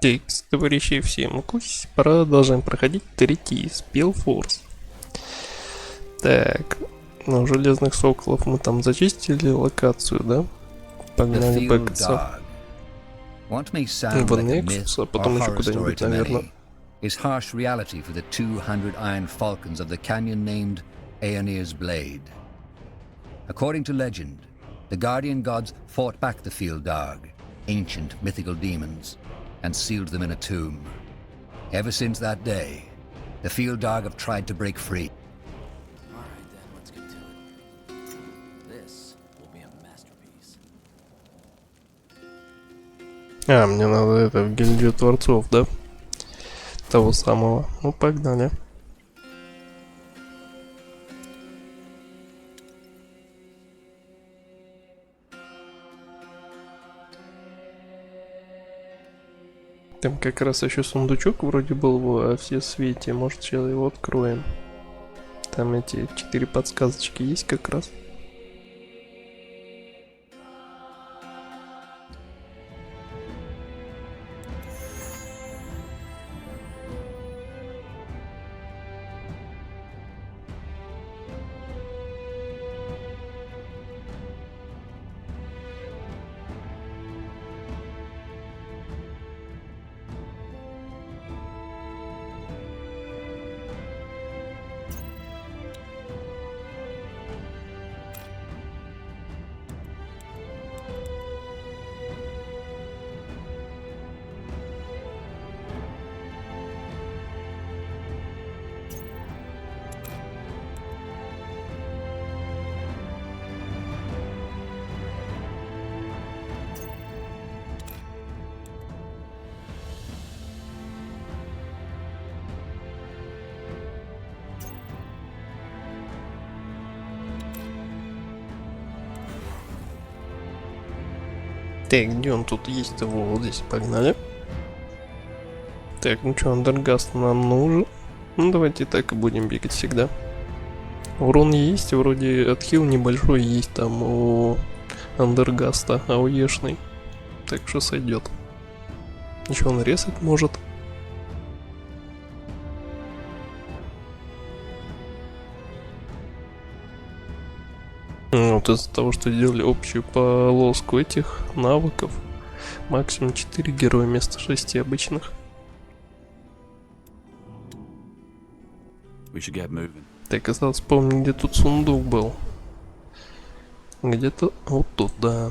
Текст, товарищи, всем кусь. Продолжаем проходить третий SpellForce. Так, ну, железных соколов мы там зачистили локацию, да? Погнали бэкаться в Nexus, а потом еще куда-нибудь, наверное. Is harsh reality for the 200 iron falcons of the canyon named Aeonir's Blade. According to legend, the guardian gods fought back the field dog, ancient mythical demons, and sealed them in a tomb. Ever since that day, the field dog have tried to break free. Alright then, let's get to it. This will be a masterpiece. А, мне надо это в гильдию творцов, да? Того самого. Ну, погнали. Там как раз еще сундучок вроде был во все свете. Может, сейчас его откроем. Там эти 4 подсказочки есть как раз. Так, где он тут есть? Вот здесь, погнали. Так, ну что, андергаст нам нужен. Ну, давайте так и будем бегать всегда. Урон есть, вроде отхил небольшой есть там у андергаста, ауешный. Так что сойдет. Еще он резать может. Вот из-за того, что делали общую полоску этих навыков, максимум 4 героя вместо 6 обычных. Так, осталось вспомнить, где тут сундук был. Где-то вот тут, да.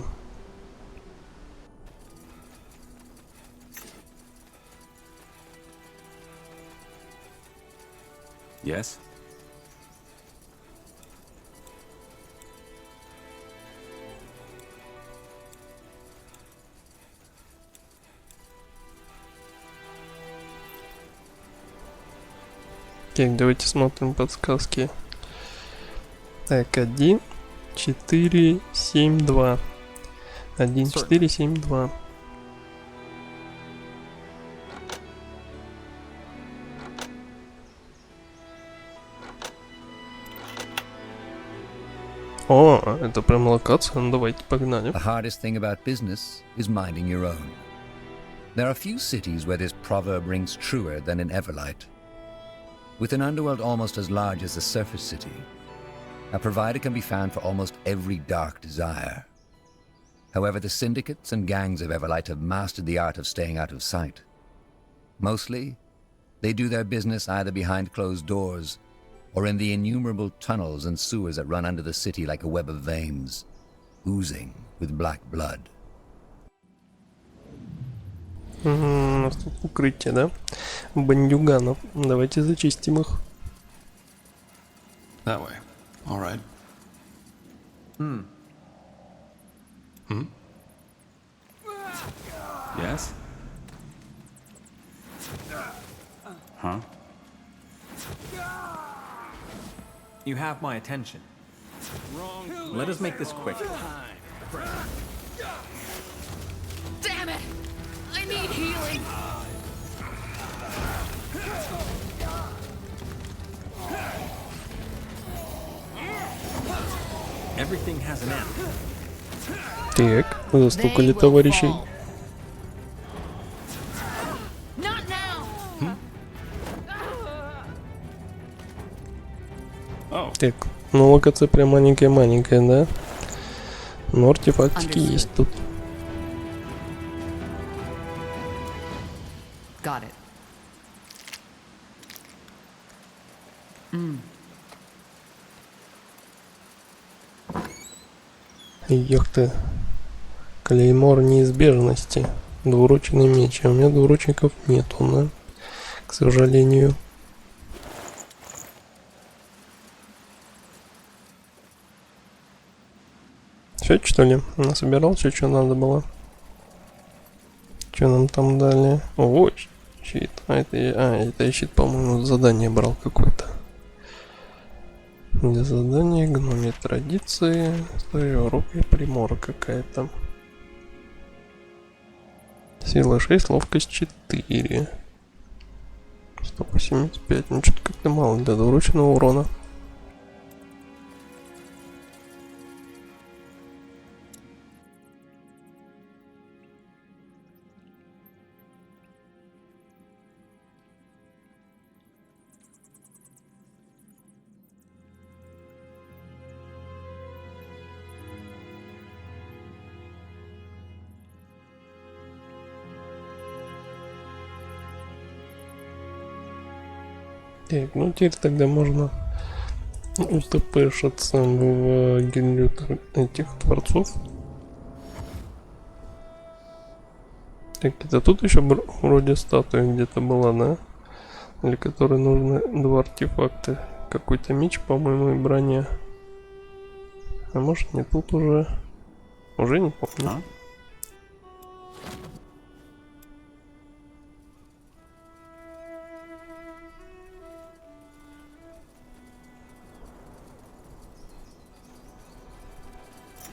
Yes? Так, давайте смотрим подсказки. Так, 1, 4, 7, 2. 1, 4, 7, 2. О, это прям локация, ну давайте погнали. The hardest thing about business is minding your own. There are few cities where this proverb rings truer than in Everlight. With an underworld almost as large as the surface city, a provider can be found for almost every dark desire. However, the syndicates and gangs of Everlight have mastered the art of staying out of sight. Mostly, they do their business either behind closed doors or in the innumerable tunnels and sewers that run under the city like a web of veins, oozing with black blood. У нас тут укрытие, да? Бандюганов. Давайте зачистим их. That way. All right. Yes? Huh? You have my attention. Let us make this quick. Damn it! I need healing! Everything has an end. Так, застукали товарищей. Так, ну локация прям маленькая-маленькая, да? Но артефактики есть тут. Got it. Ёх ты. Клеймор неизбежности. Двуручный меч. А у меня двуручников нету, да? К сожалению. Все, что ли? Насобирал все, что надо было. Что нам там дали? Ой, щит. Это я щит, по-моему, задание брал какое-то. Для задания гномия традиции. Рука и примора какая-то. Сила 6, ловкость 4. 185. Ну что-то как-то мало для двуручного урона. Так, ну теперь тогда можно УТПшиться в гильдию этих творцов. Так, это тут еще вроде статуя где-то была, да? Для которой нужны 2 артефакта. Какой-то меч, по-моему, и броня. А может не тут уже? Уже не помню.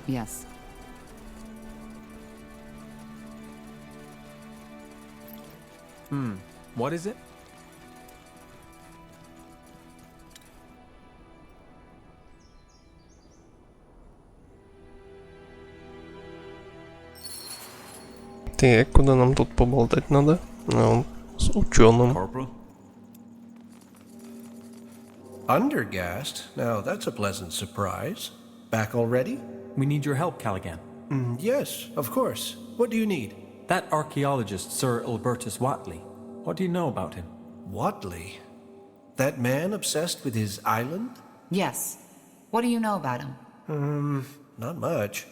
Yes. What is it? Так, куда нам тут поболтать надо? С ученым. Corporal? Undergast? Now that's a pleasant surprise. Back already? We need your help, Caligan. Yes, of course. What do you need? That archaeologist, Sir Albertus Watley. What do you know about him? Watley? That man obsessed with his island? Yes. What do you know about him? Not much.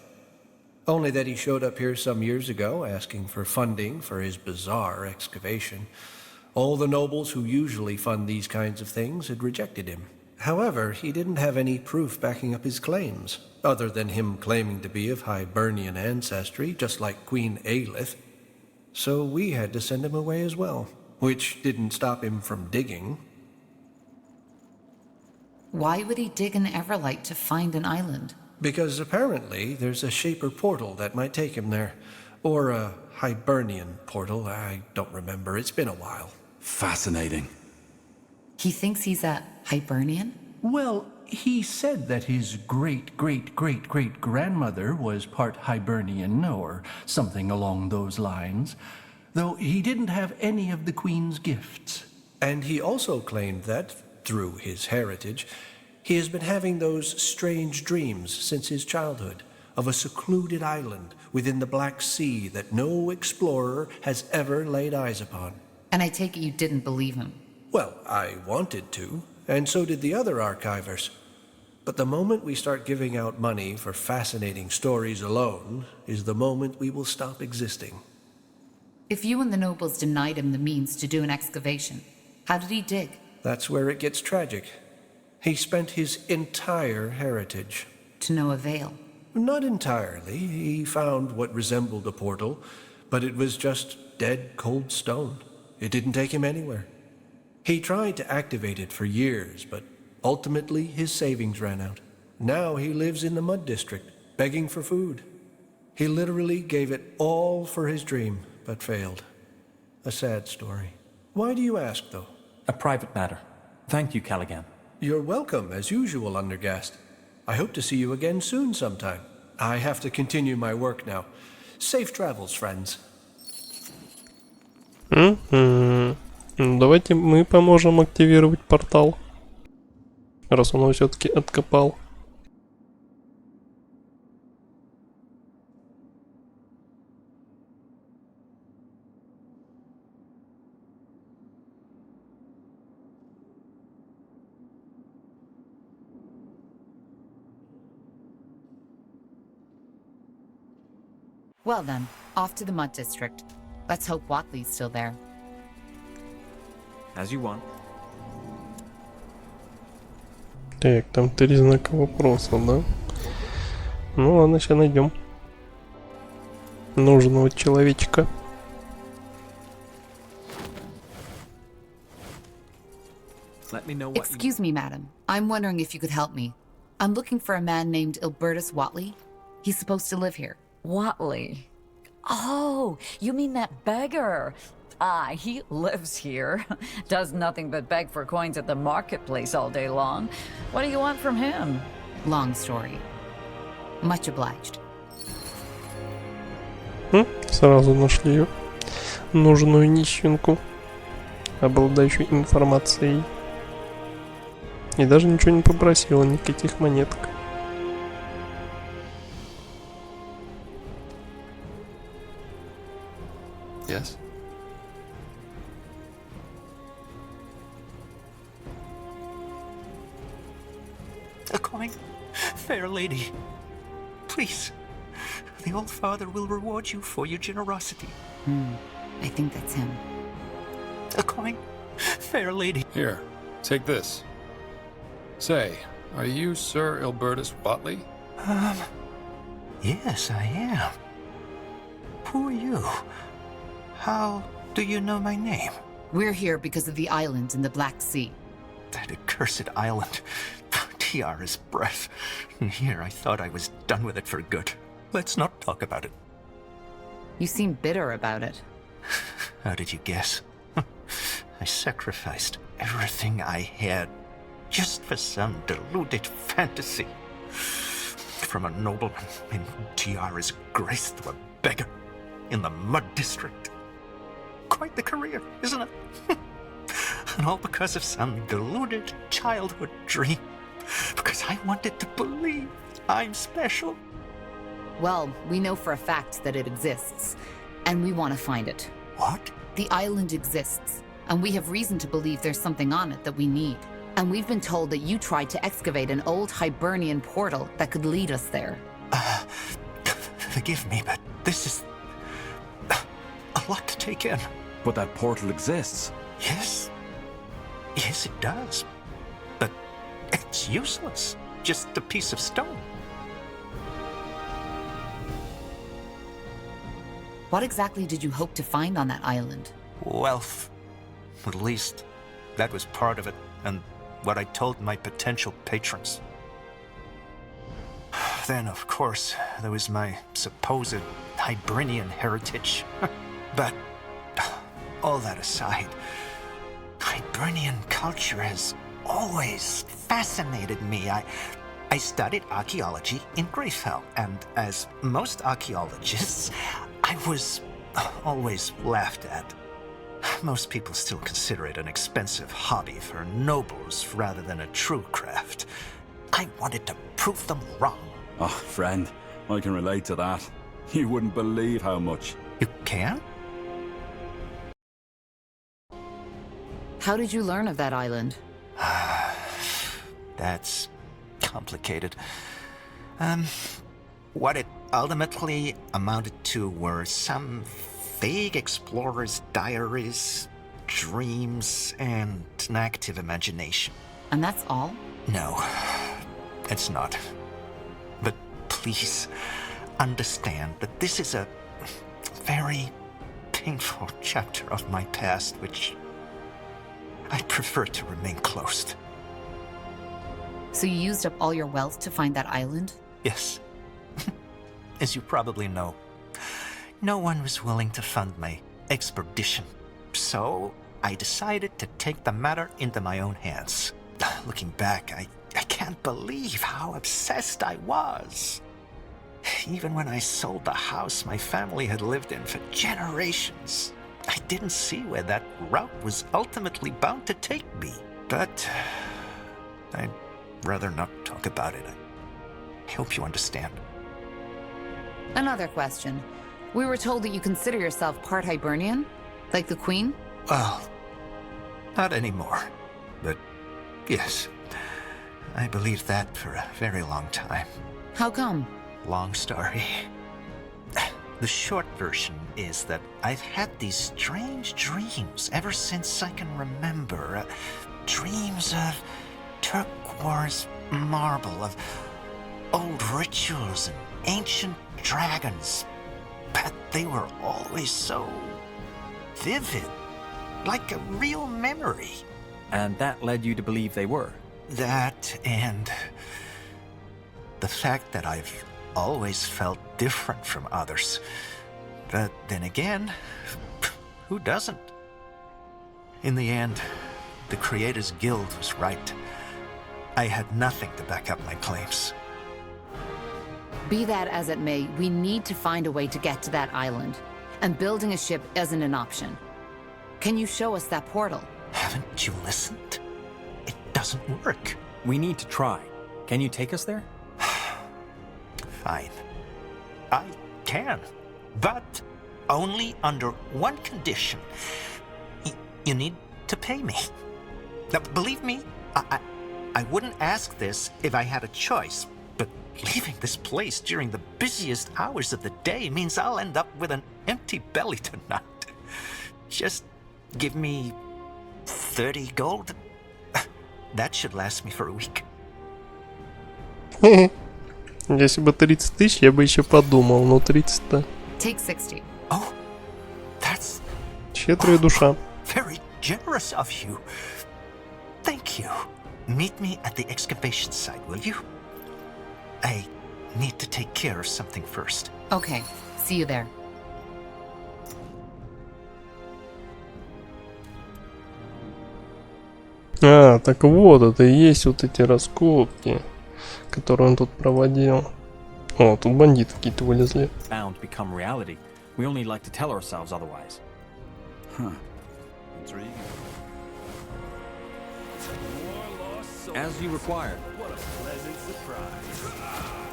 Only that he showed up here some years ago asking for funding for his bizarre excavation. All the nobles who usually fund these kinds of things had rejected him. However, he didn't have any proof backing up his claims, other than him claiming to be of Hibernian ancestry, just like Queen Aelith. So we had to send him away as well, which didn't stop him from digging. Why would he dig an Everlight to find an island? Because apparently there's a Shaper portal that might take him there. Or a Hibernian portal, I don't remember, it's been a while. Fascinating. He thinks he's a Hibernian? Well, he said that his great-great-great-great-grandmother was part Hibernian or something along those lines, though he didn't have any of the Queen's gifts. And he also claimed that, through his heritage, he has been having those strange dreams since his childhood of a secluded island within the Black Sea that no explorer has ever laid eyes upon. And I take it you didn't believe him. Well, I wanted to, and so did the other archivers. But the moment we start giving out money for fascinating stories alone is the moment we will stop existing. If you and the nobles denied him the means to do an excavation, how did he dig? That's where it gets tragic. He spent his entire heritage. To no avail. Not entirely. He found what resembled a portal, but it was just dead, cold stone. It didn't take him anywhere. He tried to activate it for years, but ultimately his savings ran out. Now he lives in the Mud District, begging for food. He literally gave it all for his dream, but failed. A sad story. Why do you ask, though? A private matter. Thank you, Caligan. You're welcome, as usual, Undergast. I hope to see you again soon sometime. I have to continue my work now. Safe travels, friends. Давайте мы поможем активировать портал. раз он его все-таки откопал. Well then, off to the Mud District. Let's hope Watley's still there. As you want. Так, там 3 знака вопроса, да? Ну ладно, сейчас найдем нужного человечка. Let me know what Excuse me, madam. I'm wondering if you could help me. I'm looking for a man named Ilbertus Watley. He's supposed to live here. Watley. Oh, you mean that beggar? Ah, he lives here. Does nothing but beg for coins at the marketplace all day long. What do you want from him? Long story. Much obliged. Сразу нашли ее. Нужную нищенку, обладающую информацией. И даже ничего не попросила, никаких монеток. Yes? A coin, fair lady. Please, the old father will reward you for your generosity. I think that's him. A coin, fair lady. Here, take this. Say, are you Sir Ilbertus Watley? Yes, I am. Who are you? How do you know my name? We're here because of the island in the Black Sea. That accursed island. Tiara's breath. Here I thought I was done with it for good. Let's not talk about it. You seem bitter about it. How did you guess? I sacrificed everything I had just for some deluded fantasy. From a nobleman in Tiara's grace to a beggar in the Mud District. Quite the career, isn't it? And all because of some deluded childhood dream. Because I wanted to believe I'm special. Well, we know for a fact that it exists, and we want to find it. What? The island exists, and we have reason to believe there's something on it that we need. And we've been told that you tried to excavate an old Hibernian portal that could lead us there. Forgive me, but this is a lot to take in. But that portal exists. Yes. Yes, it does. But it's useless. Just a piece of stone. What exactly did you hope to find on that island? Wealth. At least, that was part of it, and what I told my potential patrons. Then, of course, there was my supposed Hibernian heritage. But, all that aside, Hibernian culture has always fascinated me. I studied archaeology in Greyfell, and as most archaeologists, I was always laughed at. Most people still consider it an expensive hobby for nobles rather than a true craft. I wanted to prove them wrong. Oh, friend, I can relate to that. You wouldn't believe how much. You can? How did you learn of that island? That's complicated. What it ultimately amounted to were some vague explorers' diaries, dreams, and an active imagination. And that's all? No, it's not. But please understand that this is a very painful chapter of my past, which I prefer to remain closed. So you used up all your wealth to find that island? Yes. As you probably know, no one was willing to fund my expedition. So I decided to take the matter into my own hands. Looking back, I can't believe how obsessed I was. Even when I sold the house my family had lived in for generations, I didn't see where that route was ultimately bound to take me. But I rather not talk about it. I hope you understand. Another question. We were told that you consider yourself part Hibernian? Like the Queen? Well, not anymore. But yes, I believed that for a very long time. How come? Long story. The short version is that I've had these strange dreams ever since I can remember. Dreams of turquoise marble, of old rituals and ancient dragons. But they were always so vivid, like a real memory. And that led you to believe they were? That and the fact that I've always felt different from others. But then again, who doesn't? In the end, the Creators Guild was right. I had nothing to back up my claims. Be that as it may, we need to find a way to get to that island. And building a ship isn't an option. Can you show us that portal? Haven't you listened? It doesn't work. We need to try. Can you take us there? Fine. I can. But only under one condition. You need to pay me. Now, believe me, I wouldn't ask this if I had a choice. But leaving this place during the busiest hours of the day means I'll end up with an empty belly tonight. Just give me 30 gold. That should last me for a week. Если бы 30 тысяч, я бы еще подумал, но 30-то... Take 60. Oh, that's Щедрая душа. very generous of you. Thank you. Meet me at the excavation site, will you? I need to take care of something first. Okay, see you there. А, так вот, это и есть вот эти раскопки, которые он тут проводил. О, тут бандиты какие-то вылезли. Bound to become reality. We only like to tell ourselves otherwise. Huh. Intriguing. As you require. What a pleasant surprise.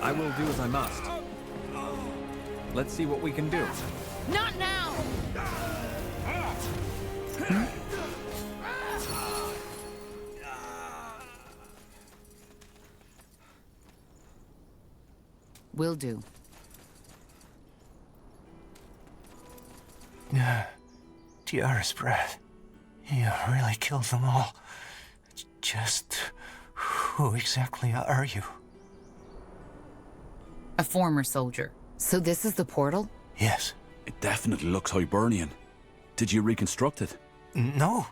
I will do as I must. Let's see what we can do. Not now! Will do. Tiara's breath. You really killed them all. Just who exactly are you? A former soldier. So this is the portal? Yes. It definitely looks Hibernian. Did you reconstruct it? No,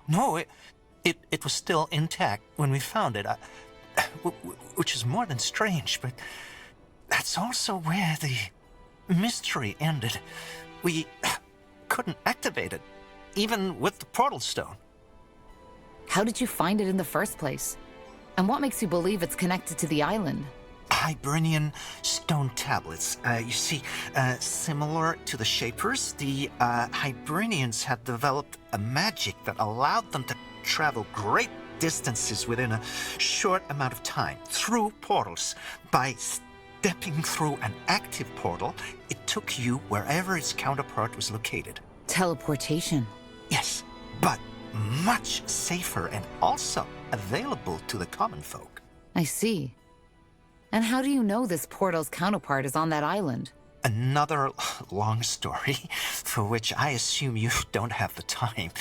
it was still intact when we found it. Which is more than strange, but that's also where the mystery ended. We couldn't activate it, even with the portal stone. How did you find it in the first place? And what makes you believe it's connected to the island? Hibernian stone tablets. You see, similar to the Shapers, the Hibernians had developed a magic that allowed them to travel great distances within a short amount of time through portals. By stepping through an active portal, it took you wherever its counterpart was located. Teleportation. Yes, but much safer and also available to the common folk. I see. And how do you know this portal's counterpart is on that island? Another long story, for which I assume you don't have the time.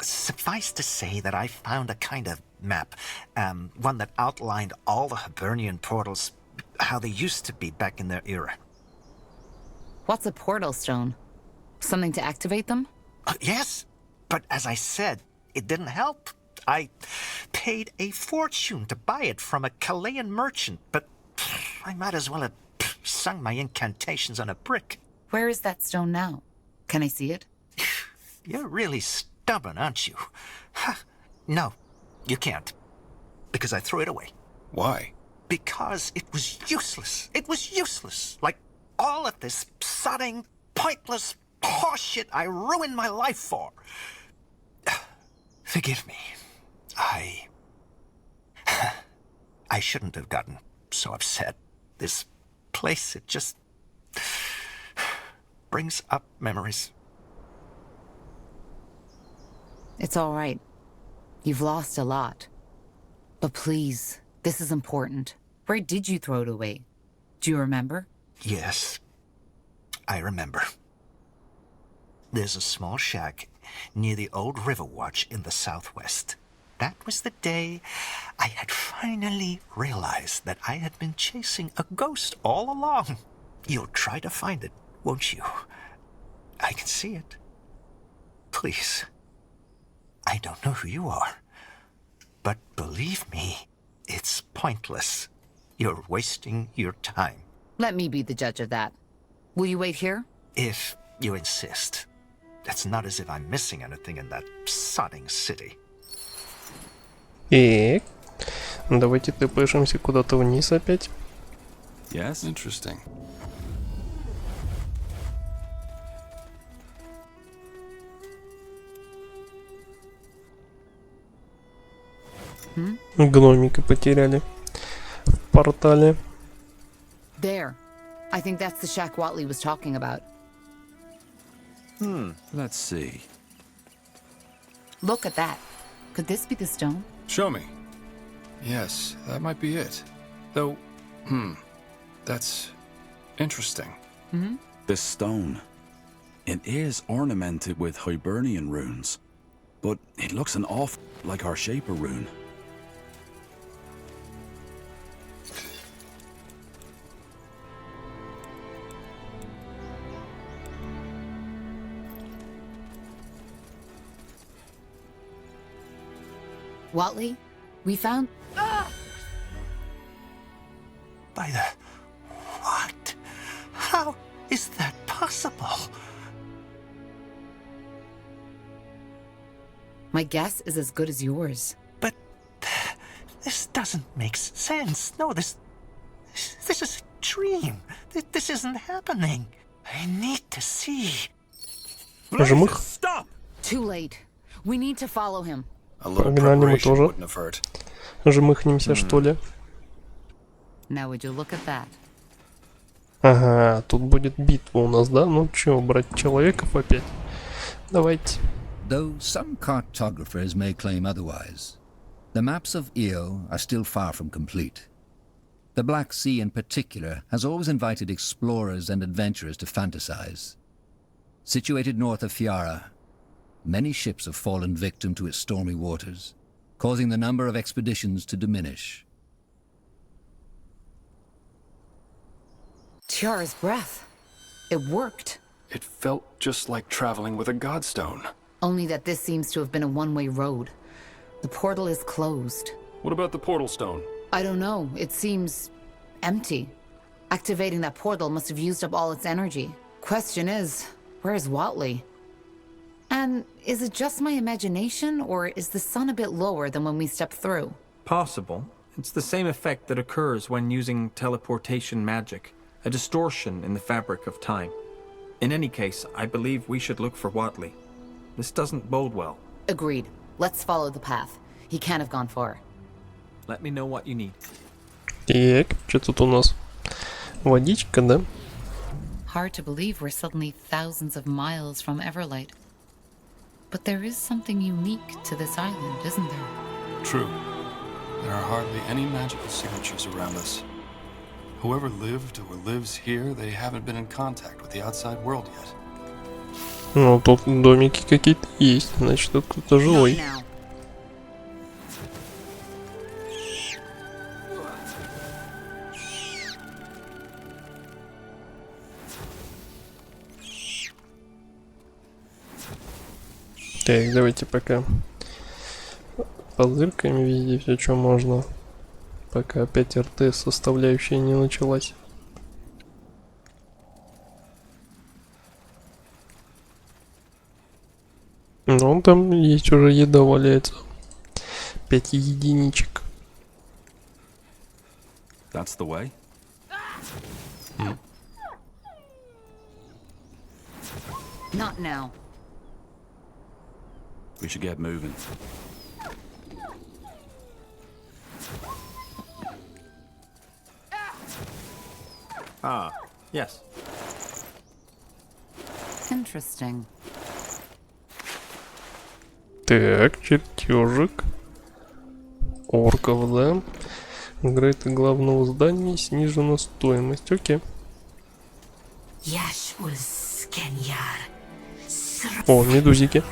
Suffice to say that I found a kind of map, one that outlined all the Hibernian portals, how they used to be back in their era. What's a portal stone? Something to activate them? Yes, but as I said, it didn't help. I paid a fortune to buy it from a Chilean merchant, but I might as well have sung my incantations on a brick. Where is that stone now? Can I see it? You're really stubborn, aren't you? No, you can't. Because I threw it away. Why? Because it was useless. It was useless. Like all of this sodding, pointless horseshit I ruined my life for. Forgive me. I shouldn't have gotten so upset. This place, it just brings up memories. It's all right. You've lost a lot. But please, this is important. Where did you throw it away? Do you remember? Yes, I remember. There's a small shack near the old river watch in the southwest. That was the day I had finally realized that I had been chasing a ghost all along. You'll try to find it, won't you? I can see it. Please. I don't know who you are, but believe me, it's pointless. You're wasting your time. Let me be the judge of that. Will you wait here? If you insist. It's not as if I'm missing anything in that sodding city. И давайте тпшимся куда-то вниз опять. Yes? Interesting. Гномика потеряли в портале. There. I think that's the shack Watley was talking about. Let's see. Look at that. Could this be the stone? Show me. Yes, that might be it. Though, that's interesting. This stone. It is ornamented with Hibernian runes, but it looks an awful like our Shaper rune. Watley, we found... By the... What? How is that possible? My guess is as good as yours. But this doesn't make sense. No, this is a dream. This isn't happening. I need to see. Жмых. Stop! Too late. We need to follow him. A little Погнали мы preparation тоже. wouldn't have hurt. Жмыхнемся, что ли? Now would you look at that? Ага, тут будет битва у нас, да? Ну чё, брать человеков опять? Давайте. Though some cartographers may claim otherwise, the maps of Io are still far from complete. The Black Sea in particular has always invited explorers and adventurers to fantasize. Situated north of Fiara, many ships have fallen victim to its stormy waters, causing the number of expeditions to diminish. Tiara's breath. It worked. It felt just like traveling with a godstone. Only that this seems to have been a one-way road. The portal is closed. What about the portal stone? I don't know. It seems empty. Activating that portal must have used up all its energy. Question is, where's Watley? And is it just my imagination, or is the sun a bit lower than when we stepped through? Possible. It's the same effect that occurs when using teleportation magic, a distortion in the fabric of time. In any case, I believe we should look for Watley. This doesn't bode well. Agreed. Let's follow the path. He can't have gone far. Let me know what you need. Так, что тут у нас? Водичка, да? Hard to believe we're suddenly thousands of miles from Everlight. But there is something unique to this island, isn't there? True. There are hardly any magical signatures around us. Whoever lived or lives here, they haven't been in contact with the outside world yet. Ну, тут домики какие-то есть, значит, тут кто-то живой. Not now. Так, давайте пока позыркаем везде все, что можно. Пока опять РТС составляющая не началась. Ну, там есть уже еда валяется. 5 единичек. That's the way. Not now. We should get moving. Ah, yes. Interesting. Так, чертежик. Орков, да? Играет главного здания, снижена стоимость. Окей. О, медузики.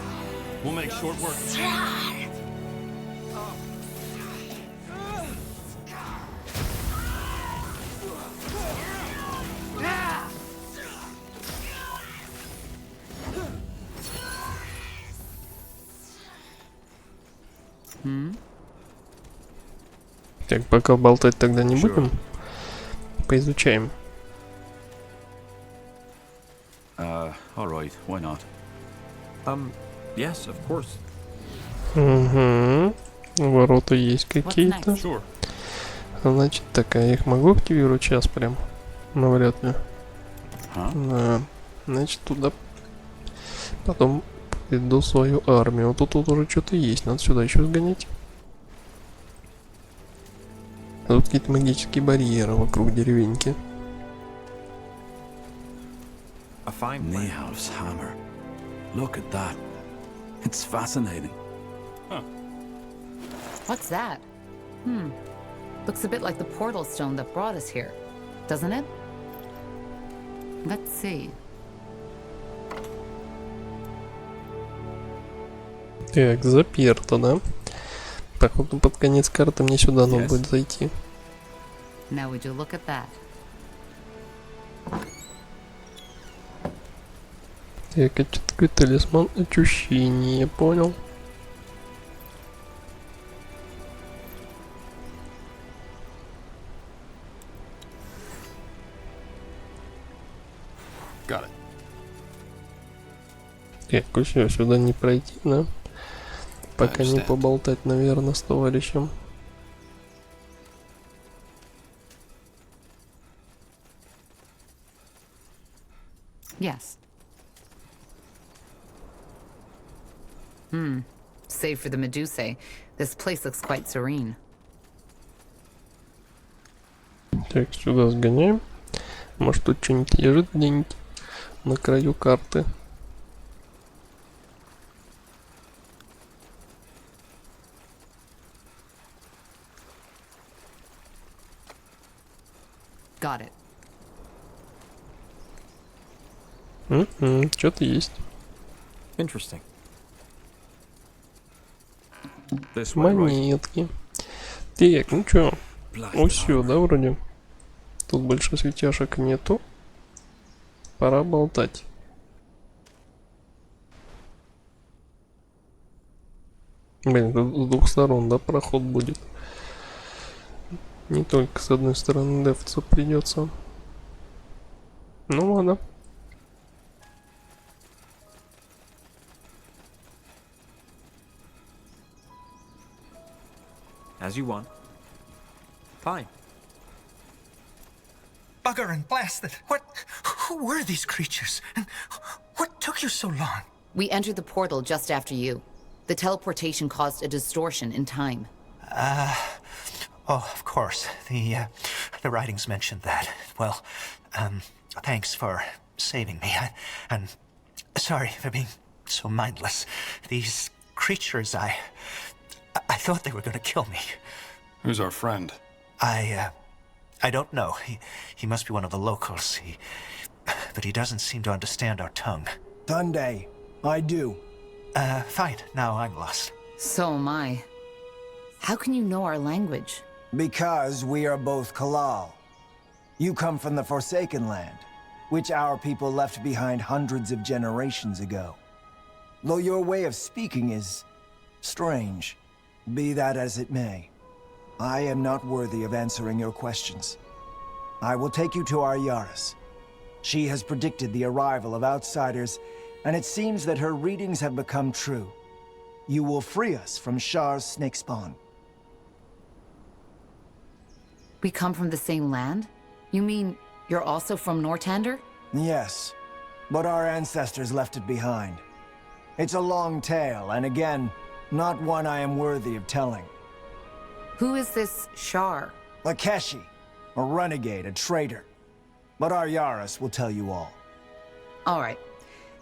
Так, пока болтать тогда не будем. Поизучаем. Alright, why not? Yes, of course. Угу. Ворота есть какие-то. Sure. Значит, так, а я их могу активировать сейчас прям? Ну, вряд ли. Да. Значит, туда потом иду свою армию. Вот тут уже что-то есть. Надо сюда еще сгонять. А тут какие-то магические барьеры вокруг деревеньки. A fine plan. Nehal's hammer. Look at that. It's fascinating. What's that? Looks a bit like the portal stone that brought us here, doesn't it? Let's see. Так, заперто, да? Походу под конец карты мне сюда надо будет зайти. Now would you look at that? Так, это такой талисман очищения, понял? Got it. Так, все, сюда не пройти, да? Пока не Understand. поболтать, наверное, с товарищем. Yes. Save for the Medusae, this place looks quite serene. Так, сюда сгоняем. Может тут что-нибудь лежит где-нибудь на краю карты. Got it. Что-то есть. Interesting. This way, right? Монетки. Так, ну чё? Ну все, да, вроде. Тут больше светяшек нету. Пора болтать. Блин, тут с двух сторон, да, проход будет. Не только с одной стороны дефаться придется. Ну ладно. As you want. Fine. Bugger and blast it! Who were these creatures? And what took you so long? We entered the portal just after you. The teleportation caused a distortion in time. Oh, of course. The writings mentioned that. Well, thanks for saving me. And sorry for being so mindless. These creatures, I thought they were going to kill me. Who's our friend? I don't know. He must be one of the locals. But he doesn't seem to understand our tongue. Sunday, I do. Fine. Now I'm lost. So am I. How can you know our language? Because we are both Kalal. You come from the Forsaken Land, which our people left behind hundreds of generations ago. Though your way of speaking is strange, be that as it may, I am not worthy of answering your questions. I will take you to our Yaris. She has predicted the arrival of outsiders, and it seems that her readings have become true. You will free us from Shar's snake spawn. We come from the same land? You mean you're also from Nortander? Yes, but our ancestors left it behind. It's a long tale, and again, not one I am worthy of telling. Who is this Shar? Lakeshi, a renegade, a traitor. but our Yaras will tell you all. All right.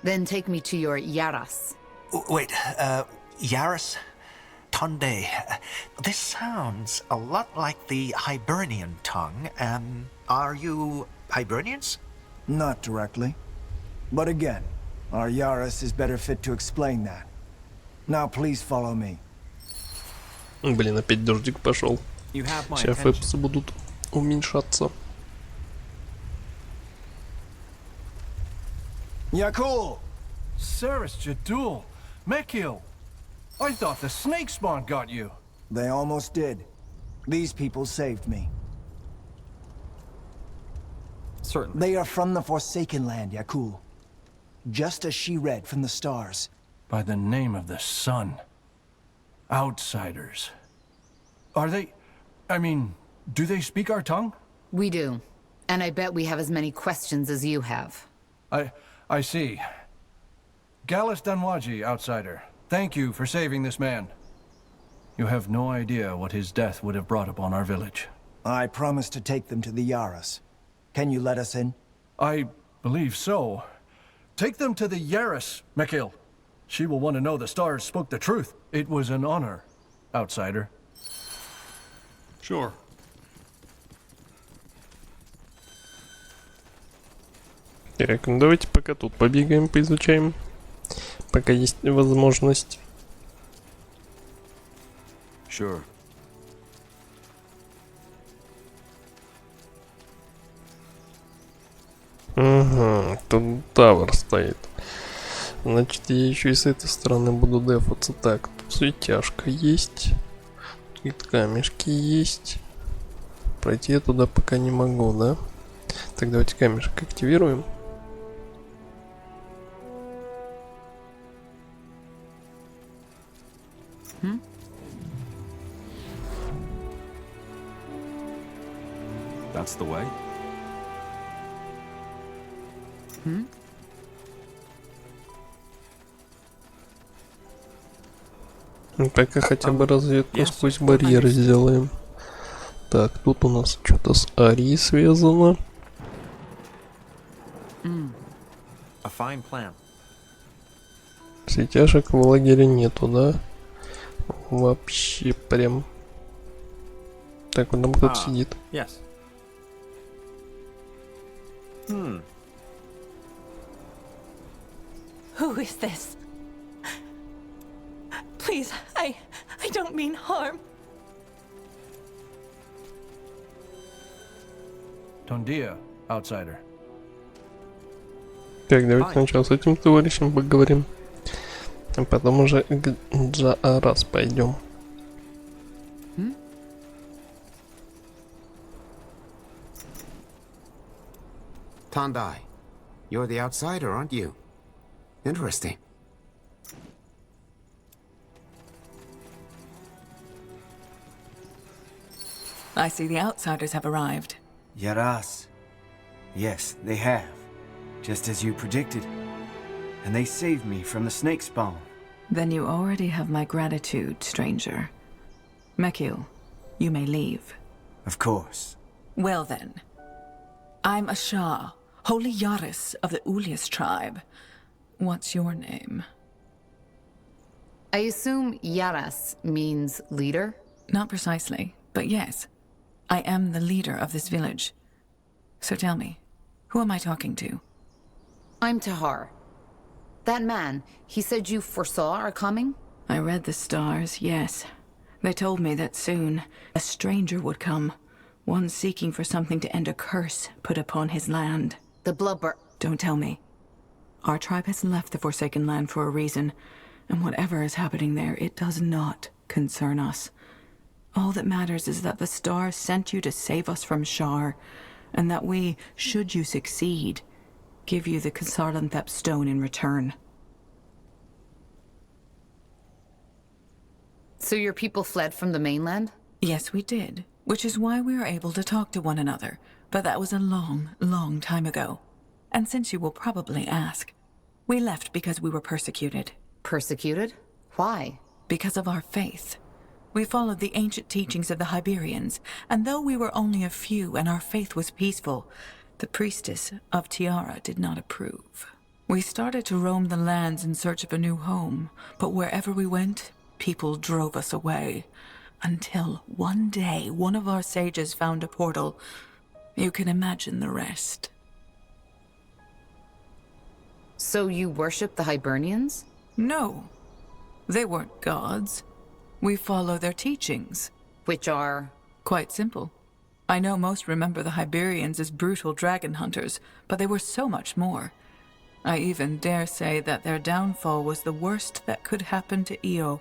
Then take me to your Yaras. Wait, Yaras? Tonde. This sounds a lot like the Hibernian tongue. Are you Hibernians? Not directly. But again, our Yaras is better fit to explain that. Now please follow me. Блин, опять дождик пошел. You have my Сейчас attention. фэпсы будут уменьшаться. Yakul! Saris Jadul, Mekil. I thought the snake spawn got you. They almost did. These people saved me. Certainly. They are from the Forsaken Land, Yakul. Just as she read from the stars. By the name of the sun. Outsiders. Are they... I mean, do they speak our tongue? We do. And I bet we have as many questions as you have. I see. Gallus Danwaji, outsider. Thank you for saving this man. You have no idea what his death would have brought upon our village. I promised to take them to the Yaras. Can you let us in? I believe so. Take them to the Yaris, Mekil. She will want to know the stars spoke the truth. It was an honor, outsider. Sure. Так, ну давайте пока тут побегаем, поизучаем. Пока есть возможность. Sure. Ага, тут тавер стоит. Значит, я еще и с этой стороны буду дефаться. Так, тут светяшка есть. Тут камешки есть. Пройти я туда пока не могу, да? Так, давайте камешек активируем. That's the way. Ну, пока хотя бы разведку сквозь барьеры сделаем. Так, тут у нас что-то с Арией связано. A fine plan. Светяшек в лагере нету, да? Вообще прям. Так, вот там кто-то сидит. Yes. Who is this? Please, I don't mean harm. Tondia, outsider. Так, давайте сначала с этим товарищем поговорим. А потом уже к Джаарас пойдем. Tandai, you're the outsider, aren't you? Interesting. I see the outsiders have arrived. Yaras. Yes, they have. Just as you predicted. And they saved me from the snake spawn. Then you already have my gratitude, stranger. Mekil, you may leave. Of course. Well then. I'm a Shah, holy Yaris of the Ulias tribe. What's your name? I assume Yaras means leader? Not precisely, but yes. I am the leader of this village. So tell me, who am I talking to? I'm Tahar. That man, he said you foresaw our coming? I read the stars, yes. They told me that soon a stranger would come. One seeking for something to end a curse put upon his land. The blubber. Don't tell me. Our tribe has left the Forsaken Land for a reason, and whatever is happening there, it does not concern us. All that matters is that the stars sent you to save us from Shar, and that we, should you succeed, give you the Kasarlanthep stone in return. So your people fled from the mainland? Yes, we did, which is why we were able to talk to one another, but that was a long, long time ago. And since you will probably ask, we left because we were persecuted. Persecuted? Why? Because of our faith. We followed the ancient teachings of the Hiberians, and though we were only a few and our faith was peaceful, The priestess of Tiara did not approve. We started to roam the lands in search of a new home, but wherever we went, people drove us away. Until one day, one of our sages found a portal. You can imagine the rest. So you worship the Hibernians? No. They weren't gods. We follow their teachings. Which are? Quite simple. I know most remember the Hiberians as brutal dragon hunters, but they were so much more. I even dare say that their downfall was the worst that could happen to Io.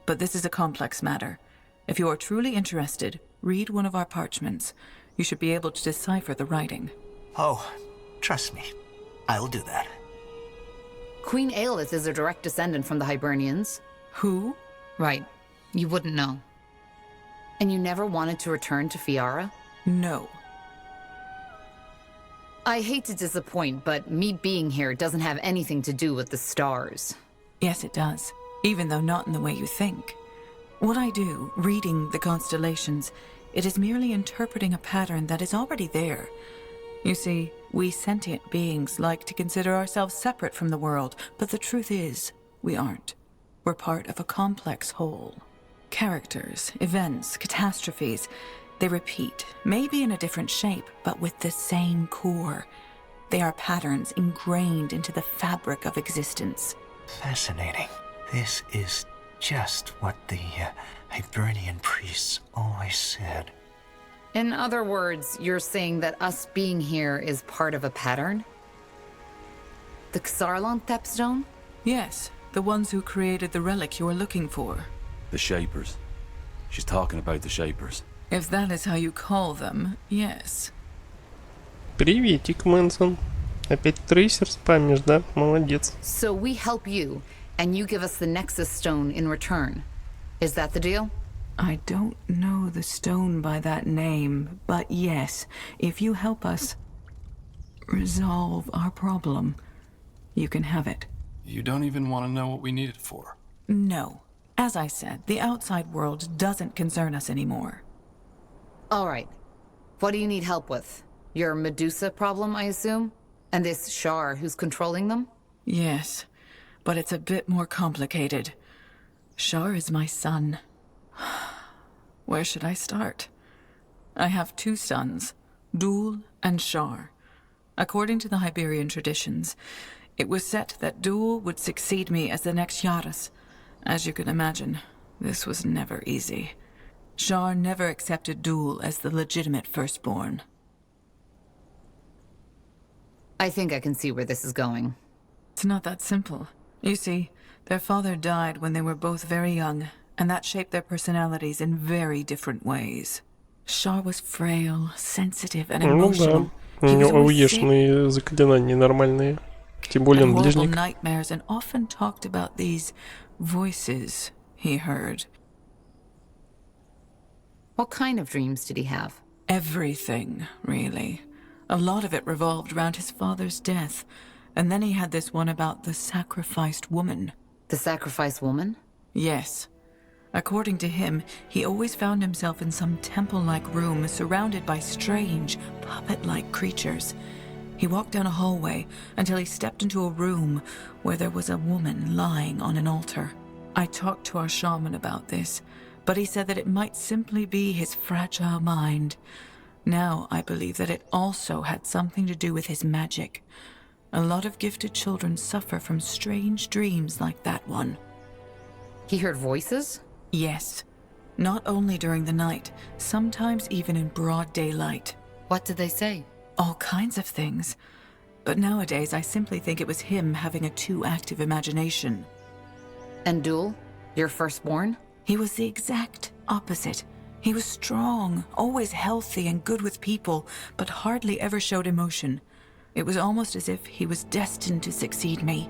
But this is a complex matter. If you are truly interested, read one of our parchments. You should be able to decipher the writing. Oh, trust me. I'll do that. Queen Aelith is a direct descendant from the Hibernians. Who? Right. You wouldn't know. And you never wanted to return to Fiara? No. I hate to disappoint, but me being here doesn't have anything to do with the stars. Yes, it does. Even though not in the way you think. What I do, reading the constellations, it is merely interpreting a pattern that is already there. You see, we sentient beings like to consider ourselves separate from the world, but the truth is, we aren't. We're part of a complex whole. Characters, events, catastrophes, they repeat, maybe in a different shape, but with the same core. They are patterns ingrained into the fabric of existence. Fascinating. This is just what the Hibernian priests always said. In other words, you're saying that us being here is part of a pattern? The Xarlan Thepstone? Yes, the ones who created the relic you are looking for. The Shapers. She's talking about the Shapers. If that is how you call them, yes. Приветик, Мэнсон. Опять трейсер спамишь, да? Молодец. So we help you, and you give us the Nexus Stone in return. Is that the deal? I don't know the stone by that name, but yes, if you help us resolve our problem, you can have it. You don't even want to know what we need it for. No. As I said, the outside world doesn't concern us anymore. All right. What do you need help with? Your Medusa problem, I assume? And this Shar who's controlling them? Yes, but it's a bit more complicated. Shar is my son. Where should I start? I have two sons, Dul and Shar. According to the Hiberian traditions, it was set that Dul would succeed me as the next Yaras. As you can imagine, this was never easy. Shar never accepted Dul as the legitimate firstborn. I think I can see where this is going. It's not that simple. You see, their father died when they were both very young, and that shaped their personalities in very different ways. Shar was frail, sensitive, and emotional. У него ауешные заклинания нормальные. Тем более он ближник. Nightmares, and often talked about these voices he heard. What kind of dreams did he have? Everything, really. A lot of it revolved around his father's death, and then he had this one about the sacrificed woman. The sacrificed woman? Yes. According to him, he always found himself in some temple-like room surrounded by strange, puppet-like creatures. He walked down a hallway until he stepped into a room where there was a woman lying on an altar. I talked to our shaman about this, but he said that it might simply be his fragile mind. Now I believe that it also had something to do with his magic. A lot of gifted children suffer from strange dreams like that one. He heard voices? Yes. Not only during the night, sometimes even in broad daylight. What did they say? All kinds of things. But nowadays I simply think it was him having a too active imagination. And Dul, your firstborn? He was the exact opposite. He was strong, always healthy and good with people, but hardly ever showed emotion. It was almost as if he was destined to succeed me.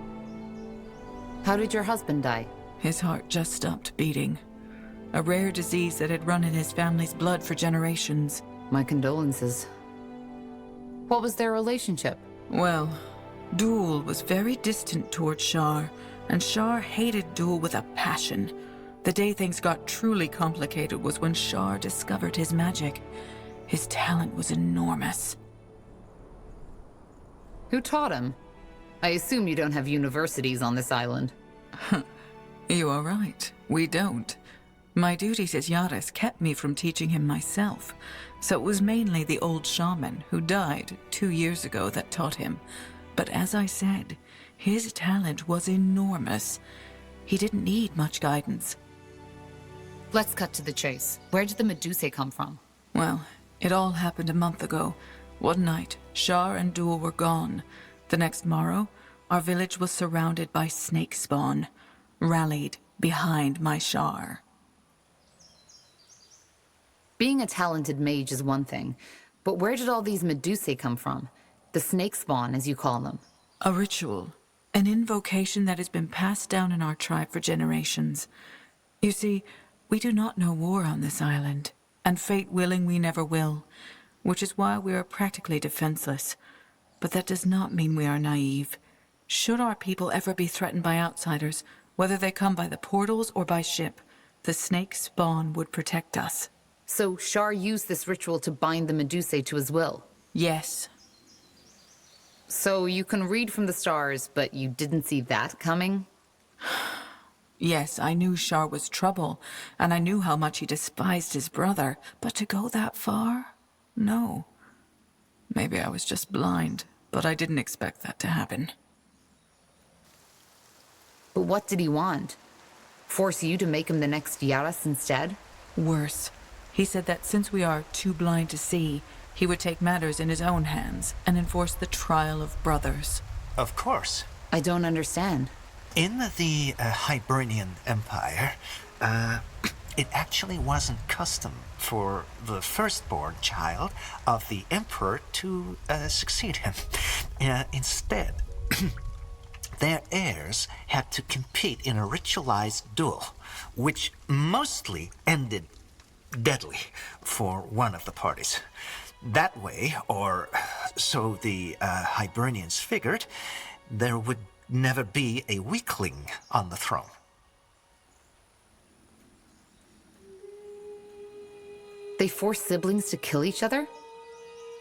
How did your husband die? His heart just stopped beating. A rare disease that had run in his family's blood for generations. My condolences. What was their relationship? Well, Dul was very distant towards Shar, and Shar hated Dul with a passion. The day things got truly complicated was when Shar discovered his magic. His talent was enormous. Who taught him? I assume you don't have universities on this island. You are right. We don't. My duties as Yaris kept me from teaching him myself, so it was mainly the old shaman who died 2 years ago that taught him. But as I said, his talent was enormous. He didn't need much guidance. Let's cut to the chase. Where did the Medusae come from? Well, it all happened a month ago. One night, Shar and Duel were gone. The next morrow, our village was surrounded by snake spawn, rallied behind my Shar. Being a talented mage is one thing, but where did all these Medusae come from? The snake spawn, as you call them. A ritual, an invocation that has been passed down in our tribe for generations. You see, we do not know war on this island, and fate willing we never will, which is why we are practically defenseless. But that does not mean we are naive. Should our people ever be threatened by outsiders, whether they come by the portals or by ship, the snake spawn would protect us. So Shar used this ritual to bind the Medusae to his will? Yes. So you can read from the stars, but you didn't see that coming? Yes, I knew Shar was trouble, and I knew how much he despised his brother, but to go that far? No. Maybe I was just blind, but I didn't expect that to happen. But what did he want? Force you to make him the next Yaris instead? Worse. He said that since we are too blind to see, he would take matters in his own hands and enforce the trial of brothers. Of course. I don't understand. In the Hibernian Empire, it actually wasn't custom for the firstborn child of the emperor to succeed him. Instead, their heirs had to compete in a ritualized duel, which mostly ended deadly for one of the parties. That way, or so the Hibernians figured, there would never be a weakling on the throne. They force siblings to kill each other?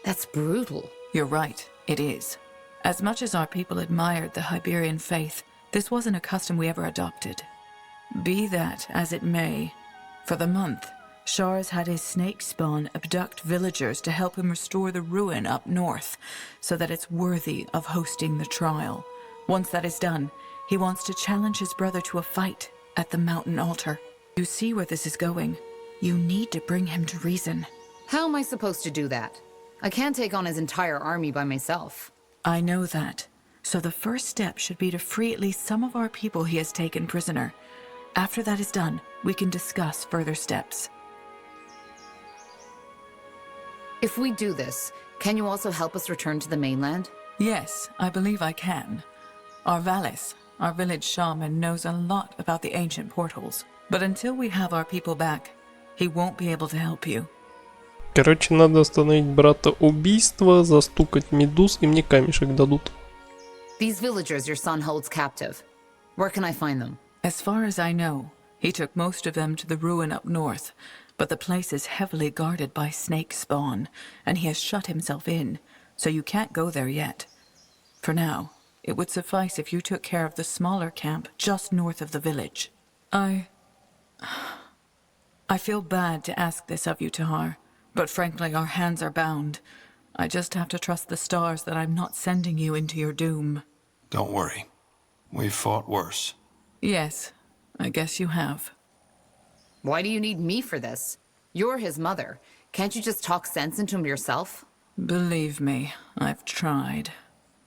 That's brutal. You're right, it is. As much as our people admired the Hiberian faith, this wasn't a custom we ever adopted. Be that as it may, for the month, Shar's had his snake spawn abduct villagers to help him restore the ruin up north, so that it's worthy of hosting the trial. Once that is done, he wants to challenge his brother to a fight at the mountain altar. You see where this is going. You need to bring him to reason. How am I supposed to do that? I can't take on his entire army by myself. I know that. So the first step should be to free at least some of our people he has taken prisoner. After that is done, we can discuss further steps. If we do this, can you also help us return to the mainland? Yes, I believe I can. Our Valis, our village shaman, knows a lot about the ancient portals. But until we have our people back, he won't be able to help you. Короче, надо остановить брата убийства, застукать медуз, и мне камешек дадут. These villagers your son holds captive. Where can I find them? As far as I know, he took most of them to the ruin up north, but the place is heavily guarded by snake spawn, and he has shut himself in, so you can't go there yet. For now, it would suffice if you took care of the smaller camp just north of the village. I feel bad to ask this of you, Tahar, but frankly, our hands are bound. I just have to trust the stars that I'm not sending you into your doom. Don't worry. We've fought worse. Yes, I guess you have. Why do you need me for this? You're his mother. Can't you just talk sense into him yourself? Believe me, I've tried.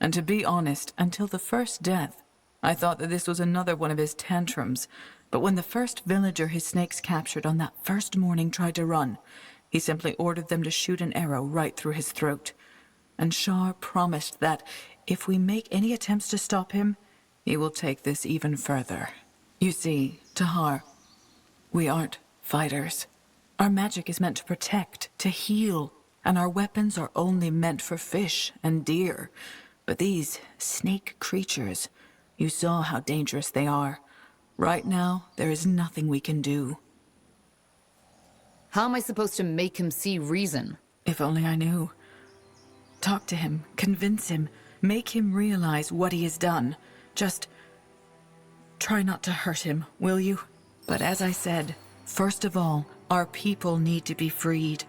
And to be honest, until the first death, I thought that this was another one of his tantrums. But when the first villager his snakes captured on that first morning tried to run, he simply ordered them to shoot an arrow right through his throat. And Shar promised that if we make any attempts to stop him, he will take this even further. You see, Tahar, we aren't fighters. Our magic is meant to protect, to heal, and our weapons are only meant for fish and deer. But these snake creatures, you saw how dangerous they are. Right now, there is nothing we can do. How am I supposed to make him see reason? If only I knew. Talk to him, convince him. Make him realize what he has done. Just try not to hurt him, will you? But as I said, first of all, our people need to be freed.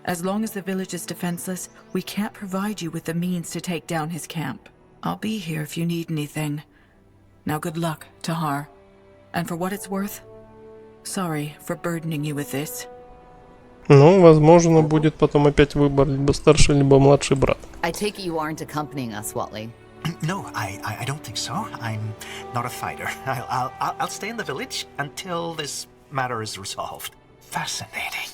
As long as the village is defenseless, we can't provide you with the means to take down his camp. I'll be here if you need anything. Now good luck, Tahar. And for what it's worth, sorry for burdening you with this. Ну, возможно, будет потом опять выбор либо старший, либо младший брат. I take it you aren't accompanying us, Watley. No, I don't think so. I'm not a fighter. I'll stay in the village until this matter is resolved. Fascinating.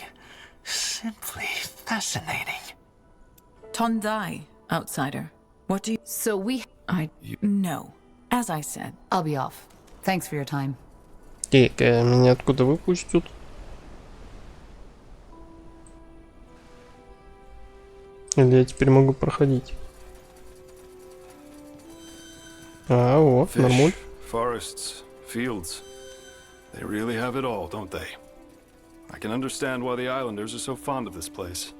Simply fascinating. Tondai, outsider. What do you... So No. As I said. I'll be off. Thanks for your time. Меня откуда выпустят? Или я теперь могу проходить? А, вот, нормуль. Forests, fields. They really have it all, don't they? I can understand why the islanders are so fond of this place.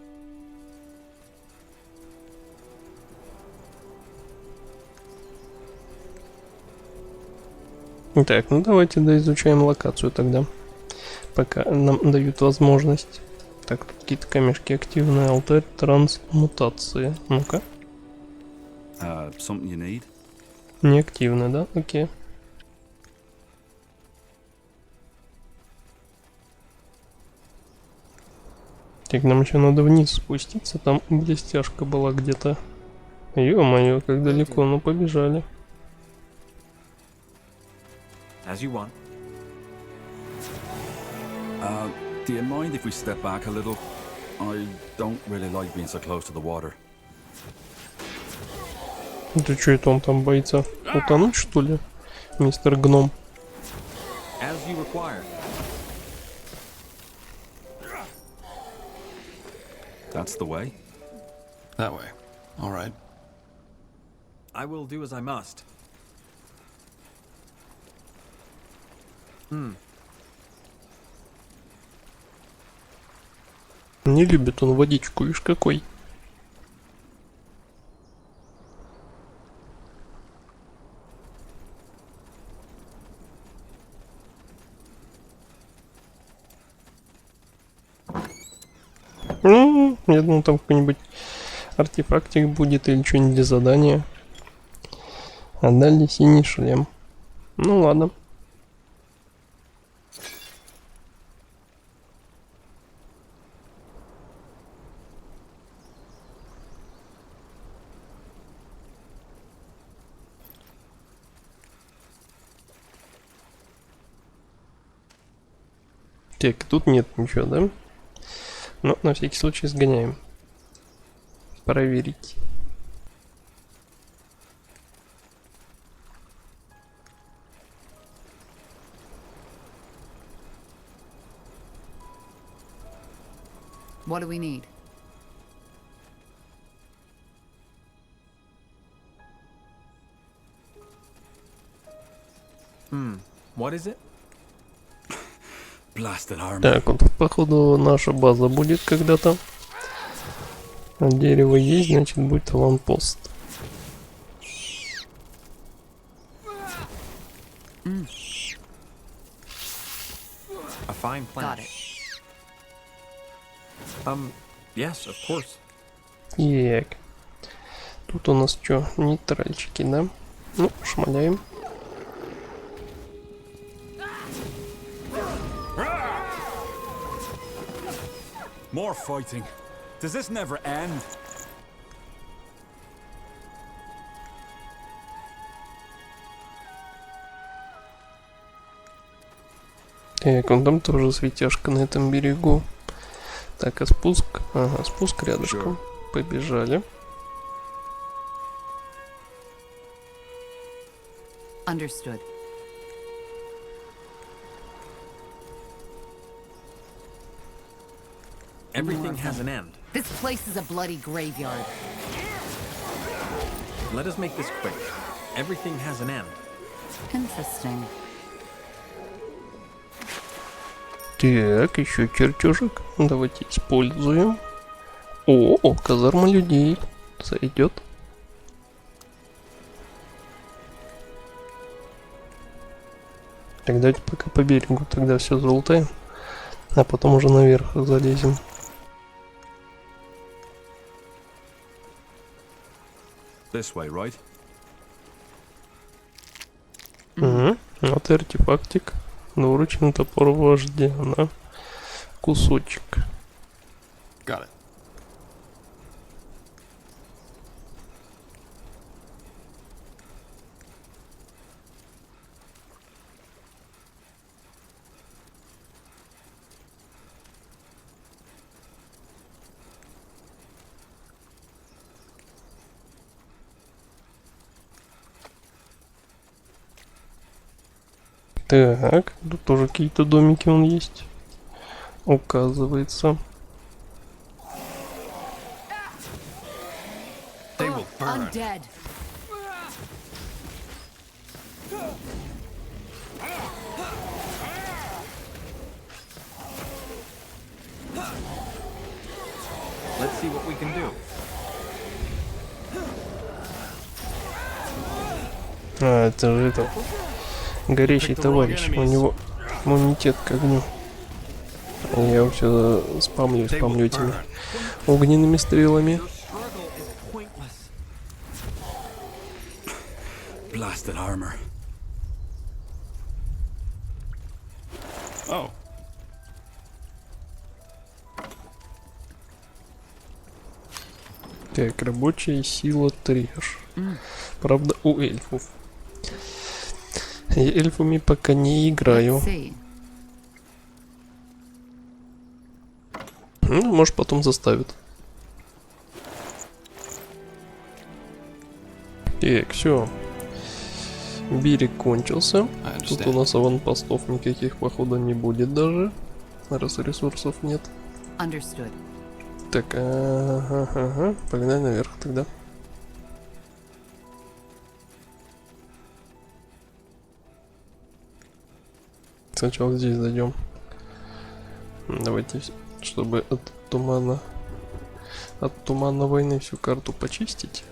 Так, ну давайте доизучаем локацию тогда. Пока нам дают возможность. Так, тут какие-то камешки активные. Алтарь трансмутации. Ну-ка. Something you need? Не активно, да? Окей. Так, нам еще надо вниз спуститься. Там блестяшка была где-то. Ё-моё, как далеко. Ну, побежали. As you want. Do you mind if we step back a little? I don't really like being so close to the water. Ты что это он там боится? Утонуть, что ли? Мистер Гном. As you require. That's the way? That way. All right. I will do as I must. Не любит он водичку, видишь какой. Я думал, там какой-нибудь артефактик будет или что-нибудь для задания. А далее синий шлем. Ну ладно. Так, тут нет ничего, да? Но на всякий случай сгоняем. Проверить. What do we need? What is it? Blasted armor. Так, вот походу наша база будет когда-то. А дерево есть, значит будет аванпост. A fine plan. Got it. Yes, of course. Так. Тут у нас что? Нейтральчики, да? Ну, шмаляем. More fighting. Does this never end? Так, вон там тоже светяшка на этом берегу. Так, а спуск? Ага, спуск рядышком. Побежали. Understood. Everything has an end. This place is a bloody graveyard. Let us make this quick. Everything has an end. Interesting. Так, еще чертежик. Давайте используем. О, казарма людей. Сойдет. Так, давайте пока по берегу тогда все залутаем, а потом уже наверх залезем. This way, right? Угу. Вот и артефактик. Наурочный топор вождя на кусочек. Got it. Так, тут тоже какие-то домики он есть. Указывается. They will burn. Undead. Let's see what we can do. А, это же это. Горящий товарищ. У него иммунитет к огню. Я вообще спамлю этими огненными стрелами. Blasted armor. Oh. Так, рабочая сила треш. Правда, у эльфов. Я эльфами пока не играю. Ну, может, потом заставит. Так, все. Берег кончился. Тут у нас аванпостов никаких, походу, не будет даже. Раз ресурсов нет. Understood. Так, ага. Погнали наверх тогда. Сначала здесь зайдем. Давайте, чтобы от тумана войны всю карту почистить,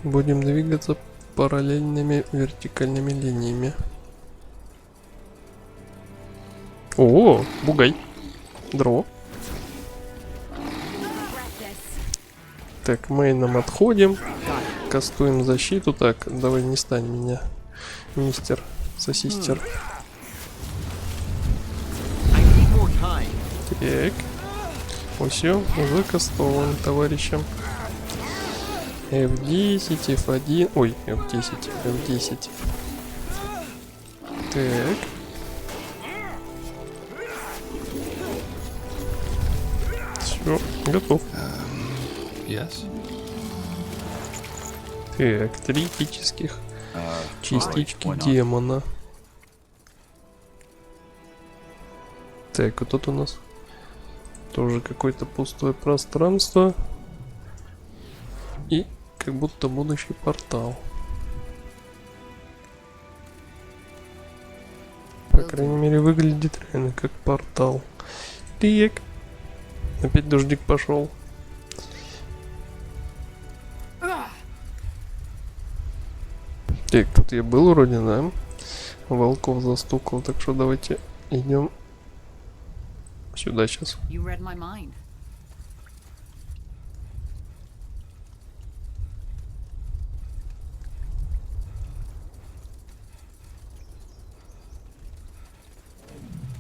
будем двигаться параллельными вертикальными линиями. О, бугай. Дро. Так, мейном отходим. Кастуем защиту. Так, давай не стань меня, мистер сосистер. Так. Все, закастован товарищем. F10, F1. Ой, F10, F10. Так. Все, готов. Yes. Так, 3 эпических частички демона. Так, вот тут у нас тоже какое-то пустое пространство. И как будто будущий портал. По крайней мере, выглядит реально как портал. Так. Опять дождик пошел. Так, тут я был вроде, да? Волков застукал, так что давайте идем сюда сейчас. You read my mind.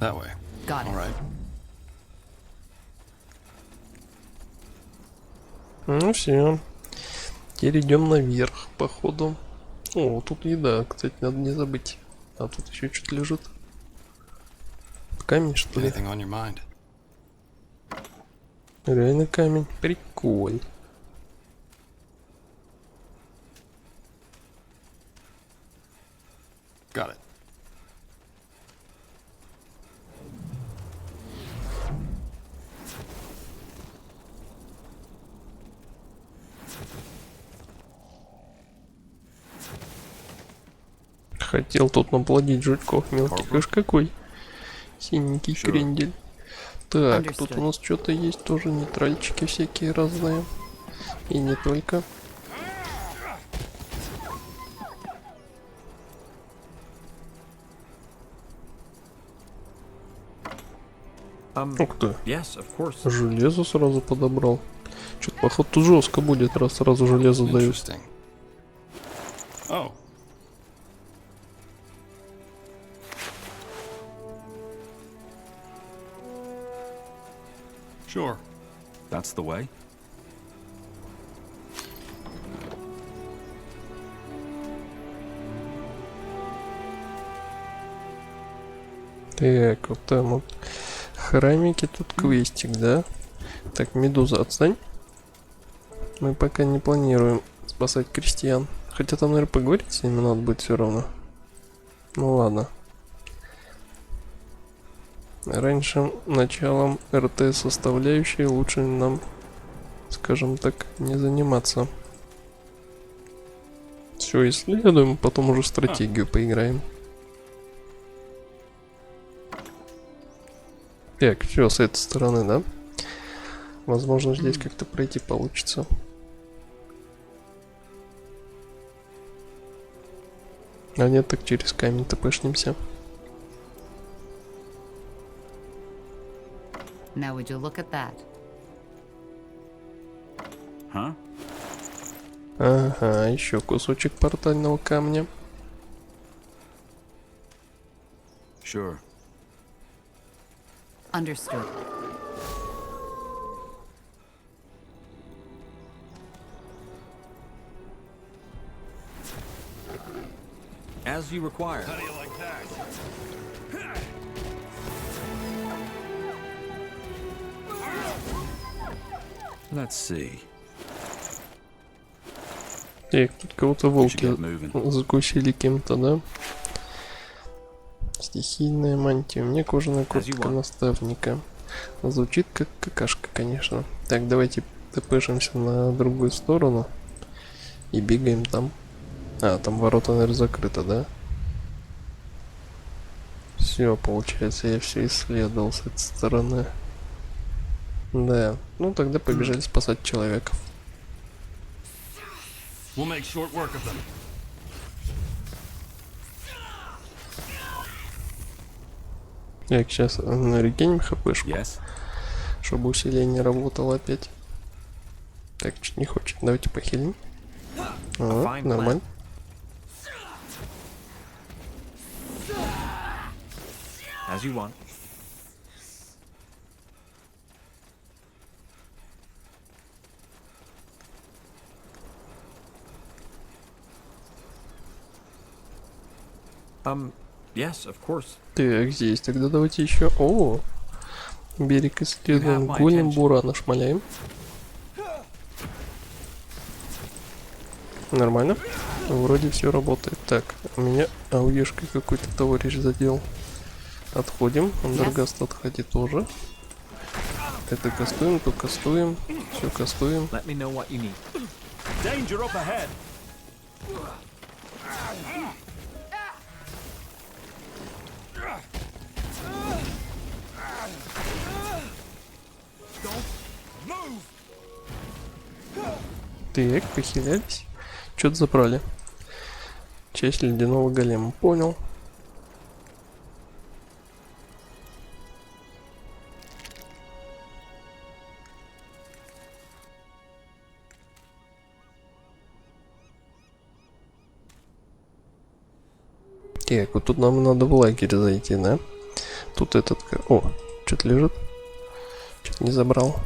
That way. Got it. All right. Ну все. Теперь идем наверх, походу. О, тут еда, кстати, надо не забыть. А тут еще что-то лежит. Камень, что ли? Anything on your mind? Реально камень. Прикольно. Got it. Хотел тут наплодить жучков мелких. Ишь какой. Синенький крендель. Так, тут у нас что-то есть тоже, нейтральчики всякие разные. И не только. Ух ты. Yes, of course. Железо сразу подобрал. Что-то, походу, тут жестко будет, раз сразу железо дают. Interesting. Oh. Sure. That's the way. Так, вот там вот храмики, тут квестик, да? Так, Медуза, отстань. Мы пока не планируем спасать крестьян. Хотя там, наверное, поговорить с ними надо будет все равно. Ну ладно. Раньше началом РТ составляющей лучше нам, скажем так, не заниматься. Все исследуем, потом уже стратегию поиграем. Так, все с этой стороны, да? Возможно, здесь как-то пройти получится. А нет, так через камень тпшнимся. Now would you look at that? Huh? Ага, еще кусочек портального камня. Sure. Understood. As you require. How do you like that? Let's see. Так, тут кого-то волки закусили кем-то, да? Стихийная мантия. У меня кожаная куртка наставника. Звучит как какашка, конечно. Так, давайте тпшимся на другую сторону. И бегаем там. А, там ворота, наверное, закрыты, да? Все, получается, я все исследовал с этой стороны. Да, ну тогда побежали спасать человеков. We'll make short work of them. Так, сейчас нарекинем хпшку. Чтобы усиление работало опять. Так, чуть не хочет. Давайте похилим. Ага, нормально. As you want. Yes, of course. Так, здесь тогда давайте еще. О, берег исследуем. Голем бурана шмаляем. Нормально. Вроде все работает. Так, у меня ауешкой какой-то товарищ задел. Отходим. Андергаст отходи тоже. Это кастуем, то кастуем. Все кастуем. Let me know what you need. Danger up ahead. Так, похилялись. Что-то забрали. Часть ледяного голема. Понял. Так, вот тут нам надо в лагерь зайти, да? Тут этот... О, что-то лежит. Что-то не забрал.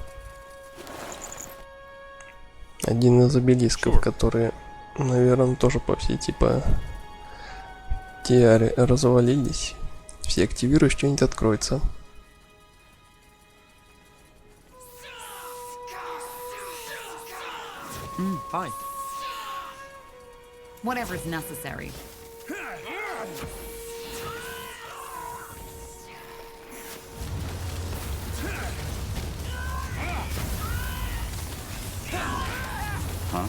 Один из обелисков, которые, наверное, тоже по всей типа тиаре развалились. Все активируешь, что-нибудь откроется. Fine. Whatever's necessary. Huh?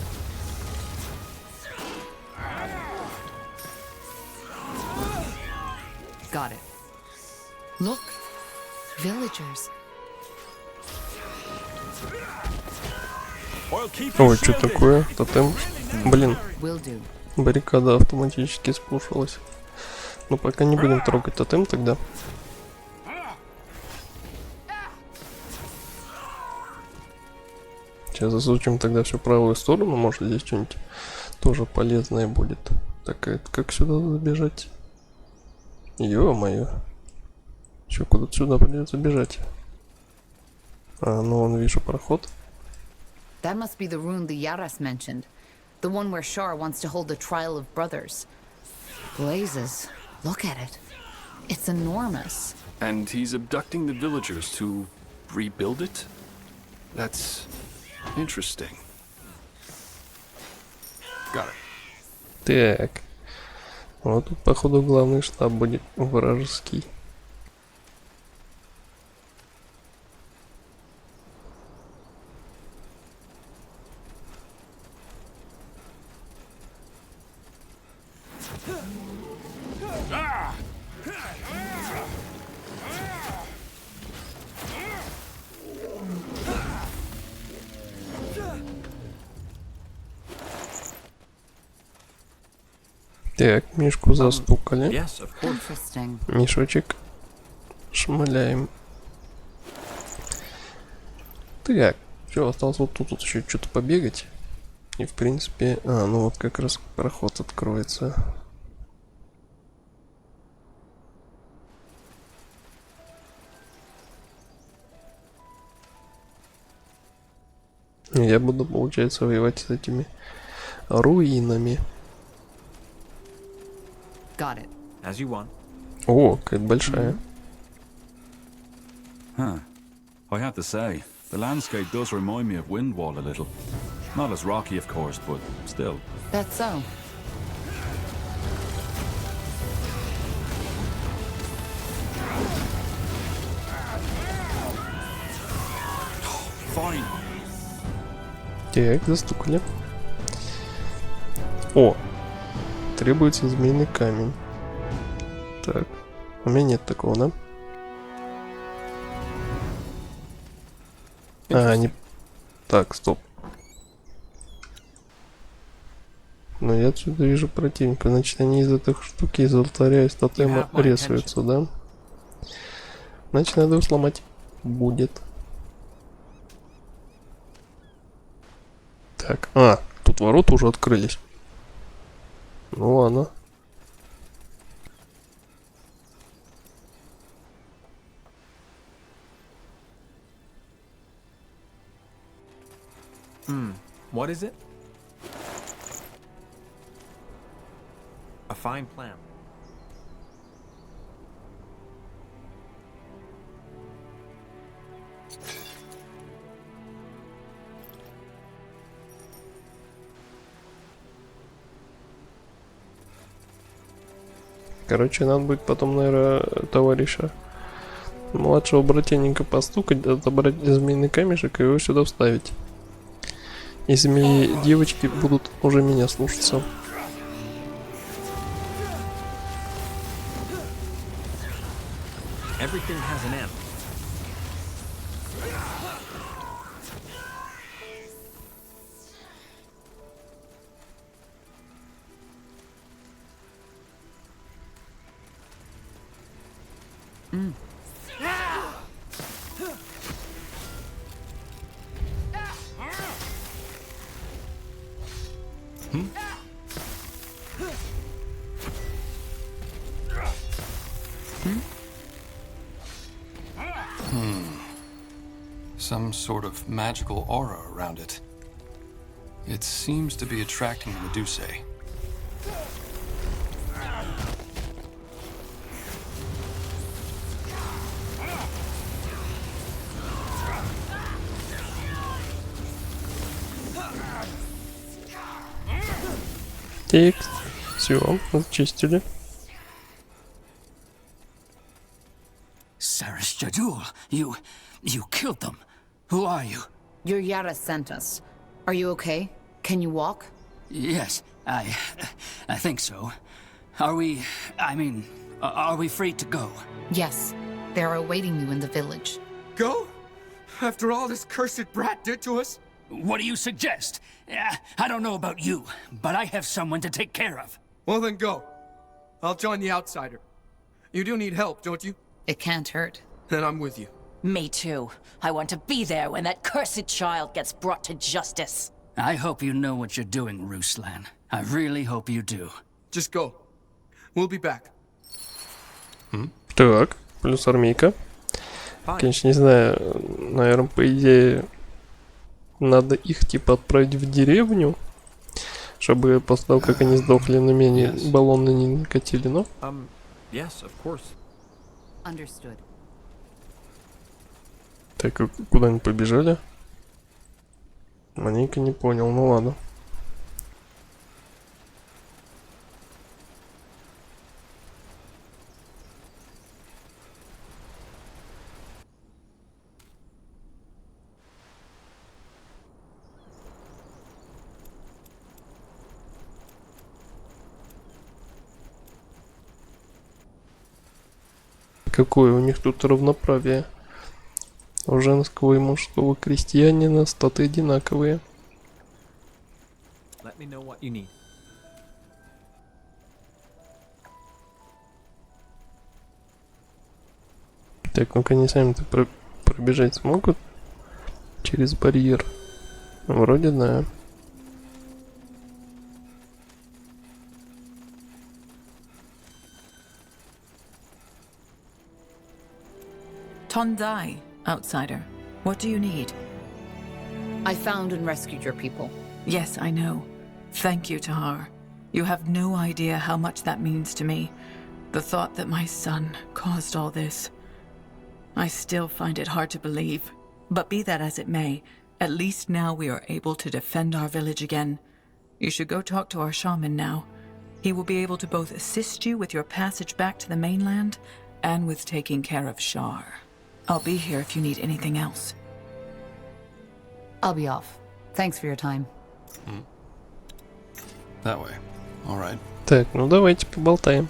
Got it. Look, villagers. Ой, что такое? Тотем. Блин. Will do. Баррикада автоматически спушилась. Ну пока не будем трогать тотем тогда. Сейчас засучим тогда всю правую сторону, может здесь что-нибудь тоже полезное будет. Так, это как сюда забежать? Ё-моё. Чё, куда-то сюда придется бежать? А, ну вон вижу проход. That must be the rune the Yaras mentioned. The one where Shar wants to hold the trial of brothers. Blazes. Look at it. It's enormous. And he's abducting the villagers to rebuild it? That's interesting. Got it. Так. Вот тут, походу, главный штаб будет вражеский. Так, мишку застукали. Yes, of course. Interesting. Мешочек шмаляем. Так, все, осталось вот тут еще что-то побегать. И в принципе, ну вот как раз проход откроется. Я буду, получается, воевать с этими руинами. Got it. As you want. О, какая большая. Huh. I have to say, the landscape does remind me of Windwall a little. Not as rocky, of course, but still. That's so. Fine. Так, застукали. О! Требуется змеиный камень. Так. У меня нет такого, да? А, не... Так, стоп. Но я отсюда вижу противника. Значит, они из этой штуки, из алтаря, из тотема рисуются, да? Значит, надо его сломать. Будет. Так, тут ворота уже открылись. Ну ладно. What is it? A fine plan. Короче, надо будет потом, наверное, товарища младшего брательника постукать, отобрать змеиный камешек и его сюда вставить. И змеи девочки будут уже меня слушаться. Everything has an end. Some sort of magical aura around it. It seems to be attracting the Medusae. Текст. Все, зачистили. Saris Jadul, you killed them. Who are you? Your Yara sent us. Are you okay? Can you walk? Yes, I think so. Are we free to go? Yes. They are awaiting you in the village. Go? After all this cursed brat did to us? What do you suggest? I don't know about you, but I have someone to take care of. Well then go. I'll join the outsider. You do need help, don't you? It can't hurt. Then I'm with you. Me too. I want to be there when that cursed child gets brought to justice. I hope you know what you're doing, Ruslan. I really hope you do. Just go. We'll be back. Так, плюс армейка. Конечно, не знаю, наверное, по идее, надо их типа отправить в деревню, чтобы после того, как они сдохли, на меня баллоны не накатили, но... Yes, of course. Understood. Так, куда они побежали? Маленько не понял, ну ладно. Какое у них тут равноправие? У женского и мужского крестьянина статы одинаковые. Let me know what you need. Так, ну-ка они сами-то пробежать смогут через барьер? Вроде да. Tondai, outsider. What do you need? I found and rescued your people. Yes, I know. Thank you, Tahar. You have no idea how much that means to me. The thought that my son caused all this. I still find it hard to believe. But be that as it may, at least now we are able to defend our village again. You should go talk to our shaman now. He will be able to both assist you with your passage back to the mainland and with taking care of Shar. I'll be here if you need anything else. I'll be off. Thanks for your time. That way. All right. Так, ну давайте поболтаем.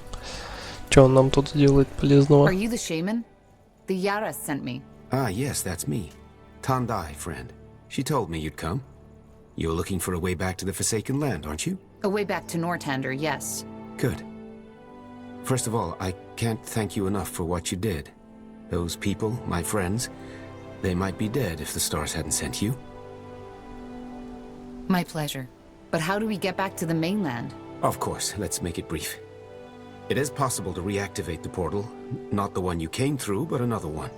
Что он нам тут делает полезного? Are you the shaman? The Yara sent me. Ah, yes, that's me. Tondai, friend. She told me you'd come. You're looking for a way back to the Forsaken Land, aren't you? A way back to Northander, yes. Good. First of all, I can't thank you enough for what you did. Those people, my friends, they might be dead if the stars hadn't sent you. My pleasure. But how do we get back to the mainland? Of course, let's make it brief. It is possible to reactivate the portal. Not the one you came through, but another one.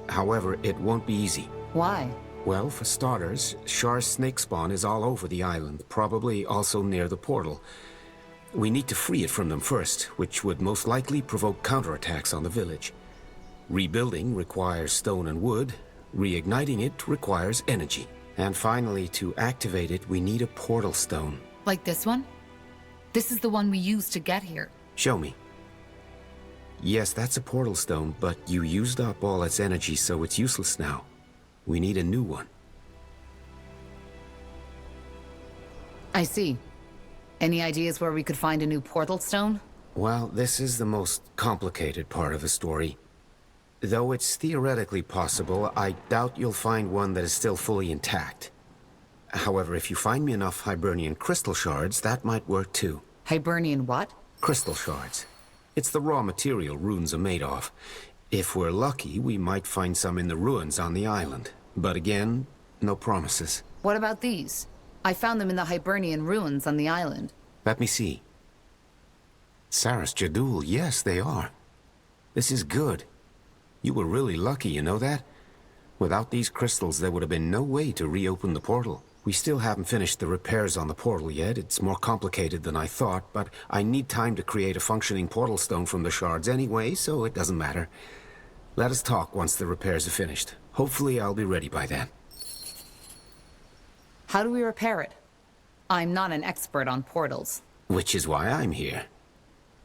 However, it won't be easy. Why? Well, for starters, Shar's snake spawn is all over the island, probably also near the portal. We need to free it from them first, which would most likely provoke counterattacks on the village. Rebuilding requires stone and wood. Reigniting it requires energy. And finally, to activate it, we need a portal stone. Like this one? This is the one we used to get here. Show me. Yes, that's a portal stone, but you used up all its energy, so it's useless now. We need a new one. I see. Any ideas where we could find a new portal stone? Well, this is the most complicated part of the story. Though it's theoretically possible, I doubt you'll find one that is still fully intact. However, if you find me enough Hibernian crystal shards, that might work too. Hibernian what? Crystal shards. It's the raw material runes are made of. If we're lucky, we might find some in the ruins on the island. But again, no promises. What about these? I found them in the Hibernian ruins on the island. Let me see. Saras Jadul, yes, they are. This is good. You were really lucky, you know that? Without these crystals, there would have been no way to reopen the portal. We still haven't finished the repairs on the portal yet. It's more complicated than I thought, but I need time to create a functioning portal stone from the shards anyway, so it doesn't matter. Let us talk once the repairs are finished. Hopefully I'll be ready by then. How do we repair it? I'm not an expert on portals. Which is why I'm here.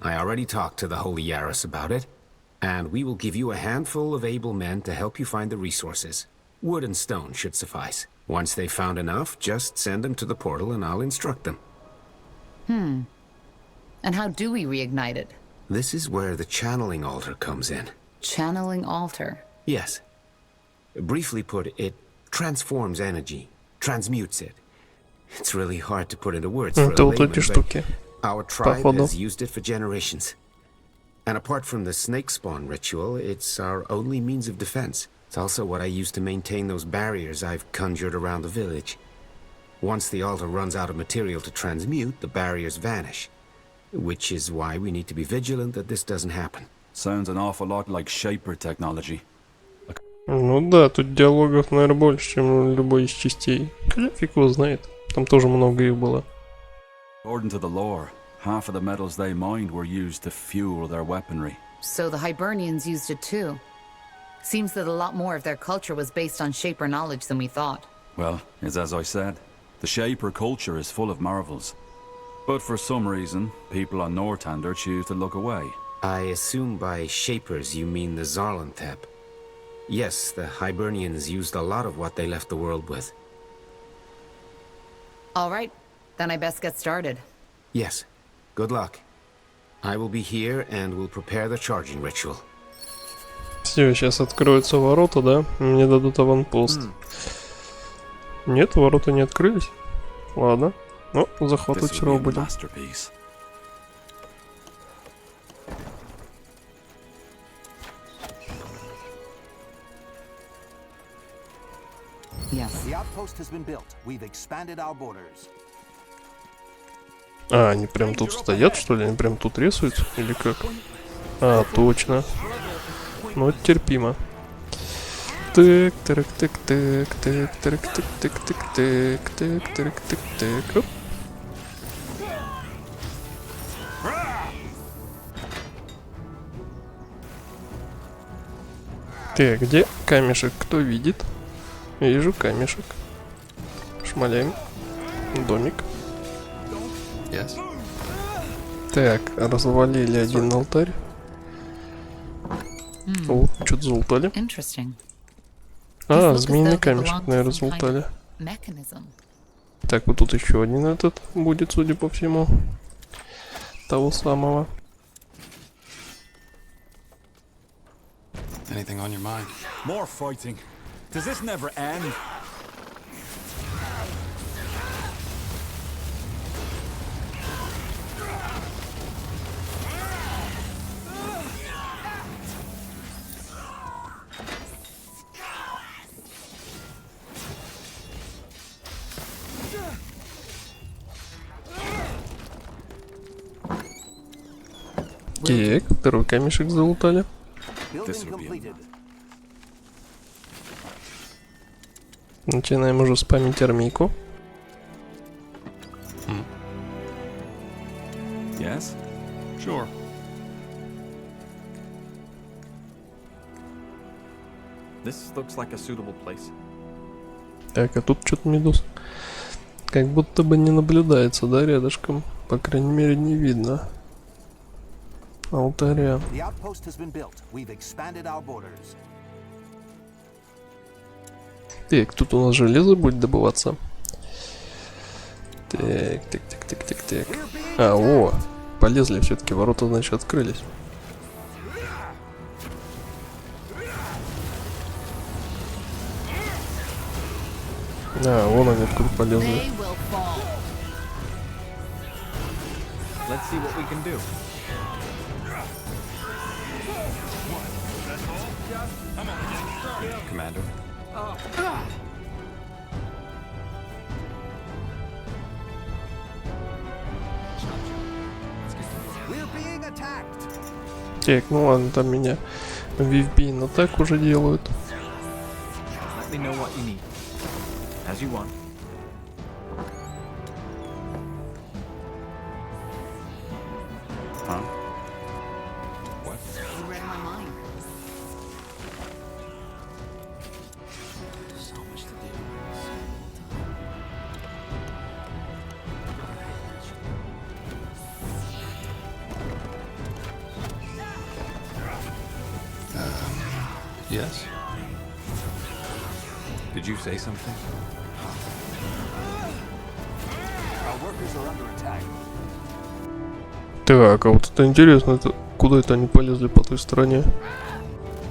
I already talked to the Holy Yaris about it, and we will give you a handful of able men to help you find the resources. Wood and stone should suffice. Once they've found enough, just send them to the portal and I'll instruct them. And how do we reignite it? This is where the channeling altar comes in. Channeling altar? Yes. Briefly put, it transforms energy, transmutes it. It's really hard to put into words for a layman, but our tribe has used it for generations. And apart from the snake spawn ritual, it's our only means of defense. It's also what I use to maintain those barriers I've conjured around the village. Once the altar runs out of material to transmute, the barriers vanish. Which is why we need to be vigilant that this doesn't happen. Sounds an awful lot like Shaper technology. Ну да, тут диалогов, наверное, больше, чем в любой из частей. Хотя фиг его знает. Там тоже много их было. According to the lore, half of the metals they mined were used to fuel their weaponry. So the Hibernians used it too. Seems that a lot more of their culture was based on Shaper knowledge than we thought. Well, it's as I said. The Shaper culture is full of marvels. But for some reason, people on Northander choose to look away. I assume by Shapers you mean the Zarlanthep. Yes, the Hibernians used a lot of what they left the world with. All right, then I best get started. Yes, good luck. I will be here and will prepare the charging ritual. Все, сейчас откроются ворота, да? Мне дадут аванпост. Нет, ворота не открылись. Ладно. Ну, захватывать все равно будем. Yes. The outpost has been built. We've expanded our borders. А, они прям тут стоят, что ли? Они прям тут рисуют? Или как? А, точно. Ну, это терпимо. Так, так, так, так, так, так, так, так, так, так, так, так, так, так. Оп. Так, где камешек? Кто видит? Вижу камешек. Шмаляем. Домик. Yes. Так, развалили один алтарь. О, что-то залутали. А, змеиный камешек, наверное, залутали. Так, вот тут еще один этот будет, судя по всему. Того самого. Anything on your mind? More fighting. Does this never end? Так, второй камешек залутали. Начинаем уже спамить армейку. Yes? Sure. This looks like a suitable place. Так, а тут что-то медуз. Как будто бы не наблюдается, да, рядышком? По крайней мере, не видно. Алтаря. Так, тут у нас железо будет добываться. Так, так, так, так, так, так. А, о, полезли все-таки, ворота, значит, открылись. А, вон они откуда полезли. Let's see what we can do. Commander. Так, ну ладно, там меня VFB на так уже делают. Let me know what you need. As you want. Huh? What? You read my mind. So much to do. Yes? Did you say something? Our workers are under attack. Так, а вот это интересно, это куда это они полезли по той стороне?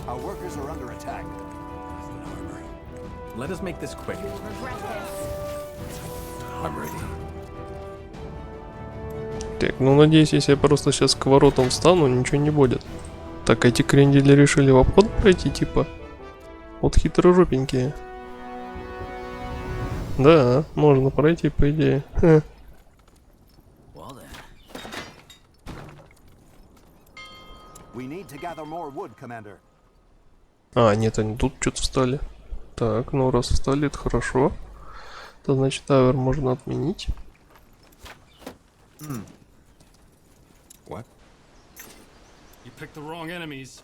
Our workers are under attack. Let us make this quick. I'm ready. Так, ну надеюсь, если я просто сейчас к воротам встану, ничего не будет. Так, эти крендели решили в обход пройти, типа. Вот хитрожопенькие. Да, можно пройти, по идее. Ха. Well then. We need to gather more wood, Commander. А, нет, они тут что-то встали. Так, ну раз встали, это хорошо. Это значит, тавер можно отменить. What? You picked the wrong enemies.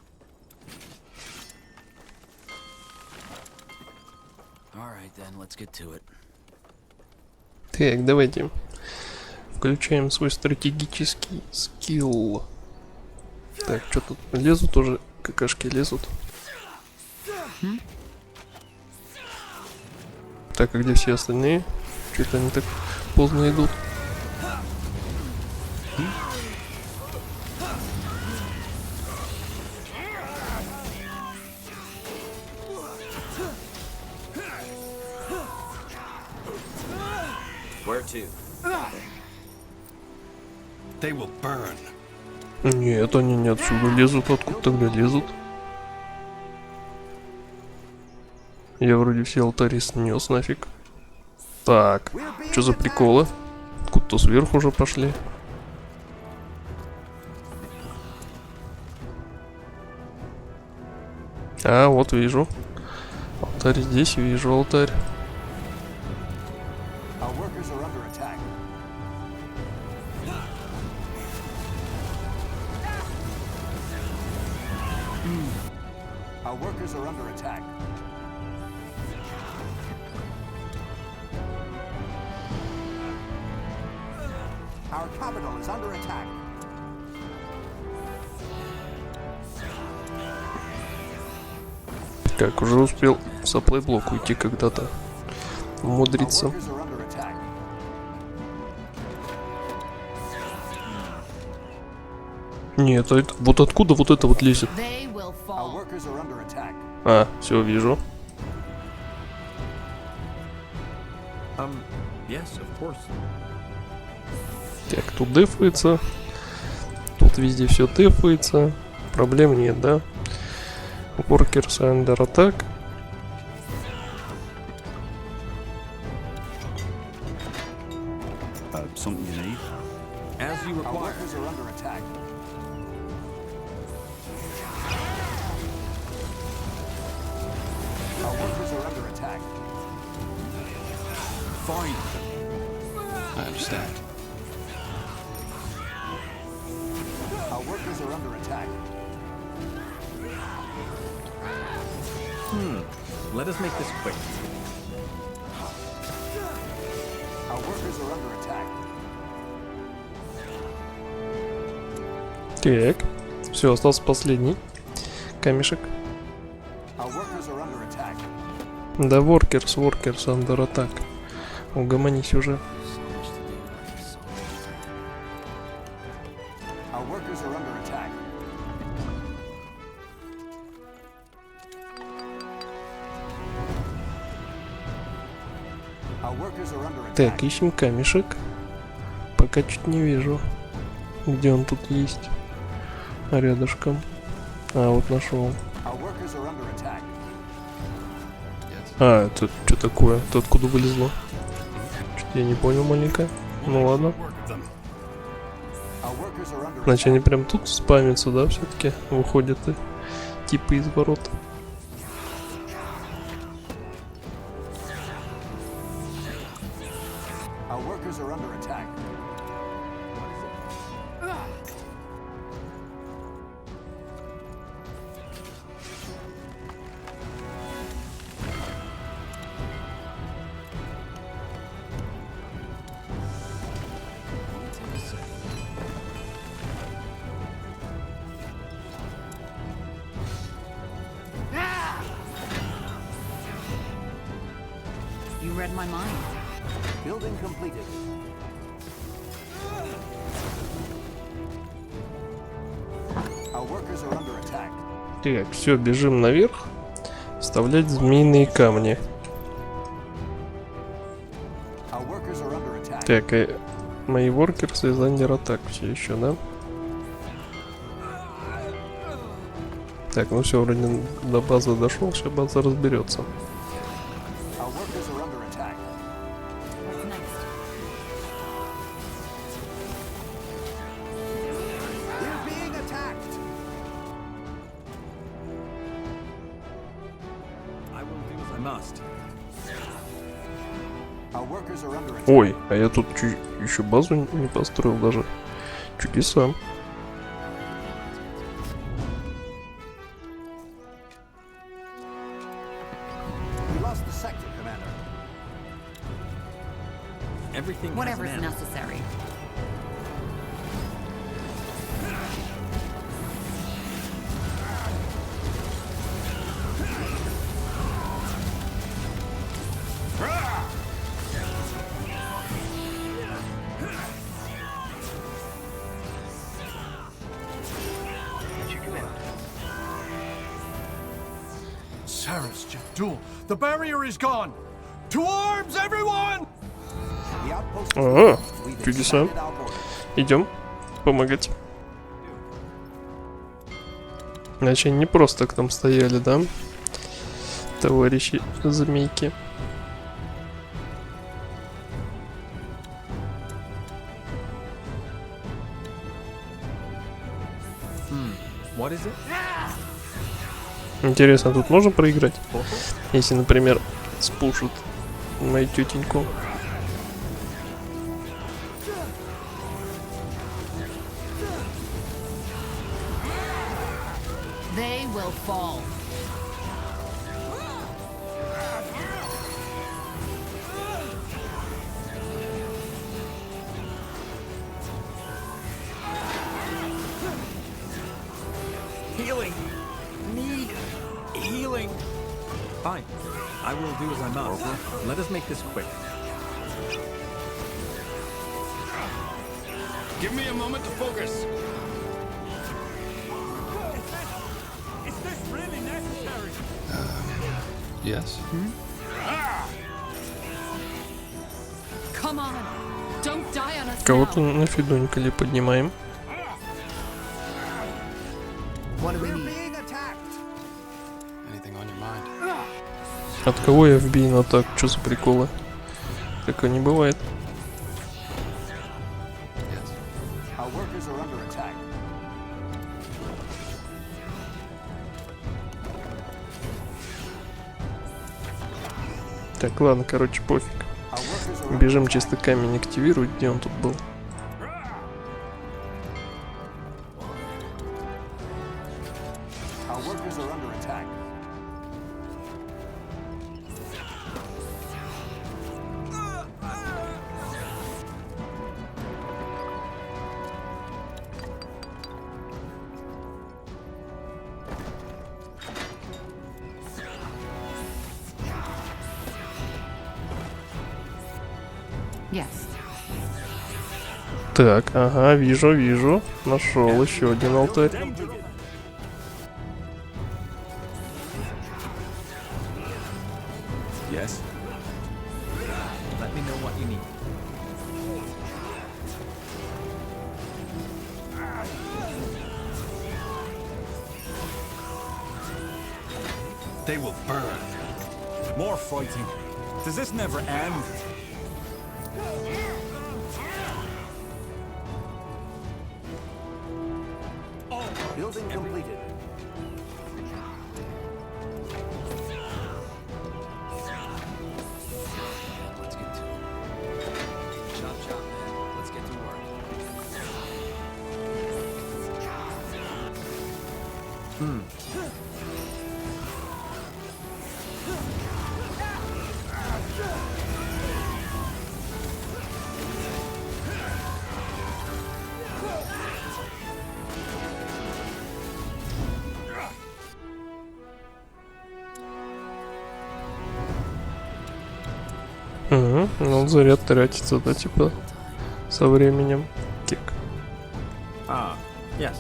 All right then, let's get to it. Так, давайте включаем свой стратегический скилл. Так, что тут лезут уже? Какашки лезут. Так, а где все остальные? Что-то они так поздно идут. Where to? They will burn. Нет, они не отсюда лезут. Откуда тогда лезут? Я вроде все алтари снес нафиг. Так, что за приколы? Откуда-то сверху уже пошли. А, вот вижу. Алтарь здесь, вижу алтарь. Our workers are under attack. Our workers are under attack. Our capital is under attack. Так, уже успел в сапплай-блок уйти когда-то. Умудриться. Workers are under attack. Нет, а это, вот откуда вот это вот лезет? They will Our fall. workers are under attack. А, все, вижу. Yes, of course. Так, тут дефается. Тут везде все дефается. Проблем нет, да? Workers under attack. Something you need? As you Our require. workers are under attack. Our workers are under attack. Fine. I understand. Our workers are under attack. Let us make this quick. Our workers are under attack. Так, все, остался последний камешек. Our workers are under attack. Да, workers under attack. Угомонись уже. Our workers are under attack. Our workers are under attack. Так, ищем камешек. Пока чуть не вижу, где он тут есть. Рядышком. А, вот нашел. Our workers are under attack. А, это что такое? Это откуда вылезло? Что-то я не понял маленько. Ну ладно. Our workers are under Значит, они прям тут спамятся, да, все-таки выходят и типа из ворот. Our workers are under attack. You read my mind. Building completed. Our workers are under attack. Так, все, бежим наверх. Вставлять змеиные камни. Our workers are under attack. Так, мои воркерсы из андер атак все еще, да? Так, ну все, вроде до базы дошел, сейчас база разберется. Our workers are under attack. What's next? We're being attacked. I will do as I must. Our workers are under attack. Ой, а я тут еще базу не построил даже. Чудеса. We lost the sector, Commander. Everything Whatever's has an end. necessary. Sarah's Jabdul. The barrier is gone. To arms, everyone! The outpost is Ага, weak. We've чудеса. expanded our borders. Идем помогать. Значит, не просто к нам стояли, да? Товарищи змейки. What is it? Интересно, тут можно проиграть? Если, например, спушат мою тетеньку. They will fall. Healing. Need healing. Fine. I will do as I must. Let us make this quick. Give me a moment to focus. Is this really necessary? Yes. Come on. Don't die on us Кого-то now. на фидонька ли поднимаем? What do we We're need? being attacked. Anything on your mind? От кого я вбей на так? Что за приколы? Такое не бывает. Our workers are under attack. Так, ладно, короче, пофиг. Our workers are under Бежим attack. чисто камень активировать, где он тут был. Our workers are under attack. Yes. Так, ага, вижу. Нашел еще один алтарь. Yes? Let me know what you need. They will burn. More fighting. Does this never end? Building completed. Let's get to it. Chop, chop, man. Let's get to work. Угу, ну заряд тратится, да, типа, со временем. Тик. Ah, yes.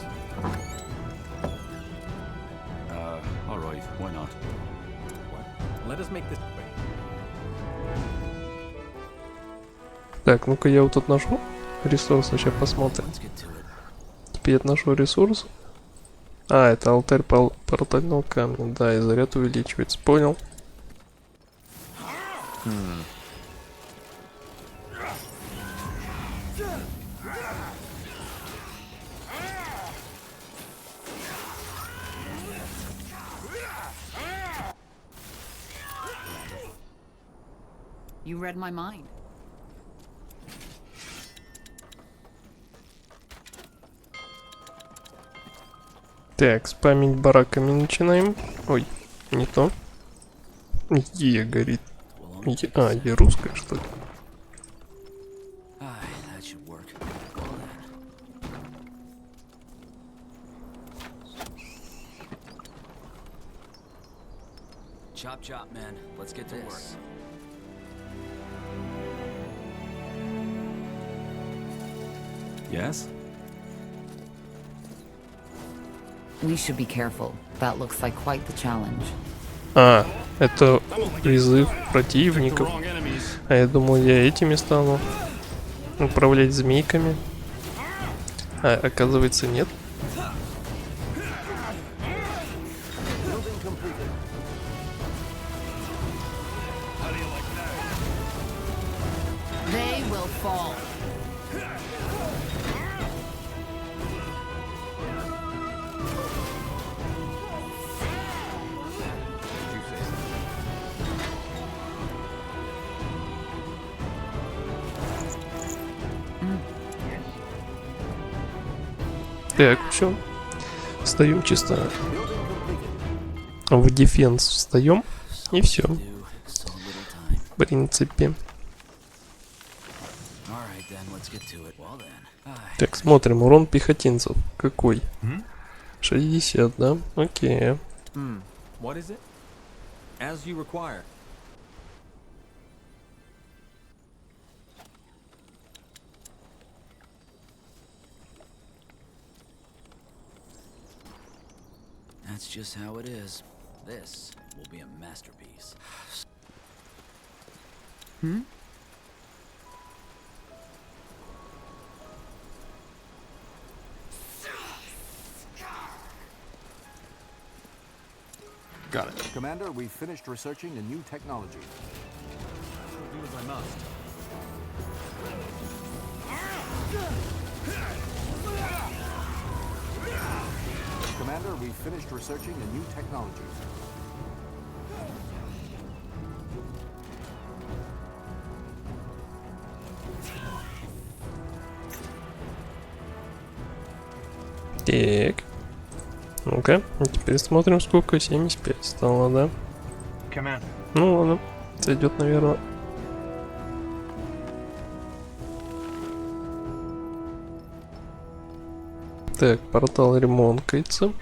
All right, why not? Let us make this quick. Так, ну-ка я вот тут нашел ресурсы, сейчас посмотрим. Let's get to it. Теперь нашел ресурс. А, это алтарь портального камня. Да, и заряд увеличивается. Понял. You read my mind. Так, спамить бараками начинаем. Ой, не то. Е горит. А, Е русская, что ли? That should work. Chop chop, man. Let's get to work. Yes? We should be careful. That looks like quite the challenge. А, это призыв противников. А я думал, я этими стану управлять змейками. А оказывается, нет. They will fall. Так, все. Встаем чисто в дефенс, встаем и все. В принципе. Так, смотрим, урон пехотинцев. Какой? 60, да? Окей. What is it? As you require. That's just how it is. This will be a masterpiece. Got it. Commander, we've finished researching a new technology. I'll do as I must. Commander, we've finished researching a new technology. Так. Ну-ка, теперь смотрим, сколько. 75 стало, да? Commander. Ну ладно, сойдет, наверное. Так, портал ремонткается.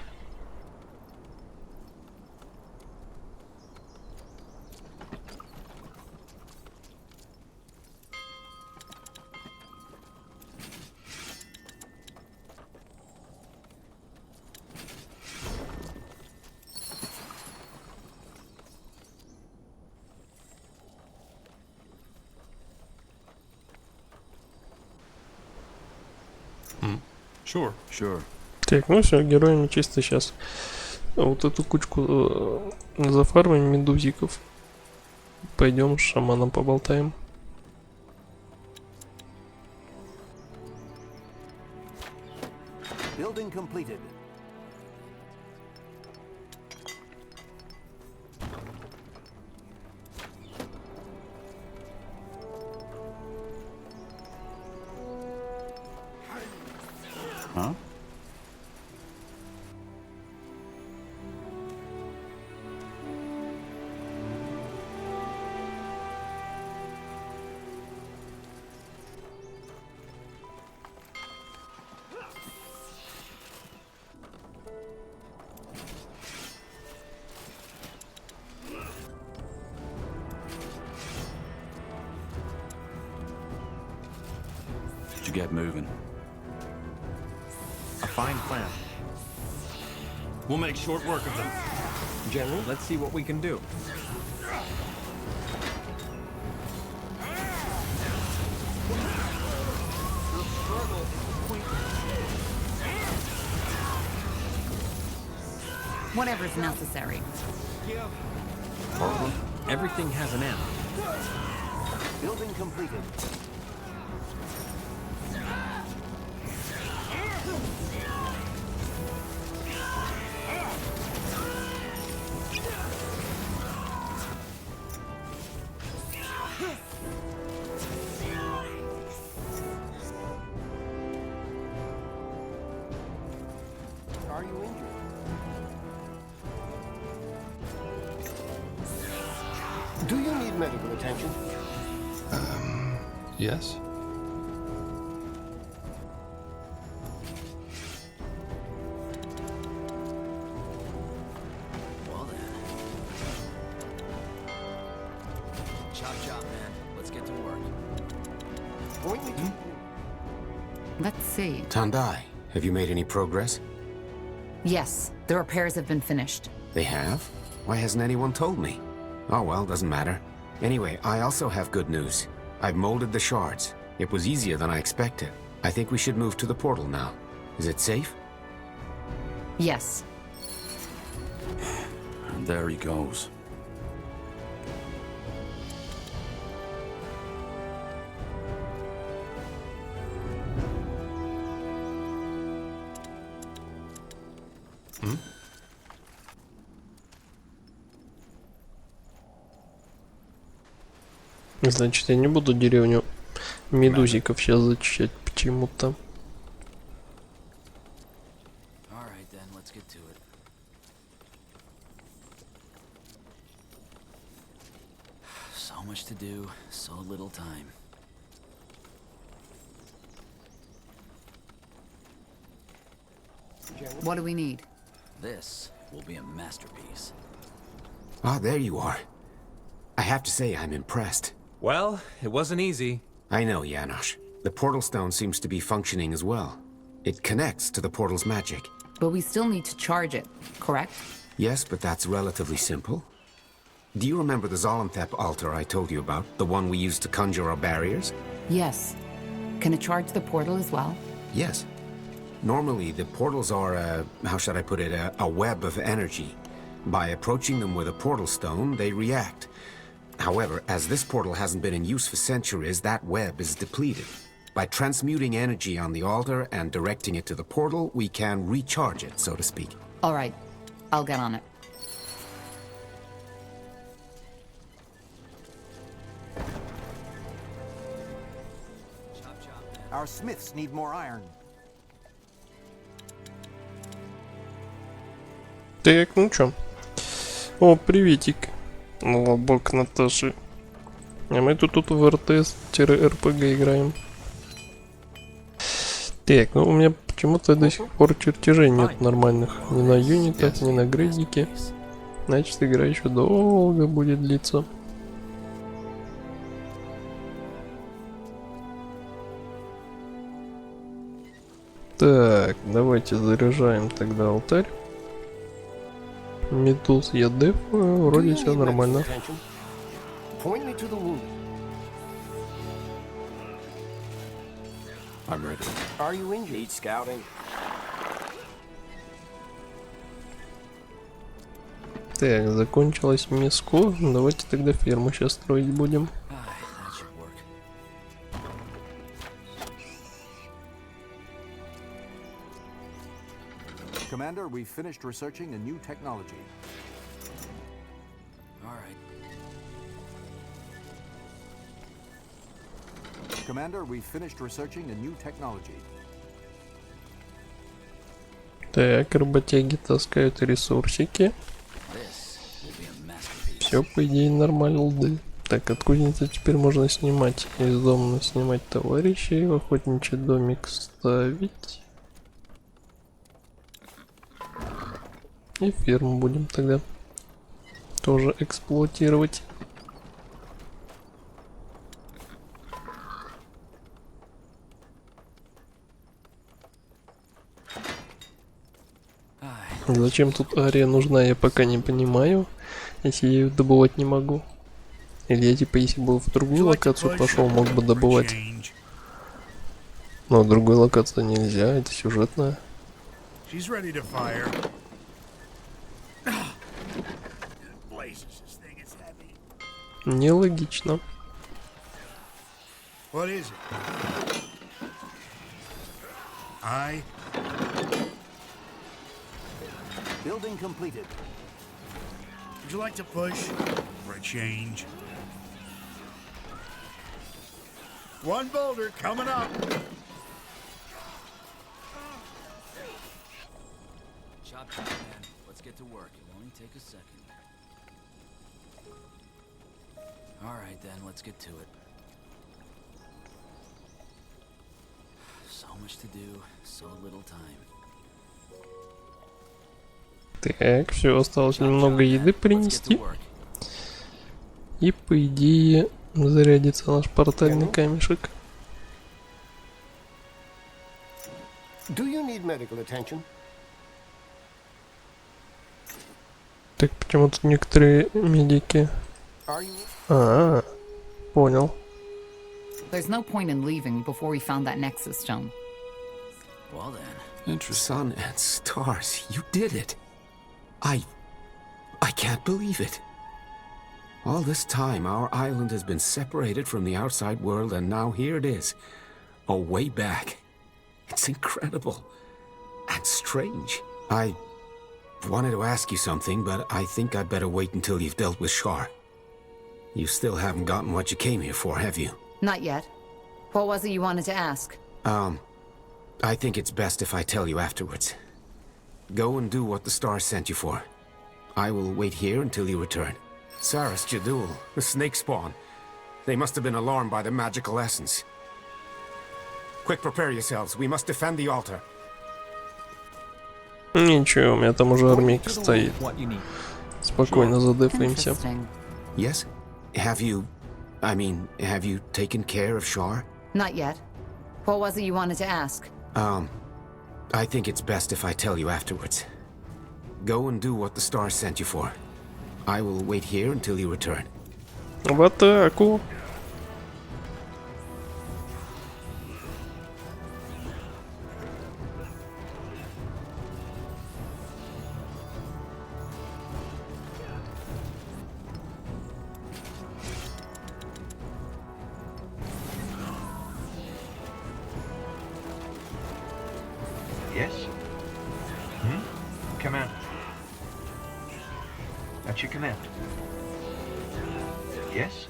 Sure. Так, ну все, героями чисто сейчас вот эту кучку зафармим медузиков. Пойдем с шаманом поболтаем. Building completed. Huh? You get moving. A fine plan. We'll make short work of them. General, let's see what we can do. Whatever's necessary. Everything has an end. Building completed. Are you injured? Do you need medical attention? Yes? Well then. Chop chop, man. Let's get to work. Point me to... Let's see. Tandai, have you made any progress? Yes, the repairs have been finished. They have? Why hasn't anyone told me? Oh well, doesn't matter. Anyway, I also have good news. I've molded the shards. It was easier than I expected. I think we should move to the portal now. Is it safe? Yes. And there he goes. Значит, я не буду деревню медузиков сейчас зачищать почему-то. Alright then, let's get to it. So much to do, so little time. What do we need? This will be a masterpiece. Ah, there you are. I have to say I'm impressed. Well, it wasn't easy. I know, Janosch. The portal stone seems to be functioning as well. It connects to the portal's magic. But we still need to charge it, correct? Yes, but that's relatively simple. Do you remember the Zolanthep altar I told you about? The one we used to conjure our barriers? Yes. Can it charge the portal as well? Yes. Normally, the portals are how should I put it, a web of energy. By approaching them with a portal stone, they react. However, as this portal hasn't been in use for centuries, that web is depleted. By transmuting energy on the altar and directing it to the portal, we can recharge it, so to speak. All right. I'll get on it. Our smiths need more iron. Так, ну чё? О, приветик. Лобок Наташи. А мы тут в РТС-РПГ играем. Так, ну у меня почему-то до сих пор чертежей нет нормальных. Ни на юнитах, ни на грейдике. Значит, игра еще долго будет длиться. Так, давайте заряжаем тогда алтарь. Медуз я деф, вроде все нормально. Point me to the wound. I'm ready. Are you injured? Need scouting. Так, закончилось мяско. Давайте тогда ферму сейчас строить будем. That should work. Commander, we've finished researching a new technology. Alright. Commander, we've finished researching a new technology. Так, работяги таскают ресурсики. Все, по идее, нормально. Да. Так, от кузницы теперь можно снимать. Из дома снимать товарищей. В охотничий домик ставить. И ферму будем тогда тоже эксплуатировать. Зачем тут ария нужна, я пока не понимаю, если я ее добывать не могу. Или я типа, если бы в другую локацию пошел, мог бы добывать. Но в другой локации нельзя, это сюжетная. Нелогично. What is it? Building completed. Would you like to push for a change? One boulder coming up. Chop chop, man. Let's get to work. It'll only take a second. All right, then. Let's get to it. So much to do, so little time. Так, все, осталось немного еды принести. И по идее зарядится наш портальный камешек. Do you need medical attention? Так, почему тут некоторые медики? Понял. There's no point in leaving before we found that Nexus stone. Well then. Interesting. Sun and stars, you did it. I can't believe it. All this time, our island has been separated from the outside world, and now here it is. A way back. It's incredible. And strange. I wanted to ask you something, but I think I'd better wait until you've dealt with Shar. You still haven't gotten what you came here for, have you? Not yet. What was it you wanted to ask? I think it's best if I tell you afterwards. Go and do what the stars sent you for. I will wait here until you return. Saras Jadul, the snake spawn. They must have been alarmed by the magical essence. Quick, prepare yourselves. We must defend the altar. Ничего, у меня там уже армейка стоит. Спокойно задефаемся. Yes? Have you taken care of Shar? Not yet. What was it you wanted to ask? I think it's best if I tell you afterwards. Go and do what the stars sent you for. I will wait here until you return. В атаку! Yes? Command. That's your command. Yes?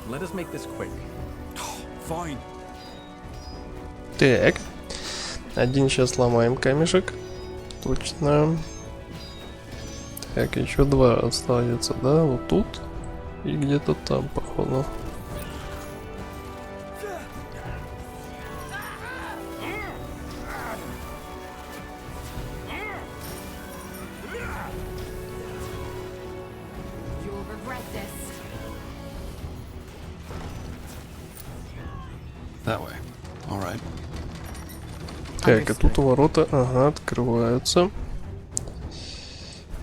Let us make this quick. Fine. Так. Один сейчас ломаем камешек. Точно. Так, еще два остается, да? Вот тут. И где-то там, походу. That way. All right. Так, а тут ворота, ага, открываются.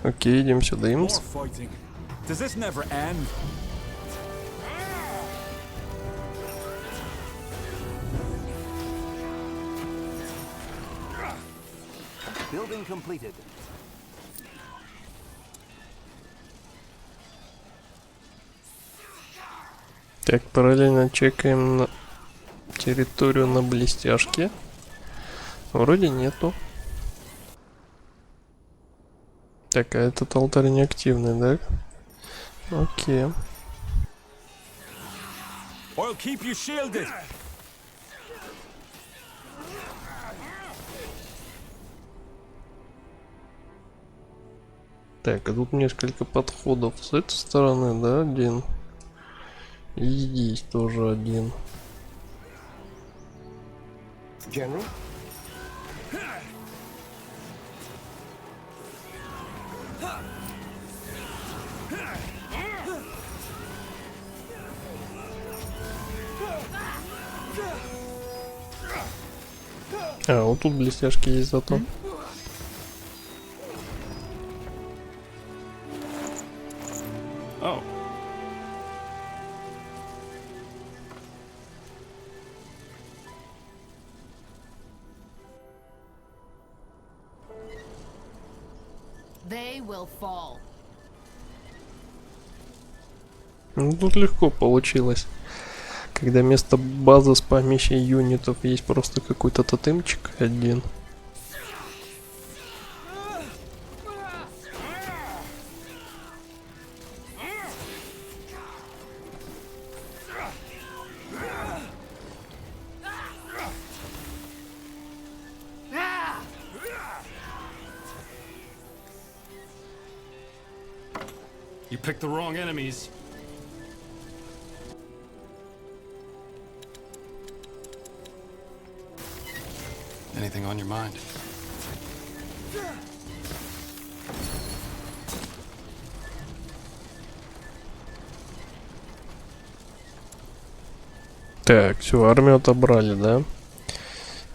Окей, идем сюда, имс. Does this never end? Building completed. Так, параллельно чекаем на территорию на блестяшке. Вроде нету. Так, а этот алтарь не активный, да? Окей. I'll keep you shielded. Так, а тут несколько подходов с этой стороны, да, один. И здесь тоже один. General? А, вот тут блестяшки есть зато. Oh. They will fall. Ну, тут легко получилось. Когда вместо базы спамища юнитов есть просто какой-то тотемчик один. You picked the wrong enemies. Anything on your mind? Так, всю армию отобрали, да?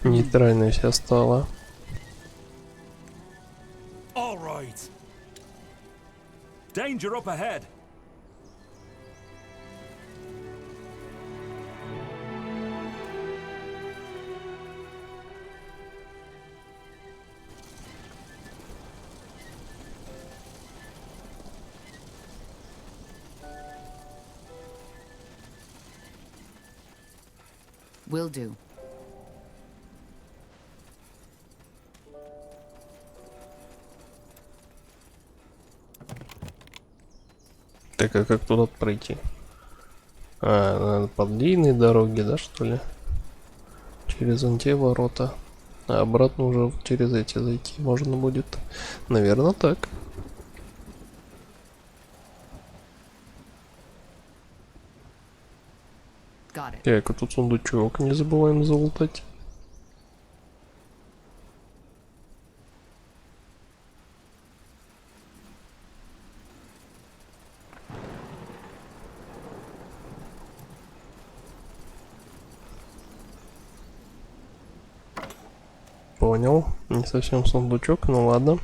Нейтральная вся стала. All right. Danger up ahead. Will do. Так, а как туда пройти? А, надо по длинной дороге, да, что ли? Через те ворота. А обратно уже через эти зайти можно будет. Наверное, так. Так, а тут сундучок, не забываем залутать. Понял, не совсем сундучок, ну ладно.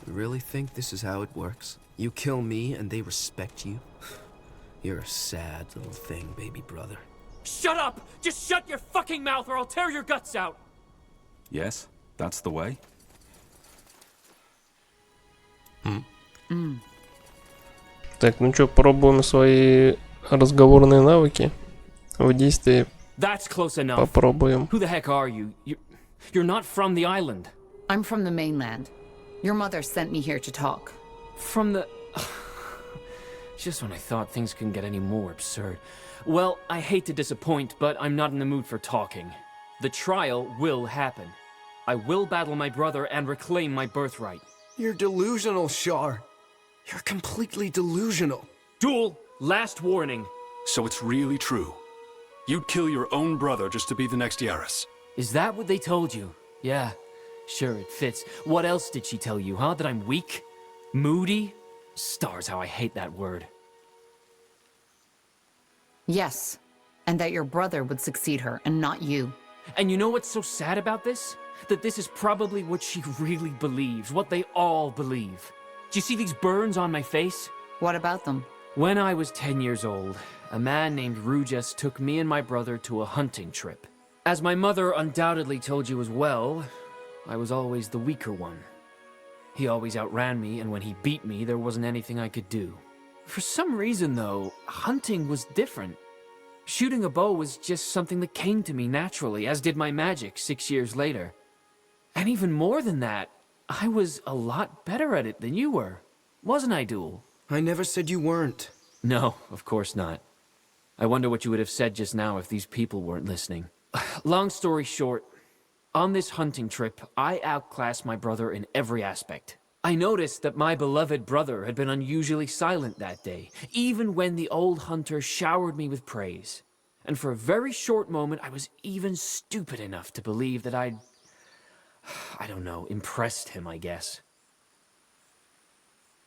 You really think this is how it works? You kill me and they respect you? You're a sad little thing, baby brother. Shut up! Just shut your fucking mouth or I'll tear your guts out! Yes, that's the way. Так, ну что, пробуем свои разговорные навыки в действии. That's close enough. Попробуем. Who the heck are you? You're not from the island. I'm from the mainland. Your mother sent me here to talk. From the... Just when I thought things couldn't get any more absurd. Well, I hate to disappoint, but I'm not in the mood for talking. The trial will happen. I will battle my brother and reclaim my birthright. You're delusional, Shar. You're completely delusional. Duel, last warning. So it's really true. You'd kill your own brother just to be the next Yaris. Is that what they told you? Yeah, sure, it fits. What else did she tell you, huh? That I'm weak? Moody? Stars, how I hate that word. Yes, and that your brother would succeed her, and not you. And you know what's so sad about this? That this is probably what she really believes, what they all believe. Do you see these burns on my face? What about them? When I was 10 years old, a man named Rujas took me and my brother to a hunting trip. As my mother undoubtedly told you as well, I was always the weaker one. He always outran me, and when he beat me, there wasn't anything I could do. For some reason, though, hunting was different. Shooting a bow was just something that came to me naturally, as did my magic 6 years later. And even more than that, I was a lot better at it than you were. Wasn't I, Duel? I never said you weren't. No, of course not. I wonder what you would have said just now if these people weren't listening. Long story short, on this hunting trip, I outclassed my brother in every aspect. I noticed that my beloved brother had been unusually silent that day, even when the old hunter showered me with praise. And for a very short moment, I was even stupid enough to believe that I don't know, impressed him, I guess.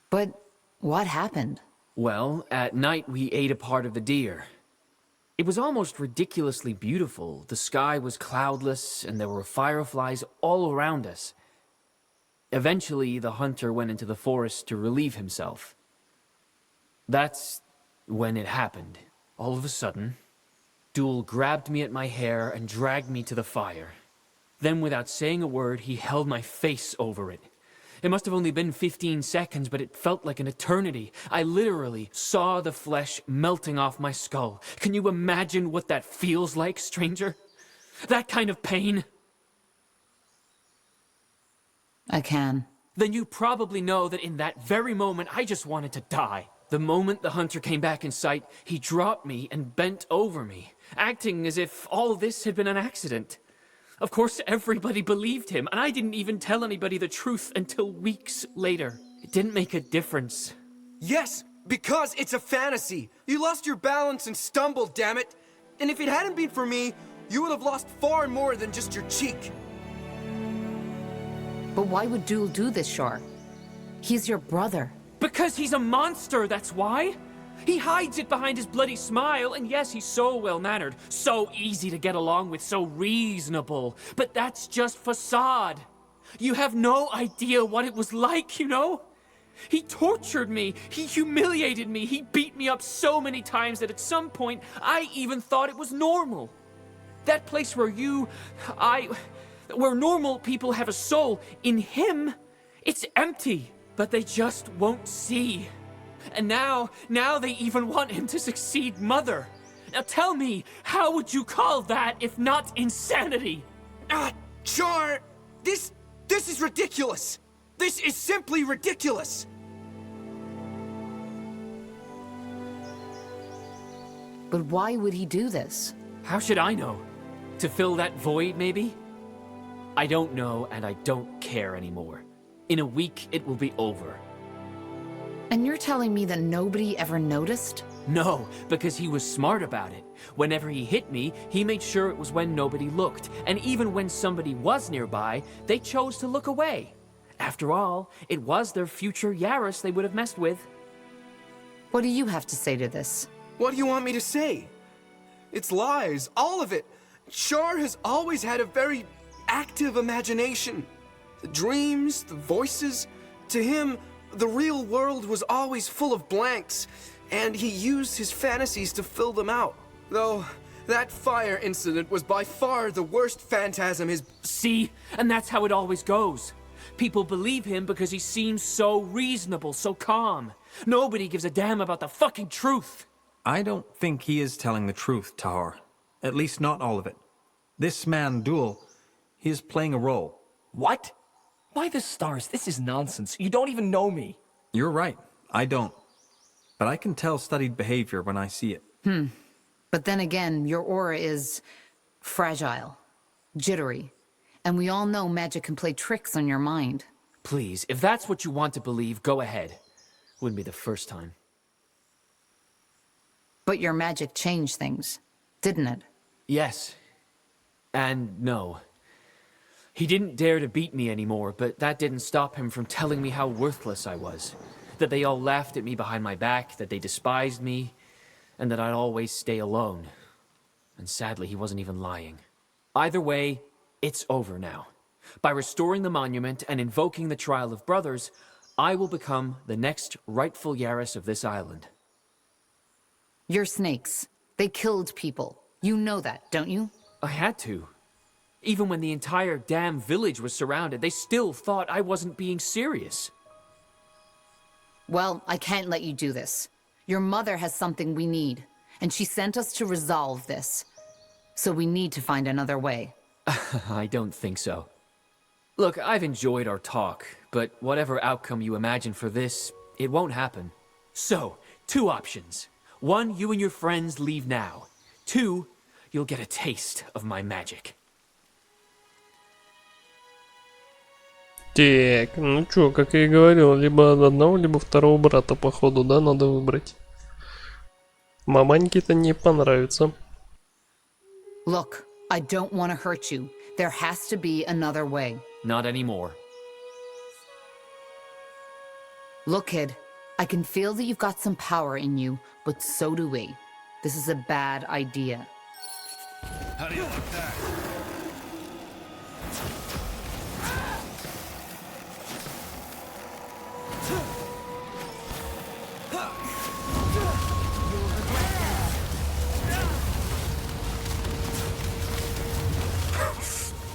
But what happened? Well, at night we ate a part of the deer. It was almost ridiculously beautiful. The sky was cloudless, and there were fireflies all around us. Eventually, the hunter went into the forest to relieve himself. That's when it happened. All of a sudden, Duel grabbed me at my hair and dragged me to the fire. Then, without saying a word, he held my face over it. It must have only been 15 seconds, but it felt like an eternity. I literally saw the flesh melting off my skull. Can you imagine what that feels like, stranger? That kind of pain? I can. Then you probably know that in that very moment, I just wanted to die. The moment the hunter came back in sight, he dropped me and bent over me, acting as if all this had been an accident. Of course, everybody believed him, and I didn't even tell anybody the truth until weeks later. It didn't make a difference. Yes, because it's a fantasy. You lost your balance and stumbled, damn it. And if it hadn't been for me, you would have lost far more than just your cheek. But why would Duel do this, Shar? He's your brother. Because he's a monster, that's why. He hides it behind his bloody smile, and yes, he's so well-mannered, so easy to get along with, so reasonable. But that's just facade. You have no idea what it was like, you know? He tortured me, he humiliated me, he beat me up so many times that at some point, I even thought it was normal. That place where where normal people have a soul, in him, it's empty. But they just won't see. And now they even want him to succeed Mother. Now tell me, how would you call that if not insanity? Char, this is ridiculous. This is simply ridiculous. But why would he do this? How should I know? To fill that void, maybe? I don't know, and I don't care anymore. In a week, it will be over. And you're telling me that nobody ever noticed? No, because he was smart about it. Whenever he hit me, he made sure it was when nobody looked. And even when somebody was nearby, they chose to look away. After all, it was their future Yaris they would have messed with. What do you have to say to this? What do you want me to say? It's lies, all of it. Char has always had a very active imagination. The dreams, the voices. To him, the real world was always full of blanks, and he used his fantasies to fill them out. Though, that fire incident was by far the worst phantasm his... See? And that's how it always goes. People believe him because he seems so reasonable, so calm. Nobody gives a damn about the fucking truth. I don't think he is telling the truth, Tahar. At least not all of it. This man, Duel, he is playing a role. What? By the stars, this is nonsense. You don't even know me. You're right. I don't. But I can tell studied behavior when I see it. But then again, your aura is fragile, jittery. And we all know magic can play tricks on your mind. Please, if that's what you want to believe, go ahead. Wouldn't be the first time. But your magic changed things, didn't it? Yes. And no. He didn't dare to beat me anymore, but that didn't stop him from telling me how worthless I was. That they all laughed at me behind my back, that they despised me, and that I'd always stay alone. And sadly, he wasn't even lying. Either way, it's over now. By restoring the monument and invoking the Trial of Brothers, I will become the next rightful Yaris of this island. You're snakes. They killed people. You know that, don't you? I had to. Even when the entire damn village was surrounded, they still thought I wasn't being serious. Well, I can't let you do this. Your mother has something we need, and she sent us to resolve this. So we need to find another way. I don't think so. Look, I've enjoyed our talk, but whatever outcome you imagine for this, it won't happen. So, Two options. One, you and your friends leave now. Two, you'll get a taste of my magic. Так, ну чё, как я и говорил, либо одного, либо второго брата, походу, да, надо выбрать. Маманьке-то не понравится. Look, I don't want to hurt you. There has to be another way. Not anymore. Look, kid, I can feel that you've got some power in you, but so do we. This is a bad idea. How do you like that?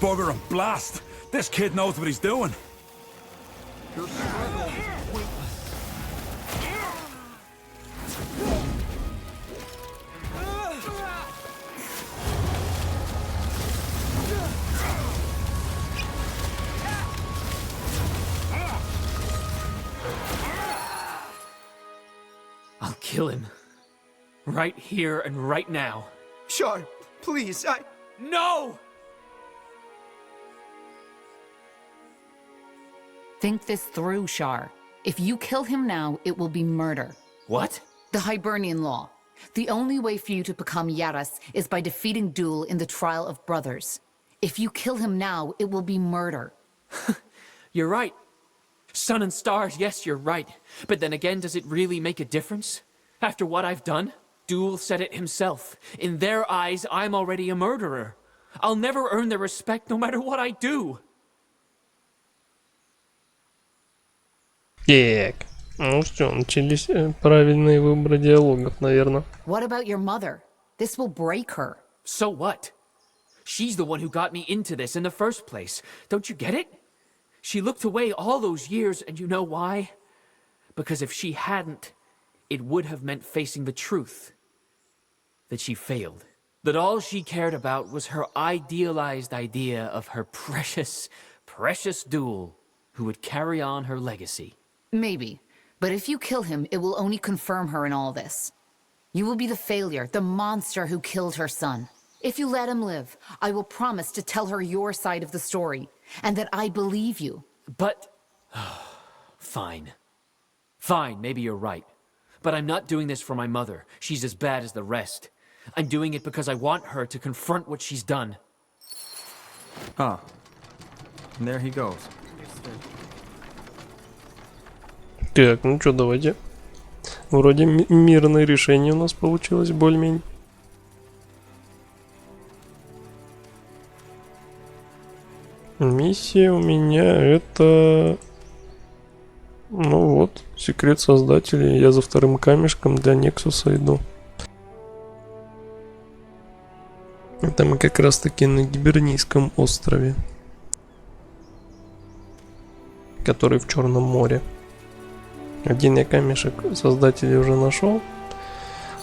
Bugger and blast! This kid knows what he's doing. I'll kill him. Right here and right now. Shar, please, No! Think this through, Shar. If you kill him now, it will be murder. What? The Hibernian law. The only way for you to become Yaras is by defeating Duel in the Trial of Brothers. If you kill him now, it will be murder. You're right. Sun and stars, yes, you're right. But then again, does it really make a difference? After what I've done? Duel said it himself. In their eyes, I'm already a murderer. I'll never earn their respect no matter what I do. Так, ну что, начались правильные выборы диалогов, наверное. What about your mother? This will break her. So what? She's the one who got me into this in the first place. Don't you get it? She looked away all those years, and you know why? Because if she hadn't, it would have meant facing the truth. That she failed. That all she cared about was her idealized idea of her precious, precious Duel, who would carry on her legacy. Maybe. But if you kill him, it will only confirm her in all this. You will be the failure, the monster who killed her son. If you let him live, I will promise to tell her your side of the story, and that I believe you. But... Fine. Fine, maybe you're right. But I'm not doing this for my mother. She's as bad as the rest. I'm doing it because I want her to confront what she's done. Ah. And there he goes. Так, ну что, давайте. Вроде мирное решение у нас получилось, более-менее. Миссия у меня это... Ну вот, секрет создателей. Я за вторым камешком для Нексуса иду. Это мы как раз таки на Гибернийском острове, который в Черном море. Один я камешек создателей уже нашел.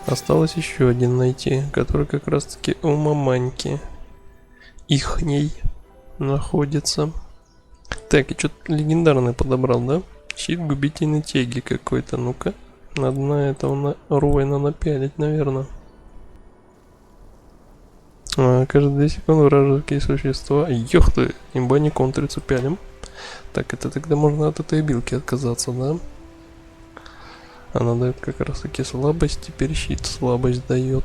Осталось еще один найти, который как раз таки у маманьки ихней находится. Так, и что-то легендарное подобрал, да? Щит губительной теги какой-то. Ну-ка, надо на этого на Руэна напялить, наверное. Каждые 2 секунды вражеские существа. Ёх ты, имба не контрицу пялим. Так, это тогда можно от этой билки отказаться, да? Она дает как раз таки слабость, теперь щит слабость дает.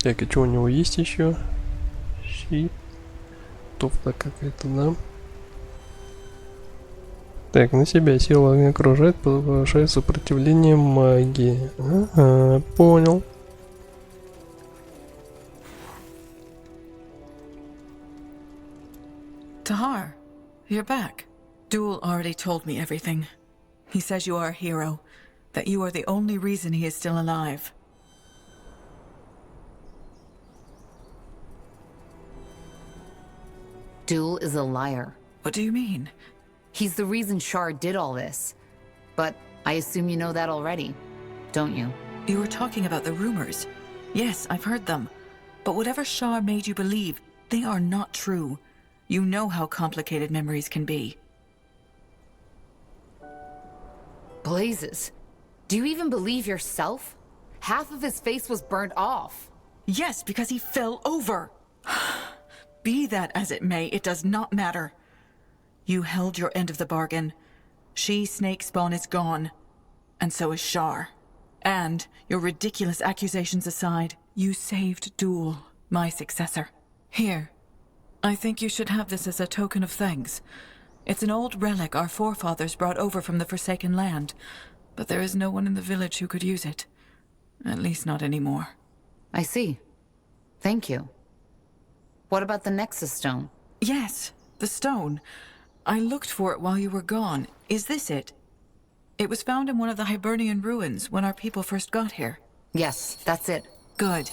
Так, и что у него есть еще? Щит. Туфта какая-то, да? Так, на себя сила огня окружает, повышает сопротивление магии. Ага, понял. Tahar, you're back. Duel already told me everything. He says you are a hero, that you are the only reason he is still alive. Duel is a liar. What do you mean? He's the reason Shar did all this. But I assume you know that already, don't you? You were talking about the rumors. Yes, I've heard them. But whatever Shar made you believe, they are not true. You know how complicated memories can be. Blazes. Do you even believe yourself? Half of his face was burned off. Yes, because he fell over. Be that as it may, it does not matter. You held your end of the bargain. She snake spawn is gone. And so is Shar. And, your ridiculous accusations aside, you saved Duel, my successor. Here. I think you should have this as a token of thanks. It's an old relic our forefathers brought over from the Forsaken Land, but there is no one in the village who could use it. At least not anymore. I see. Thank you. What about the Nexus Stone? Yes, the stone. I looked for it while you were gone. Is this it? It was found in one of the Hibernian ruins when our people first got here. Yes, that's it. Good.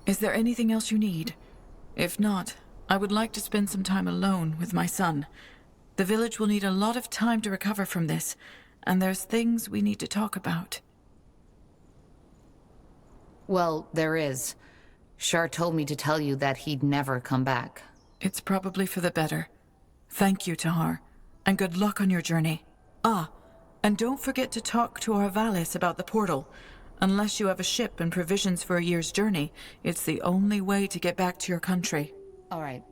Is there anything else you need? If not, I would like to spend some time alone with my son. The village will need a lot of time to recover from this, and there's things we need to talk about. Well, there is. Shar told me to tell you that he'd never come back. It's probably for the better. Thank you, Tahar, and good luck on your journey. Ah, and don't forget to talk to our Valis about the portal. Unless you have a ship and provisions for a year's journey, it's the only way to get back to your country. All right.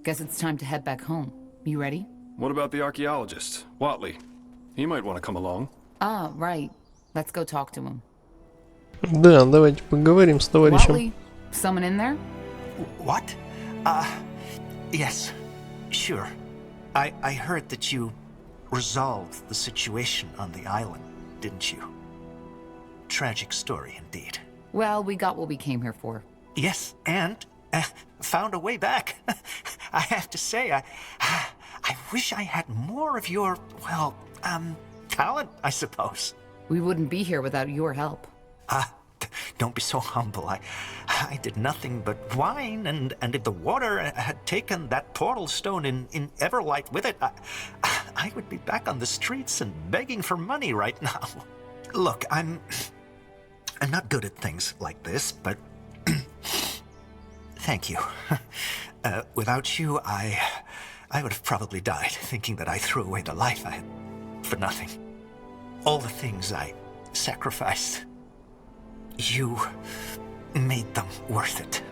Guess it's time to head back home. You ready? What about the archaeologist, Watley? He might want to come along. Ah, right. Let's go talk to him. Да, давайте поговорим с товарищем. Watley, someone in there? What? Yes. Sure. I heard that you resolved the situation on the island, didn't you? Tragic story indeed. Well, we got what we came here for. Yes, and found a way back. I have to say, I wish I had more of your, well, talent, I suppose. We wouldn't be here without your help. Don't be so humble. I did nothing but whine, and if the water had taken that portal stone in Everlight with it, I would be back on the streets and begging for money right now. Look, I'm not good at things like this, but thank you. Without you, I would have probably died thinking that I threw away the life I had for nothing. All the things I sacrificed. You made them worth it.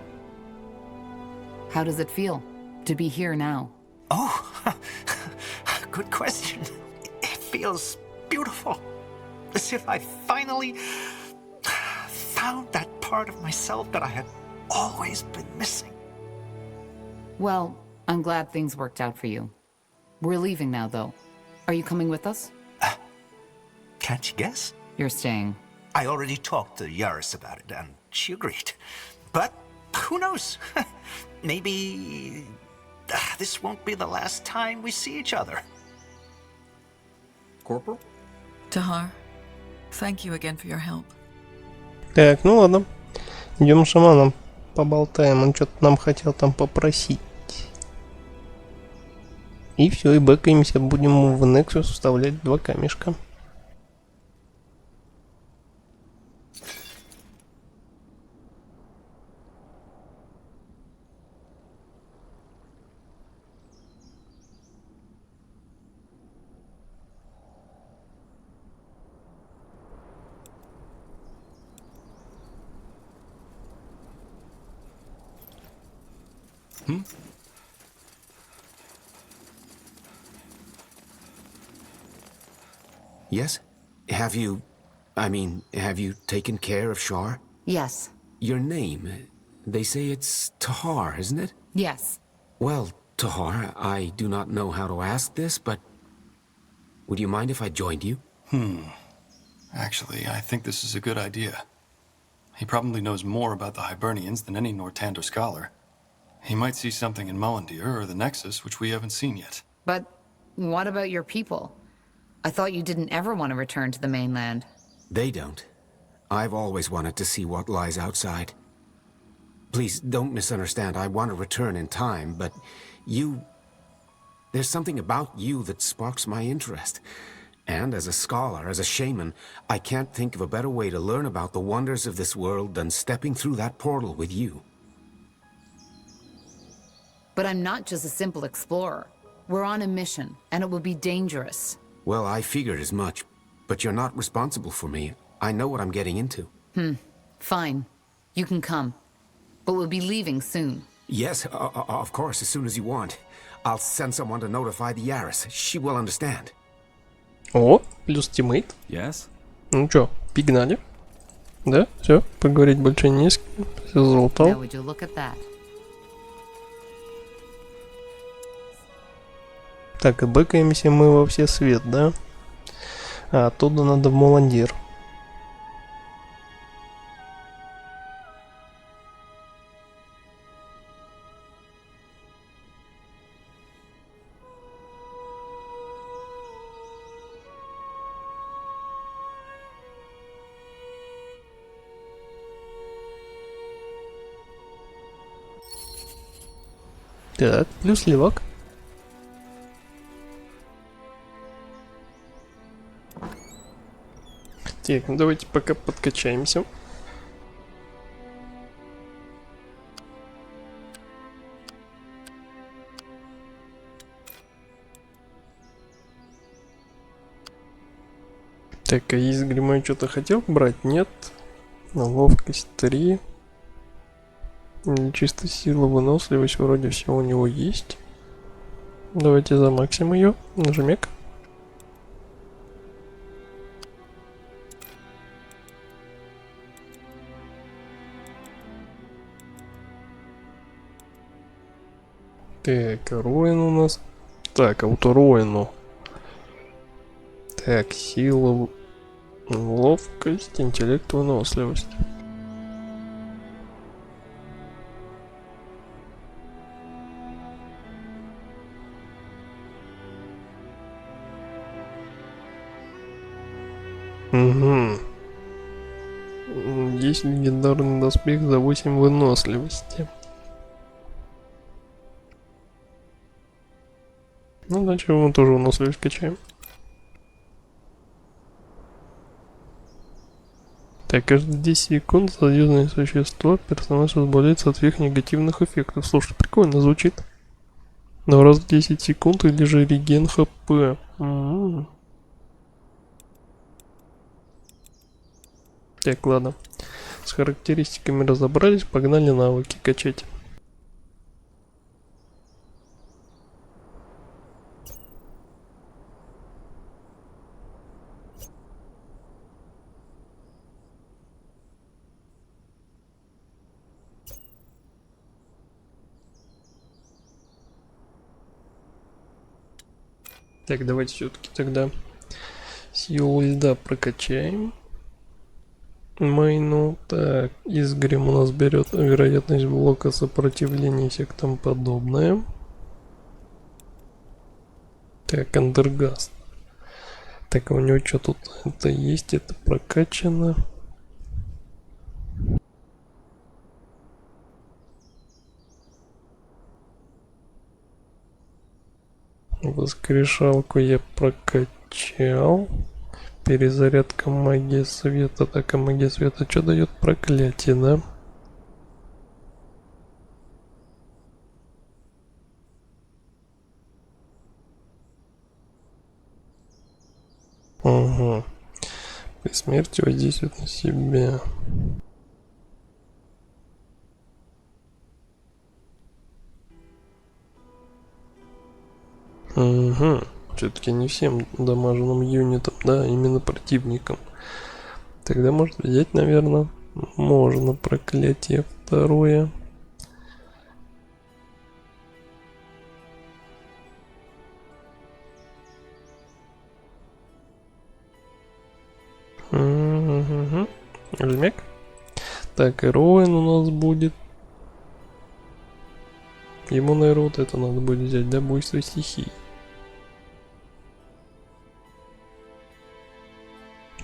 How does it feel to be here now? Oh, good question. It feels beautiful. As if I finally found that part of myself that I had always been missing. Well, I'm glad things worked out for you. We're leaving now, though. Are you coming with us? Can't you guess? You're staying. I already talked to Yaris about it, and she agreed. But who knows? Maybe this won't be the last time we see each other. Corporal? Tahar, thank you again for your help. Так, ну ладно. Идем с шаманом. Поболтаем. Он что-то нам хотел там попросить. И все, и бэкаемся. Будем в Nexus вставлять 2 камешка. Yes? Have you taken care of Shar? Yes. Your name, they say it's Tahar, isn't it? Yes. Well, Tahar, I do not know how to ask this, but would you mind if I joined you? Actually, I think this is a good idea. He probably knows more about the Hibernians than any Nortander scholar. He might see something in Mullendeer or the Nexus which we haven't seen yet. But what about your people? I thought you didn't ever want to return to the mainland. They don't. I've always wanted to see what lies outside. Please, don't misunderstand. I want to return in time, but there's something about you that sparks my interest. And as a scholar, as a shaman, I can't think of a better way to learn about the wonders of this world than stepping through that portal with you. But I'm not just a simple explorer. We're on a mission, and it will be dangerous. Well, I figured as much. but you're not responsible for me. I know what I'm getting into. Fine. You can come. But we'll be leaving soon. Yes, of course, as soon as you want. I'll send someone to notify the Yaris. She will understand. О, плюс тиммейт. Yes? Ну чё, пигнали? Да, все, поговорить больше не с кем. Все Now залутал. would you look at that? Так, и бэкаемся мы во все свет, да? А оттуда надо в Моландир. Так, плюс левак. Так, ну давайте пока подкачаемся. Так, а из грима что-то хотел брать? Нет. Ловкость 3. Чисто сила, выносливость, вроде все у него есть. Давайте замаксим ее. Нажмек. Так, Роин у нас. Так, а вот Роину. Так, сила, ловкость, интеллект, выносливость. Угу. Есть легендарный доспех за 8 выносливости. Ну, дальше мы тоже выносливость качаем. Так, каждые 10 секунд союзное существо персонаж избавляется от всех негативных эффектов. Слушай, прикольно звучит. Но раз в 10 секунд или же реген хп. Так, ладно. С характеристиками разобрались, погнали навыки качать. Так, давайте все-таки тогда силу льда прокачаем. Майну. Так, изгрим у нас берет вероятность блока сопротивления и всех там подобное. Так, андергаст. Так, а у него что тут? Это есть, это прокачано. Воскрешалку я прокачал. Перезарядка магии света. Так, а магия света что дает? Проклятие, да? Угу. При смерти воздействует на себя. Угу. Все-таки не всем дамаженным юнитам, да, именно противникам. Тогда может взять, наверное, можно проклятие второе. Угу. Жмяк. Так, и Роин у нас будет. Ему, наверное, вот это надо будет взять, да, буйство стихий.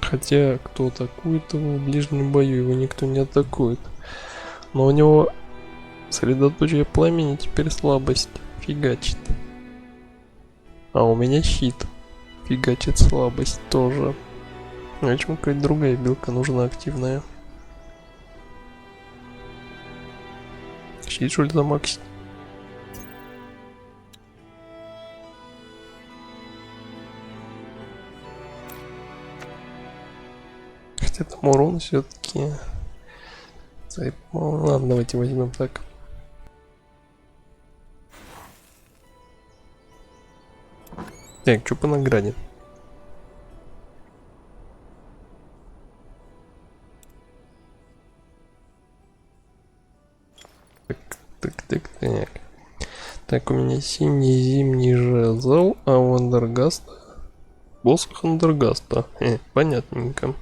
Хотя, кто атакует его в ближнем бою, его никто не атакует. Но у него средоточие пламени теперь слабость фигачит. А у меня щит фигачит слабость тоже. А почему какая-то другая билка нужна активная? Щит, что ли, замаксить? Хотя там урон все-таки. Ладно, давайте возьмем так. Так, что по награде? Так. Так, у меня синий зимний жезл, а у Андергаста посох Андергаста. Понятненько.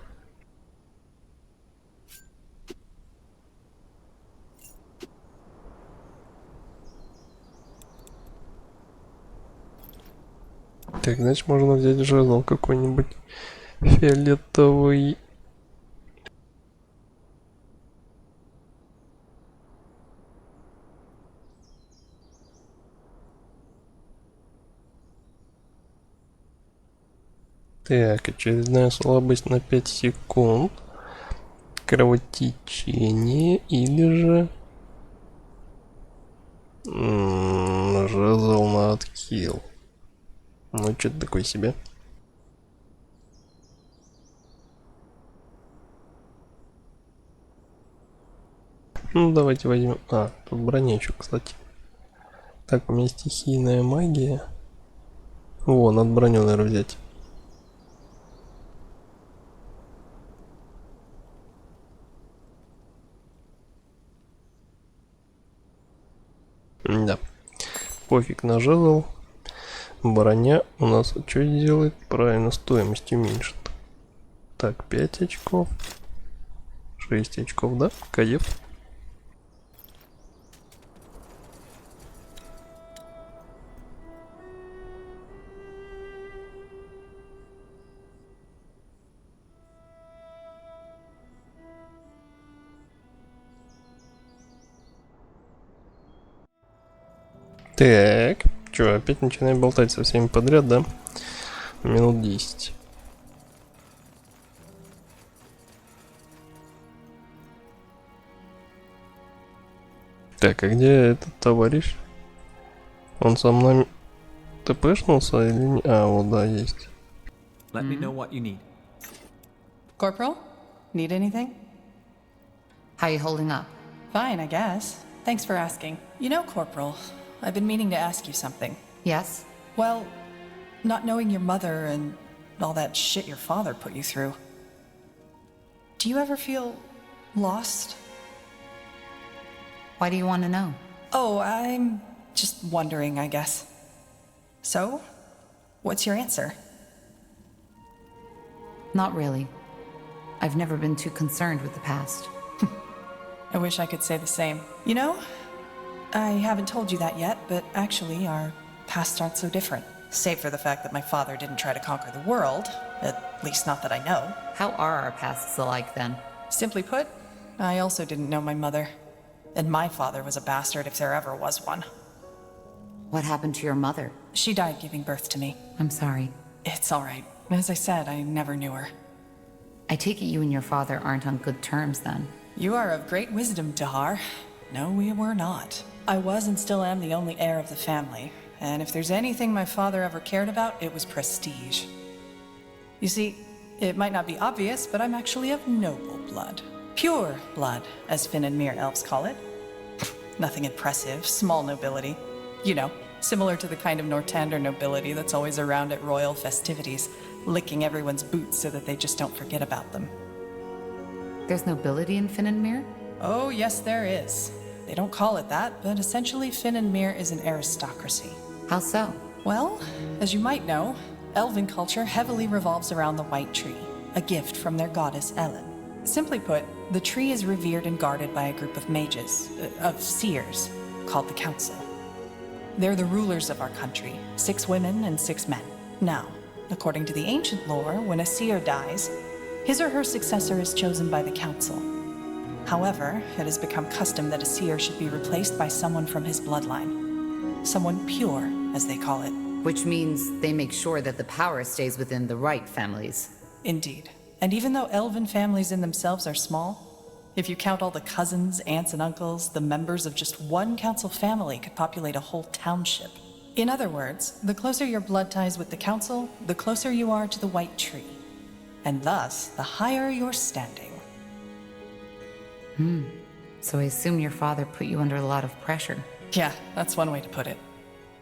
Так, значит, можно взять жезл какой-нибудь фиолетовый. Так, очередная слабость на 5 секунд. Кровотечение или же... жезл на отхил. Ну, что-то такое себе. Ну, давайте возьмем... А, тут броня еще, кстати. Так, у меня стихийная магия. Во, надо броню, наверное, взять. Да. Пофиг на жезл. Броня у нас что делает? Правильно, стоимость уменьшит. Так, 5 очков. 6 очков, да? Кайф. Так, что, опять начинаем болтать со всеми подряд, да? Минут 10. Так, а где этот товарищ? Он со мной ТПшнулся или не? А, вот да, есть. Let me know what you need. Corporal? Need anything? How you holding up? Fine, I guess. Thanks for asking. You know, Corporal, I've been meaning to ask you something. Yes? Well, not knowing your mother and all that shit your father put you through. Do you ever feel lost? Why do you want to know? Oh, I'm just wondering, I guess. So, what's your answer? Not really. I've never been too concerned with the past. I wish I could say the same. You know, I haven't told you that yet, but actually our pasts aren't so different. Save for the fact that my father didn't try to conquer the world, at least not that I know. How are our pasts alike then? Simply put, I also didn't know my mother. And my father was a bastard if there ever was one. What happened to your mother? She died giving birth to me. I'm sorry. It's all right. As I said, I never knew her. I take it you and your father aren't on good terms then. You are of great wisdom, Dahar. No, we were not. I was and still am the only heir of the family, and if there's anything my father ever cared about, it was prestige. You see, it might not be obvious, but I'm actually of noble blood. Pure blood, as Finn and Mir elves call it. Nothing impressive, small nobility. You know, similar to the kind of Nortander nobility that's always around at royal festivities, licking everyone's boots so that they just don't forget about them. There's nobility in Finn and Mir? Oh, yes, there is. They don't call it that, but essentially Finn and Mir is an aristocracy. How so? Well, as you might know, elven culture heavily revolves around the White Tree, a gift from their goddess Ellen. Simply put, the tree is revered and guarded by a group of mages, of seers, called the Council. They're the rulers of our country, 6 women and 6 men. Now, according to the ancient lore, when a seer dies, his or her successor is chosen by the Council. However, it has become custom that a seer should be replaced by someone from his bloodline. Someone pure, as they call it. Which means they make sure that the power stays within the right families. Indeed. And even though elven families in themselves are small, if you count all the cousins, aunts, and uncles, the members of just one council family could populate a whole township. In other words, the closer your blood ties with the council, the closer you are to the White Tree. and thus the higher your standing. So I assume your father put you under a lot of pressure. Yeah, that's one way to put it.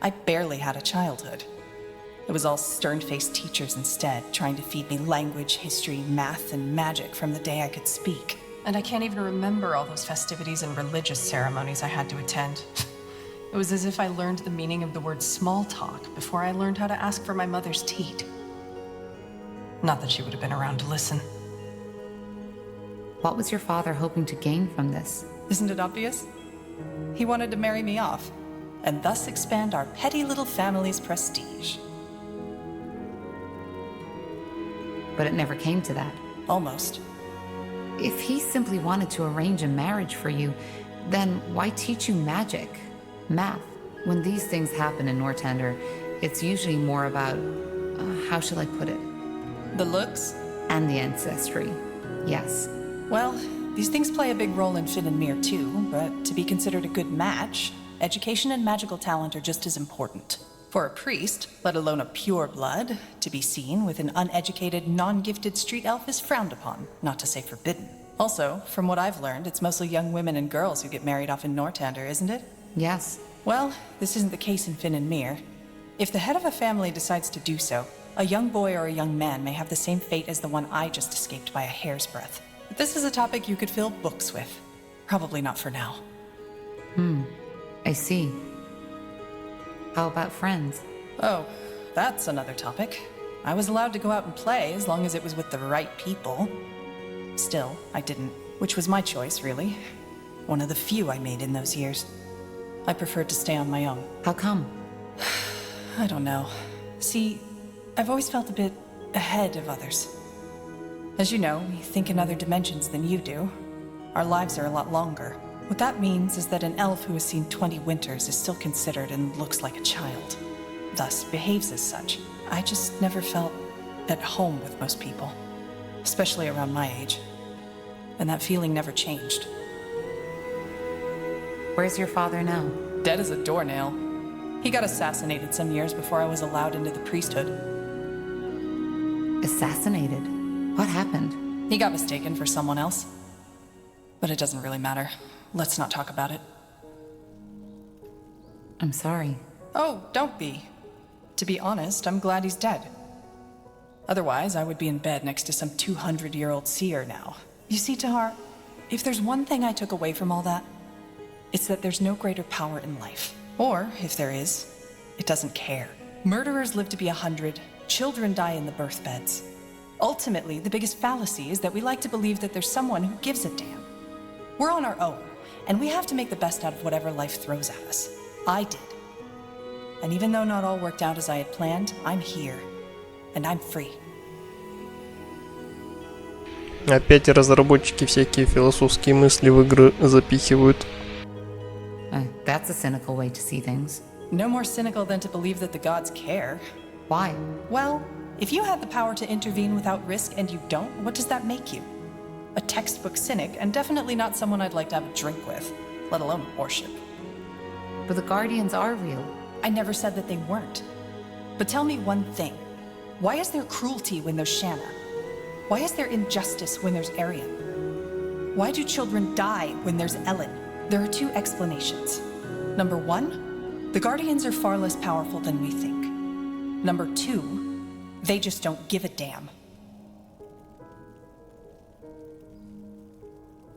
I barely had a childhood. It was all stern-faced teachers instead, trying to feed me language, history, math, and magic from the day I could speak. And I can't even remember all those festivities and religious ceremonies I had to attend. It was as if I learned the meaning of the word small talk before I learned how to ask for my mother's teat. Not that she would have been around to listen. What was your father hoping to gain from this? Isn't it obvious? He wanted to marry me off, and thus expand our petty little family's prestige. But it never came to that. Almost. If he simply wanted to arrange a marriage for you, then why teach you magic? Math. When these things happen in Northander, it's usually more about, how shall I put it? The looks? And the ancestry. Yes. Well, these things play a big role in Finn and Mir too, but to be considered a good match, education and magical talent are just as important. For a priest, let alone a pure blood, to be seen with an uneducated, non-gifted street elf is frowned upon, not to say forbidden. Also, from what I've learned, it's mostly young women and girls who get married off in Northander, isn't it? Yes. Well, this isn't the case in Finn and Mir. If the head of a family decides to do so, a young boy or a young man may have the same fate as the one I just escaped by a hair's breadth. But this is a topic you could fill books with. Probably not for now. I see. How about friends? Oh, that's another topic. I was allowed to go out and play as long as it was with the right people. Still, I didn't, which was my choice, really. One of the few I made in those years. I preferred to stay on my own. How come? I don't know. See, I've always felt a bit ahead of others. As you know, we think in other dimensions than you do. Our lives are a lot longer. What that means is that an elf who has seen 20 winters is still considered and looks like a child. Thus, behaves as such. I just never felt at home with most people. Especially around my age. And that feeling never changed. Where's your father now? Dead as a doornail. He got assassinated some years before I was allowed into the priesthood. Assassinated? What happened? He got mistaken for someone else. But it doesn't really matter. Let's not talk about it. I'm sorry. Oh, don't be. To be honest, I'm glad he's dead. Otherwise, I would be in bed next to some 200-year-old seer now. You see, Tahar, if there's one thing I took away from all that, it's that there's no greater power in life. Or, if there is, it doesn't care. Murderers live to be 100, children die in the birth beds. Ultimately, the biggest fallacy is that we like to believe that there's someone who gives a damn. We're on our own, and we have to make the best out of whatever life throws at us. I did. And even though not all worked out as I had planned, I'm here. And I'm free. Опять разработчики всякие философские мысли в игры запихивают. That's a cynical way to see things. No more cynical than to believe that the gods care. Why? Well, if you had the power to intervene without risk and you don't, what does that make you? A textbook cynic, and definitely not someone I'd like to have a drink with, let alone worship. But the Guardians are real. I never said that they weren't. But tell me one thing. Why is there cruelty when there's Shanna? Why is there injustice when there's Arian? Why do children die when there's Ellen? There are two explanations. Number one, the Guardians are far less powerful than we think. Number two, they just don't give a damn.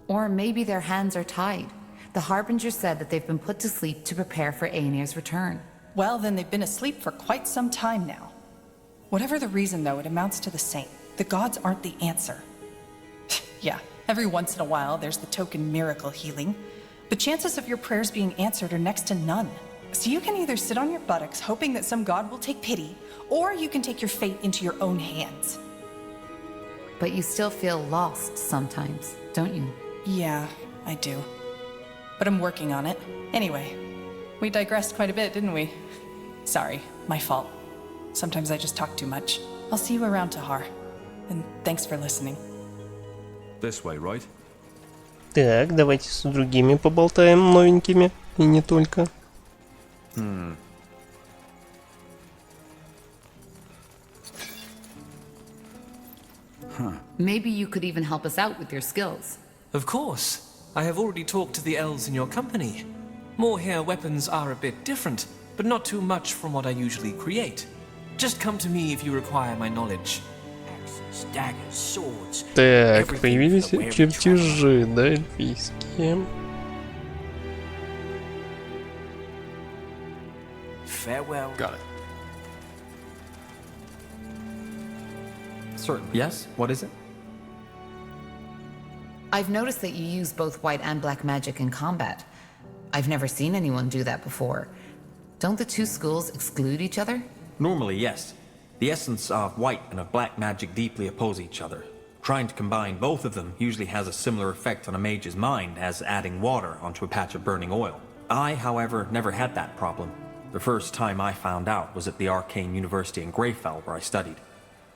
Or maybe their hands are tied. The Harbinger said that they've been put to sleep to prepare for Aenir's return. Well, then they've been asleep for quite some time now. Whatever the reason, though, it amounts to the same. The gods aren't the answer. Yeah, every once in a while there's the token miracle healing, but chances of your prayers being answered are next to none. So you can either sit on your buttocks hoping that some god will take pity, or you can take your fate into your own hands. But you still feel lost sometimes, don't you? Yeah, I do. But I'm working on it. Anyway, we digressed quite a bit, didn't we? Sorry, my fault. Sometimes I just talk too much. I'll see you around, Tahar. And thanks for listening. This way, right? Так, давайте с другими поболтаем, новенькими, и не только. Maybe you could even help us out with your skills. Of course. I have already talked to the elves in your company. Moorhere weapons are a bit different, but not too much from what I usually create. Just come to me if you require my knowledge. Axes, daggers, swords. Так, появились чертежи, да, эльфийские. Farewell. Got it. Certain. Yes? What is it? I've noticed that you use both white and black magic in combat. I've never seen anyone do that before. Don't the two schools exclude each other? Normally, yes. The essence of white and of black magic deeply oppose each other. Trying to combine both of them usually has a similar effect on a mage's mind as adding water onto a patch of burning oil. I, however, never had that problem. The first time I found out was at the Arcane University in Greyfell, where I studied.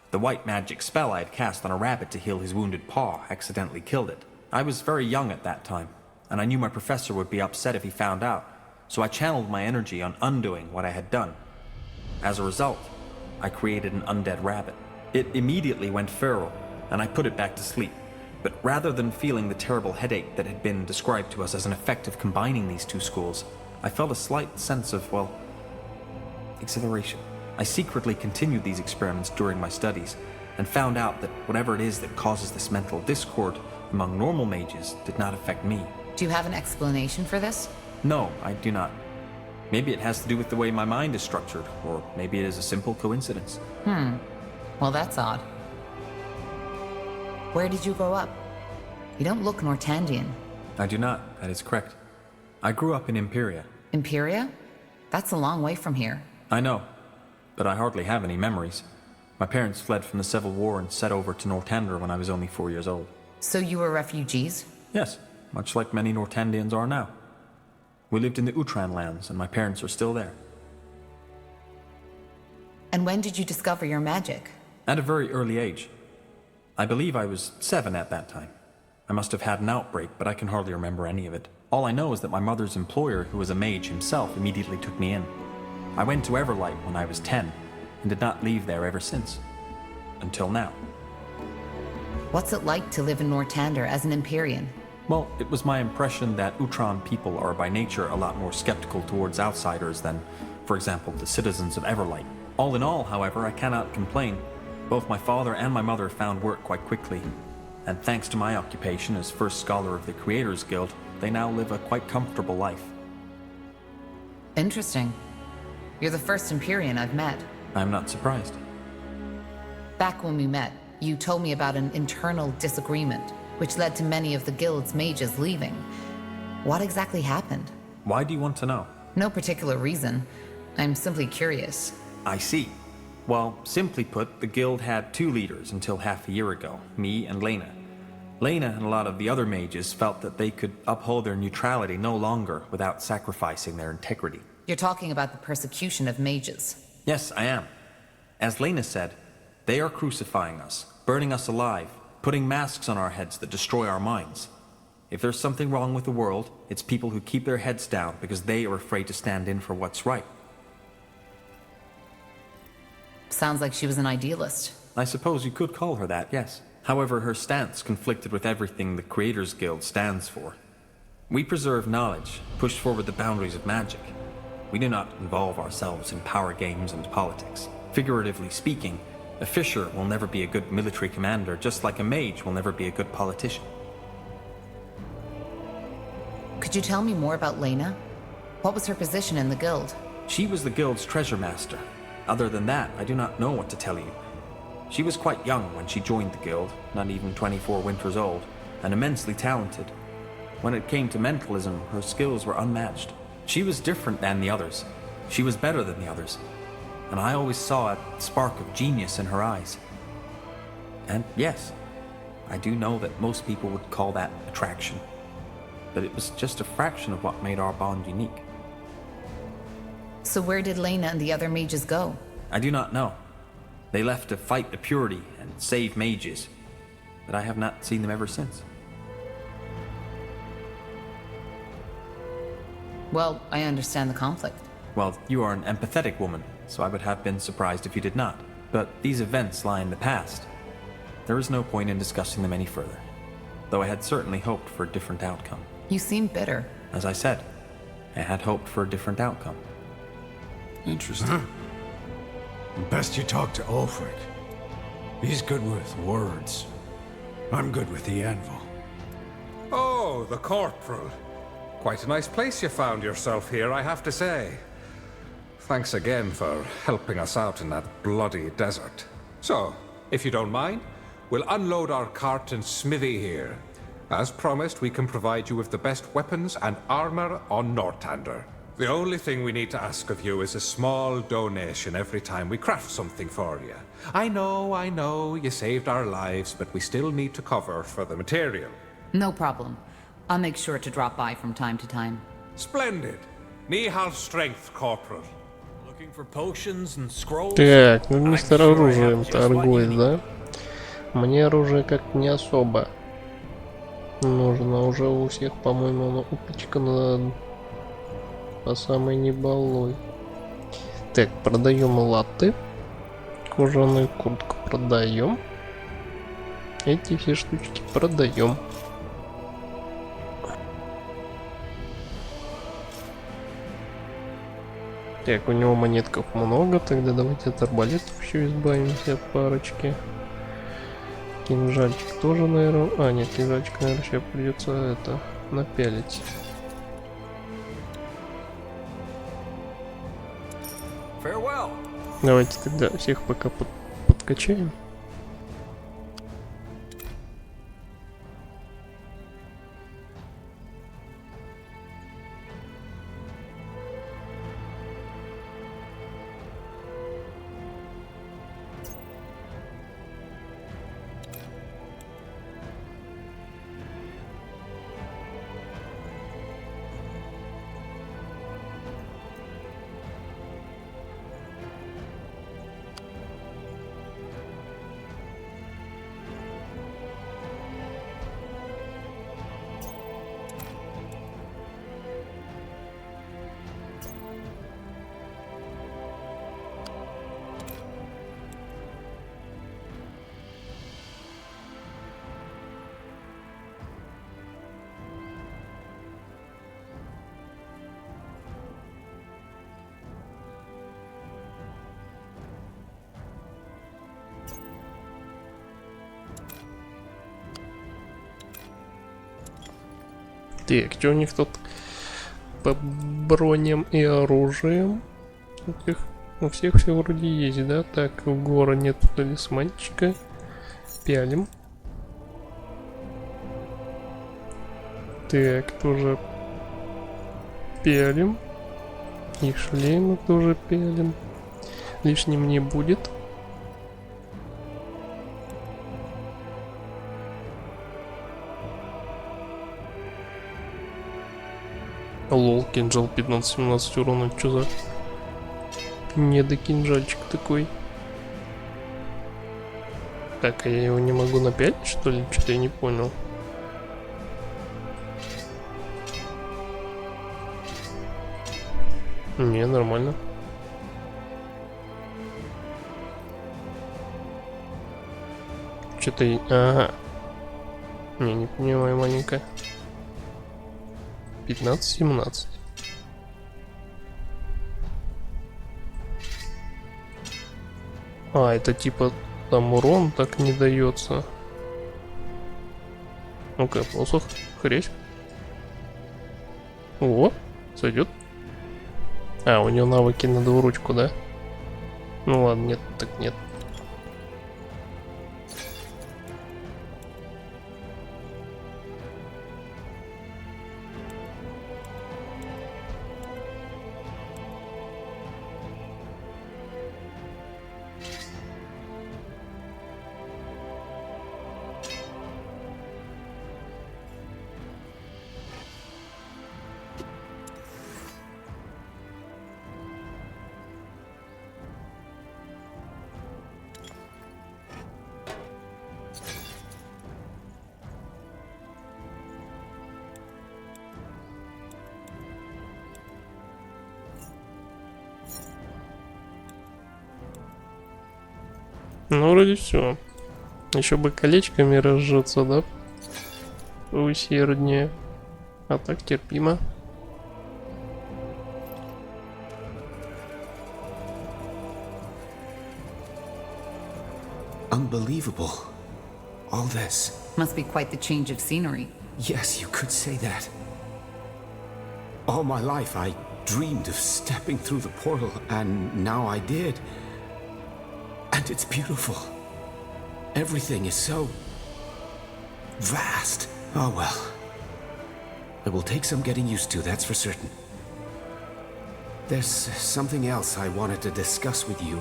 The white magic spell I had cast on a rabbit to heal his wounded paw accidentally killed it. I was very young at that time, and I knew my professor would be upset if he found out, so I channeled my energy on undoing what I had done. As a result, I created an undead rabbit. It immediately went feral, and I put it back to sleep. But rather than feeling the terrible headache that had been described to us as an effect of combining these two schools, I felt a slight sense of, well, exhilaration. I secretly continued these experiments during my studies, and found out that whatever it is that causes this mental discord among normal mages did not affect me. Do you have an explanation for this? No, I do not. Maybe it has to do with the way my mind is structured, or maybe it is a simple coincidence. Well, that's odd. Where did you grow up? You don't look Nortandian. I do not, that is correct. I grew up in Imperia. Imperia? That's a long way from here. I know, but I hardly have any memories. My parents fled from the Civil War and set over to Northander when I was only 4 years old. So you were refugees? Yes, much like many Nortandians are now. We lived in the Utran lands, and my parents are still there. And when did you discover your magic? At a very early age. I believe I was 7 at that time. I must have had an outbreak, but I can hardly remember any of it. All I know is that my mother's employer, who was a mage himself, immediately took me in. I went to Everlight when I was 10, and did not leave there ever since. Until now. What's it like to live in Nortander as an Empyrean? Well, it was my impression that Utran people are by nature a lot more skeptical towards outsiders than, for example, the citizens of Everlight. All in all, however, I cannot complain. Both my father and my mother found work quite quickly, and thanks to my occupation as first scholar of the Creators Guild, they now live a quite comfortable life. Interesting. You're the first Empyrean I've met. I'm not surprised. Back when we met, you told me about an internal disagreement, which led to many of the guild's mages leaving. What exactly happened? Why do you want to know? No particular reason. I'm simply curious. I see. Well, simply put, the guild had 2 leaders until half a year ago, me and Lena. Lena and a lot of the other mages felt that they could uphold their neutrality no longer without sacrificing their integrity. You're talking about the persecution of mages. Yes, I am. As Lena said, they are crucifying us, burning us alive, putting masks on our heads that destroy our minds. If there's something wrong with the world, it's people who keep their heads down because they are afraid to stand in for what's right. Sounds like she was an idealist. I suppose you could call her that, yes. However, her stance conflicted with everything the Creators Guild stands for. We preserve knowledge, push forward the boundaries of magic. We do not involve ourselves in power games and politics. Figuratively speaking, a fisher will never be a good military commander, just like a mage will never be a good politician. Could you tell me more about Lena? What was her position in the guild? She was the guild's treasure master. Other than that, I do not know what to tell you. She was quite young when she joined the guild, not even 24 winters old, and immensely talented. When it came to mentalism, her skills were unmatched. She was different than the others. She was better than the others. And I always saw a spark of genius in her eyes. And yes, I do know that most people would call that attraction. But it was just a fraction of what made our bond unique. So where did Lena and the other mages go? I do not know. They left to fight the purity and save mages, but I have not seen them ever since. Well, I understand the conflict. Well, you are an empathetic woman, so I would have been surprised if you did not. But these events lie in the past. There is no point in discussing them any further, though I had certainly hoped for a different outcome. You seem bitter. As I said, I had hoped for a different outcome. Interesting. Best you talk to Ulfric. He's good with words. I'm good with the anvil. Oh, the corporal. Quite a nice place you found yourself here, I have to say. Thanks again for helping us out in that bloody desert. So, if you don't mind, we'll unload our cart and smithy here. As promised, we can provide you with the best weapons and armor on Northander. The only thing we need to ask of you is a small donation every time we craft something for you. I know, you saved our lives, but we still need to cover for the material. No problem. I'll make sure to drop by from time to time. Splendid. Nihal strength, Corporal. Looking for potions and scrolls? Так, ну мистер оружием торгует, да? Мне оружие как-то не особо нужно. Уже у всех, по-моему, оно упичкано по самой небалой. Так, продаем латты. Кожаную куртку продаем. Эти все штучки продаем. Так, у него монетков много, тогда давайте от арбалетов еще избавимся от парочки. Кинжальчик тоже, наверное... А, нет, кинжальчик, наверное, сейчас придется это напялить. Farewell. Давайте тогда всех пока подкачаем. Так, что у них тут по броням и оружием? У всех все вроде есть, да? Так, у Гора нет талисманчика. Пялим. Так, тоже пялим. И шлемы тоже пялим. Лишним не будет. Лол, кинжал 15-17 урона, что за недокинжальчик такой? Так, а я его не могу напялить, что ли? Что-то я не понял. Не, нормально. Что-то... Ага. Не понимаю, маленькая. 15-17. А, это типа там урон так не дается. Ну-ка, посох, хресь. О, сойдет. А, у него навыки на двуручку, да? Ну ладно, нет, так нет. Ну, вроде все. Еще бы колечками разжаться, да? Усерднее. А так терпимо. Unbelievable. All this. Must be quite the change of scenery. Yes, you could say that. All my life I dreamed of stepping through the portal, and now I did. And it's beautiful. Everything is so vast. Oh well. It will take some getting used to, that's for certain. There's something else I wanted to discuss with you.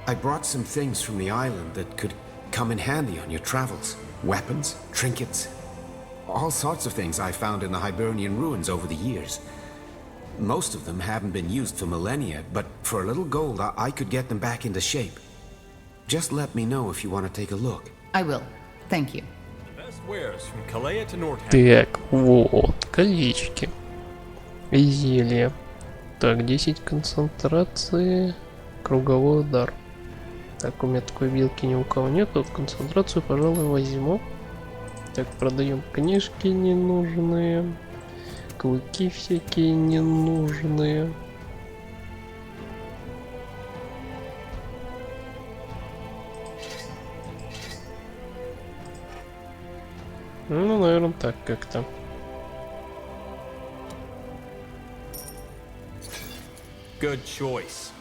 I brought some things from the island that could come in handy on your travels. Weapons, trinkets, all sorts of things I found in the Hibernian ruins over the years. Most of them haven't been used for millennia, but for a little gold, I could get them back into shape. Just let me know if you want to take a look. I will. Thank you. Так, вот, колечки. И зелье. Так, 10 концентрации, круговой удар. Так, у меня такой вилки ни у кого нет, вот концентрацию, пожалуй, возьму. Так, продаем книжки ненужные, клыки всякие ненужные. Ну, наверное, так как-то. Good choice.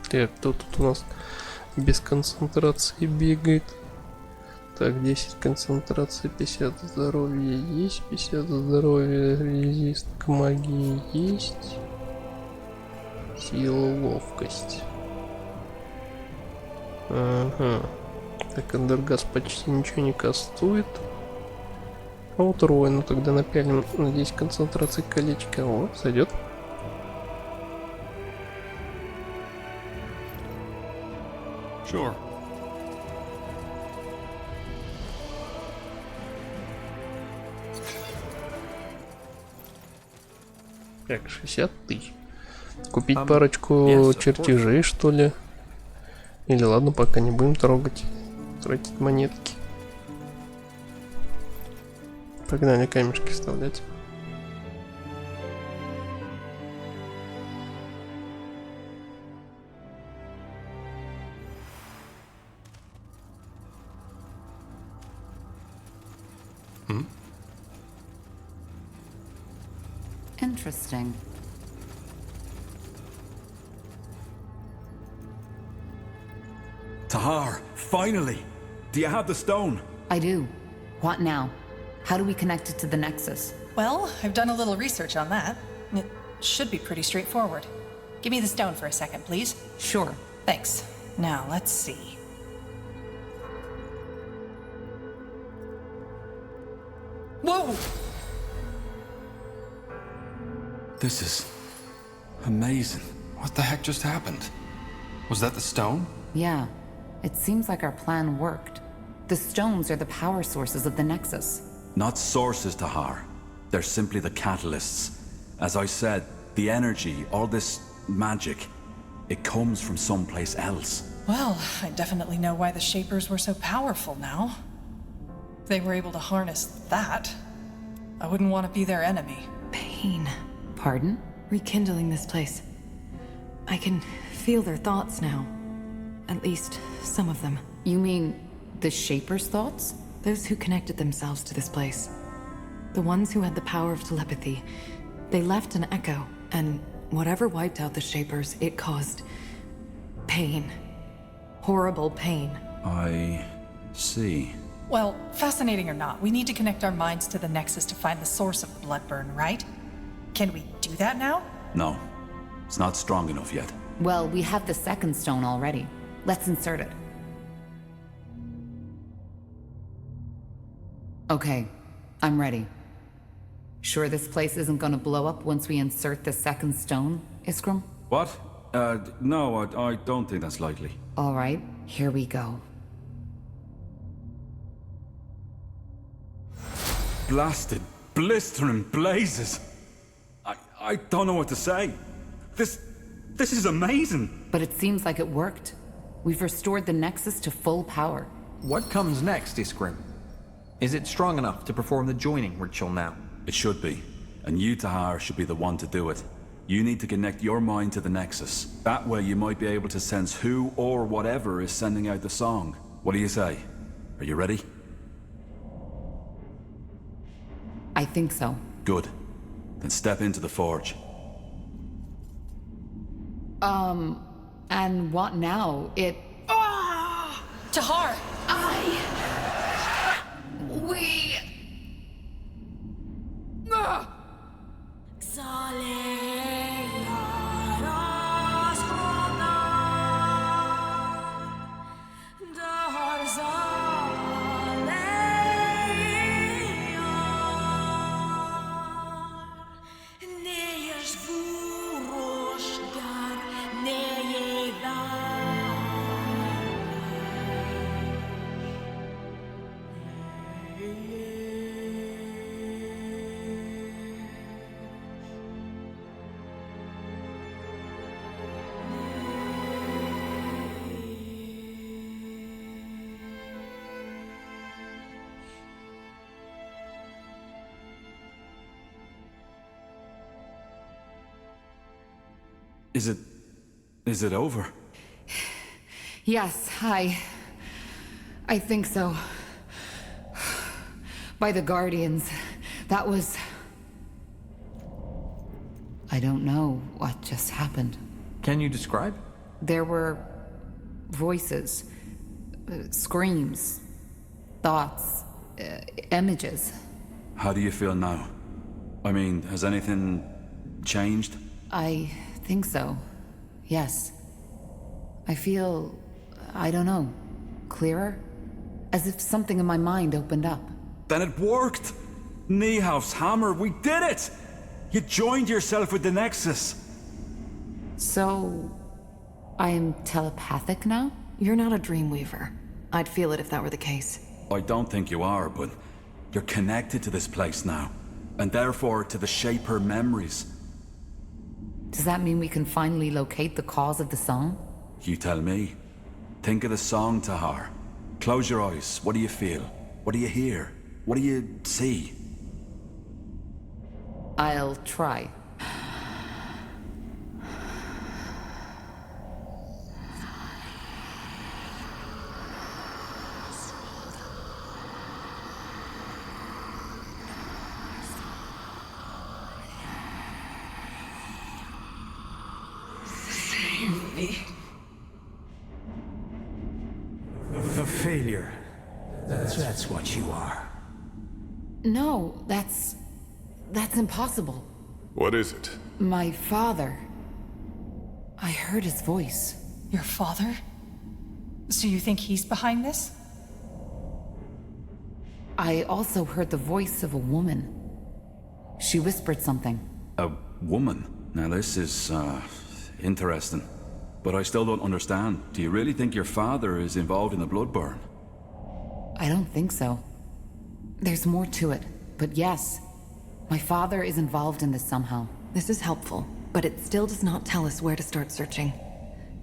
Так, кто тут у нас без концентрации бегает? Так, 10 концентрации, 50 здоровья есть, 50 здоровья, резист к магии есть, сила, ловкость. Ага. Так, Андергас почти ничего не кастует. А вот Рой, ну тогда напялим на 10 концентраций колечко. О, сойдет. Sure. Так, 60 тысяч. Купить парочку чертежей, что ли? Или ладно, пока не будем трогать. Тратить монетки. Погнали камешки вставлять. Interesting. Tahar, finally! Do you have the stone? I do. What now? How do we connect it to the Nexus? Well, I've done a little research on that. It should be pretty straightforward. Give me the stone for a second, please. Sure. Thanks. Now, let's see. Whoa! This is amazing. What the heck just happened? Was that the stone? Yeah. It seems like our plan worked. The stones are the power sources of the Nexus. Not sources, Tahar. They're simply the catalysts. As I said, the energy, all this magic, it comes from someplace else. Well, I definitely know why the Shapers were so powerful now. If they were able to harness that, I wouldn't want to be their enemy. Pain. Pardon? Rekindling this place. I can feel their thoughts now. At least, some of them. You mean the Shapers' thoughts? Those who connected themselves to this place. The ones who had the power of telepathy. They left an echo, and whatever wiped out the Shapers, it caused pain. Horrible pain. I see. Well, fascinating or not, we need to connect our minds to the Nexus to find the source of the bloodburn, right? Can we do that now? No, it's not strong enough yet. Well, we have the second stone already. Let's insert it. Okay, I'm ready. Sure this place isn't gonna blow up once we insert the second stone, Iskram? What? No, I don't think that's likely. All right, here we go. Blasted, blistering blazes. I don't know what to say. This is amazing. But it seems like it worked. We've restored the Nexus to full power. What comes next, Iskrim? Is it strong enough to perform the joining ritual now? It should be. And you, Tahar, should be the one to do it. You need to connect your mind to the Nexus. That way you might be able to sense who or whatever is sending out the song. What do you say? Are you ready? I think so. Good. Then step into the forge. And what now? Tahar! We... Is it over? Yes, I think so. By the Guardians. That was... I don't know what just happened. Can you describe? There were voices, screams, thoughts, images. How do you feel now? I mean, has anything changed? I think so. Yes. I feel, I don't know, clearer? As if something in my mind opened up. Then it worked! Niehauf's hammer, we did it! You joined yourself with the Nexus! So... I am telepathic now? You're not a dreamweaver. I'd feel it if that were the case. I don't think you are, but you're connected to this place now. And therefore to the Shaper memories. Does that mean we can finally locate the cause of the song? You tell me. Think of the song, Tahar. Close your eyes. What do you feel? What do you hear? What do you see? I'll try. A failure. That's what you are. No, that's impossible. What is it? My father. I heard his voice. Your father? So you think he's behind this? I also heard the voice of a woman. She whispered something. A woman? Now this is, interesting. But I still don't understand. Do you really think your father is involved in the blood burn? I don't think so. There's more to it. But yes, my father is involved in this somehow. This is helpful, but it still does not tell us where to start searching.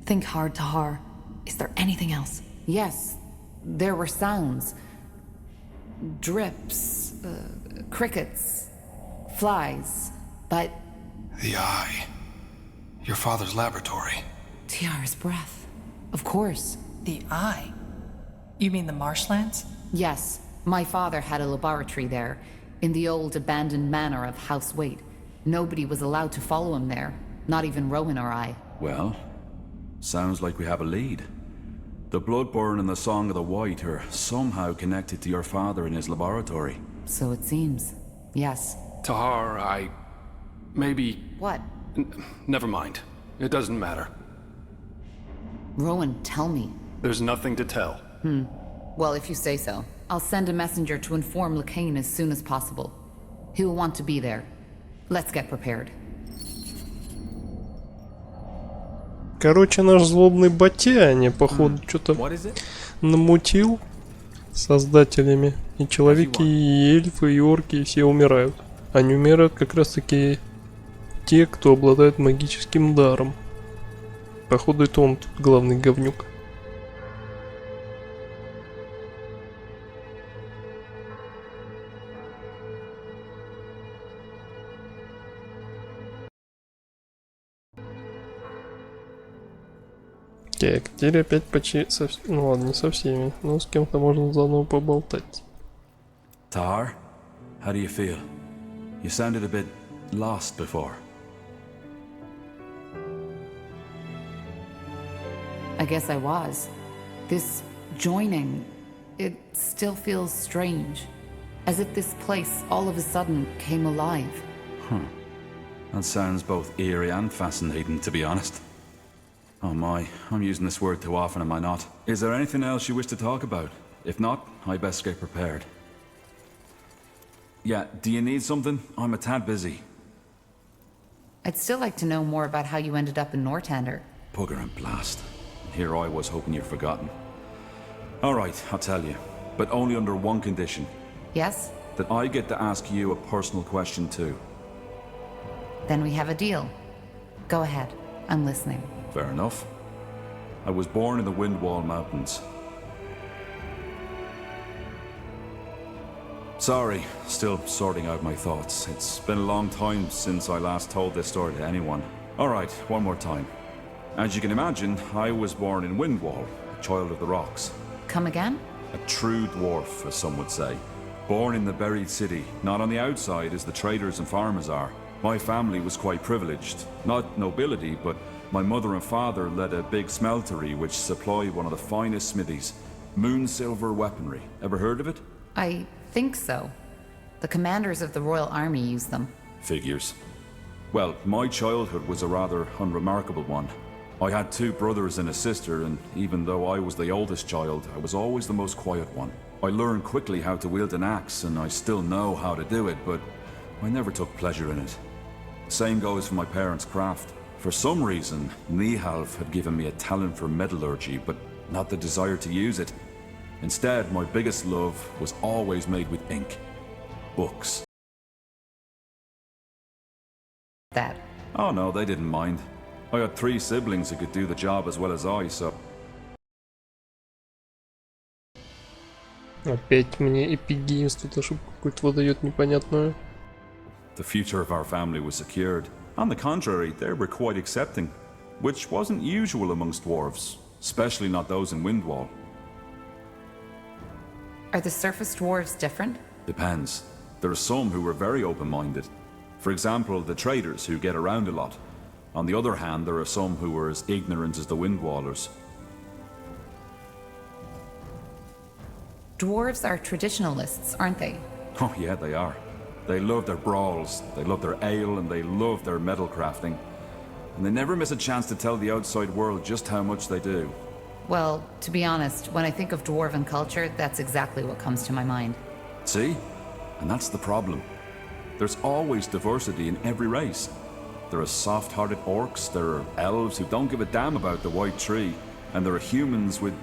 Think hard, Tahar. Is there anything else? Yes, there were sounds. Drips, crickets, flies, but... The eye. Your father's laboratory. Tiara's breath. Of course. The eye? You mean the marshlands? Yes. My father had a laboratory there, in the old abandoned manor of House Waite. Nobody was allowed to follow him there, not even Rowan or I. Well, sounds like we have a lead. The Bloodborne and the Song of the White are somehow connected to your father in his laboratory. So it seems. Yes. Tahar, maybe... What? Never mind. It doesn't matter. Rowan, tell me. There's nothing to tell. Well, if you say so. I'll send a messenger to inform Lacane as soon as possible. He'll want to be there. Let's get prepared. Короче, наш злобный ботяня, походу, что-то намутил с создателями. И человеки, и эльфы, и орки, и все умирают. А не умирают как раз таки те, кто обладает магическим даром. Походу, это он тут главный говнюк. Так, теперь опять почти... Ну ладно, не со всеми, но с кем-то можно заново поболтать. Tahar, how do you feel? You sounded a bit lost before. I guess I was. This joining, it still feels strange. As if this place all of a sudden came alive. That sounds both eerie and fascinating, to be honest. Oh my, I'm using this word too often, am I not? Is there anything else you wish to talk about? If not, I best get prepared. Yeah, do you need something? I'm a tad busy. I'd still like to know more about how you ended up in Nortander. Bugger and blast. Here I was hoping you'd forgotten. Alright, I'll tell you. But only under one condition. Yes? That I get to ask you a personal question too. Then we have a deal. Go ahead. I'm listening. Fair enough. I was born in the Windwall Mountains. Sorry, still sorting out my thoughts. It's been a long time since I last told this story to anyone. Alright, one more time. As you can imagine, I was born in Windwall, a child of the rocks. Come again? A true dwarf, as some would say. Born in the buried city, not on the outside as the traders and farmers are. My family was quite privileged. Not nobility, but my mother and father led a big smeltery which supplied one of the finest smithies. Moon silver weaponry. Ever heard of it? I think so. The commanders of the Royal Army use them. Figures. Well, my childhood was a rather unremarkable one. I had two brothers and a sister, and even though I was the oldest child, I was always the most quiet one. I learned quickly how to wield an axe, and I still know how to do it, but I never took pleasure in it. Same goes for my parents' craft. For some reason, Nihalf had given me a talent for metallurgy, but not the desire to use it. Instead, my biggest love was always made with ink. Books. That. Oh no, they didn't mind. I had 3 siblings who could do the job as well as I, so... Опять мне Epic Games тут ошибку какую-то выдает непонятную. The future of our family was secured. On the contrary, they were quite accepting, which wasn't usual amongst dwarves, especially not those in Windwall. Are the surface dwarves different? Depends. There are some who were very open-minded. For example, the traders who get around a lot. On the other hand, there are some who were as ignorant as the Windwallers. Dwarves are traditionalists, aren't they? Oh yeah, they are. They love their brawls, they love their ale, and they love their metal crafting. And they never miss a chance to tell the outside world just how much they do. Well, to be honest, when I think of dwarven culture, that's exactly what comes to my mind. See? And that's the problem. There's always diversity in every race. There are soft-hearted orcs, there are elves who don't give a damn about the white tree, and there are humans with...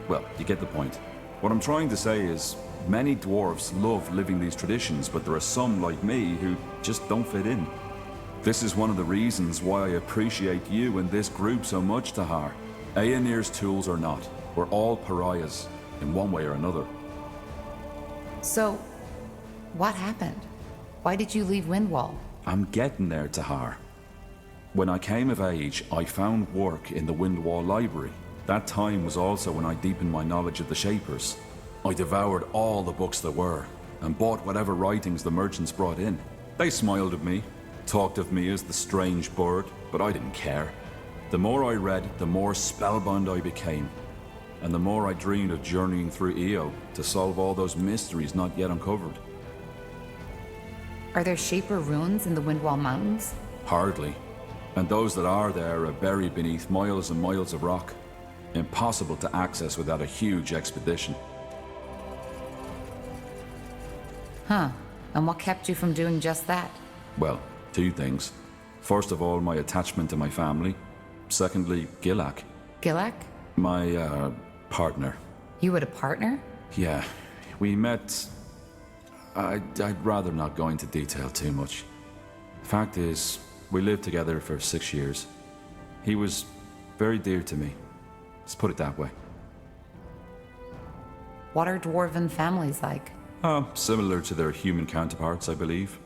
well, you get the point. What I'm trying to say is, many dwarves love living these traditions, but there are some like me who just don't fit in. This is one of the reasons why I appreciate you and this group so much, Tahar. Aenir's tools or not, we're all pariahs, in one way or another. So, what happened? Why did you leave Windwall? I'm getting there, Tahar. When I came of age, I found work in the Windwall Library. That time was also when I deepened my knowledge of the Shapers. I devoured all the books there were, and bought whatever writings the merchants brought in. They smiled at me, talked of me as the strange bird, but I didn't care. The more I read, the more spellbound I became, and the more I dreamed of journeying through Io to solve all those mysteries not yet uncovered. Are there Shaper ruins in the Windwall Mountains? Hardly. And those that are there are buried beneath miles and miles of rock. Impossible to access without a huge expedition. Huh. And what kept you from doing just that? Well, 2 things. First of all, my attachment to my family. secondly, Gilak. Gilak? My, partner. You had a partner? Yeah, we met... I'd rather not go into detail too much. Fact is, we lived together for 6 years. He was very dear to me. Let's put it that way. What are dwarven families like? Similar to their human counterparts, I believe.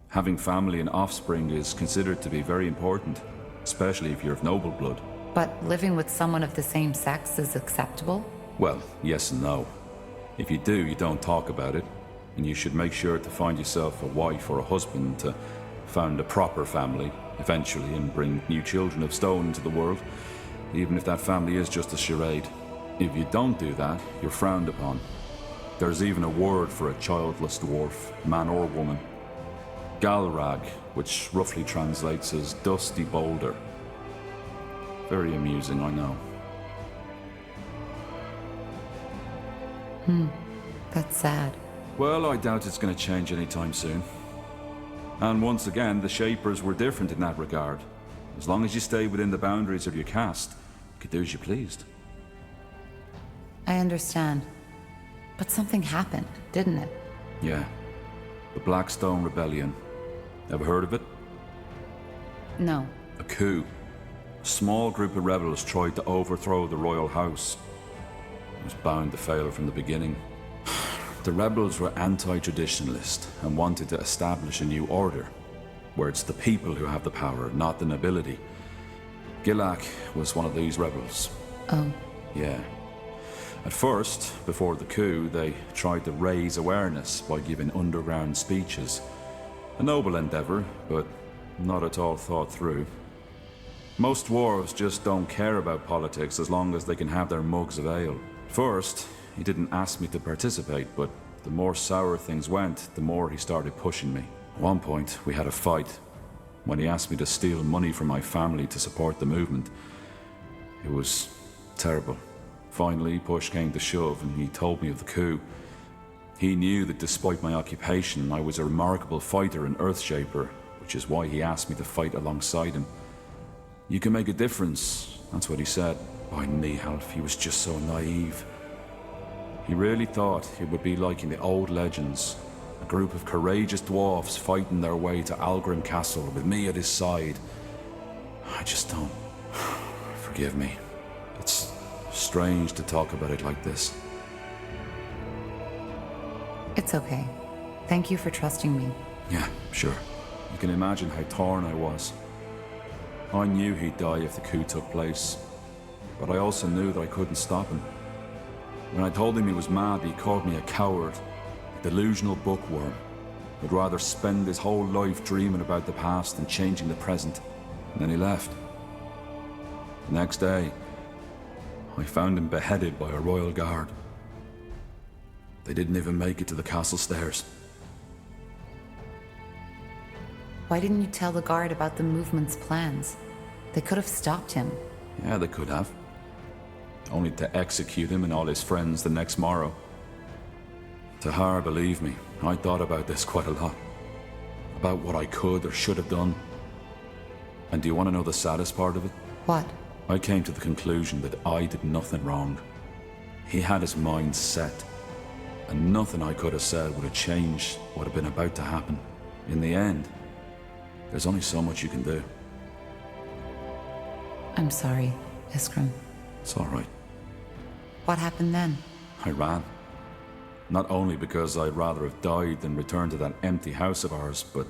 Having family and offspring is considered to be very important, especially if you're of noble blood. But living with someone of the same sex is acceptable? Well, yes and no. If you do, you don't talk about it, and you should make sure to find yourself a wife or a husband to found a proper family, eventually, and bring new children of stone into the world, even if that family is just a charade. If you don't do that, you're frowned upon. There's even a word for a childless dwarf, man or woman. Galrag, which roughly translates as dusty boulder. Very amusing, I know. That's sad. Well, I doubt it's going to change anytime soon. And once again, the Shapers were different in that regard. As long as you stay within the boundaries of your caste, you could do as you pleased. I understand. But something happened, didn't it? Yeah. The Blackstone Rebellion. Ever heard of it? No. A coup. A small group of rebels tried to overthrow the royal house. It was bound to fail from the beginning. The rebels were anti-traditionalist and wanted to establish a new order, where it's the people who have the power, not the nobility. Gilak was one of these rebels. Oh. Yeah. At first, before the coup, they tried to raise awareness by giving underground speeches. A noble endeavor, but not at all thought through. Most dwarves just don't care about politics as long as they can have their mugs of ale. First, he didn't ask me to participate, but the more sour things went, the more he started pushing me. At one point, we had a fight. When he asked me to steal money from my family to support the movement. It was terrible. Finally, push came to shove, and he told me of the coup. He knew that despite my occupation, I was a remarkable fighter and Earthshaper, which is why he asked me to fight alongside him. You can make a difference, that's what he said. By Nihalf, he was just so naive. He really thought it would be like in the old legends, a group of courageous dwarfs fighting their way to Algrim Castle with me at his side. I just don't... Forgive me. It's strange to talk about it like this. It's okay. Thank you for trusting me. Yeah, sure. You can imagine how torn I was. I knew he'd die if the coup took place, but I also knew that I couldn't stop him. When I told him he was mad, he called me a coward, a delusional bookworm, who'd rather spend his whole life dreaming about the past and changing the present. And then he left. The next day, I found him beheaded by a royal guard. They didn't even make it to the castle stairs. Why didn't you tell the guard about the movement's plans? They could have stopped him. Yeah, they could have. Only to execute him and all his friends the next morrow. Tahar, believe me, I thought about this quite a lot. About what I could or should have done. And do you want to know the saddest part of it? What? I came to the conclusion that I did nothing wrong. He had his mind set. And nothing I could have said would have changed what had been about to happen. In the end, there's only so much you can do. I'm sorry, Iskram. It's all right. What happened then? I ran. Not only because I'd rather have died than returned to that empty house of ours, but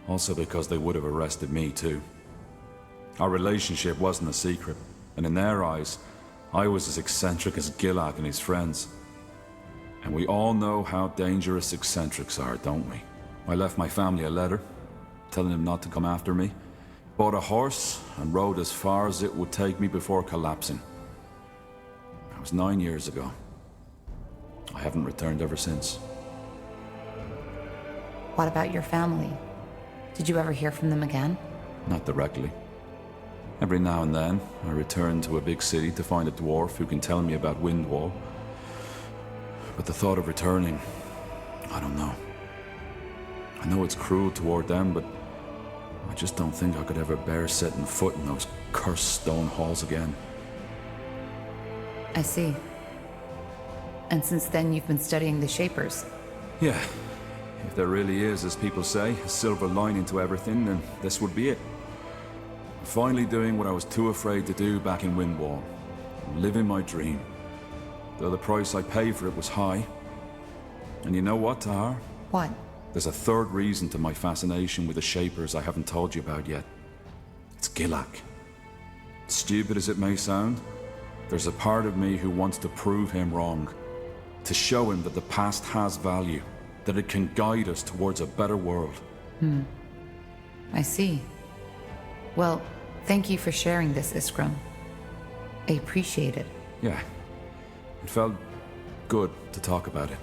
also because they would have arrested me too. Our relationship wasn't a secret, and in their eyes, I was as eccentric as Gilak and his friends. And we all know how dangerous eccentrics are, don't we? I left my family a letter, telling them not to come after me, bought a horse, and rode as far as it would take me before collapsing. That was 9 years ago. I haven't returned ever since. What about your family? Did you ever hear from them again? Not directly. Every now and then, I return to a big city to find a dwarf who can tell me about Windwall. But the thought of returning, I don't know. I know it's cruel toward them, but I just don't think I could ever bear setting foot in those cursed stone halls again. I see. And since then you've been studying the Shapers. Yeah. If there really is, as people say, a silver lining to everything, then this would be it. I'm finally doing what I was too afraid to do back in Windwall. I'm living my dream. Though the price I paid for it was high. And you know what, Tahar? What? There's a third reason to my fascination with the Shapers I haven't told you about yet. It's Gilak. Stupid as it may sound, there's a part of me who wants to prove him wrong. To show him that the past has value. That it can guide us towards a better world. I see. Well, thank you for sharing this, Iskram. I appreciate it. Yeah. It felt good to talk about it.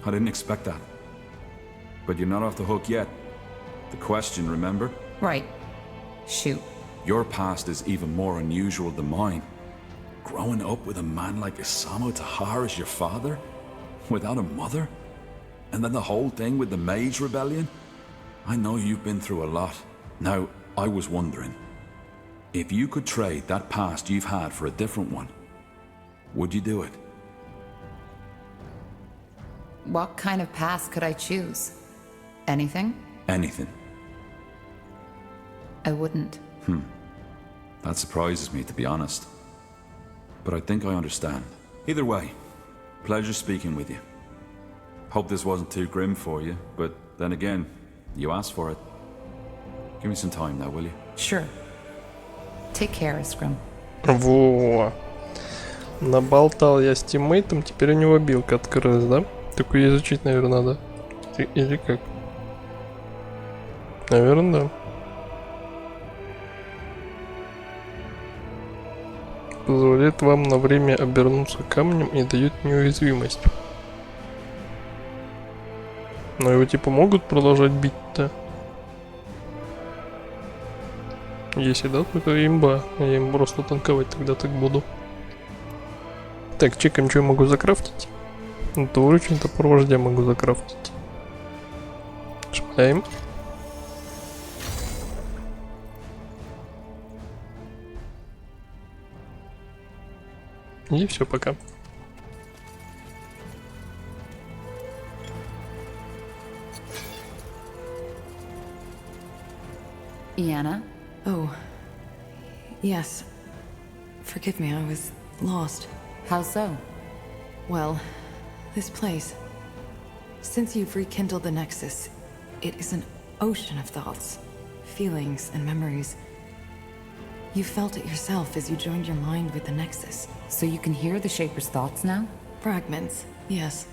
I didn't expect that. But you're not off the hook yet. The question, remember? Right. Shoot. Your past is even more unusual than mine. Growing up with a man like Isamu Tahar as your father? Without a mother? And then the whole thing with the Mage Rebellion? I know you've been through a lot. Now, I was wondering, if you could trade that past you've had for a different one, would you do it? What kind of past could I choose? Anything? Anything. I wouldn't. That surprises me, to be honest. But I think I understand. Either way, pleasure speaking with you. Hope this wasn't too grim for you, but then again, you asked for it. Give me some time now, will you? Sure. Take care, Iskram. Во. Наболтал я с тиммейтом, теперь у него билка открылась, да? Только ее изучить, наверное, надо. Или как? Наверное, да. Позволяет вам на время обернуться камнем и дает неуязвимость. Но его типа могут продолжать бить-то? Если да, то это имба. Я им просто танковать тогда так буду. Так, чекаем, что я могу закрафтить. Двуручный топор вождя могу закрафтить. Шпаем. И все, пока. Iana? Oh. Yes. Forgive me, I was lost. How so? Well, this place. Since you've rekindled the Nexus, it is an ocean of thoughts, feelings, and memories. You felt it yourself as you joined your mind with the Nexus. So you can hear the Shaper's thoughts now? Fragments, yes.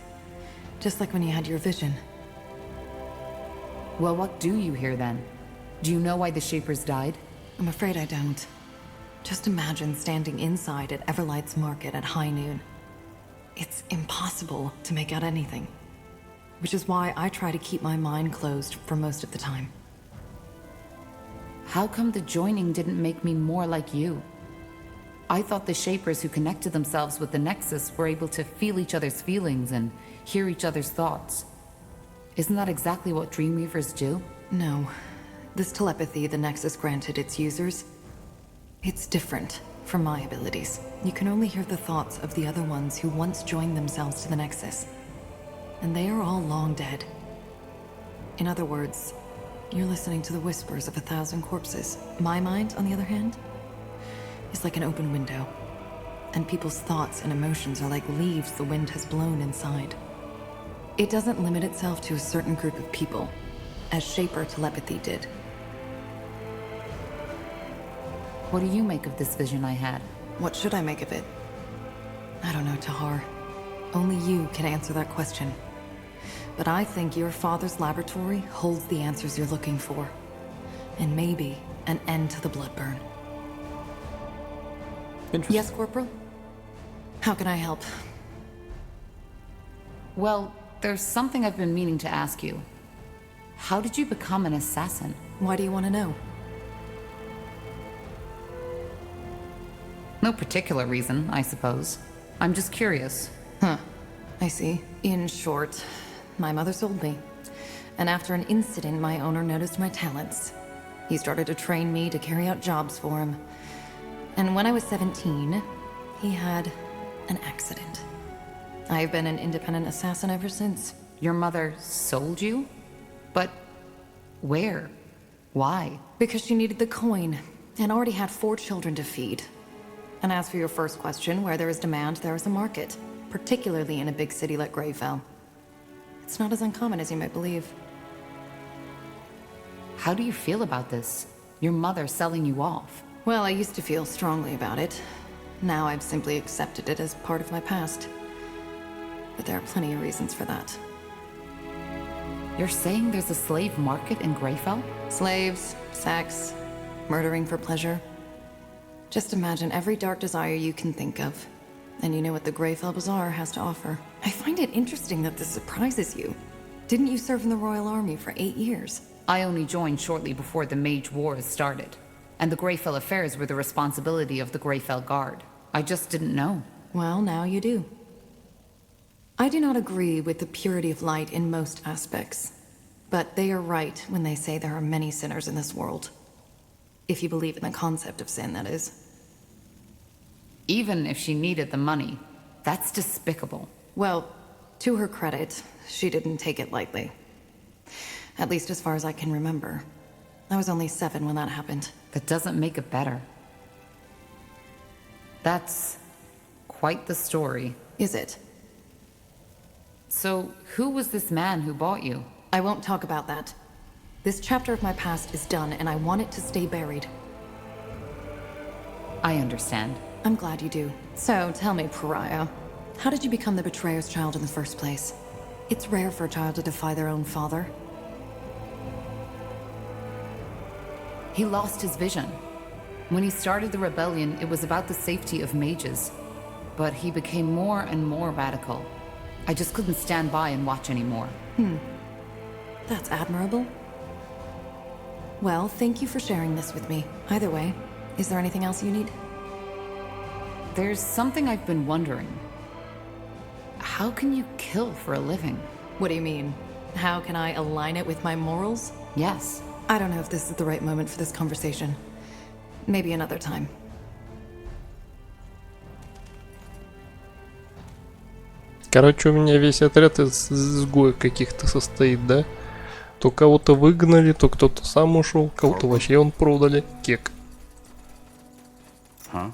Just like when you had your vision. Well, what do you hear then? Do you know why the Shapers died? I'm afraid I don't. Just imagine standing inside at Everlight's market at high noon. It's impossible to make out anything. Which is why I try to keep my mind closed for most of the time. How come the joining didn't make me more like you? I thought the Shapers who connected themselves with the Nexus were able to feel each other's feelings and hear each other's thoughts. Isn't that exactly what Dreamweavers do? No. This telepathy the Nexus granted its users, it's different from my abilities. You can only hear the thoughts of the other ones who once joined themselves to the Nexus. And they are all long dead. In other words, you're listening to the whispers of 1,000 corpses. My mind, on the other hand, is like an open window. And people's thoughts and emotions are like leaves the wind has blown inside. It doesn't limit itself to a certain group of people, as Shaper telepathy did. What do you make of this vision I had? What should I make of it? I don't know, Tahar. Only you can answer that question. But I think your father's laboratory holds the answers you're looking for. And maybe an end to the bloodburn. Yes, Corporal? How can I help? Well, there's something I've been meaning to ask you. How did you become an assassin? Why do you want to know? No particular reason, I suppose. I'm just curious. Huh. I see. In short, my mother sold me. And after an incident, my owner noticed my talents. He started to train me to carry out jobs for him. And when I was 17, he had an accident. I've been an independent assassin ever since. Your mother sold you? But where? Why? Because she needed the coin, and already had 4 children to feed. And as for your first question, where there is demand, there is a market. Particularly in a big city like Greyfell. It's not as uncommon as you might believe. How do you feel about this? Your mother selling you off? Well, I used to feel strongly about it. Now I've simply accepted it as part of my past. But there are plenty of reasons for that. You're saying there's a slave market in Greyfell? Slaves, sex, murdering for pleasure. Just imagine every dark desire you can think of. And you know what the Greyfell Bazaar has to offer. I find it interesting that this surprises you. Didn't you serve in the Royal Army for 8 years? I only joined shortly before the Mage Wars started. And the Greyfell affairs were the responsibility of the Greyfell Guard. I just didn't know. Well, now you do. I do not agree with the purity of light in most aspects. But they are right when they say there are many sinners in this world. If you believe in the concept of sin, that is. Even if she needed the money, that's despicable. Well, to her credit, she didn't take it lightly. At least as far as I can remember. I was only 7 when that happened. That doesn't make it better. That's quite the story. Is it? So, who was this man who bought you? I won't talk about that. This chapter of my past is done, and I want it to stay buried. I understand. I'm glad you do. So, tell me, Pariah, how did you become the Betrayer's child in the first place? It's rare for a child to defy their own father. He lost his vision. When he started the rebellion, it was about the safety of mages. But he became more and more radical. I just couldn't stand by and watch anymore. That's admirable. Well, thank you for sharing this with me. Either way, is there anything else you need? There's something I've been wondering. How can you kill for a living? What do you mean? How can I align it with my morals? Yes. I don't know if this is the right moment for this conversation. Maybe another time. Короче, у меня весь отряд из изгоев каких-то состоит, да? То кого-то выгнали, то кто-то сам ушел, кого-то вообще он продали. Кек. Huh?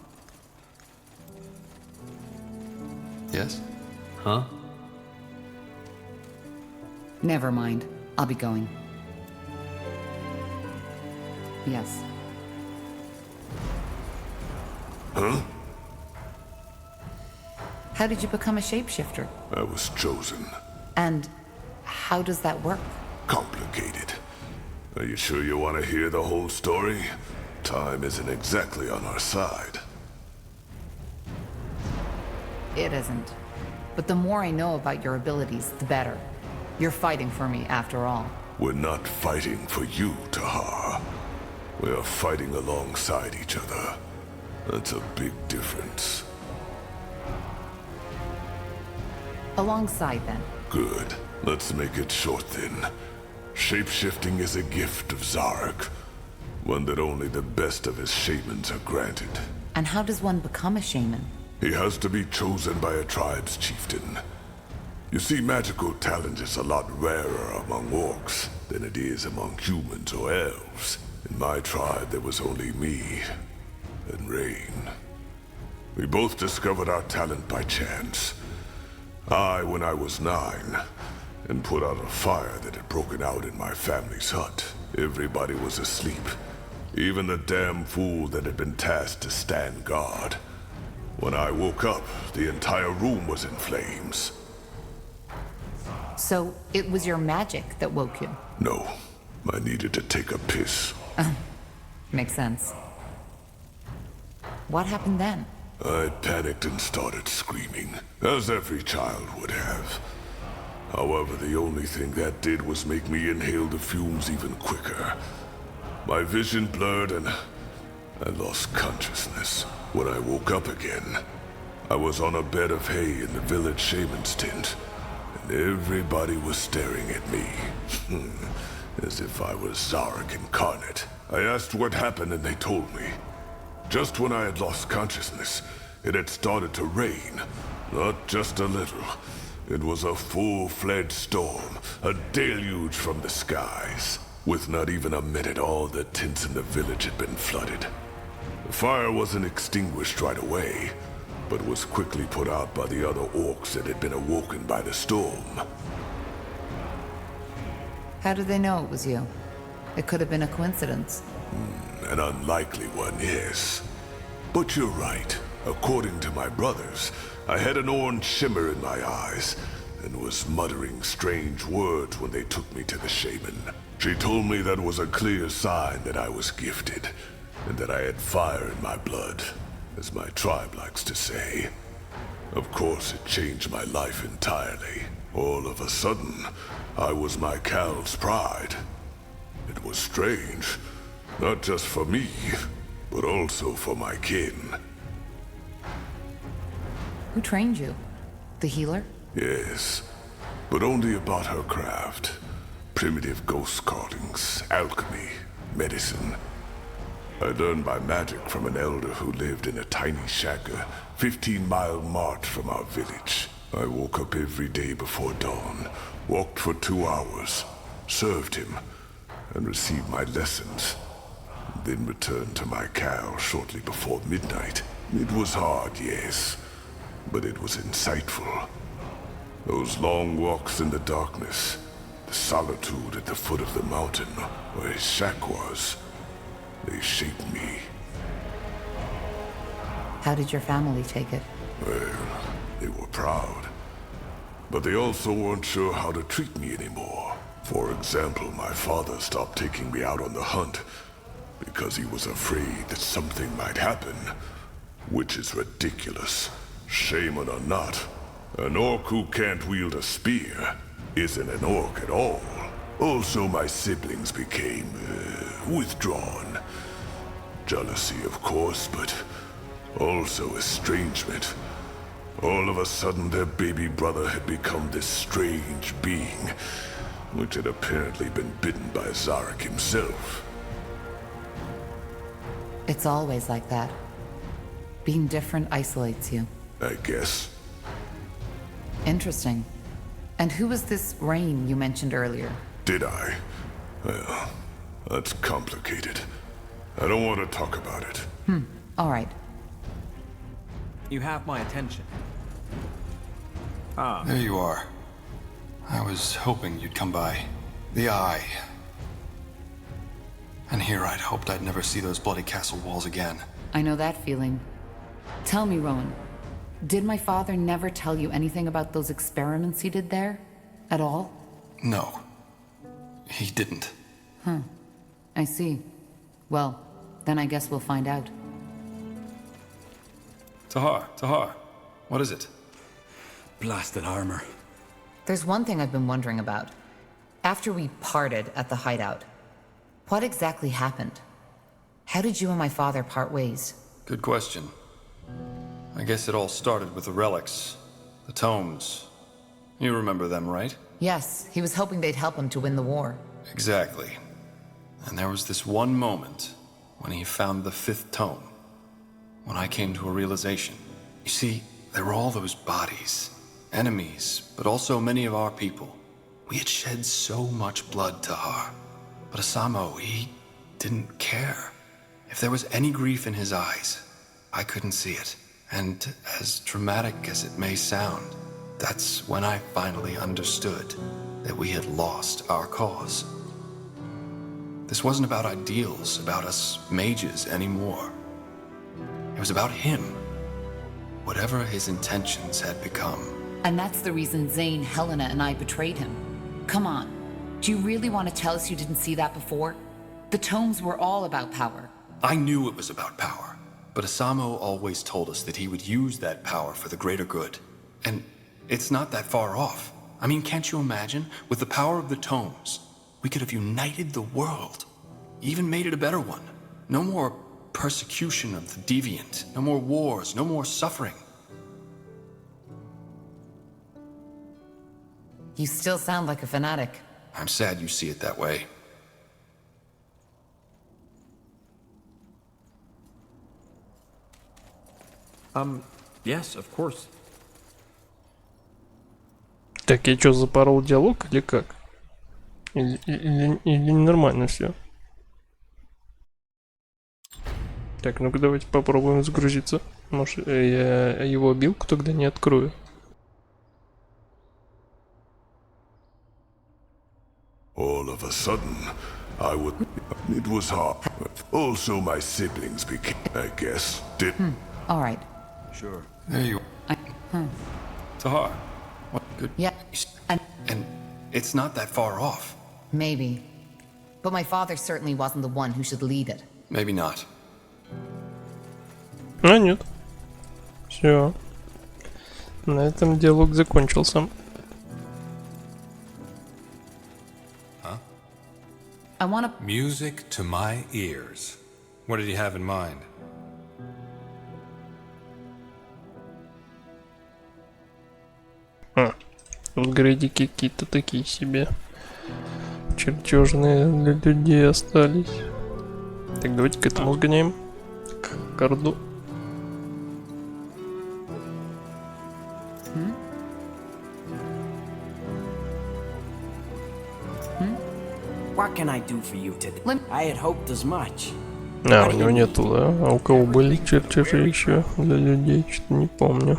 Yes? Huh? Never mind. I'll be going. Yes. Huh? How did you become a shapeshifter? I was chosen. And how does that work? Complicated. Are you sure you want to hear the whole story? Time isn't exactly on our side. It isn't. But the more I know about your abilities, the better. You're fighting for me, after all. We're not fighting for you, Tahar. We are fighting alongside each other. That's a big difference. Alongside, then. Good. Let's make it short, then. Shapeshifting is a gift of Zarg. One that only the best of his shamans are granted. And how does one become a shaman? He has to be chosen by a tribe's chieftain. You see, magical talent is a lot rarer among orcs than it is among humans or elves. In my tribe, there was only me and Rain. We both discovered our talent by chance. I, when I was 9, and put out a fire that had broken out in my family's hut. Everybody was asleep. Even the damn fool that had been tasked to stand guard. When I woke up, the entire room was in flames. So, it was your magic that woke you? No, I needed to take a piss. Makes sense. What happened then? I panicked and started screaming, as every child would have. However, the only thing that did was make me inhale the fumes even quicker. My vision blurred and I lost consciousness. When I woke up again, I was on a bed of hay in the village shaman's tent, and everybody was staring at me, as if I was Zarg incarnate. I asked what happened and they told me. Just when I had lost consciousness, it had started to rain. Not just a little. It was a full-fledged storm, a deluge from the skies. With not even a minute, all the tents in the village had been flooded. The fire wasn't extinguished right away, but was quickly put out by the other orcs that had been awoken by the storm. How did they know it was you? It could have been a coincidence. An unlikely one, yes. But you're right. According to my brothers, I had an orange shimmer in my eyes, and was muttering strange words when they took me to the shaman. She told me that was a clear sign that I was gifted, and that I had fire in my blood, as my tribe likes to say. Of course, it changed my life entirely. All of a sudden, I was my Cal's pride. It was strange, not just for me, but also for my kin. Who trained you? The healer? Yes, but only about her craft. Primitive ghost callings, alchemy, medicine. I learned my magic from an elder who lived in a tiny shack a 15-mile march from our village. I woke up every day before dawn, walked for 2 hours, served him, and received my lessons. Then returned to my Cal shortly before midnight. It was hard, yes, but it was insightful. Those long walks in the darkness, the solitude at the foot of the mountain where his shack was, they shaped me. How did your family take it? Well, they were proud. But they also weren't sure how to treat me anymore. For example, my father stopped taking me out on the hunt because he was afraid that something might happen. Which is ridiculous. Shaman or not, an orc who can't wield a spear isn't an orc at all. Also, my siblings became withdrawn. Jealousy, of course, but also estrangement. All of a sudden, their baby brother had become this strange being, which had apparently been bitten by Zarek himself. It's always like that. Being different isolates you. I guess. Interesting. And who was this Rain you mentioned earlier? Did I? Well, that's complicated. I don't want to talk about it. All right. You have my attention. There you are. I was hoping you'd come by. The Eye. And here I'd hoped I'd never see those bloody castle walls again. I know that feeling. Tell me, Rowan, did my father never tell you anything about those experiments he did there? At all? No. He didn't. I see. Well, then I guess we'll find out. Tahar, what is it? Blasted armor. There's one thing I've been wondering about. After we parted at the hideout, what exactly happened? How did you and my father part ways? Good question. I guess it all started with the relics. The tomes. You remember them, right? Yes, he was hoping they'd help him to win the war. Exactly. And there was this one moment when he found the 5th tome. When I came to a realization. You see, there were all those bodies. Enemies, but also many of our people. We had shed so much blood, Tahar. But Asamo, he didn't care. If there was any grief in his eyes, I couldn't see it. And as dramatic as it may sound, that's when I finally understood that we had lost our cause. This wasn't about ideals, about us mages anymore. It was about him. Whatever his intentions had become. And that's the reason Zane, Helena, and I betrayed him. Come on. Do you really want to tell us you didn't see that before? The tomes were all about power. I knew it was about power. But Asamo always told us that he would use that power for the greater good. And it's not that far off. I mean, can't you imagine? With the power of the tomes, we could have united the world. Even made it a better one. No more persecution of the deviant. No more wars. No more suffering. You still sound like a fanatic. I'm sad you see it that way. Yes, of course. Так, я что, запорол диалог или как? Или нормально все? Так, ну-ка давайте попробуем загрузиться. Может, я его билку тогда не открою. All of a sudden, I would... It was hard. Also, my siblings became, I guess, did... All right. Sure. There you are. Tahar. What good... Yeah. And it's not that far off. Maybe. But my father certainly wasn't the one who should lead it. Maybe not. А, нет. Все. На этом диалог закончился. I wanna... Music to my ears. What did you have in mind? Тут грейдики какие-то такие себе. Чертежные для людей остались. Так, давайте к этому сгоняем. К карду. What can I do for you today? I had hoped as much. А, у него нету, да? А у кого были чертежи еще для людей? Что-то не помню.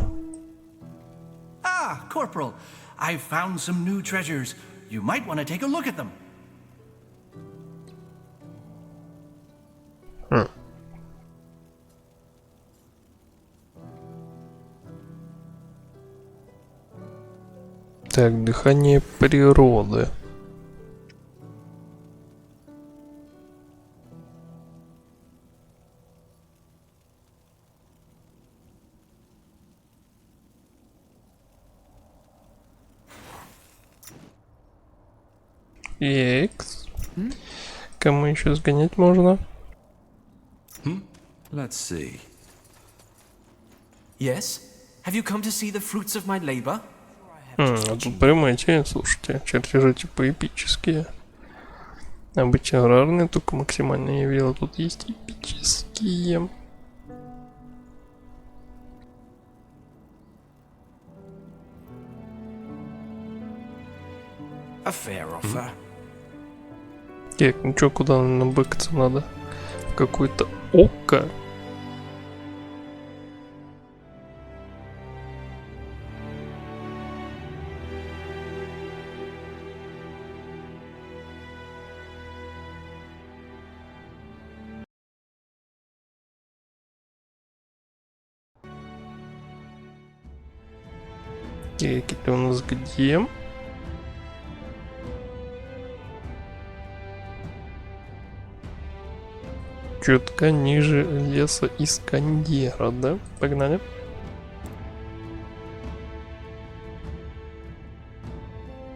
Ah, Corporal. I've found some new treasures. You might want to take a look at them. Так, дыхание природы. Екс. Кому еще сгонять можно? Let's see. Yes? Have you come to see the fruits of my labor? А тут поймайте, слушайте, чертежи типа эпические. Обычно рарные, только максимально я видел, тут есть эпические. A fair offer. Так, ну чё, куда нам быкаться надо? В какое-то око? Так, это у нас где? Чутка ниже леса Искандера, да? Погнали.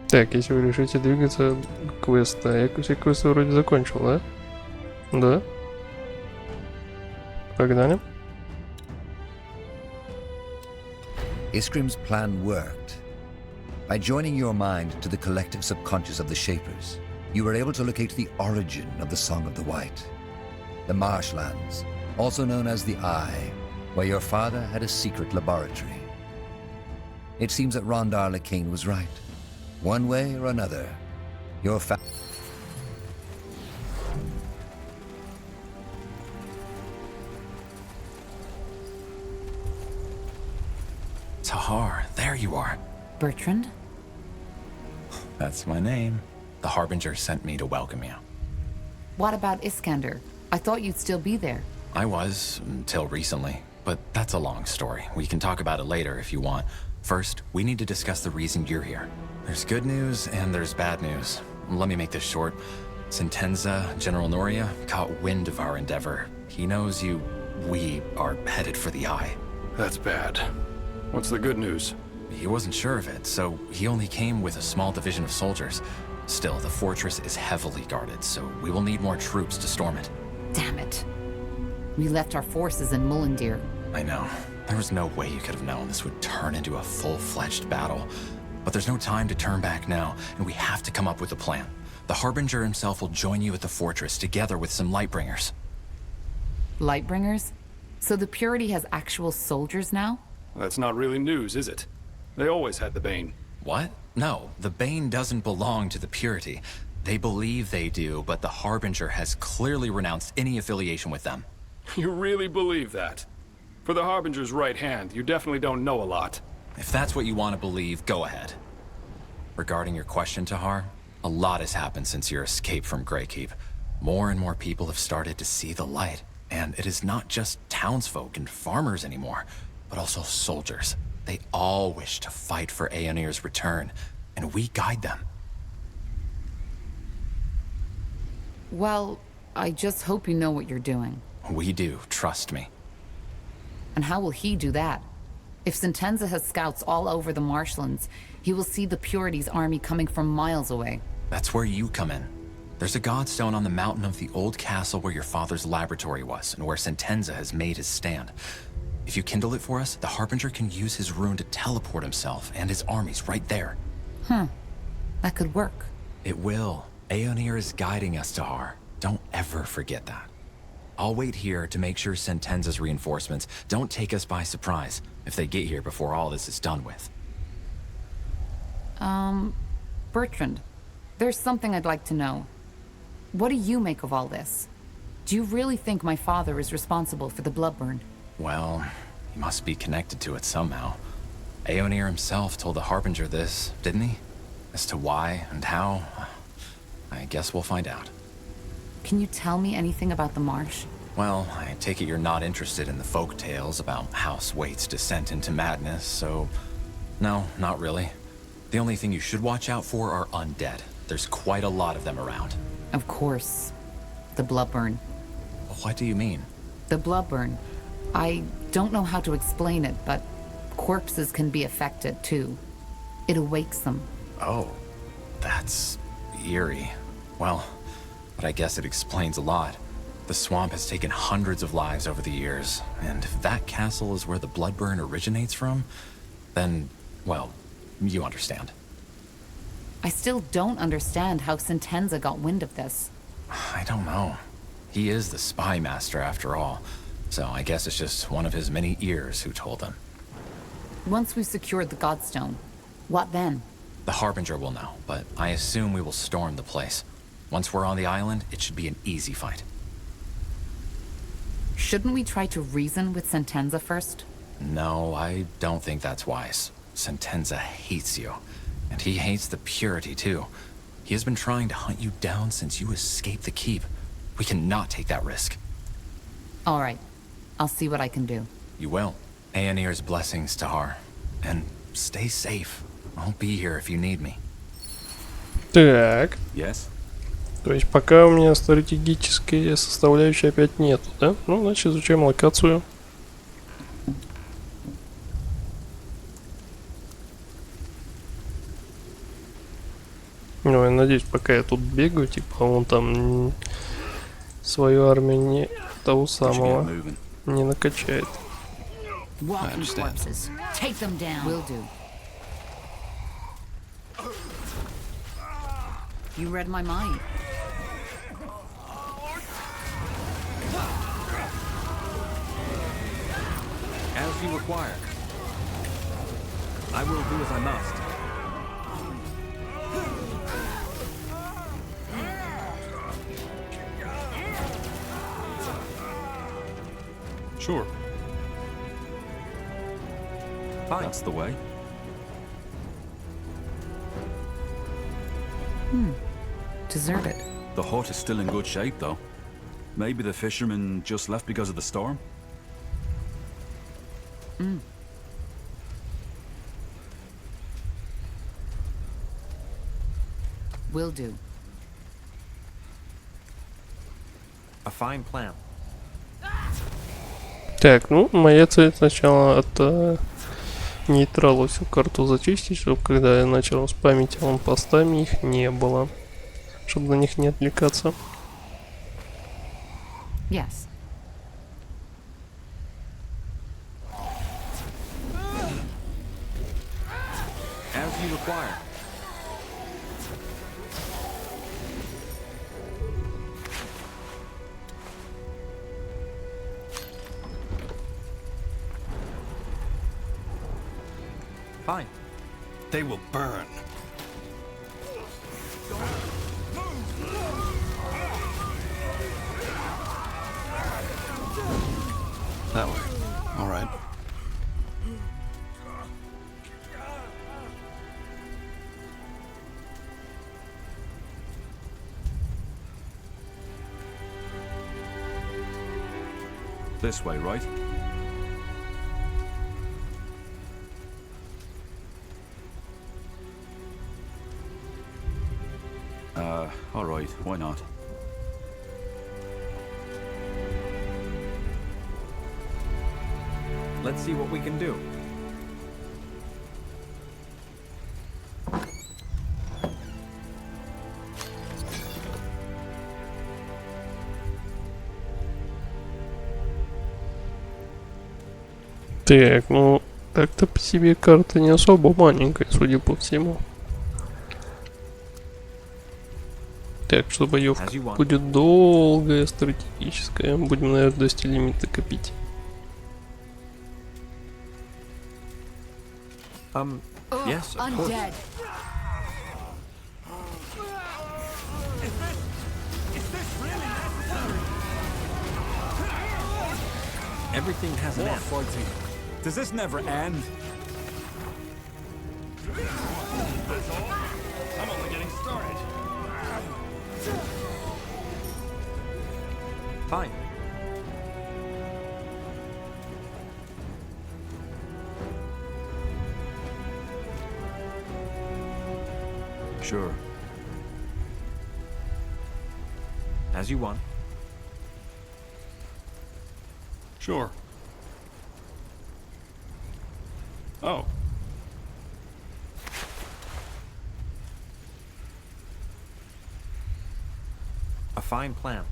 Так, если вы решите двигаться, квеста. Я все квесты вроде закончил, да? Да. Погнали. Iskrim's plan worked. By joining your mind to the collective subconscious of the Shapers, you were able to locate the origin of the Song of the White. The marshlands, also known as the Eye, where your father had a secret laboratory. It seems that Rondar the King was right. One way or another, your Tahar, there you are. Bertrand? That's my name. The Harbinger sent me to welcome you. What about Iskander? I thought you'd still be there. I was, until recently. But that's a long story. We can talk about it later if you want. First, we need to discuss the reason you're here. There's good news and there's bad news. Let me make this short. Sentenza, General Noria, caught wind of our endeavor. He knows you... we are headed for the Eye. That's bad. What's the good news? He wasn't sure of it, so he only came with a small division of soldiers. Still, the fortress is heavily guarded, so we will need more troops to storm it. Damn it. We left our forces in Mullendir. I know. There was no way you could have known this would turn into a full-fledged battle. But there's no time to turn back now, and we have to come up with a plan. The Harbinger himself will join you at the fortress, together with some Lightbringers. Lightbringers? So the Purity has actual soldiers now? That's not really news, is it? They always had the Bane. What? No, the Bane doesn't belong to the Purity. They believe they do, but the Harbinger has clearly renounced any affiliation with them. You really believe that? For the Harbinger's right hand, you definitely don't know a lot. If that's what you want to believe, go ahead. Regarding your question, Tahar, a lot has happened since your escape from Greykeep. More and more people have started to see the light, and it is not just townsfolk and farmers anymore, but also soldiers. They all wish to fight for Aeonir's return, and we guide them. Well, I just hope you know what you're doing. We do, trust me. And how will he do that? If Sentenza has scouts all over the marshlands, he will see the Purity's army coming from miles away. That's where you come in. There's a godstone on the mountain of the old castle where your father's laboratory was, and where Sentenza has made his stand. If you kindle it for us, the Harbinger can use his rune to teleport himself and his armies right there. That could work. It will. Aeonir is guiding us, Tahar. Don't ever forget that. I'll wait here to make sure Sentenza's reinforcements don't take us by surprise if they get here before all this is done with. Bertrand, there's something I'd like to know. What do you make of all this? Do you really think my father is responsible for the Bloodburn? Well, he must be connected to it somehow. Aeonir himself told the Harbinger this, didn't he? As to why and how, I guess we'll find out. Can you tell me anything about the marsh? Well, I take it you're not interested in the folk tales about House Waite's descent into madness, so... No, not really. The only thing you should watch out for are undead. There's quite a lot of them around. Of course. The Bloodburn. What do you mean? The Bloodburn. I don't know how to explain it, but corpses can be affected too. It awakes them. Oh, that's eerie. Well, but I guess it explains a lot. The swamp has taken hundreds of lives over the years, and if that castle is where the Bloodburn originates from, then, well, you understand. I still don't understand how Sentenza got wind of this. I don't know. He is the spy master after all, so I guess it's just one of his many ears who told him. Once we've secured the Godstone, what then? The Harbinger will know, but I assume we will storm the place. Once we're on the island, it should be an easy fight. Shouldn't we try to reason with Sentenza first? No, I don't think that's wise. Sentenza hates you, and he hates the Purity too. He has been trying to hunt you down since you escaped the keep. We cannot take that risk. All right. I'll see what I can do. You will. Aeonir's blessings, Tahar. And stay safe. I'll be here if you need me. Так. Yes? То есть пока у меня стратегической составляющей опять нету, да? Ну, значит, изучаем локацию. Ну, я надеюсь, пока я тут бегаю, типа, он там свою армию не того самого не накачает. You read my mind. As you require. I will do as I must. Sure. Fine. That's the way. Deserted. The hut is still in good shape, though. Maybe the fishermen just left because of the storm? Will do. A fine plan. Так, ну, моя цель сначала от нейтрала всю карту зачистить, чтобы когда я начал спамить аванпостами, их не было. Чтобы на них не отвлекаться. Yes. As you require. Fine. They will burn. That way. All right. This way, right? All right, why not? Let's see what we can do. Так, ну, так-то по себе карта не особо маленькая, судя по всему. Так, что боевка будет долгая, стратегическая. Будем, наверное, достичь лимита копить. Yes, of course. Undead. Everything has an end. Fighting. Does this never end? I'm only getting started. Fine. Sure. As you want. Sure. Oh. A fine plan.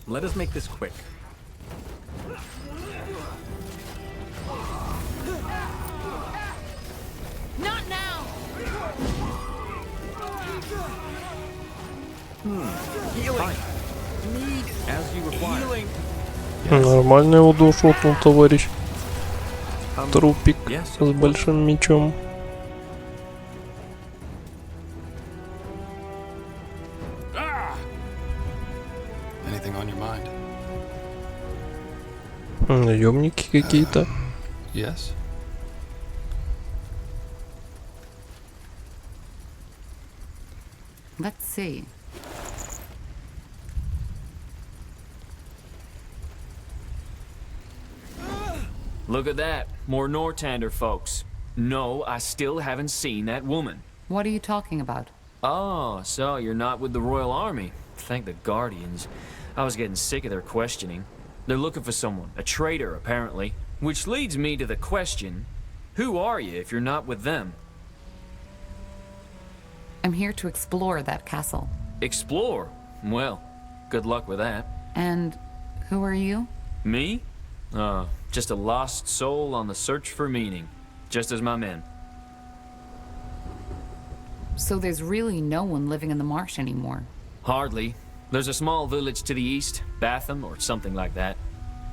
Let us make this quick. Not now. Fine. As you require. Нормально его дошотнул, товарищ. Трупик с большим мечом. Anything on your mind? Наемники какие-то. Yes. Let's see. Look at that. More Nortander folks. No, I still haven't seen that woman. What are you talking about? Oh, so you're not with the Royal Army. Thank the Guardians. I was getting sick of their questioning. They're looking for someone, a traitor, apparently. Which leads me to the question, who are you if you're not with them? I'm here to explore that castle. Explore? Well, good luck with that. And who are you? Me? Just a lost soul on the search for meaning. Just as my men. So there's really no one living in the marsh anymore? Hardly. There's a small village to the east, Batham or something like that.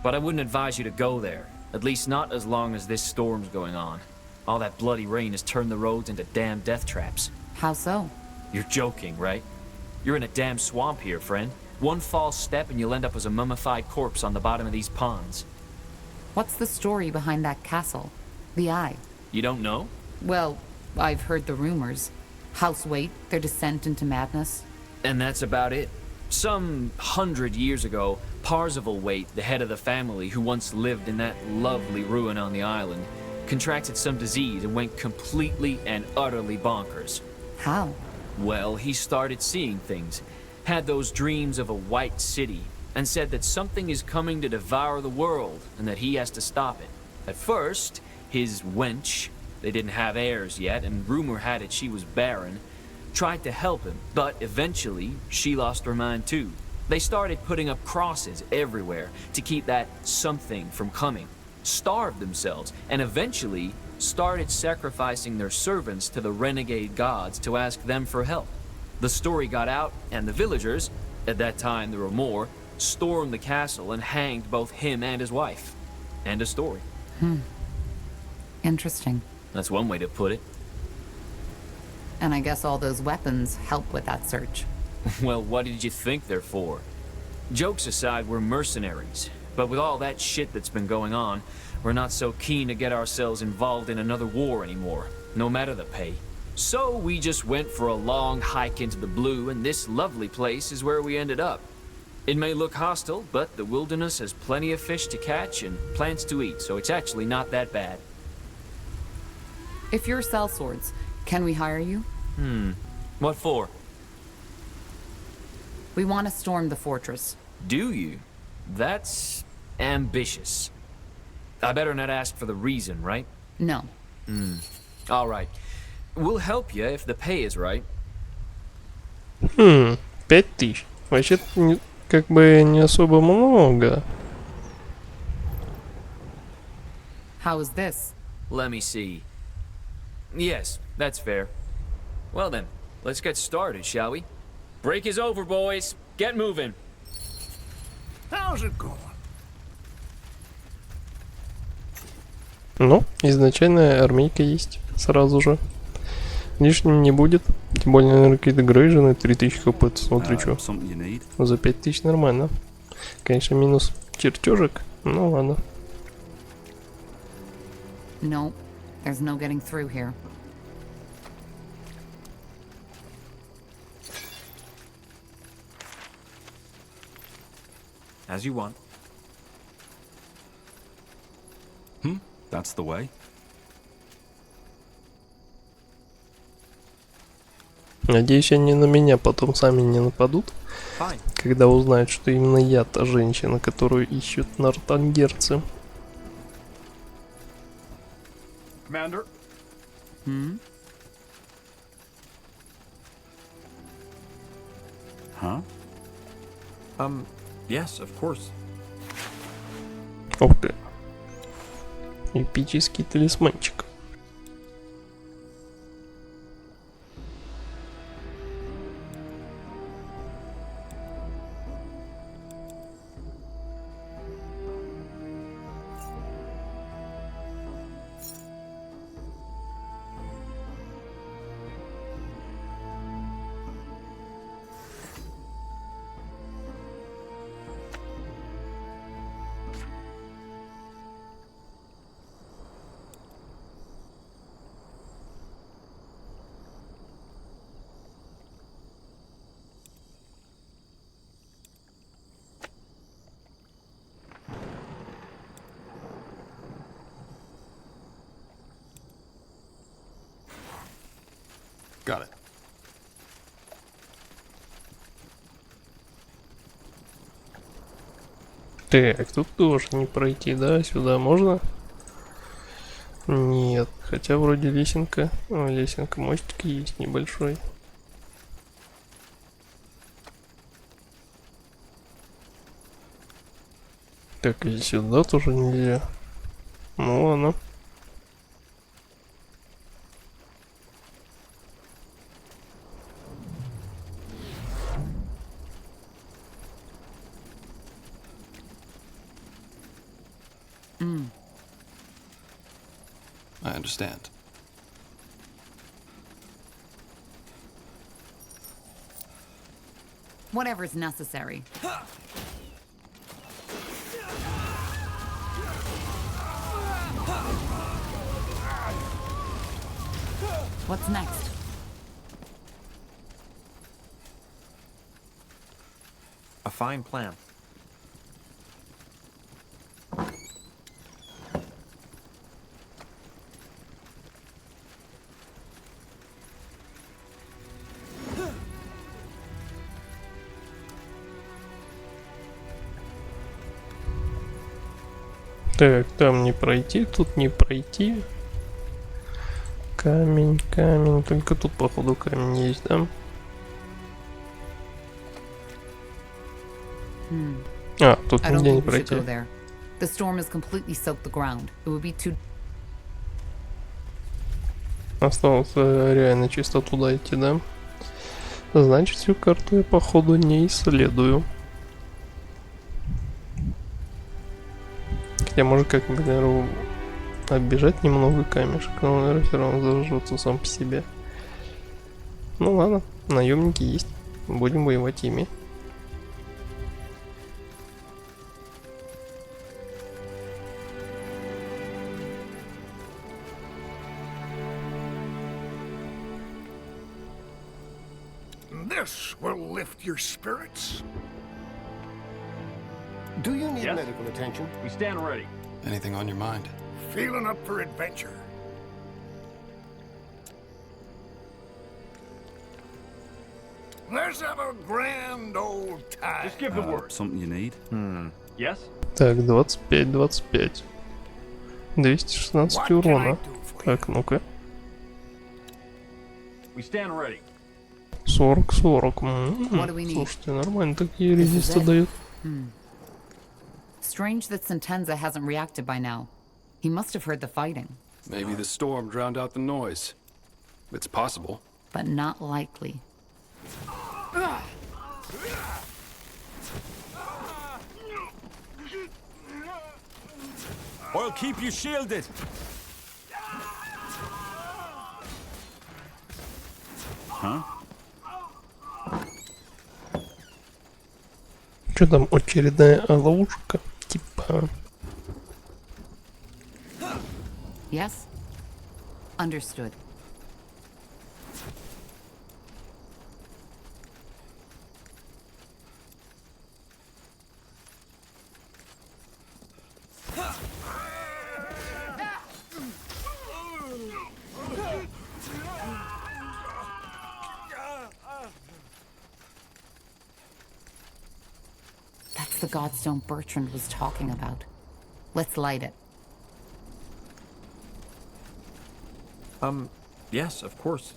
But I wouldn't advise you to go there. At least not as long as this storm's going on. All that bloody rain has turned the roads into damn death traps. How so? You're joking, right? You're in a damn swamp here, friend. One false step and you'll end up as a mummified corpse on the bottom of these ponds. What's the story behind that castle? The Eye? You don't know? Well, I've heard the rumors. House Waite, their descent into madness. And that's about it. Some 100 years ago, Parzival Waite, the head of the family who once lived in that lovely ruin on the island, contracted some disease and went completely and utterly bonkers. How? Well, he started seeing things, had those dreams of a white city, and said that something is coming to devour the world and that he has to stop it. At first, his wench, they didn't have heirs yet, and rumor had it she was barren, tried to help him, but eventually she lost her mind too. They started putting up crosses everywhere to keep that something from coming, starved themselves, and eventually started sacrificing their servants to the renegade gods to ask them for help. The story got out, and the villagers, at that time there were more, stormed the castle and hanged both him and his wife. End of story. Interesting. That's one way to put it. And I guess all those weapons help with that search. Well, what did you think they're for? Jokes aside, we're mercenaries. But with all that shit that's been going on, we're not so keen to get ourselves involved in another war anymore, no matter the pay. So we just went for a long hike into the blue, and this lovely place is where we ended up. It may look hostile, but the wilderness has plenty of fish to catch and plants to eat, so it's actually not that bad. If you're sellswords, can we hire you? What for? We want to storm the fortress. Do you? That's ambitious. I better not ask for the reason, right? No. All right. We'll help you if the pay is right. 5000. Вообще-то как бы не особо много. How is this? Let me see. Yes, that's fair. Well then, let's get started, shall we? Break is over, boys. Get moving. How's it going? Ну, изначальная армейка есть сразу же. Лишним не будет. Тем более, наверное, какие-то грейжены 3000 хп. Смотри, что. За 5000 нормально. Конечно, минус чертежик. Ну ладно. No, there's no getting through here. As you want. That's the way. Надеюсь, они на меня потом сами не нападут, когда узнают, что именно я та женщина, которую ищут нортангерцы. Commander? Huh? Yes, of course. Ух ты. Эпический талисманчик. Got it. Так, тут тоже не пройти, да? Сюда можно? Нет, хотя вроде лесенка. О, лесенка, мостик есть небольшой. Так, и сюда тоже нельзя. Ну ладно. I understand. Whatever's necessary. What's next? A fine plan. Так, там не пройти, тут не пройти. Камень, камень. Только тут, походу, камень есть, да? А, тут нигде не пройти. The storm has completely soaked the ground. It would be too... Осталось реально чисто туда идти, да? Значит, всю карту я, походу, не исследую. Хотя может как, например, оббежать немного камешек, но он, наверное, все равно зажжется сам по себе. Ну ладно, наемники есть. Будем воевать ими. This will lift your spirits. Do you need medical attention? We stand ready. Anything on your mind? Feeling up for adventure? Let's have a grand old time. Just give the word. Something you need? Yes? Так, 25. 216 урона. Так, ну-ка. We stand ready. 40. What do we need? Слушайте, нормально такие резисты дают. Strange that Sentenza hasn't reacted by now. He must have heard the fighting. Maybe the storm drowned out the noise. It's possible. But not likely. I'll keep you shielded. Huh? Что там, очередная ловушка? Типа... Yes? Understood. That's the godstone Bertrand was talking about. Let's light it. Yes, of course.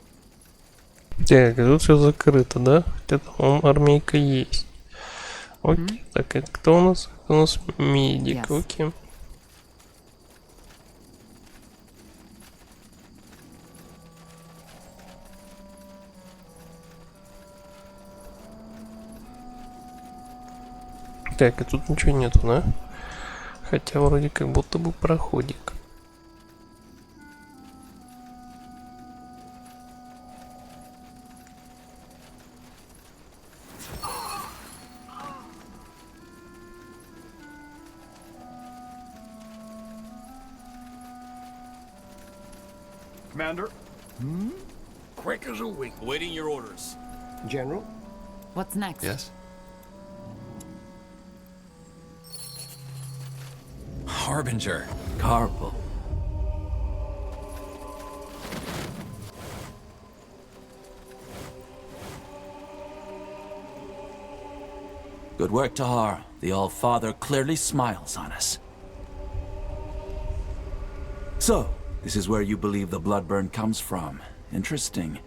Так, тут все закрыто, да? Хотя там армейка есть. Окей, так, это кто у нас? У нас медик, окей. Так, и тут ничего нету, да? Хотя вроде как будто бы проходик. Commander? Quick as a wink. Awaiting your orders. General? What's next? Yes? Harbinger. Carpal. Good work, Tahar. The All-Father clearly smiles on us. So, this is where you believe the bloodburn comes from. Interesting.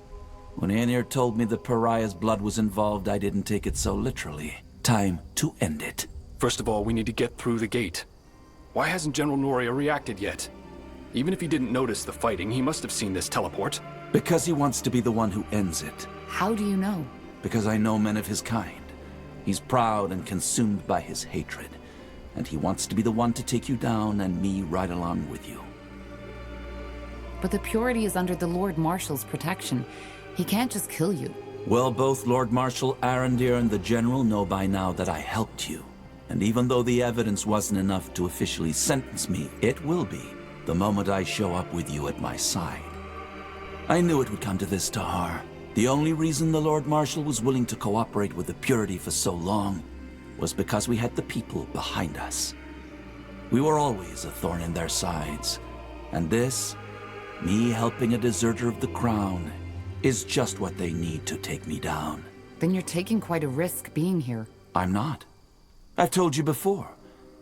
When Aenir told me the pariah's blood was involved, I didn't take it so literally. Time to end it. First of all, we need to get through the gate. Why hasn't General Noria reacted yet? Even if he didn't notice the fighting, he must have seen this teleport. Because he wants to be the one who ends it. How do you know? Because I know men of his kind. He's proud and consumed by his hatred. And he wants to be the one to take you down and me right along with you. But the Purity is under the Lord Marshal's protection. He can't just kill you. Well, both Lord Marshal Arendir and the General know by now that I helped you. And even though the evidence wasn't enough to officially sentence me, it will be the moment I show up with you at my side. I knew it would come to this, Tahar. The only reason the Lord Marshal was willing to cooperate with the Purity for so long was because we had the people behind us. We were always a thorn in their sides. And this, me helping a deserter of the crown, is just what they need to take me down. Then you're taking quite a risk being here. I'm not. I've told you before.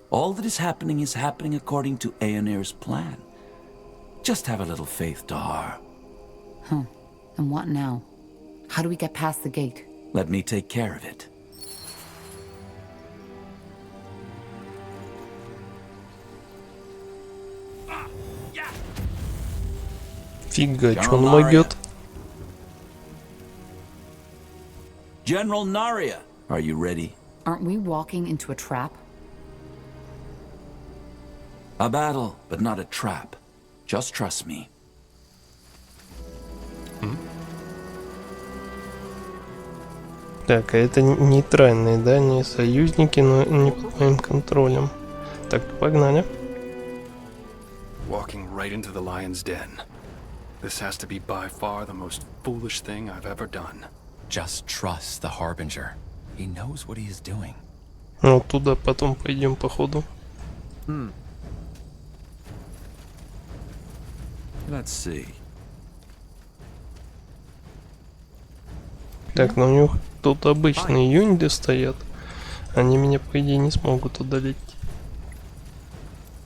All that is happening according to Aenir's plan. Just have a little faith, Tahar. Huh. And what now? How do we get past the gate? Let me take care of it. Фига, чё он могёт? General Naria, are you ready? Aren't we walking into a trap? A battle, but not a trap. Just trust me. Так, а это нейтральные, да? Не союзники, но не под моим контролем. Так, погнали. Walking right into the lion's den. This has to be by far the most foolish thing I've ever done. Just trust the Harbinger. He knows what he is doing. Ну, туда потом пойдем по ходу. Let's see. Так, но у них тут обычные юниты стоят. Они меня, по идее, не смогут удалить.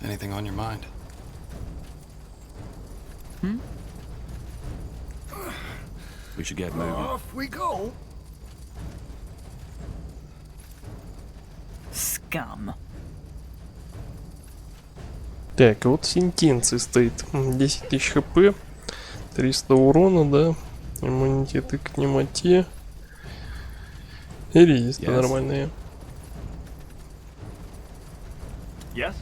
Anything on your mind? We should get moving. Off we go. Scum. Так, вот сентенции стоит. 10 тысяч хп, 300 урона, да. Иммунитеты к немоте. И резисты нормальные. Yes?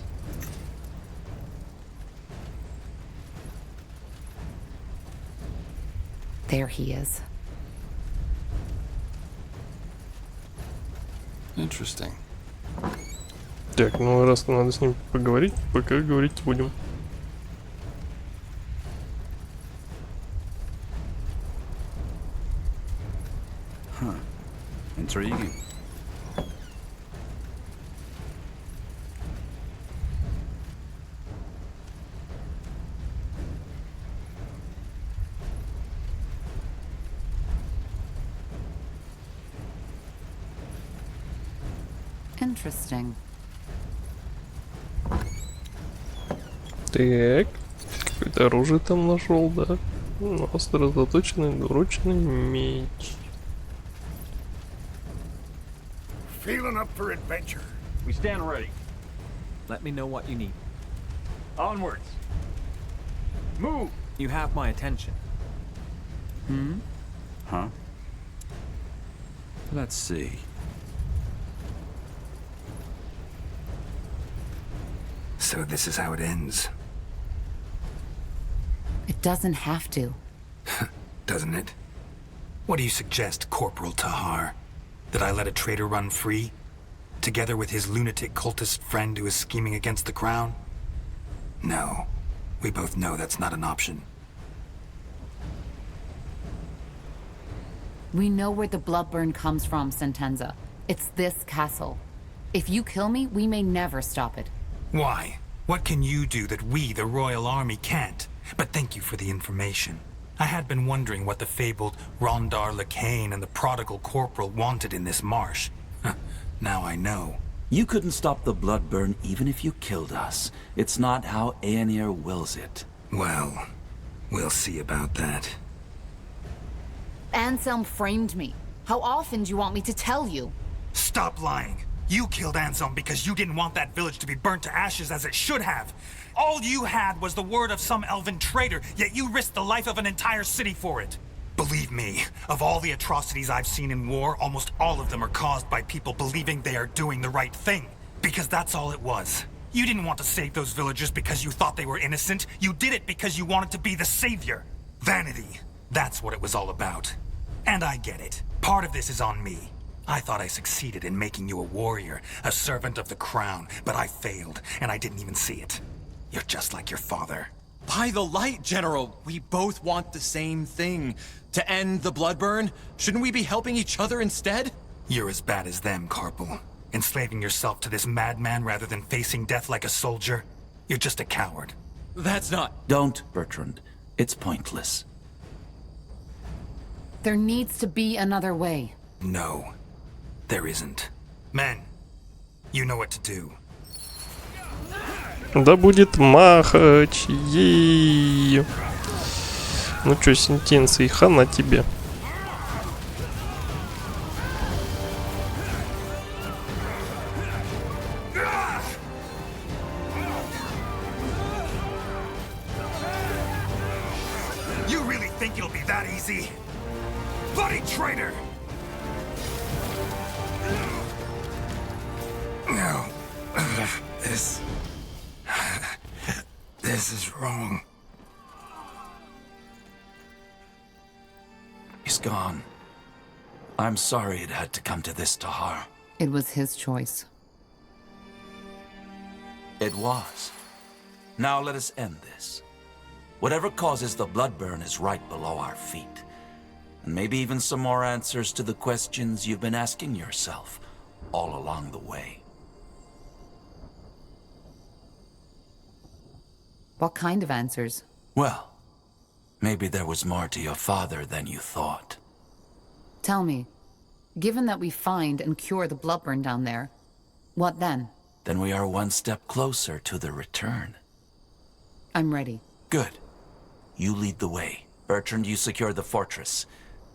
There he is. Interesting. Так, ну раз надо с ним поговорить, пока говорить будем. Intriguing. Interesting. Так, какое-то оружие там нашел, да. Ну, остро заточенный, двуручный меч. Feeling up for adventure. We stand ready. Let me know what you need. Onwards. Move! You have my attention. Huh? Let's see. So this is how it ends, It doesn't have to. doesn't it? What do you suggest, Corporal Tahar? That I let a traitor run free? Together with his lunatic cultist friend who is scheming against the crown? No. We both know that's not an option. We know where the bloodburn comes from, Sentenza. It's this castle. If you kill me, we may never stop it. Why? What can you do that we, the Royal Army, can't? But thank you for the information. I had been wondering what the fabled Rondar Lacane and the prodigal corporal wanted in this marsh. Now I know. You couldn't stop the bloodburn even if you killed us. It's not how Aenir wills it. Well, we'll see about that. Anselm framed me. How often do you want me to tell you? Stop lying! You killed Anselm because you didn't want that village to be burnt to ashes as it should have. All you had was the word of some elven traitor, yet you risked the life of an entire city for it. Believe me, of all the atrocities I've seen in war, almost all of them are caused by people believing they are doing the right thing. Because that's all it was. You didn't want to save those villagers because you thought they were innocent. You did it because you wanted to be the savior. Vanity. That's what it was all about. And I get it. Part of this is on me. I thought I succeeded in making you a warrior, a servant of the crown, but I failed, and I didn't even see it. You're just like your father. By the light, General! We both want the same thing. To end the bloodburn? Shouldn't we be helping each other instead? You're as bad as them, Corporal. Enslaving yourself to this madman rather than facing death like a soldier. You're just a coward. That's not... Don't, Bertrand. It's pointless. There needs to be another way. No, there isn't. Men, you know what to do. Да будет махач. Ей. Ну чё, сентенции, хана тебе. You really think it'll be that easy? Bloody traitor! No. This This is wrong. He's gone. I'm sorry it had to come to this, Tahar. It was his choice. It was. Now let us end this. Whatever causes the blood burn is right below our feet. And maybe even some more answers to the questions you've been asking yourself all along the way. What kind of answers? Well, maybe there was more to your father than you thought. Tell me, given that we find and cure the bloodburn down there, what then? Then we are one step closer to the return. I'm ready. Good. You lead the way. Bertrand, you secure the fortress.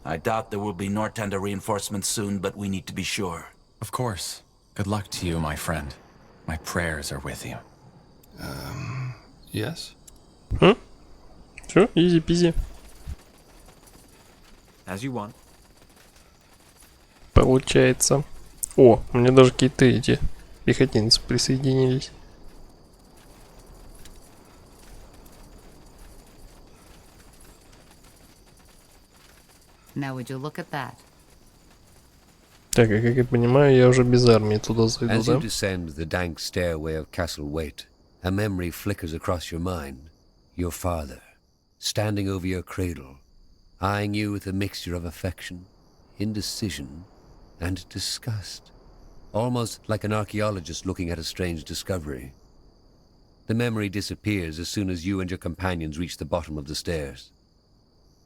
I doubt there will be Northander reinforcements soon, but we need to be sure. Of course. Good luck to you, my friend. My prayers are with you. Yes? Все, изи-пизи. As you want. Получается. О, у меня даже какие-то эти пехотинцы присоединились. Now would you look at that? Так, как я понимаю, я уже без армии туда зайду, As you да? descend the dank stairway of Castle Waite, a memory flickers across your mind. Your father, standing over your cradle, eyeing you with a mixture of affection, indecision, and disgust. Almost like an archaeologist looking at a strange discovery. The memory disappears as soon as you and your companions reach the bottom of the stairs.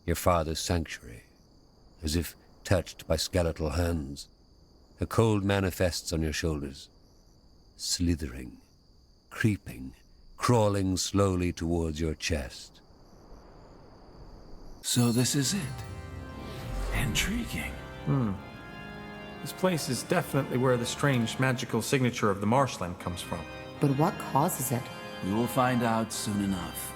Your father's sanctuary, as if touched by skeletal hands. A cold manifests on your shoulders, slithering, creeping, crawling slowly towards your chest. So this is it. Intriguing. This place is definitely where the strange magical signature of the marshland comes from. But what causes it? You will find out soon enough.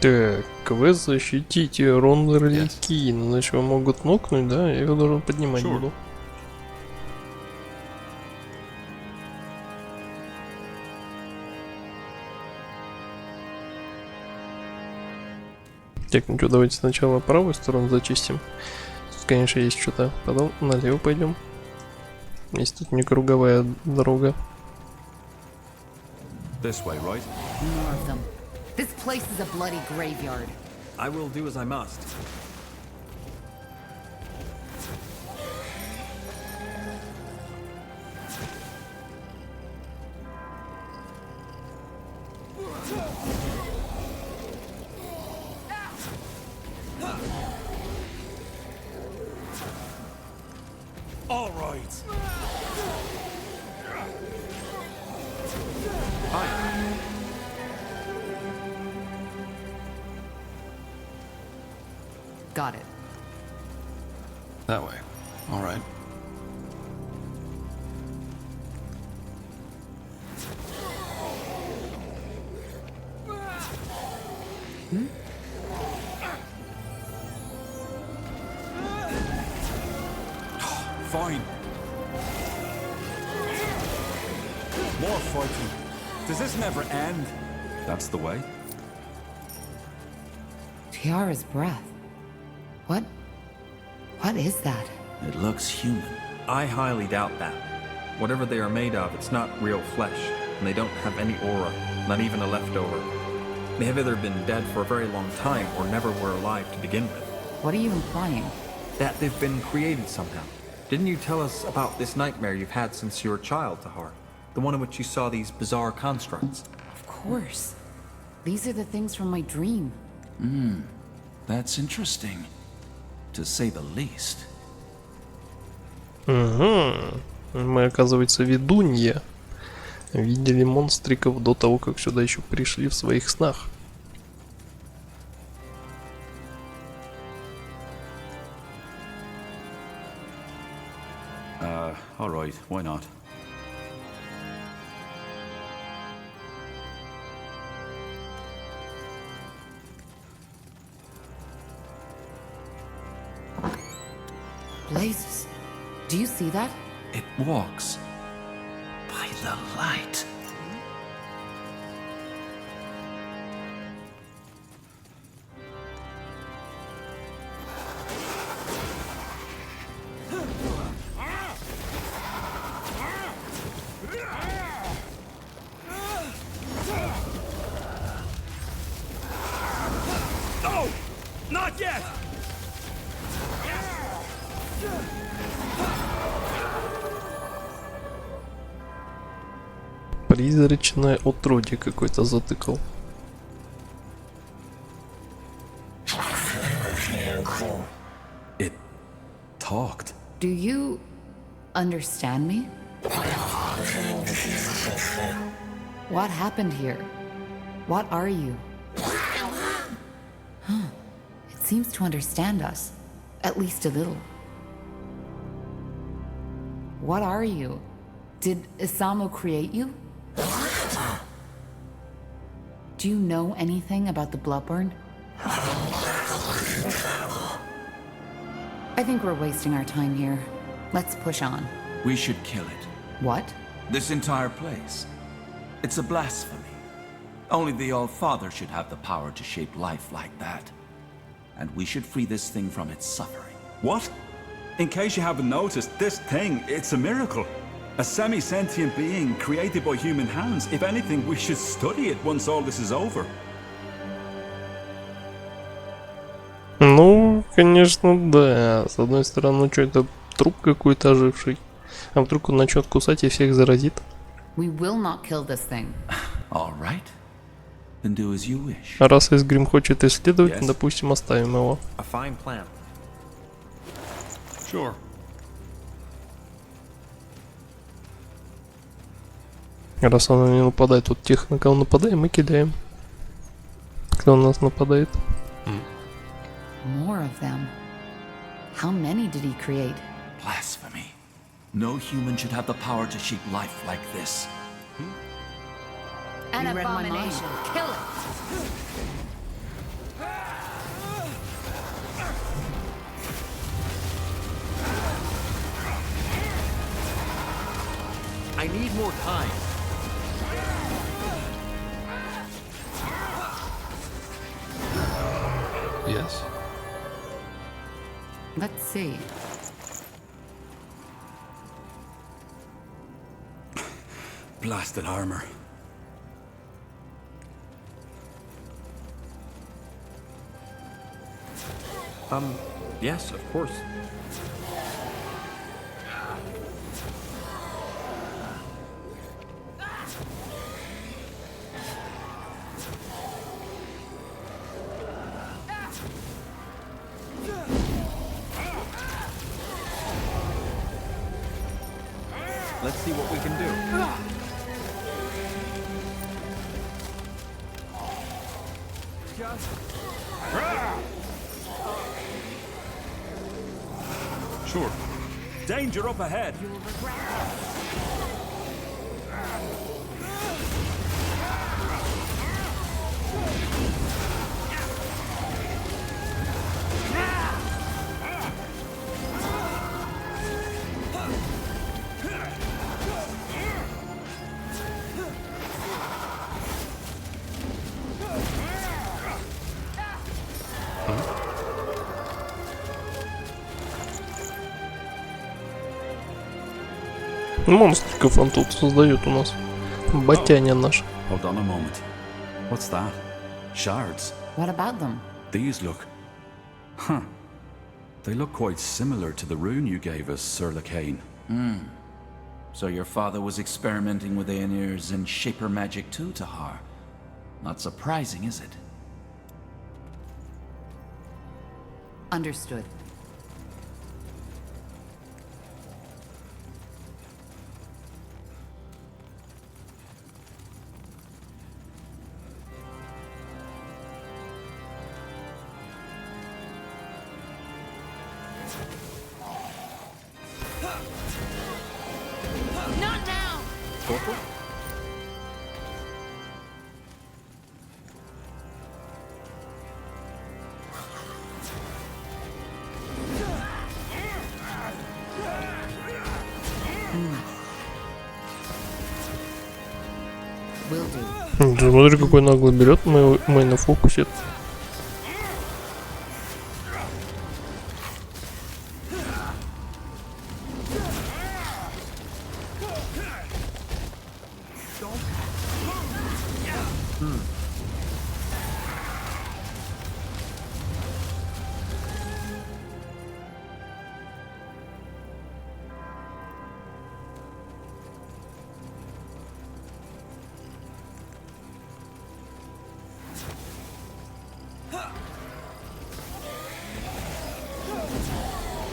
Так, вы защитите Рондерликин, иначе его могут нокнуть, да? Я его должен поднимать буду. Так, ну что, давайте сначала правую сторону зачистим. Тут, конечно, есть что-то. Потом налево пойдем. Есть тут не круговая дорога. This way, right? More of them. This place is a bloody graveyard. I will do as I must. All right. Got it. That way. All right. Fine. More fighting. Does this never end? That's the way. Tiara's breath. What is that? It looks human. I highly doubt that. Whatever they are made of, it's not real flesh, and they don't have any aura, not even a leftover. They have either been dead for a very long time or never were alive to begin with. What are you implying? That they've been created somehow. Didn't you tell us about this nightmare you've had since you were a child, Tahar? The one in which you saw these bizarre constructs. Of course. These are the things from my dream. That's interesting, to say the least. Угу. Мы, оказывается, ведунья. Видели монстриков до того, как сюда еще пришли в своих снах. All right, why not? Blazes. Do you see that? It walks by the light. Призрачное отродье какой-то затыкал. It talked. Do you understand me? What happened here? What are you? Huh. It seems to understand us. At least a little. What are you? Did Isamu create you? Do you know anything about the Bloodburn? I think we're wasting our time here. Let's push on. We should kill it. What? This entire place. It's a blasphemy. Only the All-Father should have the power to shape life like that. And we should free this thing from its suffering. What? In case you haven't noticed, this thing, it's a miracle. A semi-sentient being created by human hands. If anything, we should study it once all this is over. Ну, конечно, да. С одной стороны, ну что, это труп какой-то оживший. А вдруг он начнет кусать и всех заразит? We will not kill this thing. All right. Then do as you wish. А раз Эсгрим хочет исследовать, допустим, оставим его. A fine plan. Sure. Раз она не нападает, вот тех, на кого нападаем, мы кидаем. Кто на нас нападает? More of them. How many did he create? Blasphemy. No human should have the power to shape life like this. An abomination. Kill it. I need more time. Yes. Let's see. Blasted armor. Yes, of course. Let's see what we can do. Sure. Danger up ahead. Монстриков он тут создает у нас. Батяня наш. Hold on a moment. What's that? Shards. What about them? These look... Huh. They look quite similar to the rune you gave us, Sir Lacane. So your father was experimenting with Aenir's and Shaper magic too, Tahar. Not surprising, is it? Understood. Not now! Will do. Смотри, какой нагло берет, мы на фокусе.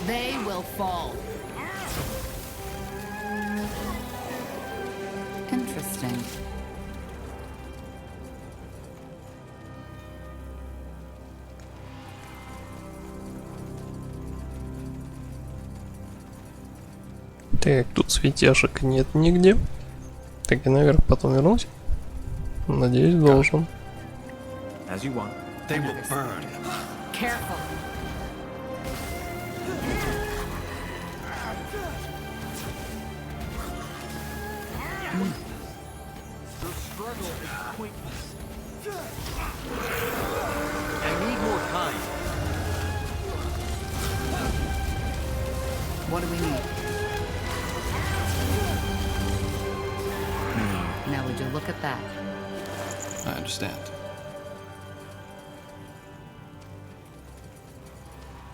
they will fall. Interesting. Так, тут светяшек нет нигде. Так, я наверх потом вернусь. Надеюсь, должен. As you want. They will burn. Careful. The struggle is pointless. I need more time. What do we need? Now would you look at that? I understand.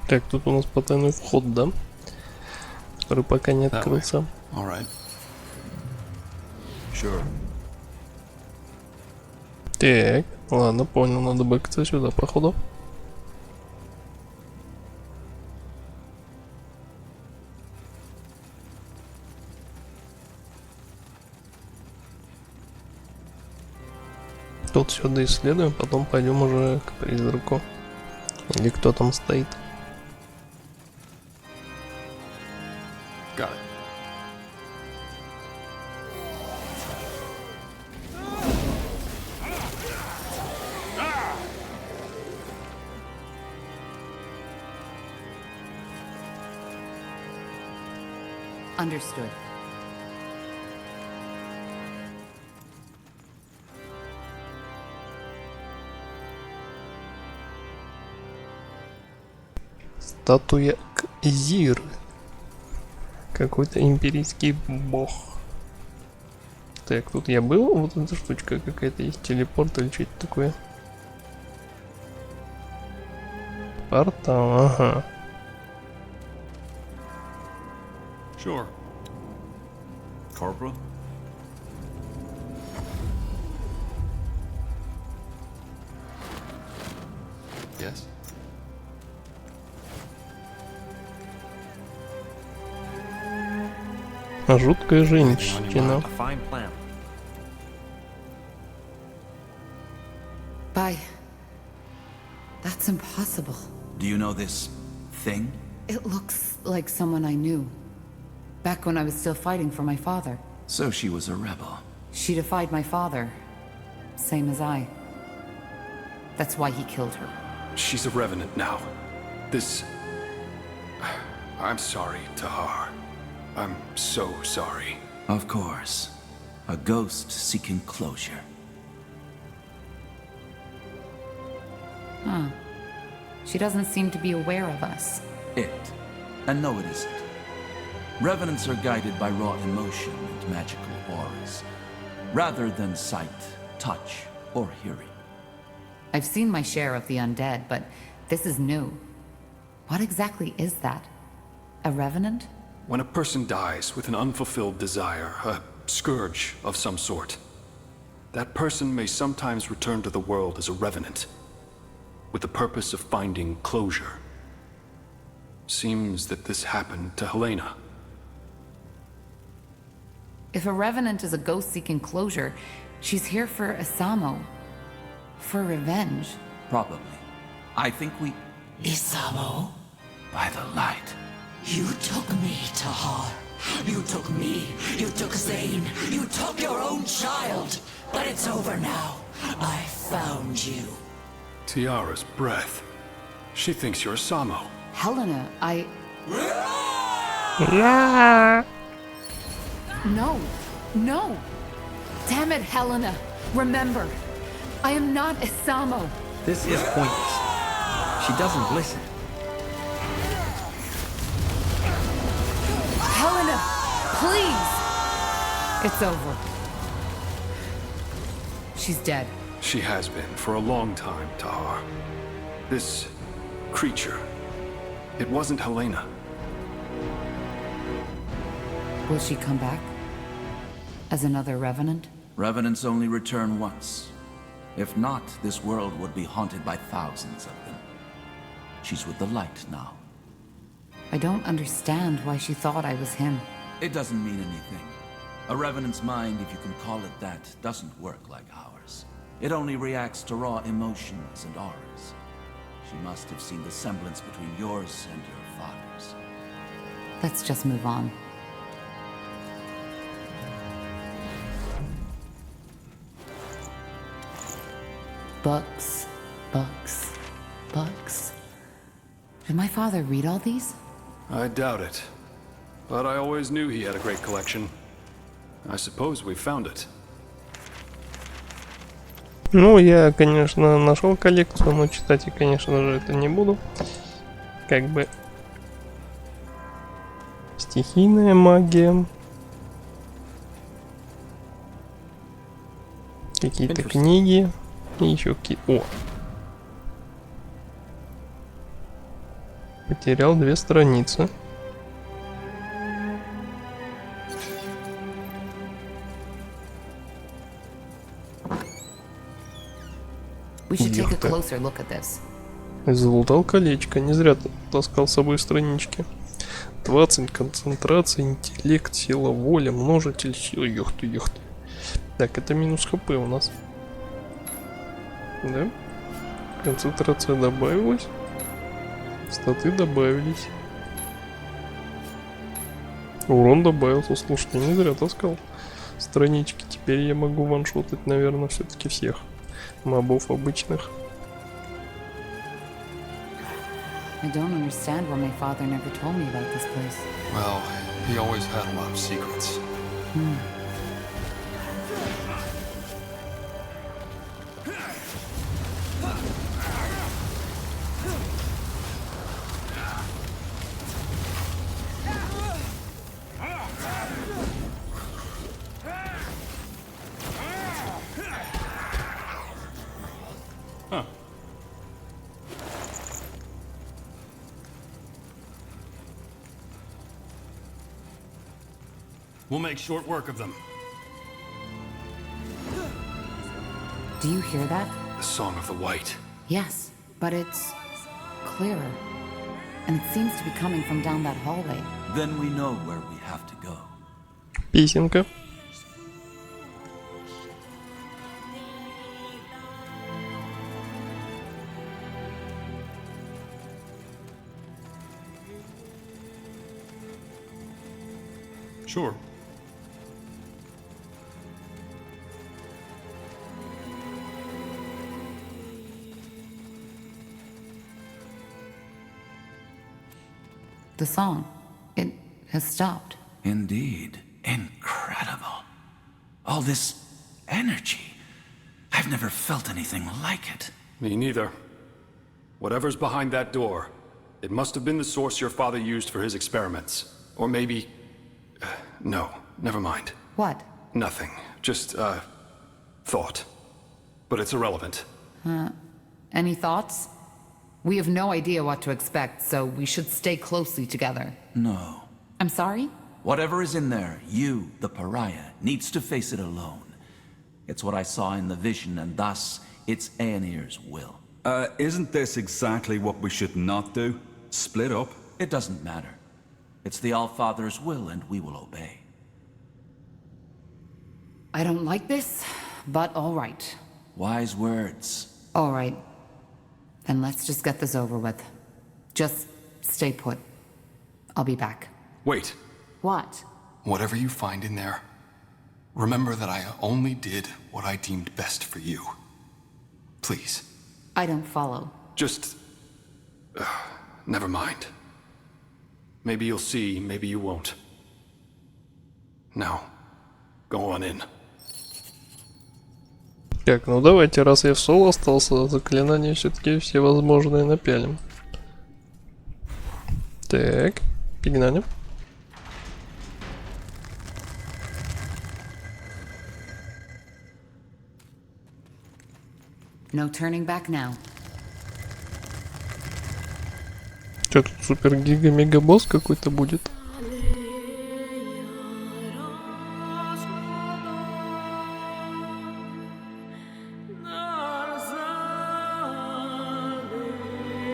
Так, тут у нас потайной вход, да? Который пока не открылся. All right. Sure. Так, ладно, понял, надо бэкаться сюда, походу. Тут сюда исследуем, потом пойдем уже к призраку. Или кто там стоит. Got it. Understood. Статуя Кзиры. Какой-то империйский бог. Так, тут я был. Вот эта штучка какая-то есть. Телепорт или что-то такое. Портал, ага. Sure. Corporal? Yes. Жуткая женщина. A fine plan. Bye. That's impossible. Do you know this thing? It looks like someone I knew. Back when I was still fighting for my father. So she was a rebel. She defied my father. Same as I. That's why he killed her. She's a revenant now. This... I'm sorry, Tahar. I'm so sorry. Of course. A ghost seeking closure. Huh. She doesn't seem to be aware of us. It. And no, it isn't. Revenants are guided by raw emotion and magical auras, rather than sight, touch, or hearing. I've seen my share of the undead, but this is new. What exactly is that? A revenant? When a person dies with an unfulfilled desire, a scourge of some sort, that person may sometimes return to the world as a revenant, with the purpose of finding closure. Seems that this happened to Helena. If a revenant is a ghost seeking closure, she's here for Isamo. For revenge. Probably. I think we... Isamo? By the light. You took me, Tahar. You took me. You took Zane. You took your own child. But it's over now. I found you. Tiara's breath. She thinks you're Samo. Helena, I... No. No. Damn it, Helena. Remember, I am not Isamo. This is pointless. She doesn't listen. Helena, please. It's over. She's dead. She has been for a long time, Tahar. This creature, it wasn't Helena. Will she come back? As another revenant? Revenants only return once. If not, this world would be haunted by thousands of them. She's with the light now. I don't understand why she thought I was him. It doesn't mean anything. A Revenant's mind, if you can call it that, doesn't work like ours. It only reacts to raw emotions and auras. She must have seen the semblance between yours and your father's. Let's just move on. Books, books, books. Did my father read all these? I doubt it. But I always knew he had a great collection. I suppose we found it. Ну, я, конечно, нашел коллекцию, но читать я, конечно же, это не буду. Как бы... Стихийная магия. Какие-то книги. И еще какие-то... О! Потерял 2 страницы. We should take a closer look at this. Залутал колечко. Не зря таскал с собой странички. 20, концентрация, интеллект, сила, воля, множитель сил. Ёхты, ёхты. Так, это минус хп у нас. Да? Концентрация добавилась. Статы добавились. Урон добавился. Слушайте, не зря таскал странички. Теперь я могу ваншотать, наверное, все-таки всех мобов обычных. I don't understand why my father never told me about this place. Well, he always had a lot of secrets. We'll make short work of them. Do you hear that? The Song of the White. Yes, but it's clearer. And it seems to be coming from down that hallway. Then we know where we have to go. Песенка. Sure. The song, it has stopped. Indeed. Incredible. All this energy. I've never felt anything like it. Me neither. Whatever's behind that door, it must have been the source your father used for his experiments. Or maybe... no, never mind. What? Nothing. Just, thought. But it's irrelevant. Any thoughts? We have no idea what to expect, so we should stay closely together. No. I'm sorry? Whatever is in there, you, the pariah, needs to face it alone. It's what I saw in the vision, and thus, it's Aenir's will. Isn't this exactly what we should not do? Split up? It doesn't matter. It's the Allfather's will, and we will obey. I don't like this, but all right. Wise words. All right. Then let's just get this over with. Just stay put. I'll be back. Wait. What? Whatever you find in there, remember that I only did what I deemed best for you. Please. I don't follow. Just... never mind. Maybe you'll see, maybe you won't. Now, go on in. Так, ну давайте, раз я в соло остался, заклинания все-таки все возможные напялим. Так, погнали. No turning back now. Что тут супер-гига-мега-босс какой-то будет?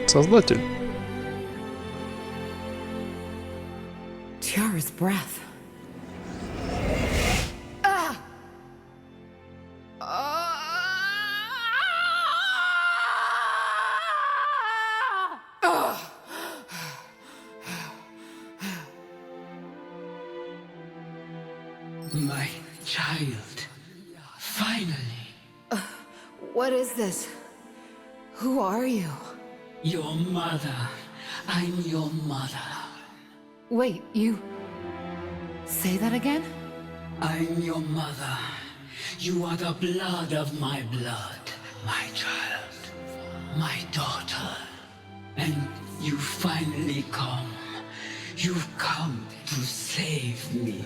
Создатель. Tiara's breath. Ah! My child. Finally. What is this? Who are you? Your mother. I'm your mother. Wait, you... Say that again? I'm your mother. You are the blood of my blood, my child, my daughter. And you finally come. You've come to save me.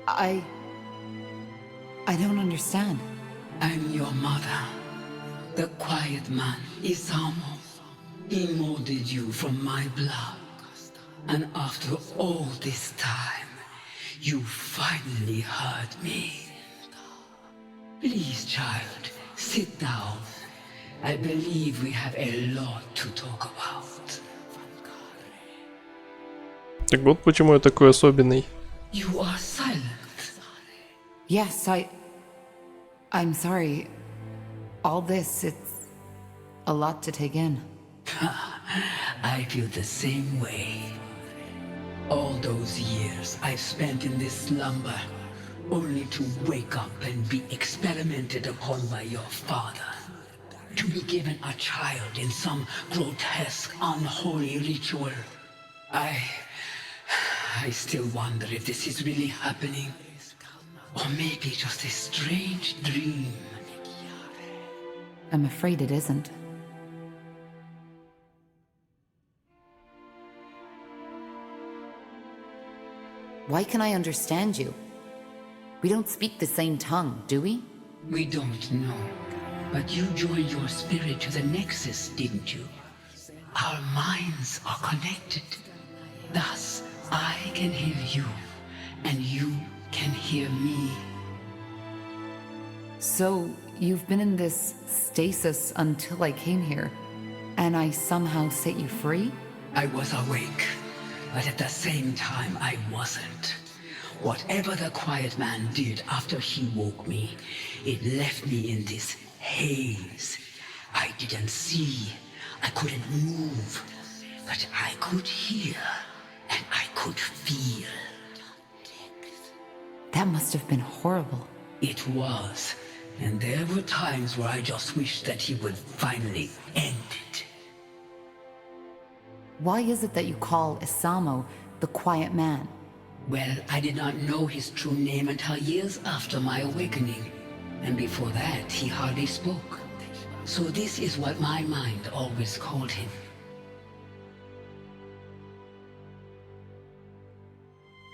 I don't understand. I'm your mother. The quiet man, Isamo. He molded you from my blood. And after all this time, you finally heard me. Please, child, sit down. I believe we have a lot to talk about. Так вот почему я такой особенный. You are silent. Yes, I'm sorry. All this, it's a lot to take in. I feel the same way. All those years I've spent in this slumber, only to wake up and be experimented upon by your father. To be given a child in some grotesque, unholy ritual. I still wonder if this is really happening. Or maybe just a strange dream. I'm afraid it isn't. Why can I understand you? We don't speak the same tongue, do we? We don't know. But you joined your spirit to the Nexus, didn't you? Our minds are connected. Thus, I can hear you, and you can hear me. So, you've been in this stasis until I came here, and I somehow set you free? I was awake, but at the same time I wasn't. Whatever the quiet man did after he woke me, it left me in this haze. I didn't see, I couldn't move, but I could hear, and I could feel. That must have been horrible. It was, and there were times where I just wished that he would finally end it. Why is it that you call Isamo the Quiet Man? Well, I did not know his true name until years after my awakening. And before that, he hardly spoke. So this is what my mind always called him.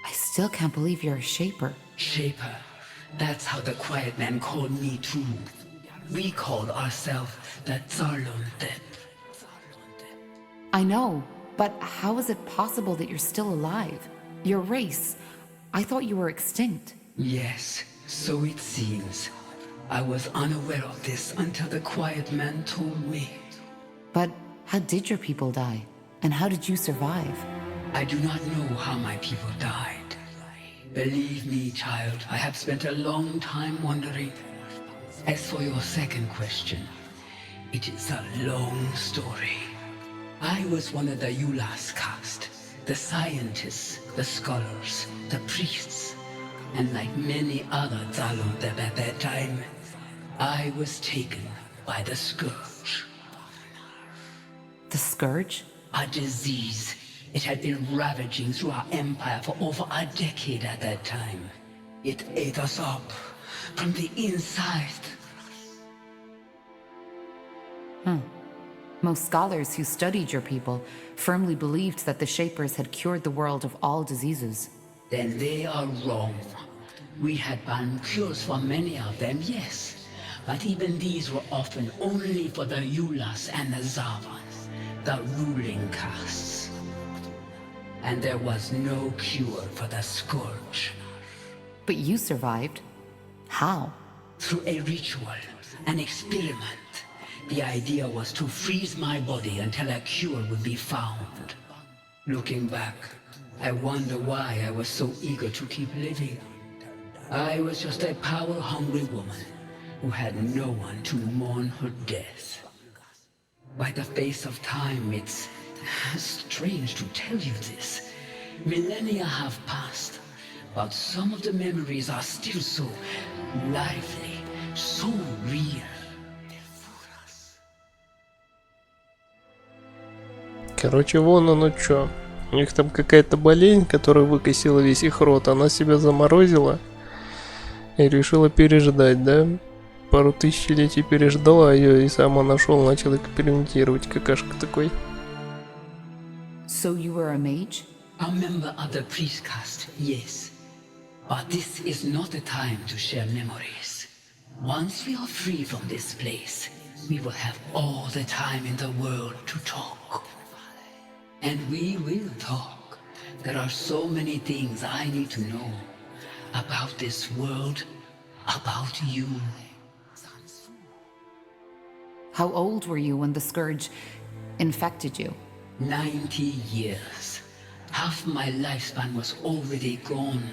I still can't believe you're a Shaper. Shaper. That's how the Quiet Man called me too. We called ourselves the Zarlunte. I know, but how is it possible that you're still alive? Your race, I thought you were extinct. Yes, so it seems. I was unaware of this until the Quiet Man told me. But how did your people die? And how did you survive? I do not know how my people died. Believe me, child, I have spent a long time wondering. As for your second question, it is a long story. I was one of the Yulas caste, the scientists, the scholars, the priests, and like many other Zalundeb at that time, I was taken by the Scourge. The Scourge? A disease. It had been ravaging through our empire for over a decade at that time. It ate us up from the inside. Most scholars who studied your people firmly believed that the Shapers had cured the world of all diseases. Then they are wrong. We had found cures for many of them, yes. But even these were often only for the Yulas and the Zavans, the ruling castes. And there was no cure for the Scourge. But you survived. How? Through a ritual, an experiment. The idea was to freeze my body until a cure would be found. Looking back, I wonder why I was so eager to keep living. I was just a power-hungry woman who had no one to mourn her death. By the face of time, it's strange to tell you this. Millennia have passed, but some of the memories are still so lively, so real. Короче, вон оно чё. У них там какая-то болезнь, которая выкосила весь их рот. Она себя заморозила и решила переждать, да? Пару тысячелетий переждала ее и сама нашел, начал экспериментировать. Какашка такой. So you were a mage? A member of the priest caste, yes. But this is not the time to share memories. Once we are free from this place, we will have all the time in the world to talk. And we will talk. There are so many things I need to know about this world, about you. How old were you when the scourge infected you? 90 years. Half my lifespan was already gone.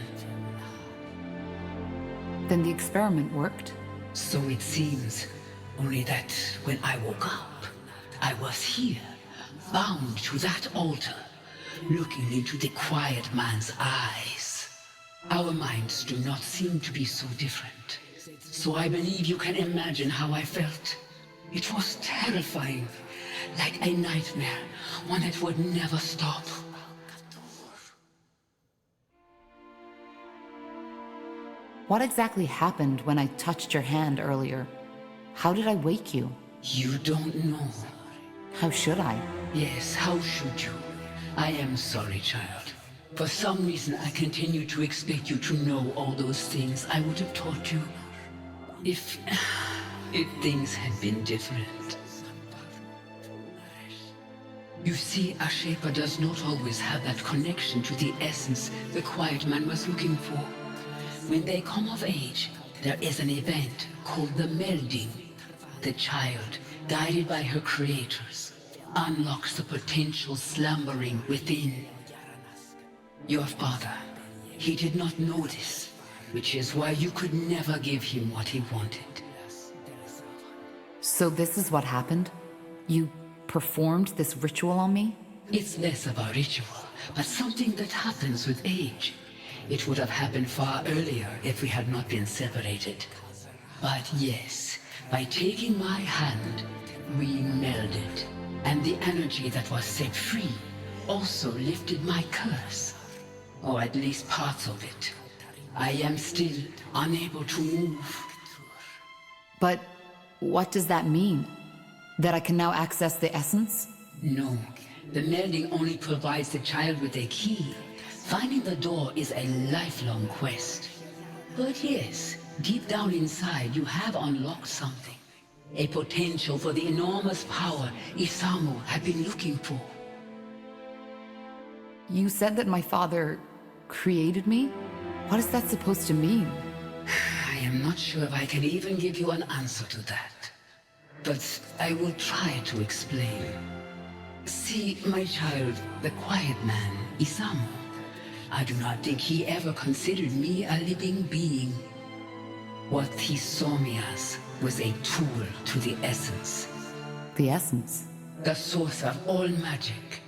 Then the experiment worked? So it seems. Only that when I woke up, I was here, bound to that altar, looking into the quiet man's eyes. Our minds do not seem to be so different. So I believe you can imagine how I felt. It was terrifying, like a nightmare, one that would never stop. What exactly happened when I touched your hand earlier? How did I wake you? You don't know. How should I? Yes, how should you? I am sorry, child. For some reason, I continue to expect you to know all those things I would have taught you. If things had been different. You see, a Shaper does not always have that connection to the essence the Quiet Man was looking for. When they come of age, there is an event called the melding. The child, guided by her creators, unlocks the potential slumbering within. Your father, he did not know this, which is why you could never give him what he wanted. So this is what happened? You performed this ritual on me? It's less of a ritual, but something that happens with age. It would have happened far earlier if we had not been separated. But yes, by taking my hand, we melded. And the energy that was set free also lifted my curse. Or at least parts of it. I am still unable to move. But what does that mean? That I can now access the essence? No. The melding only provides the child with a key. Finding the door is a lifelong quest. But yes, deep down inside you have unlocked something. A potential for the enormous power Isamu had been looking for. You said that my father created me? What is that supposed to mean? I am not sure if I can even give you an answer to that. But I will try to explain. See, my child, the Quiet Man, Isamu, I do not think he ever considered me a living being. What he saw me as was a tool to the essence. The essence? The source of all magic.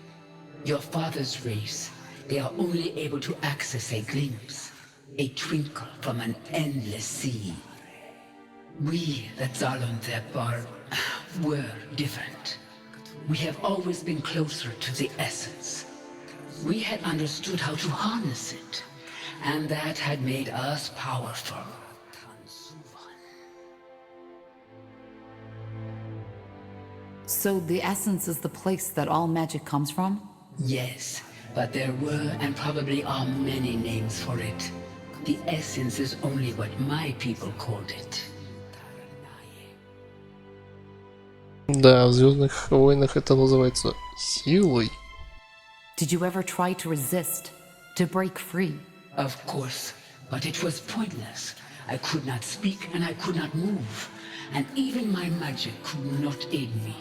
Your father's race, they are only able to access a glimpse, a twinkle from an endless sea. We, the Zalon were different. We have always been closer to the essence. We had understood how to harness it, and that had made us powerful. So the essence is the place that all magic comes from? Yes, but there were and probably are many names for it. The essence is only what my people called it. Да, в Звездных войнах это называется силой. Did you ever try to resist, to break free? Of course, but it was pointless. I could not speak and I could not move, and even my magic could not aid me.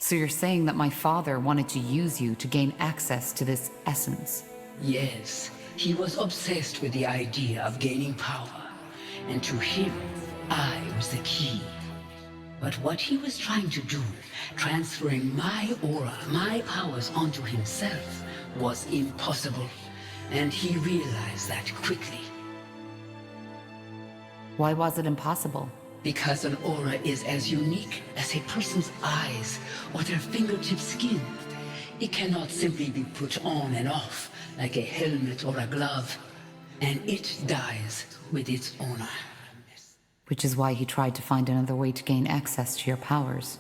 So you're saying that my father wanted to use you to gain access to this essence? Yes, he was obsessed with the idea of gaining power. And to him, I was the key. But what he was trying to do, transferring my aura, my powers onto himself, was impossible. And he realized that quickly. Why was it impossible? Because an aura is as unique as a person's eyes or their fingertip skin. It cannot simply be put on and off like a helmet or a glove. And it dies with its owner. Which is why he tried to find another way to gain access to your powers.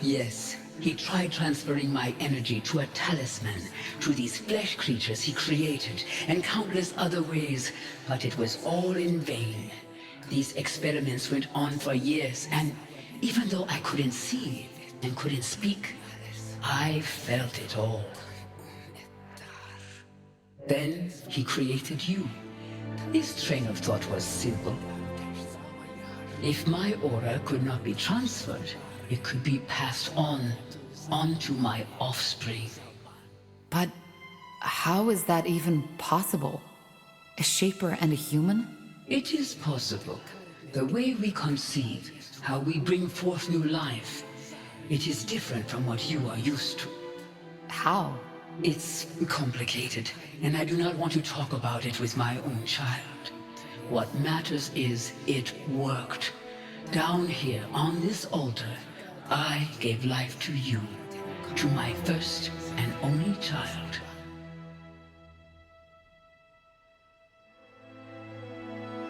Yes, he tried transferring my energy to a talisman, to these flesh creatures he created, and countless other ways, but it was all in vain. These experiments went on for years, and even though I couldn't see and couldn't speak, I felt it all. Then he created you. His train of thought was simple. If my aura could not be transferred, it could be passed onto my offspring. But how is that even possible? A shaper and a human? It is possible. The way we conceive, how we bring forth new life, it is different from what you are used to. How? It's complicated, and I do not want to talk about it with my own child. What matters is it worked. Down here on this altar, I gave life to you, to my first and only child.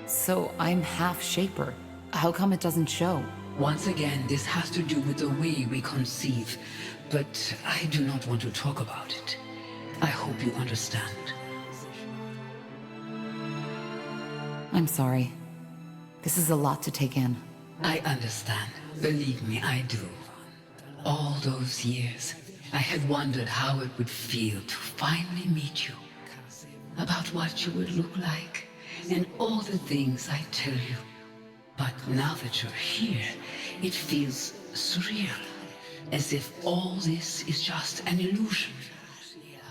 So I'm half shaper. How come it doesn't show? Once again, this has to do with the way we conceive, but I do not want to talk about it. I hope you understand. I'm sorry. This is a lot to take in. I understand. Believe me, I do. All those years, I had wondered how it would feel to finally meet you. About what you would look like, and all the things I tell you. But now that you're here, it feels surreal. As if all this is just an illusion.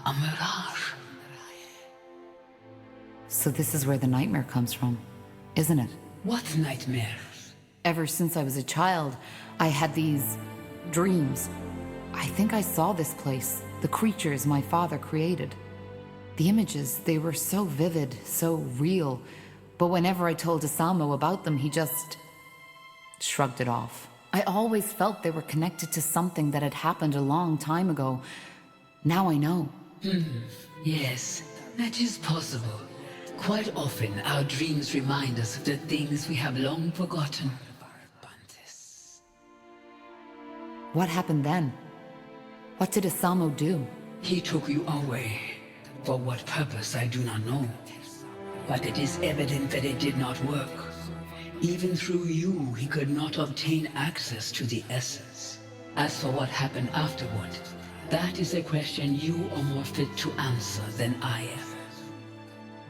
A mirage. So this is where the nightmare comes from, isn't it? What nightmare? Ever since I was a child, I had these dreams. I think I saw this place, the creatures my father created. The images, they were so vivid, so real. But whenever I told Asamo about them, he just shrugged it off. I always felt they were connected to something that had happened a long time ago. Now I know. Yes, that is possible. Quite often, our dreams remind us of the things we have long forgotten. What happened then? What did Asamo do? He took you away. For what purpose, I do not know. But it is evident that it did not work. Even through you, he could not obtain access to the essence. As for what happened afterward, that is a question you are more fit to answer than I am.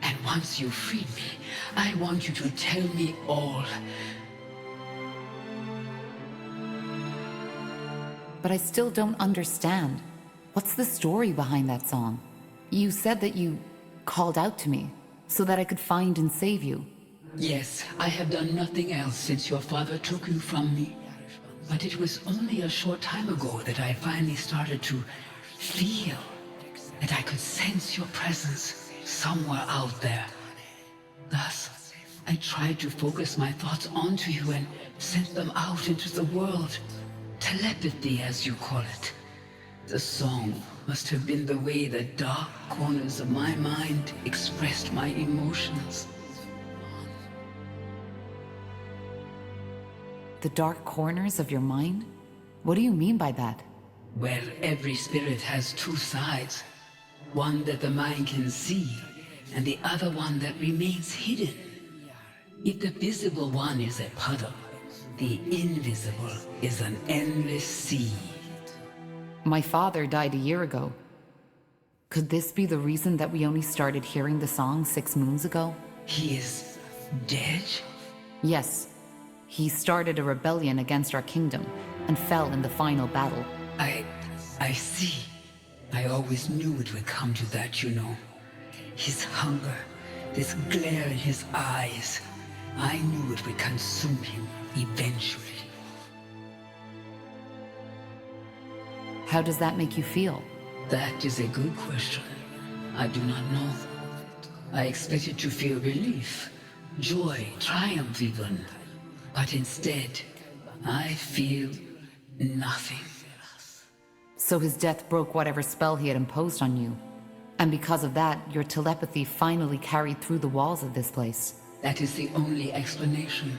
And once you freed me, I want you to tell me all. But I still don't understand. What's the story behind that song? You said that you called out to me so that I could find and save you. Yes, I have done nothing else since your father took you from me. But it was only a short time ago that I finally started to feel that I could sense your presence somewhere out there. Thus, I tried to focus my thoughts onto you and sent them out into the world. Telepathy, as you call it. The song must have been the way the dark corners of my mind expressed my emotions. The dark corners of your mind? What do you mean by that? Well, every spirit has two sides. One that the mind can see, and the other one that remains hidden. If the visible one is a puddle, the invisible is an endless sea. My father died a year ago. Could this be the reason that we only started hearing the song 6 moons ago? He is dead? Yes. He started a rebellion against our kingdom and fell in the final battle. I see. I always knew it would come to that, you know. His hunger, this glare in his eyes. I knew it would consume him eventually. How does that make you feel? That is a good question. I do not know. I expected to feel relief, joy, triumph even. But instead, I feel nothing. So his death broke whatever spell he had imposed on you. And because of that, your telepathy finally carried through the walls of this place. That is the only explanation.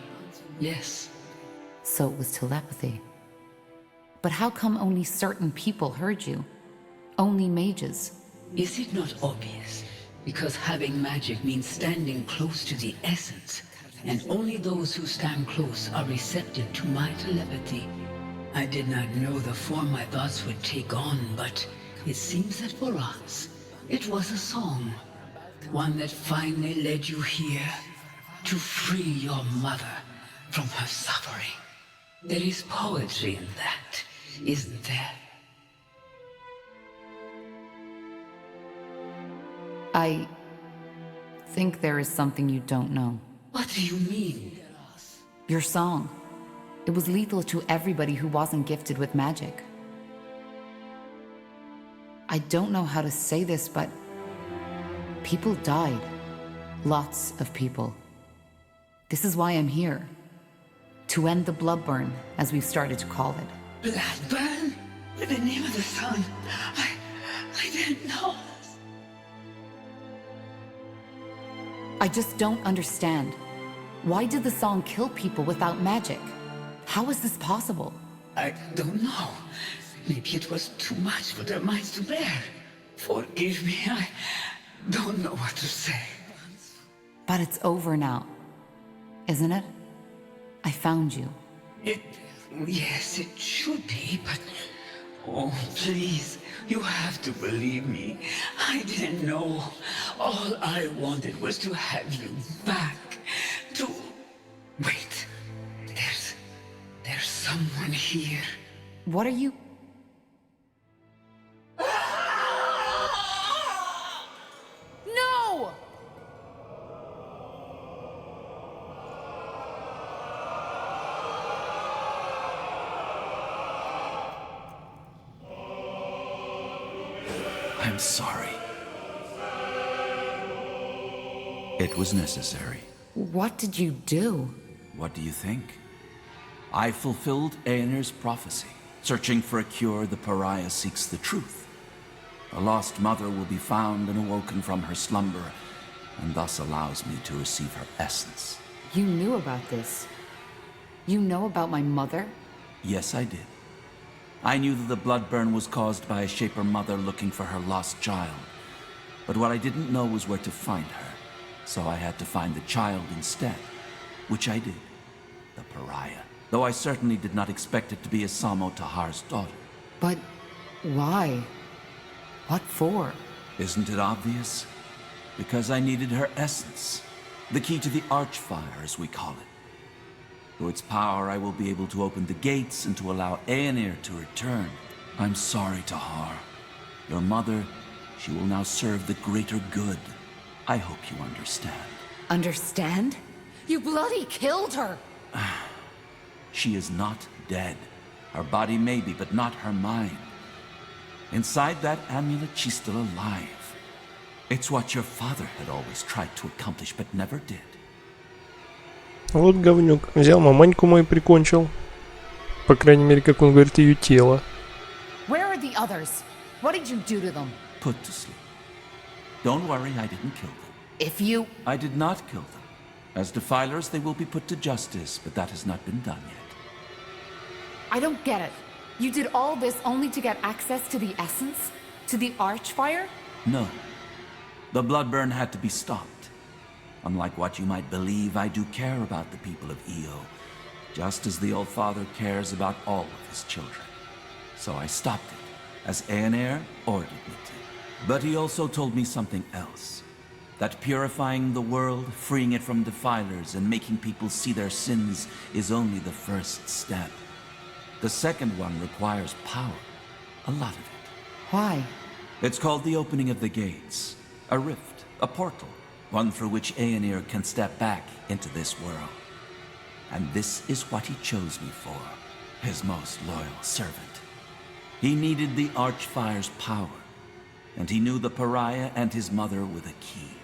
Yes. So it was telepathy. But how come only certain people heard you? Only mages? Is it not obvious? Because having magic means standing close to the essence, and only those who stand close are receptive to my telepathy. I did not know the form my thoughts would take on, but it seems that for us, it was a song. One that finally led you here to free your mother from her suffering. There is poetry in that, isn't there? I think there is something you don't know. What do you mean? Your song. It was lethal to everybody who wasn't gifted with magic. I don't know how to say this, but people died. Lots of people. This is why I'm here. To end the blood burn, as we've started to call it. Blood burn? With the name of the sun? I didn't know. I just don't understand. Why did the song kill people without magic? How is this possible? I don't know. Maybe it was too much for their minds to bear. Forgive me, I don't know what to say. But it's over now, isn't it? I found you. Yes, it should be, but... Oh, please, you have to believe me. I didn't know. All I wanted was to have you back. To... Wait. There's someone here. What are you... No! I'm sorry. It was necessary. What did you do? What do you think? I fulfilled Aener's prophecy. Searching for a cure, the pariah seeks the truth. A lost mother will be found and awoken from her slumber, and thus allows me to receive her essence. You knew about this. You know about my mother? Yes, I did. I knew that the blood burn was caused by a Shaper mother looking for her lost child. But what I didn't know was where to find her. So I had to find the child instead. Which I did. The pariah. Though I certainly did not expect it to be Asamo Tahar's daughter. But why? What for? Isn't it obvious? Because I needed her essence. The key to the Archfire, as we call it. Through its power, I will be able to open the gates and to allow Aenir to return. I'm sorry, Tahar. Your mother, she will now serve the greater good. I hope you understand. Understand? You bloody killed her! She is not dead. Her body may be, but not her mind. Inside that amulet, she's still alive. It's what your father had always tried to accomplish, but never did. Вот говнюк. Взял маманьку мою прикончил. По крайней мере, как он говорит, ее тело. Where are the others? What did you do to them? Put to sleep. Don't worry, I didn't kill them. If you... I did not kill them. As defilers, they will be put to justice, but that has not been done yet. I don't get it. You did all this only to get access to the essence? To the Archfire? No. The blood burn had to be stopped. Unlike what you might believe, I do care about the people of Io, just as the Old Father cares about all of his children. So I stopped it, as Aenir ordered me to. But he also told me something else. That purifying the world, freeing it from defilers, and making people see their sins is only the first step. The second one requires power. A lot of it. Why? It's called the opening of the gates. A rift, a portal, one through which Aenir can step back into this world. And this is what he chose me for, his most loyal servant. He needed the Archfire's power, and he knew the Pariah and his mother were the key.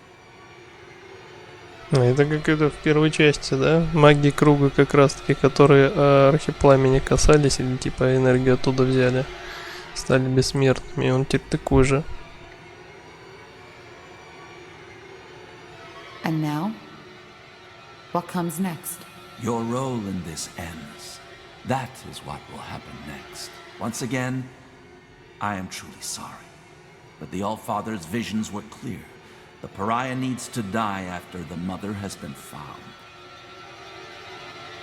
Это как это в первой части, да? Маги круга как раз таки, которые архипламени касались или типа энергию оттуда взяли, стали бессмертными. И он теперь такой же. And now? What comes next? Your role in this ends. That is what will happen next. Once again, I am truly sorry. But the Allfather's visions were clear. The Pariah needs to die after the mother has been found.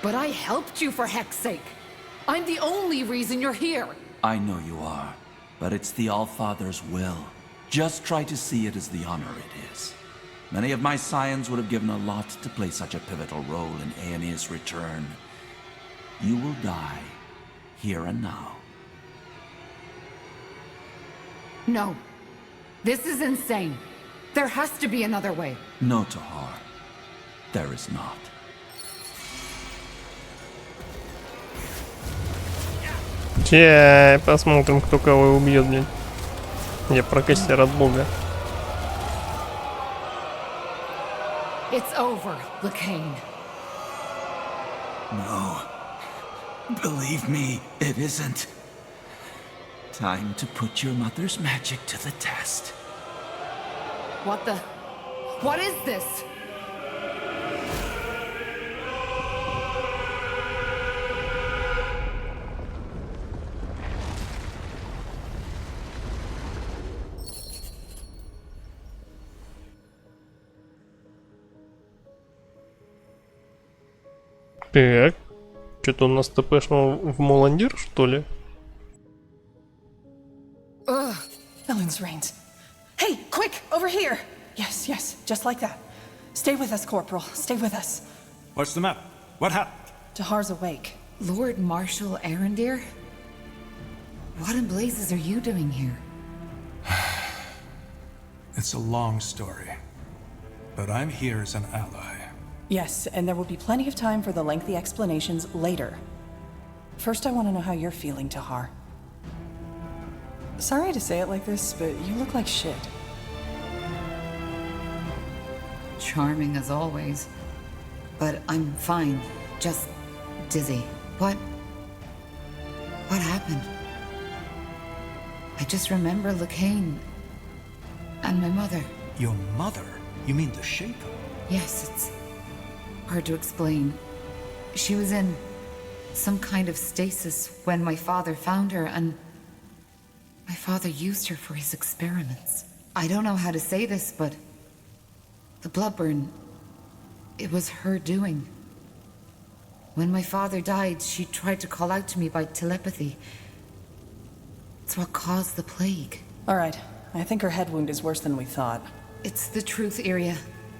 But I helped you for heck's sake. I'm the only reason you're here. I know you are, but it's the Allfather's will. Just try to see it as the honor it is. Many of my scions would have given a lot to play such a pivotal role in Aenir's return. You will die, here and now. No. This is insane. There has to be another way. No, Tahar. There is not. Чай, посмотрим, кто кого убьет, блин. Я прокастер от бога. It's over, Lakain. No. Believe me, it isn't. Time to put your mother's magic to the test. What the... What is this? Так. Что-то у нас ТПшного в Моландир, что ли? Ugh. Ellen's reins. Hey, quick, over here! Yes, yes, just like that. Stay with us, Corporal. Stay with us. What's the matter? What happened? Tahar's awake. Lord Marshal Arendir? What in blazes are you doing here? It's a long story, but I'm here as an ally. Yes, and there will be plenty of time for the lengthy explanations later. First, I want to know how you're feeling, Tahar. Sorry to say it like this, but you look like shit. Charming as always. But I'm fine. Just dizzy. What happened? I just remember Lakain and my mother. Your mother? You mean the Shaper? Yes, it's hard to explain. She was in some kind of stasis when my father found her, and my father used her for his experiments. I don't know how to say this, but the Bloodburn, it was her doing. When my father died, she tried to call out to me by telepathy. It's what caused the plague. All right, I think her head wound is worse than we thought. It's the truth, Iria.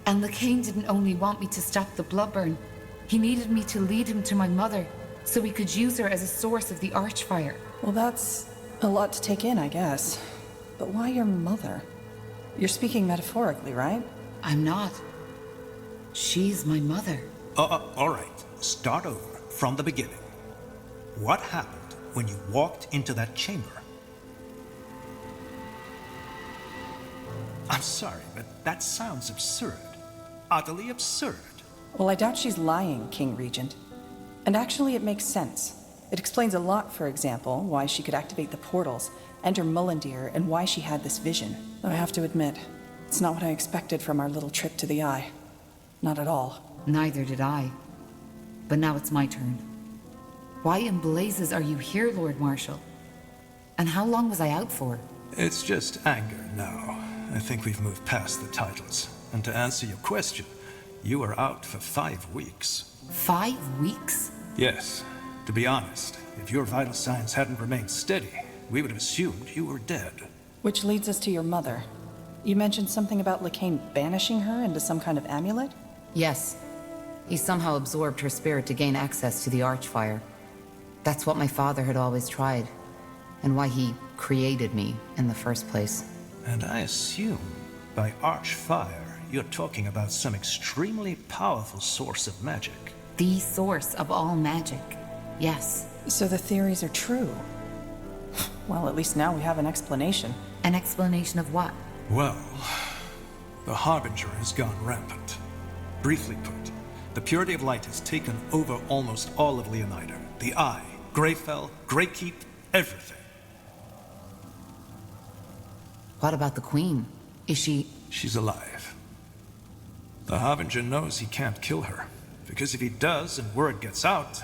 And Lakain didn't only want me to stop the Bloodburn. He needed me to lead him to my mother, so we could use her as a source of the Archfire. Well, that's a lot to take in, I guess. But why your mother? You're speaking metaphorically, right? I'm not. She's my mother. All right. Start over from the beginning. What happened when you walked into that chamber? I'm sorry, but that sounds absurd. Utterly absurd. Well, I doubt she's lying, King Regent. And actually, it makes sense. It explains a lot, for example, why she could activate the portals, enter Mullendir, and why she had this vision. Though I have to admit, it's not what I expected from our little trip to the Eye. Not at all. Neither did I. But now it's my turn. Why in blazes are you here, Lord Marshal? And how long was I out for? It's just anger now. I think we've moved past the titles. And to answer your question, you were out for 5 weeks. 5 weeks? Yes. To be honest, if your vital signs hadn't remained steady, we would have assumed you were dead. Which leads us to your mother. You mentioned something about Lakain banishing her into some kind of amulet? Yes. He somehow absorbed her spirit to gain access to the Archfire. That's what my father had always tried, and why he created me in the first place. And I assume, by Archfire, you're talking about some extremely powerful source of magic. The source of all magic, yes. So the theories are true. Well, at least now we have an explanation. An explanation of what? Well, the Harbinger has gone rampant. Briefly put, the purity of light has taken over almost all of Leonida. The Eye, Greyfell, Greykeep, everything. What about the Queen? Is she... She's alive. The Harbinger knows he can't kill her, because if he does and word gets out,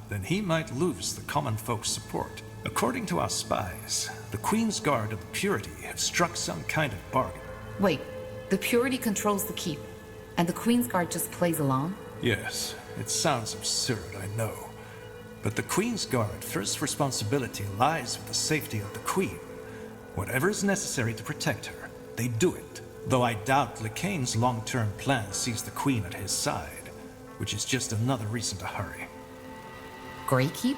then he might lose the common folk's support. According to our spies, the Queen's Guard of the Purity have struck some kind of bargain. Wait, the Purity controls the Keep, and the Queen's Guard just plays along? Yes, it sounds absurd, I know. But the Queen's Guard first responsibility lies with the safety of the Queen. Whatever is necessary to protect her, they do it. Though I doubt Lycane's long-term plan sees the Queen at his side, which is just another reason to hurry. Greykeep?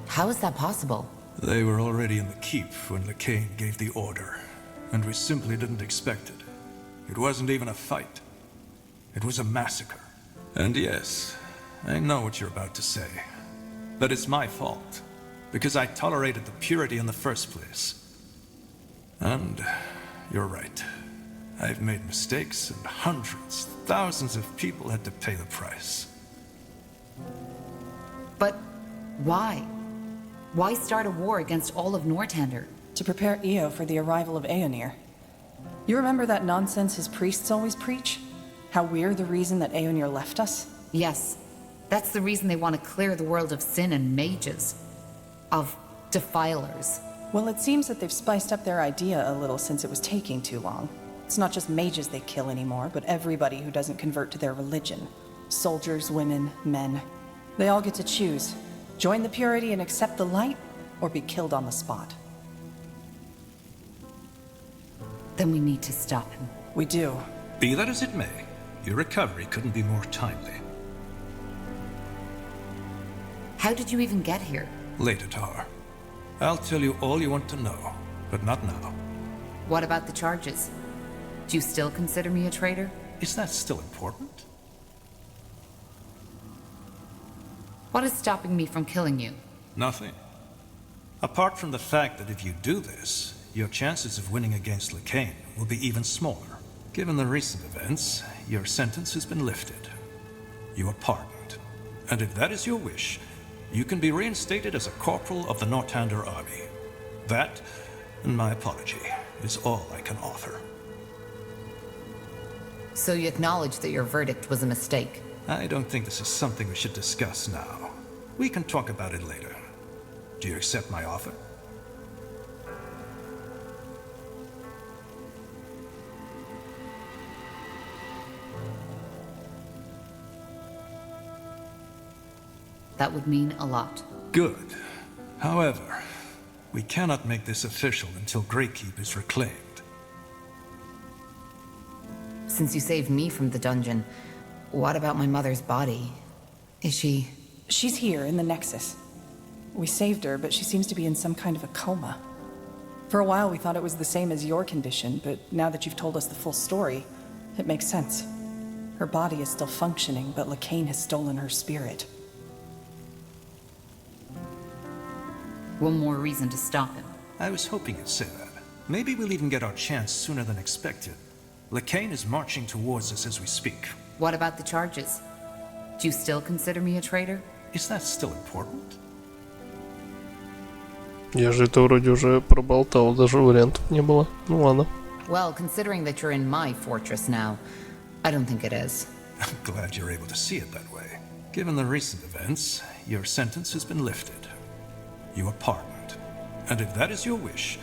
How is that possible? They were already in the Keep when Lycane gave the order, and we simply didn't expect it. It wasn't even a fight. It was a massacre. And yes, I know what you're about to say. That it's my fault, because I tolerated the Purity in the first place. And you're right. I've made mistakes, and hundreds, thousands of people had to pay the price. But why? Why start a war against all of Northander? To prepare Io for the arrival of Aeonir. You remember that nonsense his priests always preach? How we're the reason that Aeonir left us? Yes. That's the reason they want to clear the world of sin and mages. Of defilers. Well, it seems that they've spiced up their idea a little since it was taking too long. It's not just mages they kill anymore, but everybody who doesn't convert to their religion. Soldiers, women, men. They all get to choose. Join the Purity and accept the light, or be killed on the spot. Then we need to stop him. We do. Be that as it may, your recovery couldn't be more timely. How did you even get here? Later, Tar. I'll tell you all you want to know, but not now. What about the charges? Do you still consider me a traitor? Is that still important? What is stopping me from killing you? Nothing. Apart from the fact that if you do this, your chances of winning against Lycane will be even smaller. Given the recent events, your sentence has been lifted. You are pardoned. And if that is your wish, you can be reinstated as a corporal of the Northander army. That, and my apology, is all I can offer. So you acknowledge that your verdict was a mistake? I don't think this is something we should discuss now. We can talk about it later. Do you accept my offer? That would mean a lot. Good. However, we cannot make this official until Greykeep is reclaimed. Since you saved me from the dungeon, what about my mother's body? Is she... She's here in the Nexus. We saved her, but she seems to be in some kind of a coma. For a while we thought it was the same as your condition, but now that you've told us the full story, it makes sense. Her body is still functioning, but Lycane has stolen her spirit. One more reason to stop him. I was hoping you'd say that. Maybe we'll even get our chance sooner than expected. Lycane is marching towards us as we speak. What about the charges? Do you still consider me a traitor? Is that still important? Я же это вроде уже проболтал, даже вариантов не было. Ну ладно. Well, considering that you're in my fortress now, I don't think it is. I'm glad you're able to see it that way. Given the recent events, your sentence has been lifted. You are pardoned. And if that is your wish,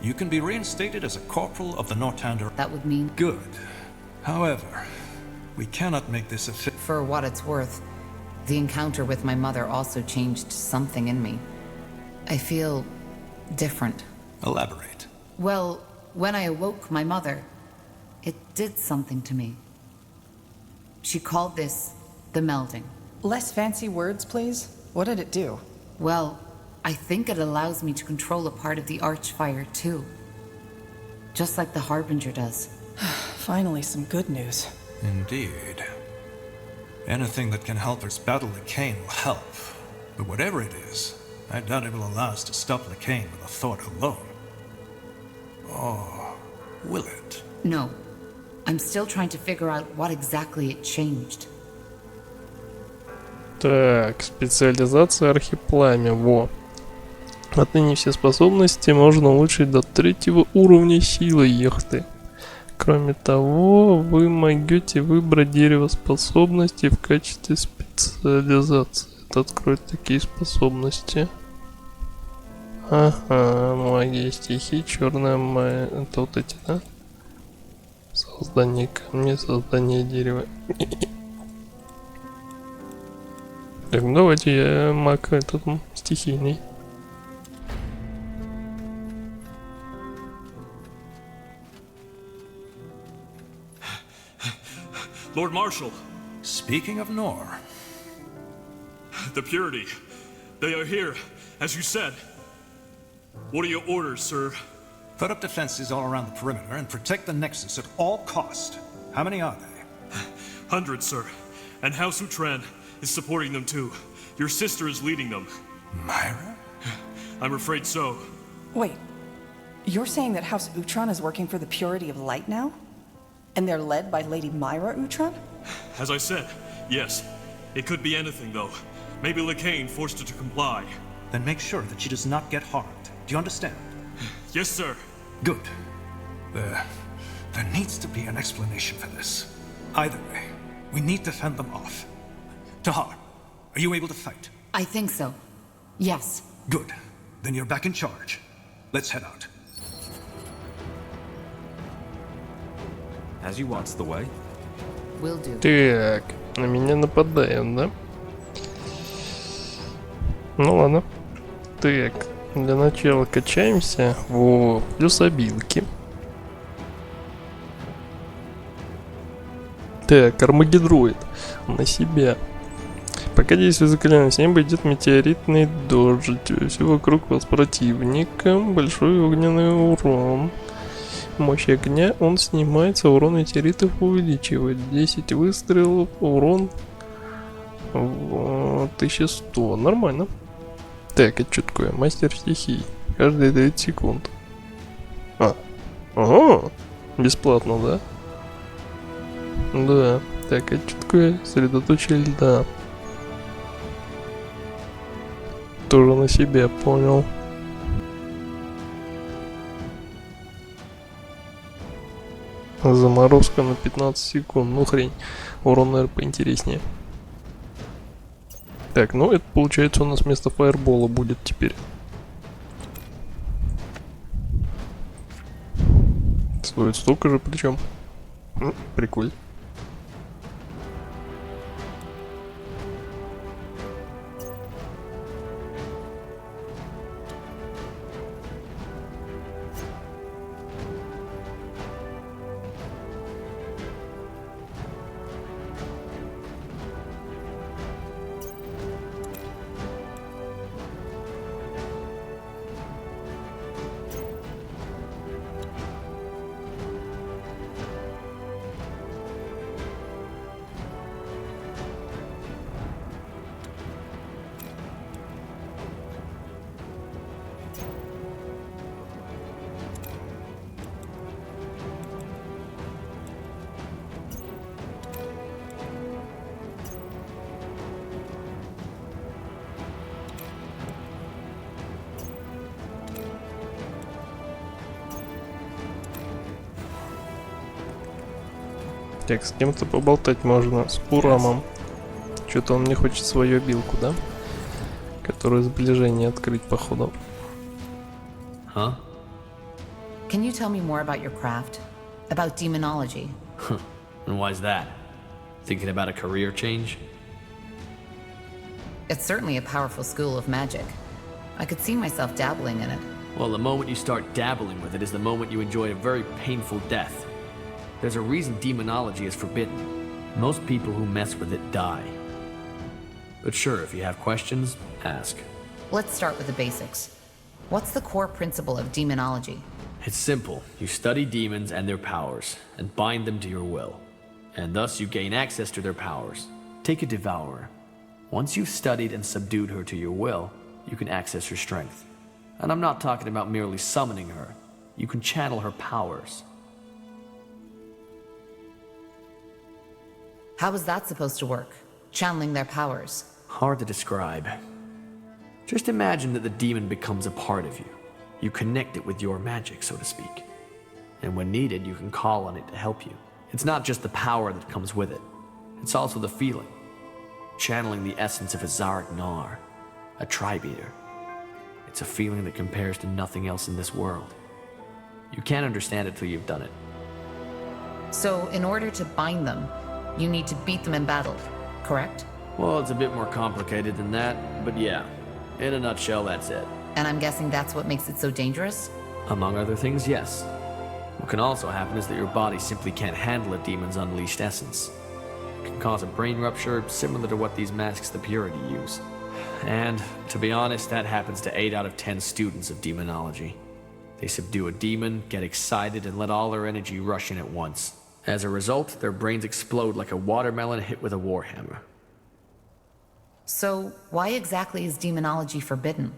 you can be reinstated as a corporal of the Northander. That would mean... Good. However, we cannot make this official. For what it's worth, the encounter with my mother also changed something in me. I feel different. Elaborate. Well, when I awoke my mother, it did something to me. She called this the melding. Less fancy words, please. What did it do? Well, I think it allows me to control a part of the Archfire too. Just like the Harbinger does. Finally, some good news. Indeed. Anything that can help us battle Lycain will help. But whatever it is, I doubt it will allow us to stop Lycain with a thought alone. Or will it? No. I'm still trying to figure out what exactly it changed. Так, специализация архипламя, во. Отныне все способности можно улучшить до 3-го уровня силы яхты. Кроме того, вы могете выбрать дерево способностей в качестве специализации. Это откроет такие способности. Ага, магия стихий, черная магия. Это вот эти, да? Создание камня, создание дерева. Так, ну давайте я маг этот стихийный. Lord Marshal. Speaking of Nor. The Purity. They are here, as you said. What are your orders, sir? Put up defenses all around the perimeter and protect the Nexus at all cost. How many are they? Hundreds, sir. And House Utran is supporting them too. Your sister is leading them. Myra? I'm afraid so. Wait. You're saying that House Utran is working for the Purity of Light now? And they're led by Lady Myra Utran? As I said, yes. It could be anything, though. Maybe Lycain forced her to comply. Then make sure that she does not get harmed. Do you understand? Yes, sir. Good. There needs to be an explanation for this. Either way, we need to fend them off. Tahar, are you able to fight? I think so. Yes. Good. Then you're back in charge. Let's head out. As you want's the way. Will do. Так, на меня нападают, да? Ну ладно. Так, для начала качаемся. Во, плюс обилки. Так, армагедроид. На себя. Пока действует заклинание, с неба идет метеоритный дождь. Все вокруг вас противника. Большой огненный урон. Мощь огня, он снимается, урон метеоритов увеличивает. 10 выстрелов, урон 1100. Нормально. Так, это что такое? Мастер стихий. Каждые 30 секунд. Ага. Бесплатно, да? Да. Так, это что такое? Средоточие льда. Тоже на себя, понял. Заморозка на 15 секунд. Ну хрень. Урон, наверное, поинтереснее. Так, ну это получается у нас вместо фаербола будет теперь. Стоит столько же, причем. Прикольно. Так, с кем-то поболтать можно, с Курамом. Что-то он не хочет свою обилку, да? Которую сближение открыть, походу. Huh? Can you tell me more about your craft? About demonology? And why's that? Thinking about a career change? It's certainly a powerful school of magic. I could see myself dabbling in it. Well, the moment you start dabbling with it is the moment you enjoy a very painful death. There's a reason demonology is forbidden. Most people who mess with it die. But sure, if you have questions, ask. Let's start with the basics. What's the core principle of demonology? It's simple. You study demons and their powers, and bind them to your will. And thus you gain access to their powers. Take a devourer. Once you've studied and subdued her to your will, you can access her strength. And I'm not talking about merely summoning her. You can channel her powers. How is that supposed to work? Channeling their powers? Hard to describe. Just imagine that the demon becomes a part of you. You connect it with your magic, so to speak. And when needed, you can call on it to help you. It's not just the power that comes with it. It's also the feeling. Channeling the essence of a Zarek Nar, a tribe-eater. It's a feeling that compares to nothing else in this world. You can't understand it till you've done it. So, in order to bind them, you need to beat them in battle, correct? Well, it's a bit more complicated than that, but yeah. In a nutshell, that's it. And I'm guessing that's what makes it so dangerous? Among other things, yes. What can also happen is that your body simply can't handle a demon's unleashed essence. It can cause a brain rupture similar to what these masks the Purity use. And, to be honest, that happens to 8 out of 10 students of demonology. They subdue a demon, get excited, and let all their energy rush in at once. As a result, their brains explode like a watermelon hit with a warhammer. So, why exactly is demonology forbidden?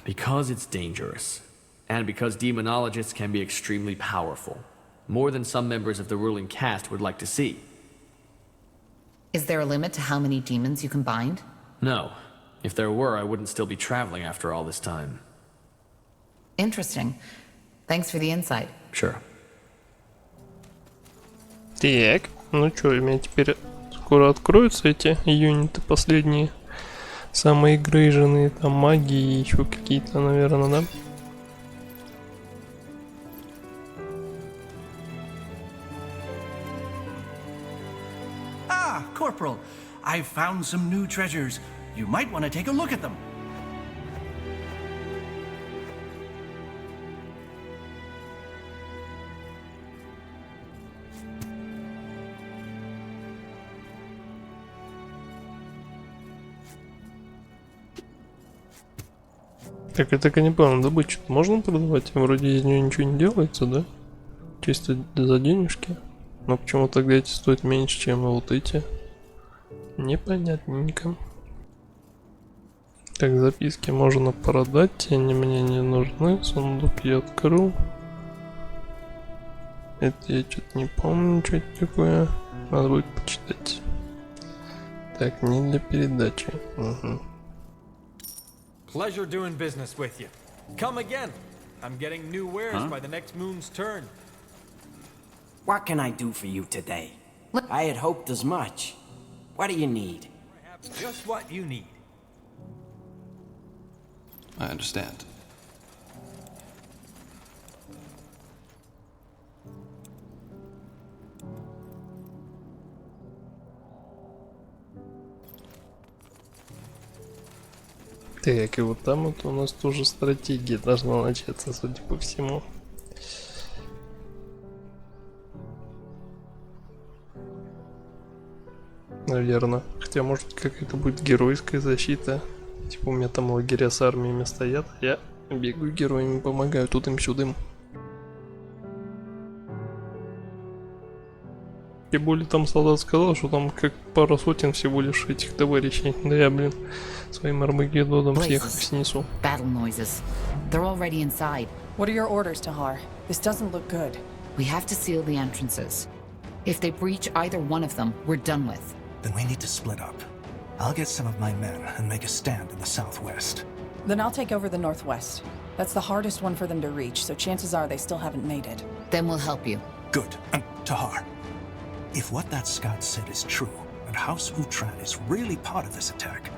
Because it's dangerous. And because demonologists can be extremely powerful. More than some members of the ruling caste would like to see. Is there a limit to how many demons you can bind? No. If there were, I wouldn't still be traveling after all this time. Interesting. Thanks for the insight. Sure. Так, ну чё, у меня теперь скоро откроются эти юниты последние. Самые грыженные, там маги и еще какие-то, наверное, да? Ah, Corporal. I've found some new treasures. You might want to take a look at them. Так, я так и не понял, добычу можно продавать? Вроде из нее ничего не делается, да? Чисто за денежки. Но почему тогда эти стоят меньше, чем вот эти? Непонятненько. Так, записки можно продать, они мне не нужны. Сундук я открыл. Это я что-то не помню, что это такое. Надо будет почитать. Так, не для передачи. Угу. Pleasure doing business with you. Come again. I'm getting new wares by the next moon's turn. What can I do for you today? I had hoped as much. What do you need? I have just what you need. I understand. Так, и вот там вот у нас тоже стратегия должна начаться, судя по всему. Наверное. Хотя, может, какая-то будет геройская защита. Типа у меня там лагеря с армиями стоят, а я бегаю героями, помогаю тут им сюдым. Тем более там солдат сказал, что там как пару сотен всего лишь этих товарищей. Да я, блин, своим Армагеддоном всех снесу. Battle noises. They're already inside. What are your orders, Tahar? This doesn't look good. We have to seal the entrances. If they breach either one of them, we're done with. Then we need to split up. I'll get some of my men and make a stand in the southwest. Then I'll take over the northwest. That's the hardest one for them to reach, so chances are they still haven't made it. Then we'll help you. Good. Tahar, if what that scout said is true, and House Utran is really part of this attack,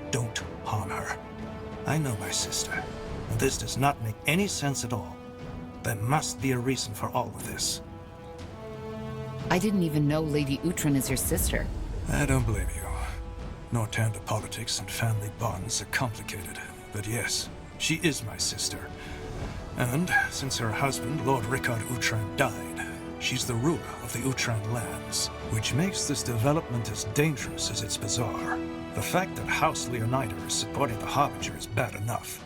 don't harm her. I know my sister, and this does not make any sense at all. There must be a reason for all of this. I didn't even know Lady Utran is your sister. I don't blame you. Northander politics and family bonds are complicated, but yes, she is my sister. And since her husband, Lord Rickard Utran, died, She's the ruler of the Utran lands, which makes this development as dangerous as it's bizarre. The fact that House Leonida is supporting the Harbinger is bad enough.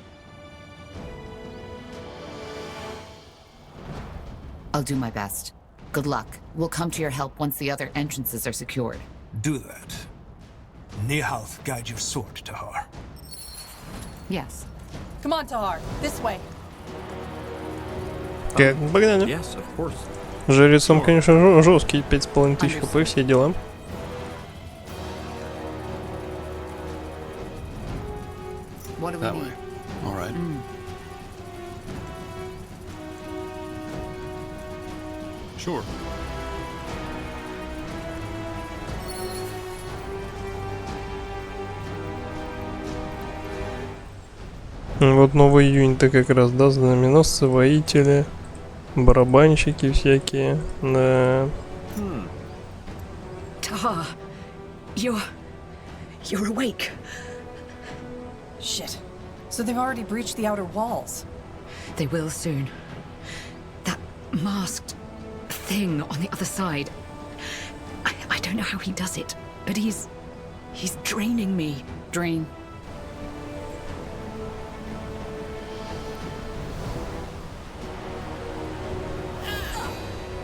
I'll do my best. Good luck. We'll come to your help once the other entrances are secured. Do that. Nihalth, guide your sword to her. Yes. Come on, Tahar. This way. Так, погнали. Yes, of course. Жрецом, конечно, жесткий, 5500 хп, все дела. What do we need? All right. Sure. Вот новый июнь-то как раз, да, знаменосцы, воители, барабанщики всякие, да. Tahar, you're awake. Shit. So they've already breached the outer walls. They will soon. That masked thing on the other side. I don't know how he does it, but he's draining me. Drain.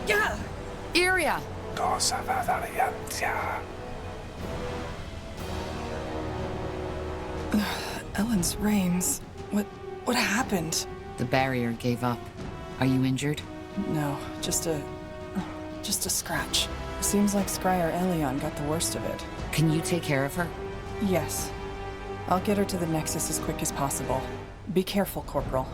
Yeah. Iria. Ellen's reins. What happened? The barrier gave up. Are you injured? No, just a scratch. Seems like Scryer Elion got the worst of it. Can you take care of her? Yes. I'll get her to the Nexus as quick as possible. Be careful, Corporal.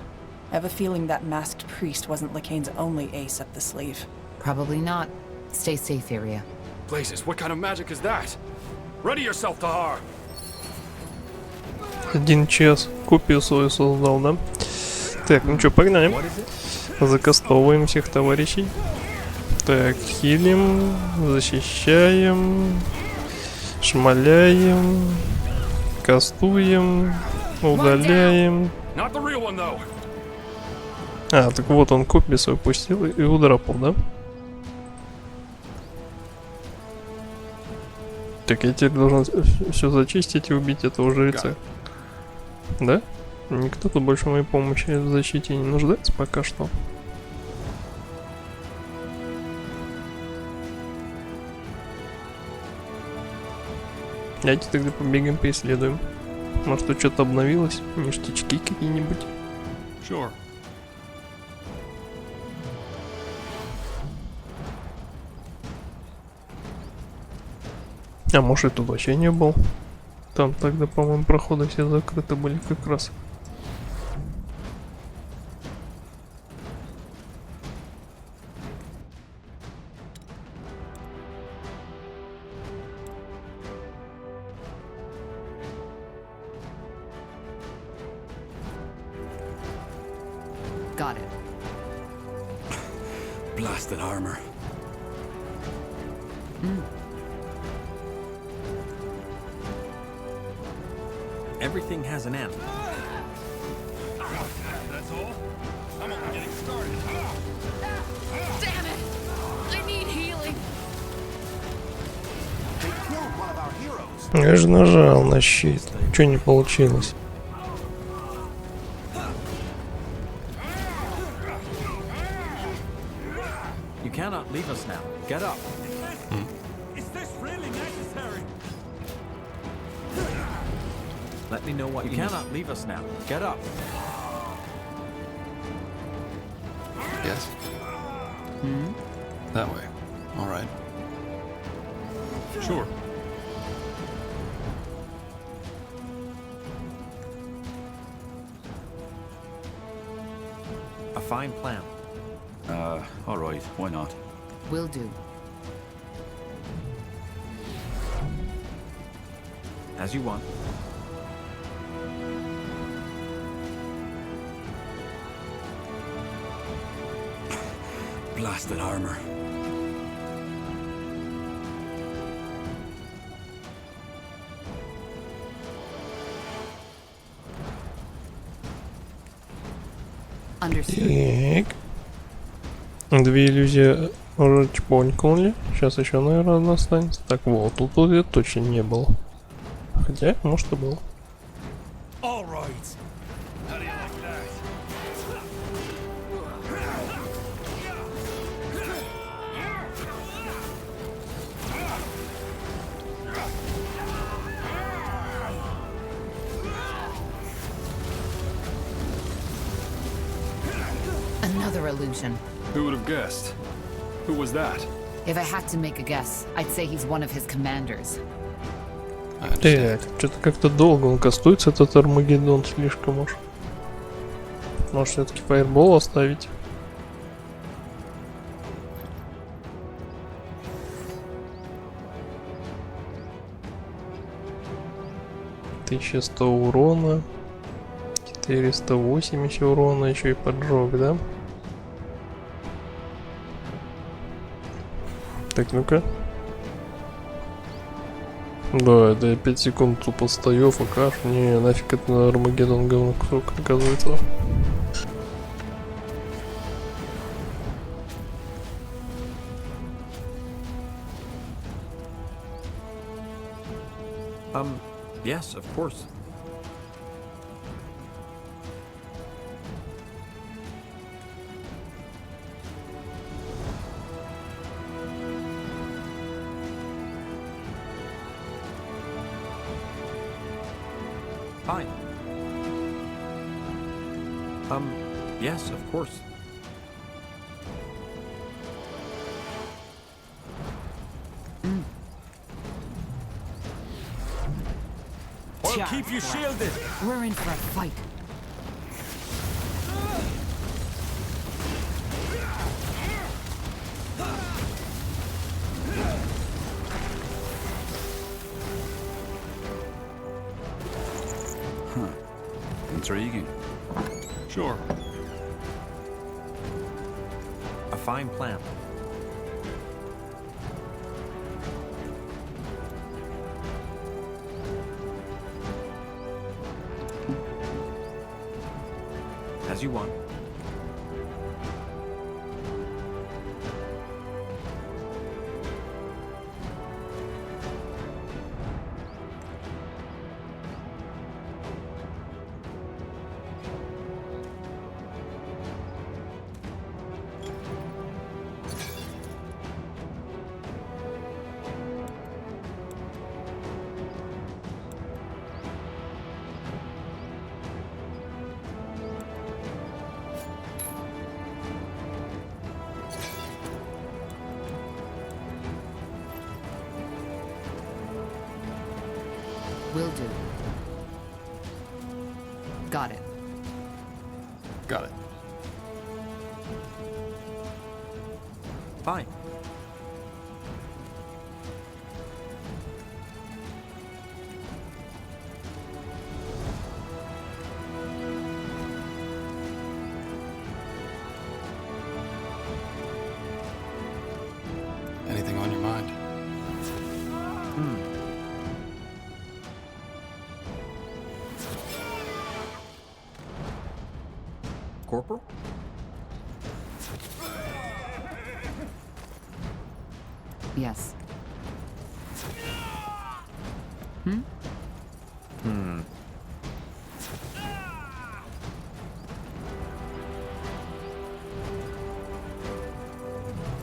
I have a feeling that masked priest wasn't Lycane's only ace up the sleeve. Probably not. Stay safe, Iria. Blazes, what kind of magic is that? Ready yourself, Tahar! 1 час копию свою создал, да? Так, ну что, погнали. Закастовываем всех товарищей. Так, хилим, защищаем, шмаляем, кастуем, удаляем. А, так вот он копию свою пустил и удрапал, да? Так, я теперь должен все зачистить и убить этого жреца. Да? Никто тут больше моей помощи в защите не нуждается пока что. Давайте тогда побегаем, поисследуем. Может, тут что-то обновилось? Ништячки какие-нибудь? Sure. А может, и тут вообще не был? Там тогда, по-моему, проходы все закрыты были как раз. Got it. Blasted armor. Everything has an end. That's all? I'm only getting started. Damn it! I need healing. They killed one of our heroes. Я же нажал на щит. Чё не получилось? You cannot leave us now. Get up. Is this really necessary? Let me know what you cannot leave us now. Get up. Yes? That way. All right. Sure. A fine plan. All right, why not? Will do. As you want. Blasted armor. Understood. Так. Две иллюзии Уже чпонькнули. Сейчас еще, наверное, одна останется. Так, вот, тут я точно не был. Хотя, может, и был. All right. How do you like that? Another illusion. Who would have guessed? Who was that? If I had to make a guess, I'd say he's one of his commanders. Так, что-то как-то долго он кастуется, этот Армагеддон, слишком уж. Может, все-таки фаербол оставить? $1100 урона, 480 урона, еще и поджог, да? Так, ну-ка. Да, это я 5 секунд тупо стою, факаш. Не, нафиг это на Армагеддон говно кусок, оказывается. Yes, of course. Fine. Yes, of course. Well, keep you shielded. We're in for a fight. Huh. Intriguing. Sure. A fine plan. As you want. Will do. Got it. Got it. Fine. Anything on your mind? Corporal? Yes.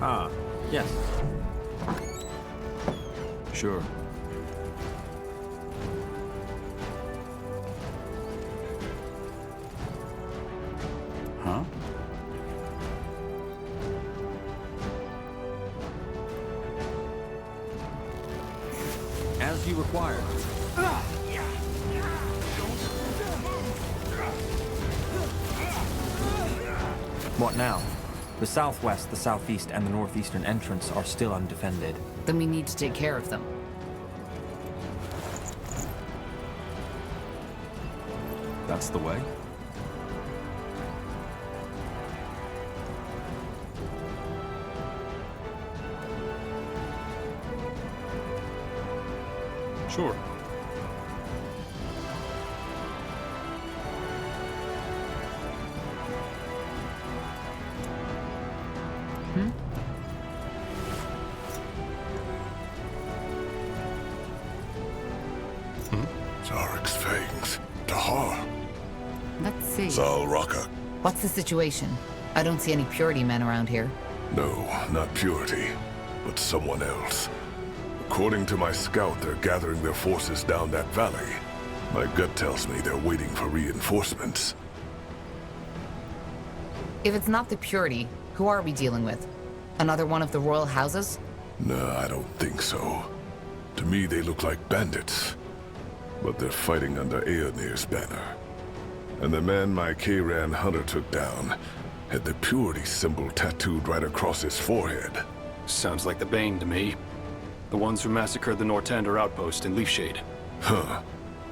Ah, yes. Sure. Huh? As you require. What now? The southwest, the southeast, and the northeastern entrance are still undefended. Then we need to take care of them. That's the way? Sure. Zarek's fangs. Tahar. Let's see. Zal Raka. What's the situation? I don't see any Purity men around here. No, not Purity, but someone else. According to my scout, they're gathering their forces down that valley. My gut tells me they're waiting for reinforcements. If it's not the Purity, who are we dealing with? Another one of the royal houses? No, I don't think so. To me, they look like bandits. But they're fighting under Aeonir's banner. And the man my Kayran hunter took down had the Purity symbol tattooed right across his forehead. Sounds like the Bane to me. The ones who massacred the Nortander outpost in Leafshade. Huh.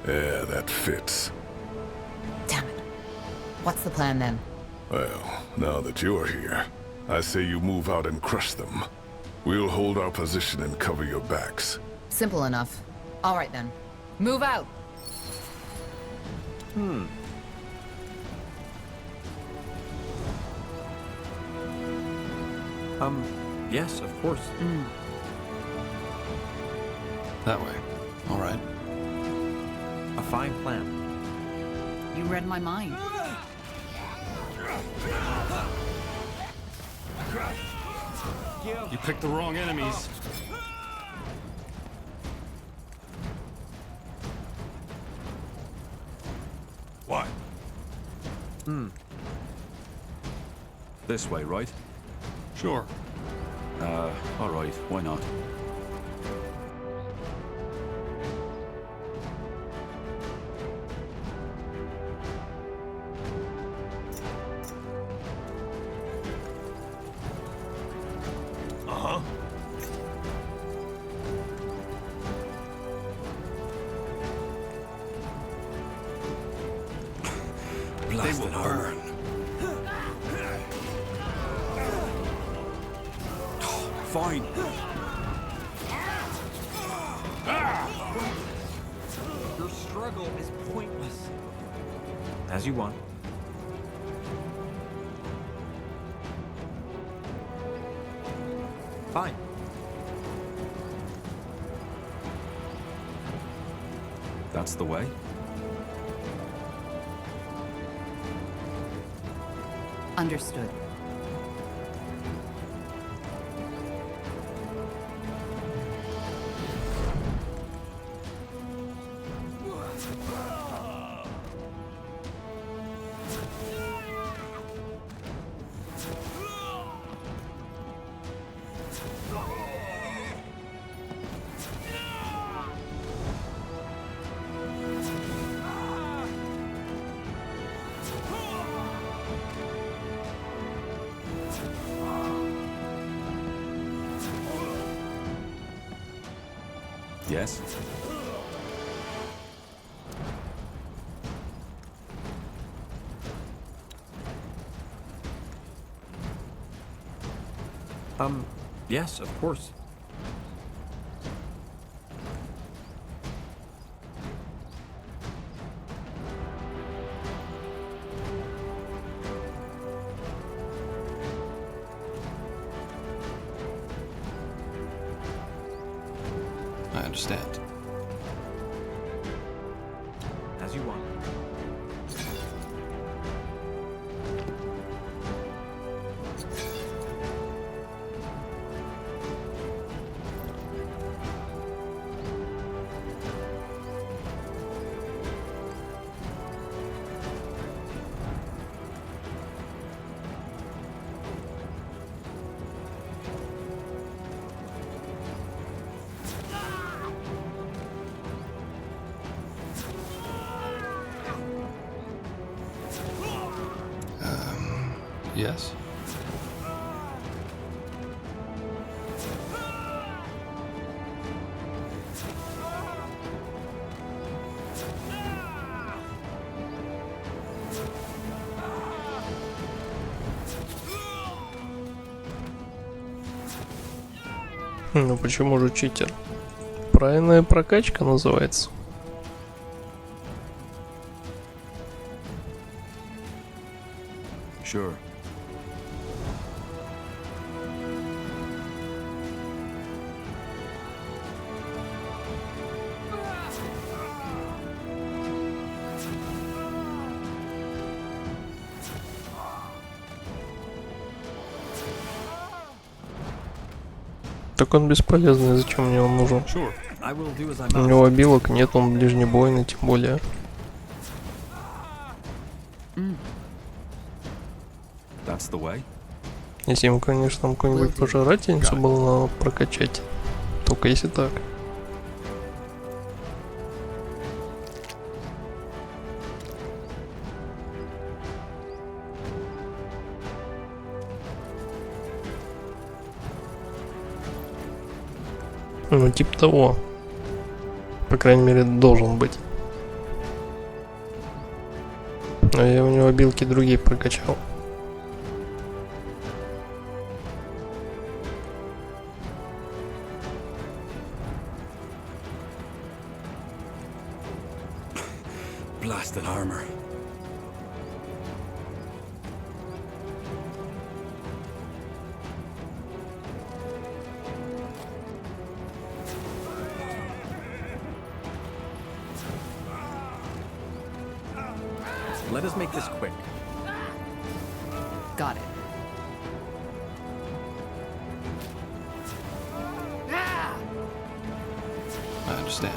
Yeah, that fits. Damn it. What's the plan then? Well, now that you're here, I say you move out and crush them. We'll hold our position and cover your backs. Simple enough. All right then. Move out! Yes, of course. That way. All right. A fine plan. You read my mind. You picked the wrong enemies. What? This way, right? Sure. All right, why not? Uh-huh. Blasted burn. Fine. Your struggle is pointless. As you want. Fine. That's the way? Understood. Yes? Yes, of course. I understand. As you want. Yes? Ну почему же читер? Правильная прокачка называется. Sure. Так он бесполезный, зачем мне он нужен? У него обилок нет, он ближнебойный, тем более. Если ему, конечно, там какую-нибудь пожирательницу было надо прокачать. Только если так. Ну, типа того. По крайней мере, должен быть. Но я у него обилки другие прокачал. Blasted armor. Let us make this quick. Got it. I understand.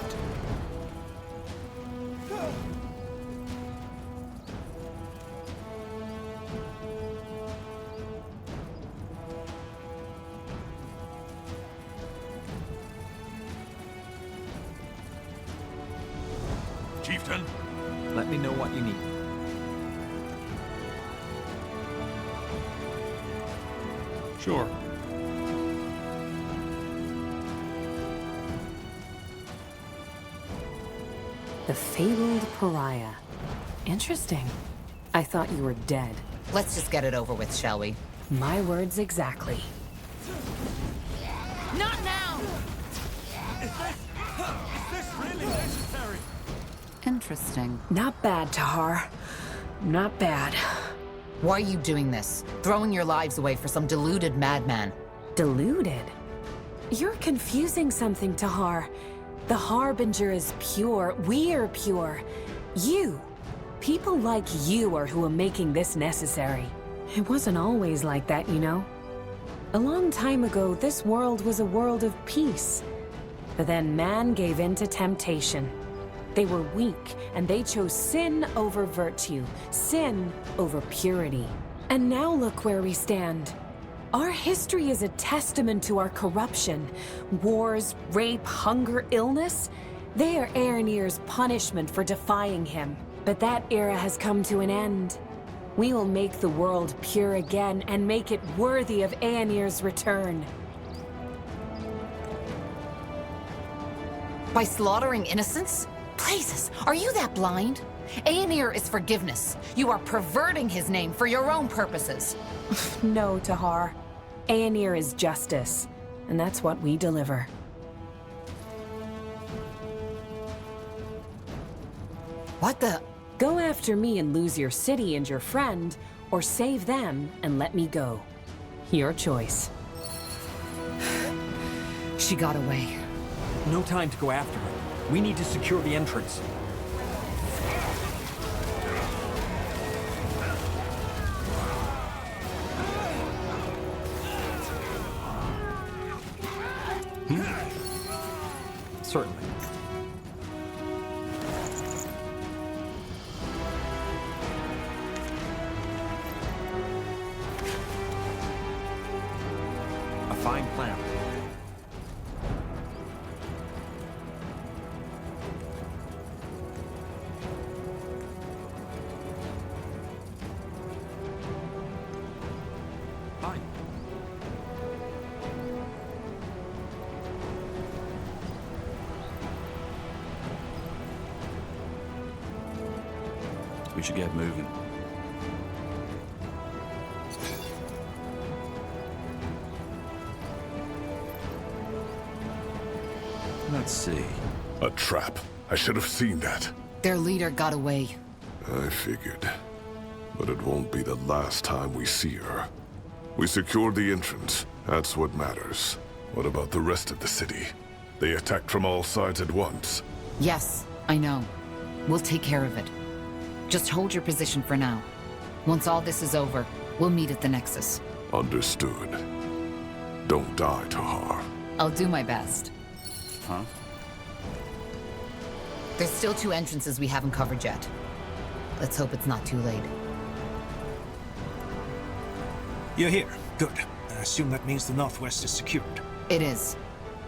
Chieftain? Let me know what you need. Sure. The fabled pariah. Interesting. I thought you were dead. Let's just get it over with, shall we? My words exactly. Not now! Is this really necessary? Interesting. Not bad, Tahar. Not bad. Why are you doing this? Throwing your lives away for some deluded madman. Deluded? You're confusing something, Tahar. The Harbinger is pure. We're pure. You. People like you are who are making this necessary. It wasn't always like that, you know. A long time ago, this world was a world of peace. But then man gave in to temptation. They were weak, and they chose sin over virtue, sin over purity. And now look where we stand. Our history is a testament to our corruption. Wars, rape, hunger, illness. They are Aeronir's punishment for defying him. But that era has come to an end. We will make the world pure again and make it worthy of Aeronir's return. By slaughtering innocents? Blazes, are you that blind? Aenir is forgiveness. You are perverting his name for your own purposes. No, Tahar. Aenir is justice, and that's what we deliver. What the? Go after me and lose your city and your friend, or save them and let me go. Your choice. She got away. No time to go after her. We need to secure the entrance. Certainly. A fine plan. Fine. We should get moving. Let's see. A trap. I should have seen that. Their leader got away. I figured. But it won't be the last time we see her. We secured the entrance. That's what matters. What about the rest of the city? They attacked from all sides at once. Yes, I know. We'll take care of it. Just hold your position for now. Once all this is over, we'll meet at the Nexus. Understood. Don't die, Tahar. I'll do my best. Huh? There's still 2 entrances we haven't covered yet. Let's hope it's not too late. You're here. Good. I assume that means the Northwest is secured. It is.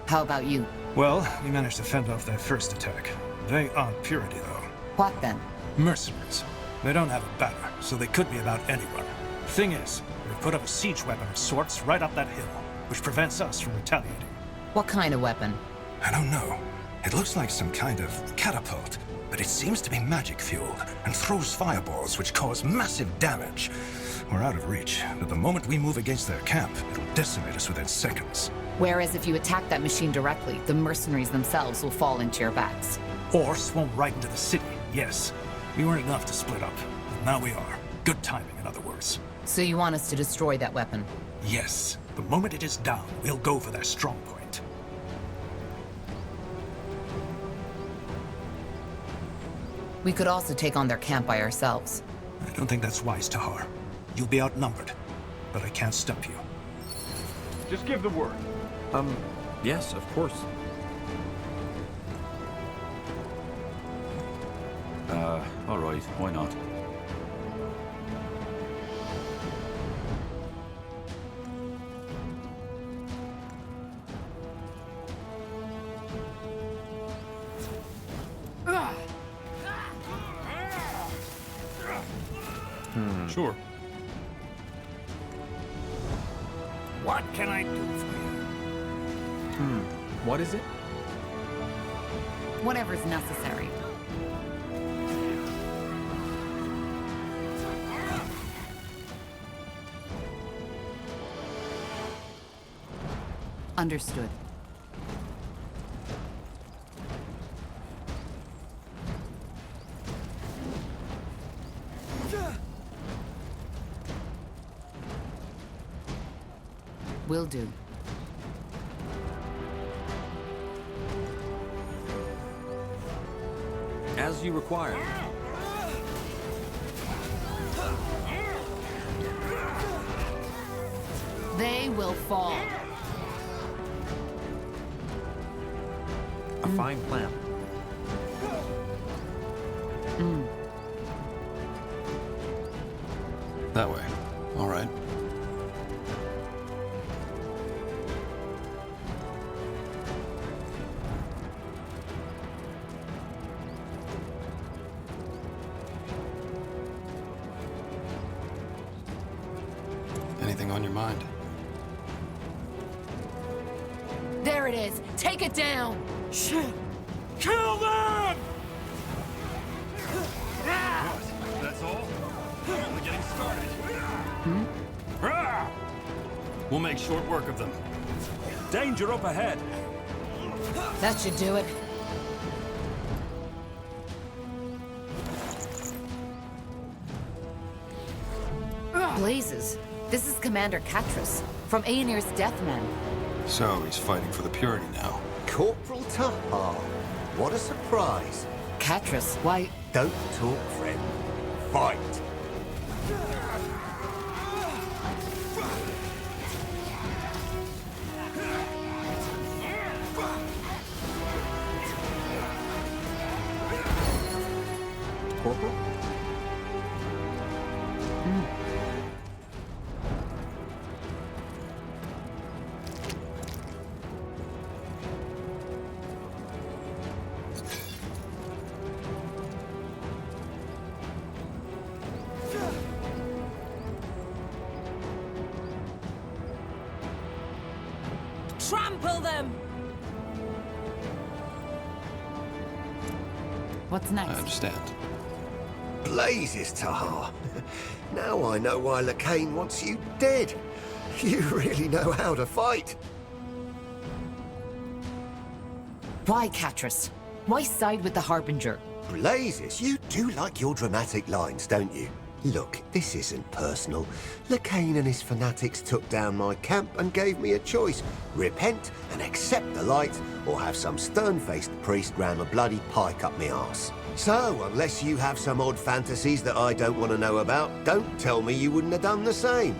How about you? Well, we managed to fend off their first attack. They aren't Purity, though. What then? Mercenaries. They don't have a banner, so they could be about anyone. Thing is, we've put up a siege weapon of sorts right up that hill, which prevents us from retaliating. What kind of weapon? I don't know. It looks like some kind of catapult, but it seems to be magic-fueled and throws fireballs which cause massive damage. We're out of reach, but the moment we move against their camp, it'll decimate us within seconds. Whereas if you attack that machine directly, the mercenaries themselves will fall into your backs. Or swarm right into the city, yes. We weren't enough to split up, but now we are. Good timing, in other words. So you want us to destroy that weapon? Yes. The moment it is down, we'll go for their strong point. We could also take on their camp by ourselves. I don't think that's wise, Tahar. You'll be outnumbered, but I can't stop you. Just give the word. Yes, of course. Alright, why not? Sure. What can I do for you? What is it? Whatever's necessary. Understood. Will do. As you require. They will fall. A fine plan. That way. All right. Anything on your mind? There it is. Take it down. Shit! Kill them! What? That's all? We're only getting started. We'll make short work of them. Danger up ahead. That should do it. Blazes. This is Commander Katris, from Aenir's Deathman. So he's fighting for the Purity now. Corporal Tahar. What a surprise. Katris, why... Don't talk, friend. Fight. Corporal? Trample them! What's next? I understand. Blazes, Tahar. Now I know why Lacane wants you dead. You really know how to fight. Why, Katris? Why side with the Harbinger? Blazes, you do like your dramatic lines, don't you? Look, this isn't personal. Lacane and his fanatics took down my camp and gave me a choice. Repent and accept the light, or have some stern-faced priest ram a bloody pike up me arse. So, unless you have some odd fantasies that I don't want to know about, don't tell me you wouldn't have done the same.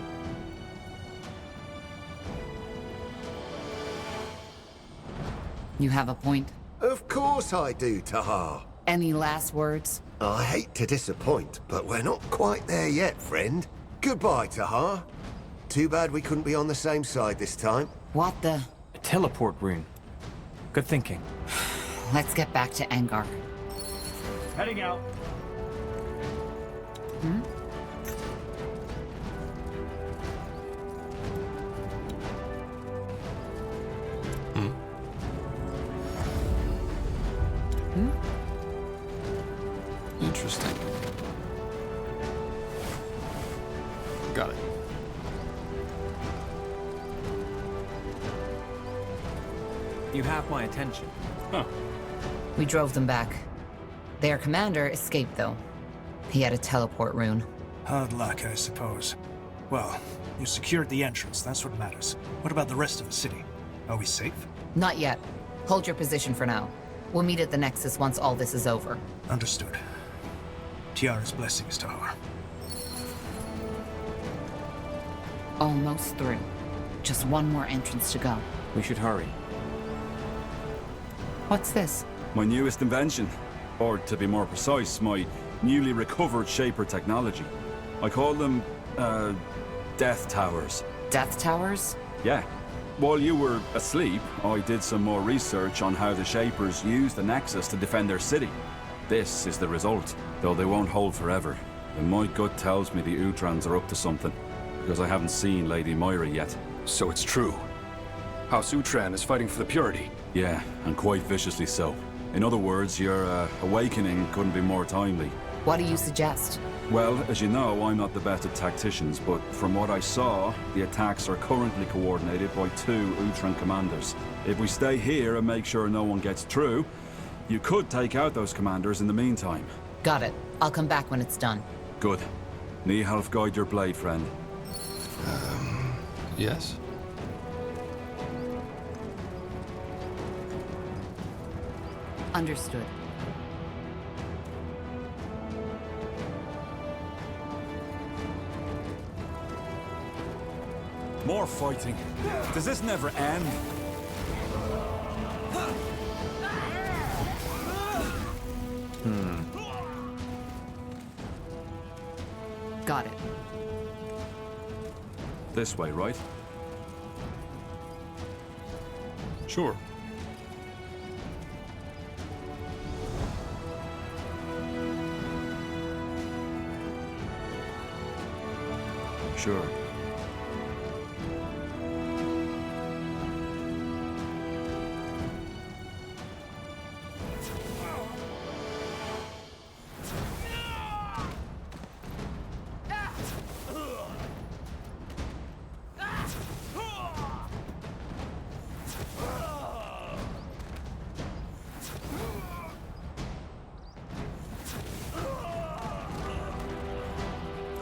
You have a point. Of course I do, Tahar. Any last words? I hate to disappoint, but we're not quite there yet, friend. Goodbye, Tahar. Too bad we couldn't be on the same side this time. What the? A teleport rune. Good thinking. Let's get back to Angar. Heading out. Hmm? Interesting. Got it. You have my attention. Huh. We drove them back. Their commander escaped, though. He had a teleport rune. Hard luck, I suppose. Well, you secured the entrance, that's what matters. What about the rest of the city? Are we safe? Not yet. Hold your position for now. We'll meet at the Nexus once all this is over. Understood. Tiara's blessings, Tahar. Almost through. Just one more entrance to go. We should hurry. What's this? My newest invention. Or, to be more precise, my newly recovered Shaper technology. I call them, Death Towers. Death Towers? Yeah. While you were asleep, I did some more research on how the Shapers use the Nexus to defend their city. This is the result, though they won't hold forever. And my gut tells me the Utrans are up to something, because I haven't seen Lady Moira yet. So it's true. House Utran is fighting for the purity. Yeah, and quite viciously so. In other words, your awakening couldn't be more timely. What do you suggest? Well, as you know, I'm not the best at tacticians, but from what I saw, the attacks are currently coordinated by 2 Utran commanders. If we stay here and make sure no one gets through, you could take out those commanders in the meantime. Got it. I'll come back when it's done. Good. Nihalf, guide your blade, friend. Yes? Understood. More fighting. Does this never end? Got it. This way, right? Sure. Sure.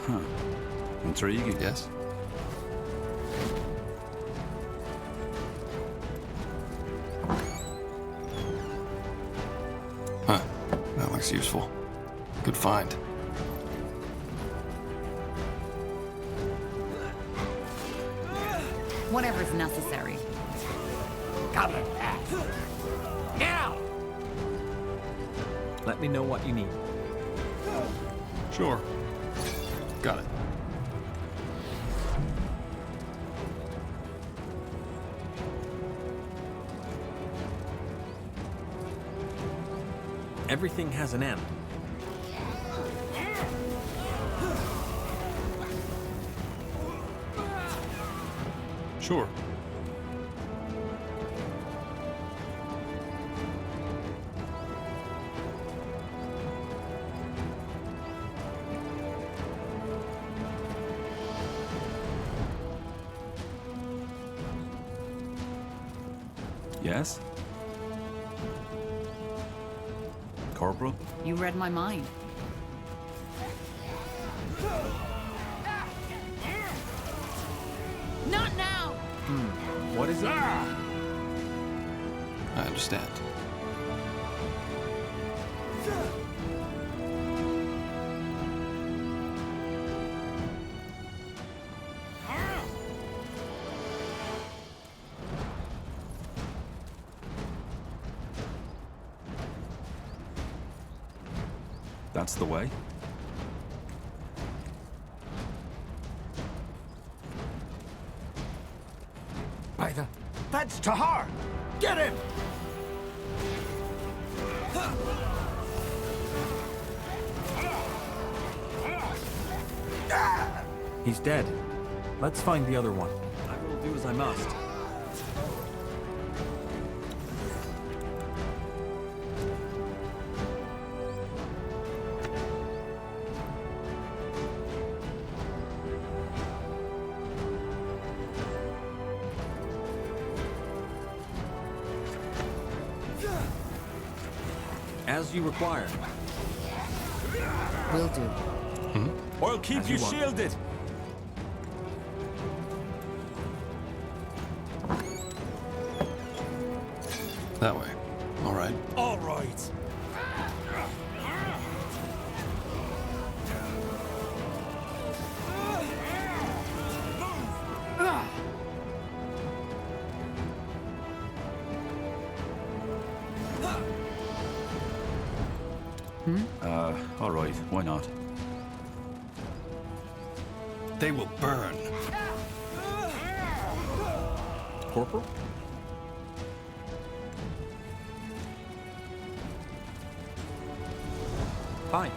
Huh. Intriguing. Yes? Huh. That looks useful. Good find. Whatever's necessary. Coming back. Now! Let me know what you need. Sure. Got it. Everything has an end. Sure. Yes? Corporal? You read my mind. Not now! What is it? I understand. That's the way? By the... That's Tahar! Get him! He's dead. Let's find the other one. I will do as I must. As you require. Will do. I'll keep you shielded. That way. All right. All right. All right. Why not? They will burn. Corporal? Fine.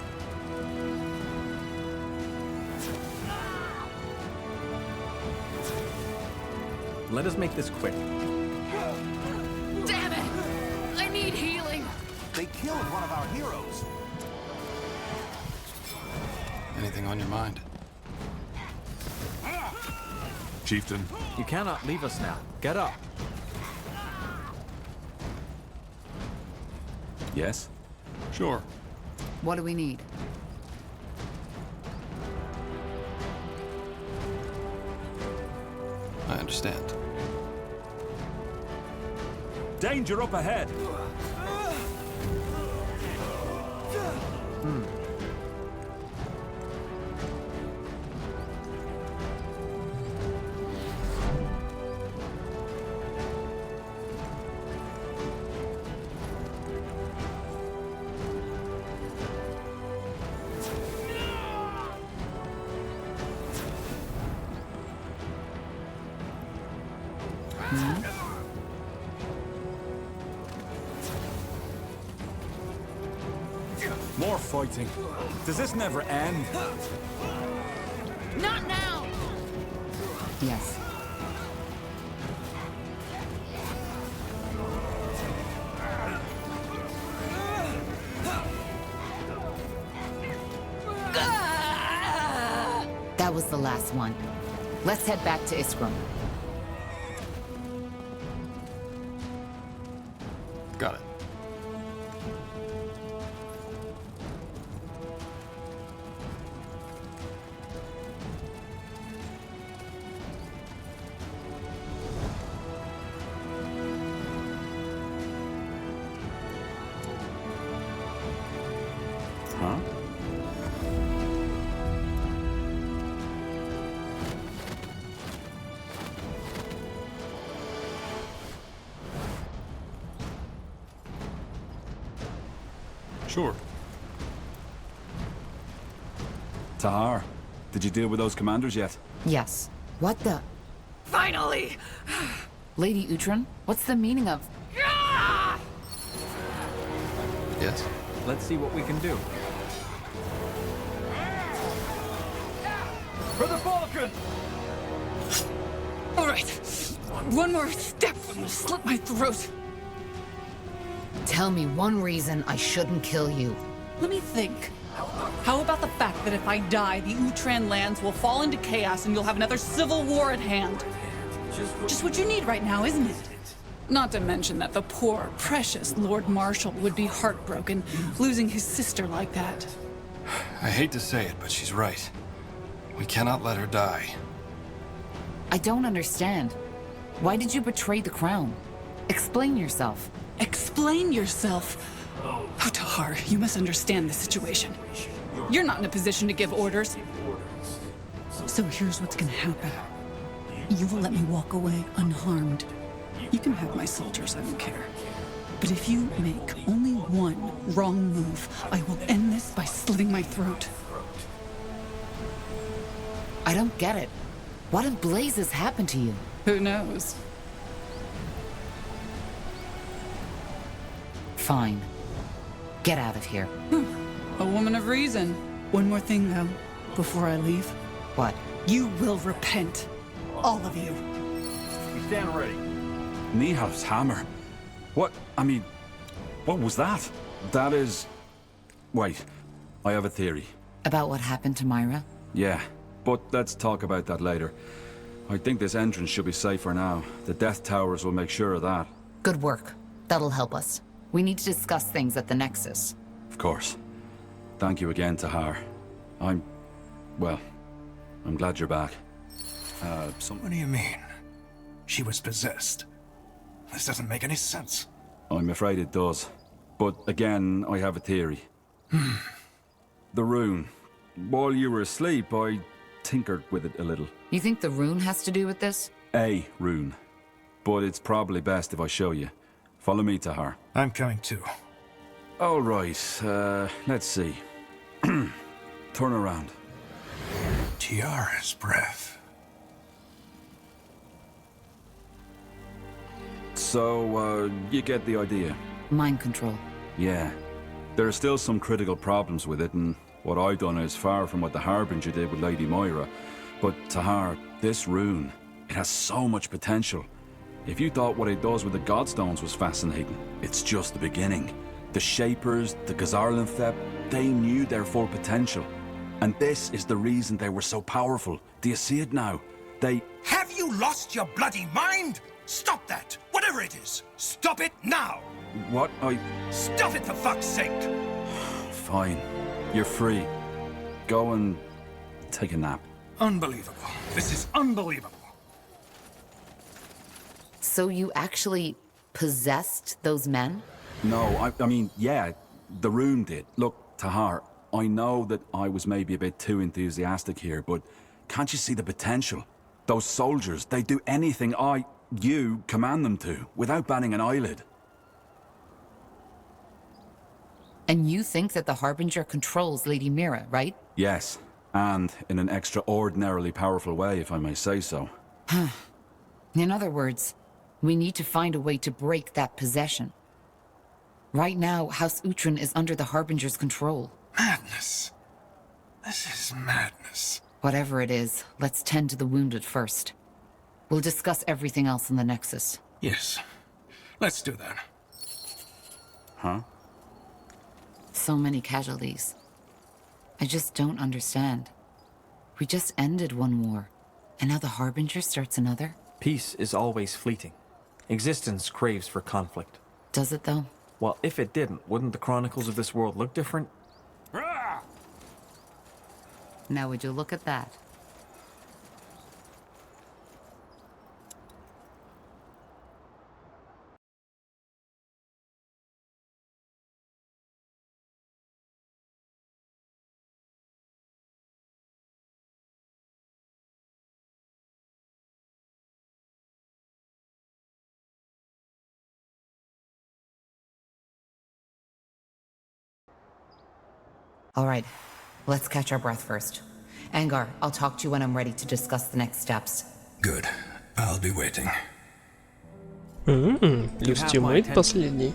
Let us make this quick. Damn it! I need healing. They killed one of our heroes. Anything on your mind? Chieftain. You cannot leave us now. Get up. Yes? Sure. What do we need? I understand. Danger up ahead! More fighting. Does this never end? Not now! Yes. That was the last one. Let's head back to Iskram. Got it. Huh? Sure. Tahar, did you deal with those commanders yet? Yes. What the? Finally! Lady Utran, what's the meaning of... Yes? Let's see what we can do. For the Falcon! All right. One more step, I'm gonna slit my throat. Tell me one reason I shouldn't kill you. Let me think. How about the fact that if I die, the Utran lands will fall into chaos and you'll have another civil war at hand? Just what you need right now, isn't it? Not to mention that the poor, precious Lord Marshal would be heartbroken, losing his sister like that. I hate to say it, but she's right. We cannot let her die. I don't understand. Why did you betray the crown? Explain yourself. Explain yourself? Oh, Tahar, you must understand the situation. You're not in a position to give orders. So here's what's gonna happen. You will let me walk away unharmed. You can have my soldiers, I don't care. But if you make only one wrong move, I will end this by slitting my throat. I don't get it. What in blazes happened to you? Who knows? Fine. Get out of here. A woman of reason. One more thing, though, before I leave. What? You will repent. All of you. We stand ready. Nihav's hammer. What? I mean, what was that? That is... Wait, I have a theory. About what happened to Myra? Yeah, but let's talk about that later. I think this entrance should be safe for now. The Death Towers will make sure of that. Good work. That'll help us. We need to discuss things at the Nexus. Of course. Thank you again, Tahar. I'm glad you're back. What do you mean? She was possessed. This doesn't make any sense. I'm afraid it does. But again, I have a theory. The rune. While you were asleep, I tinkered with it a little. You think the rune has to do with this? A rune. But it's probably best if I show you. Follow me, Tahar. I'm coming too. All right, let's see. Turn around. Tiara's breath. So, you get the idea? Mind control. Yeah. There are still some critical problems with it, and what I've done is far from what the Harbinger did with Lady Moira. But, Tahar, this rune, it has so much potential. If you thought what it does with the Godstones was fascinating, it's just the beginning. The Shapers, the Gazarlanthep, they knew their full potential. And this is the reason they were so powerful. Do you see it now? They... Have you lost your bloody mind? Stop that! Whatever it is! Stop it now! What? Stop it, for fuck's sake! Fine. You're free. Go and take a nap. Unbelievable. This is unbelievable. So you actually possessed those men? No, I mean, yeah, the rune did. Look, Tahar, I know that I was maybe a bit too enthusiastic here, but can't you see the potential? Those soldiers, they do anything you command them to, without batting an eyelid. And you think that the Harbinger controls Lady Mira, right? Yes, and in an extraordinarily powerful way, if I may say so. In other words, we need to find a way to break that possession. Right now, House Uhtred is under the Harbinger's control. Madness. This is madness. Whatever it is, let's tend to the wounded first. We'll discuss everything else in the Nexus. Yes. Let's do that. Huh? So many casualties. I just don't understand. We just ended one war, and now the Harbinger starts another? Peace is always fleeting. Existence craves for conflict. Does it, though? Well, if it didn't, wouldn't the chronicles of this world look different? Now would you look at that? All right, let's catch our breath first. Angar, I'll talk to you when I'm ready to discuss the next steps. Good. I'll be waiting. Плюс тиммейт последний.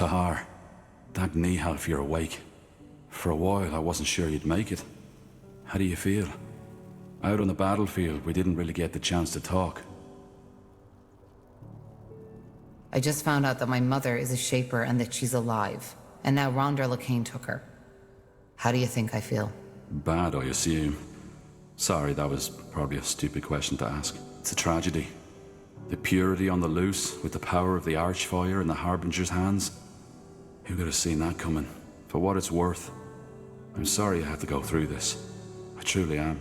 Tahar. Thank Nihal you're awake. For a while, I wasn't sure you'd make it. How do you feel? Out on the battlefield, we didn't really get the chance to talk. I just found out that my mother is a Shaper and that she's alive. And now Rondar Lacane took her. How do you think I feel? Bad, I assume. Sorry, that was probably a stupid question to ask. It's a tragedy. The purity on the loose, with the power of the Archfire in the Harbinger's hands. Who could have seen that coming? For what it's worth, I'm sorry I had to go through this. I truly am.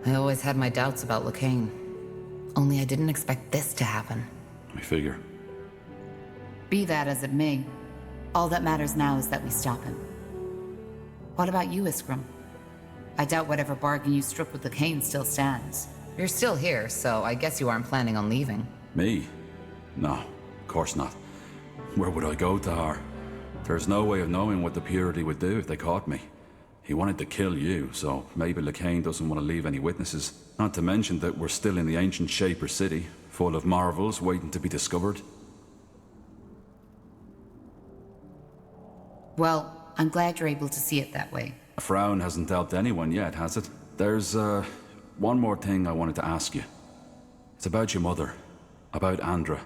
I always had my doubts about Lacane. Only I didn't expect this to happen. I figure. Be that as it may, all that matters now is that we stop him. What about you, Iskram? I doubt whatever bargain you struck with Lacane still stands. You're still here, so I guess you aren't planning on leaving. Me? No, of course not. Where would I go, Tahar? There's no way of knowing what the Purity would do if they caught me. He wanted to kill you, so maybe Lacane doesn't want to leave any witnesses. Not to mention that we're still in the ancient Shaper city, full of marvels waiting to be discovered. Well, I'm glad you're able to see it that way. A frown hasn't helped anyone yet, has it? There's, one more thing I wanted to ask you. It's about your mother. About Andra.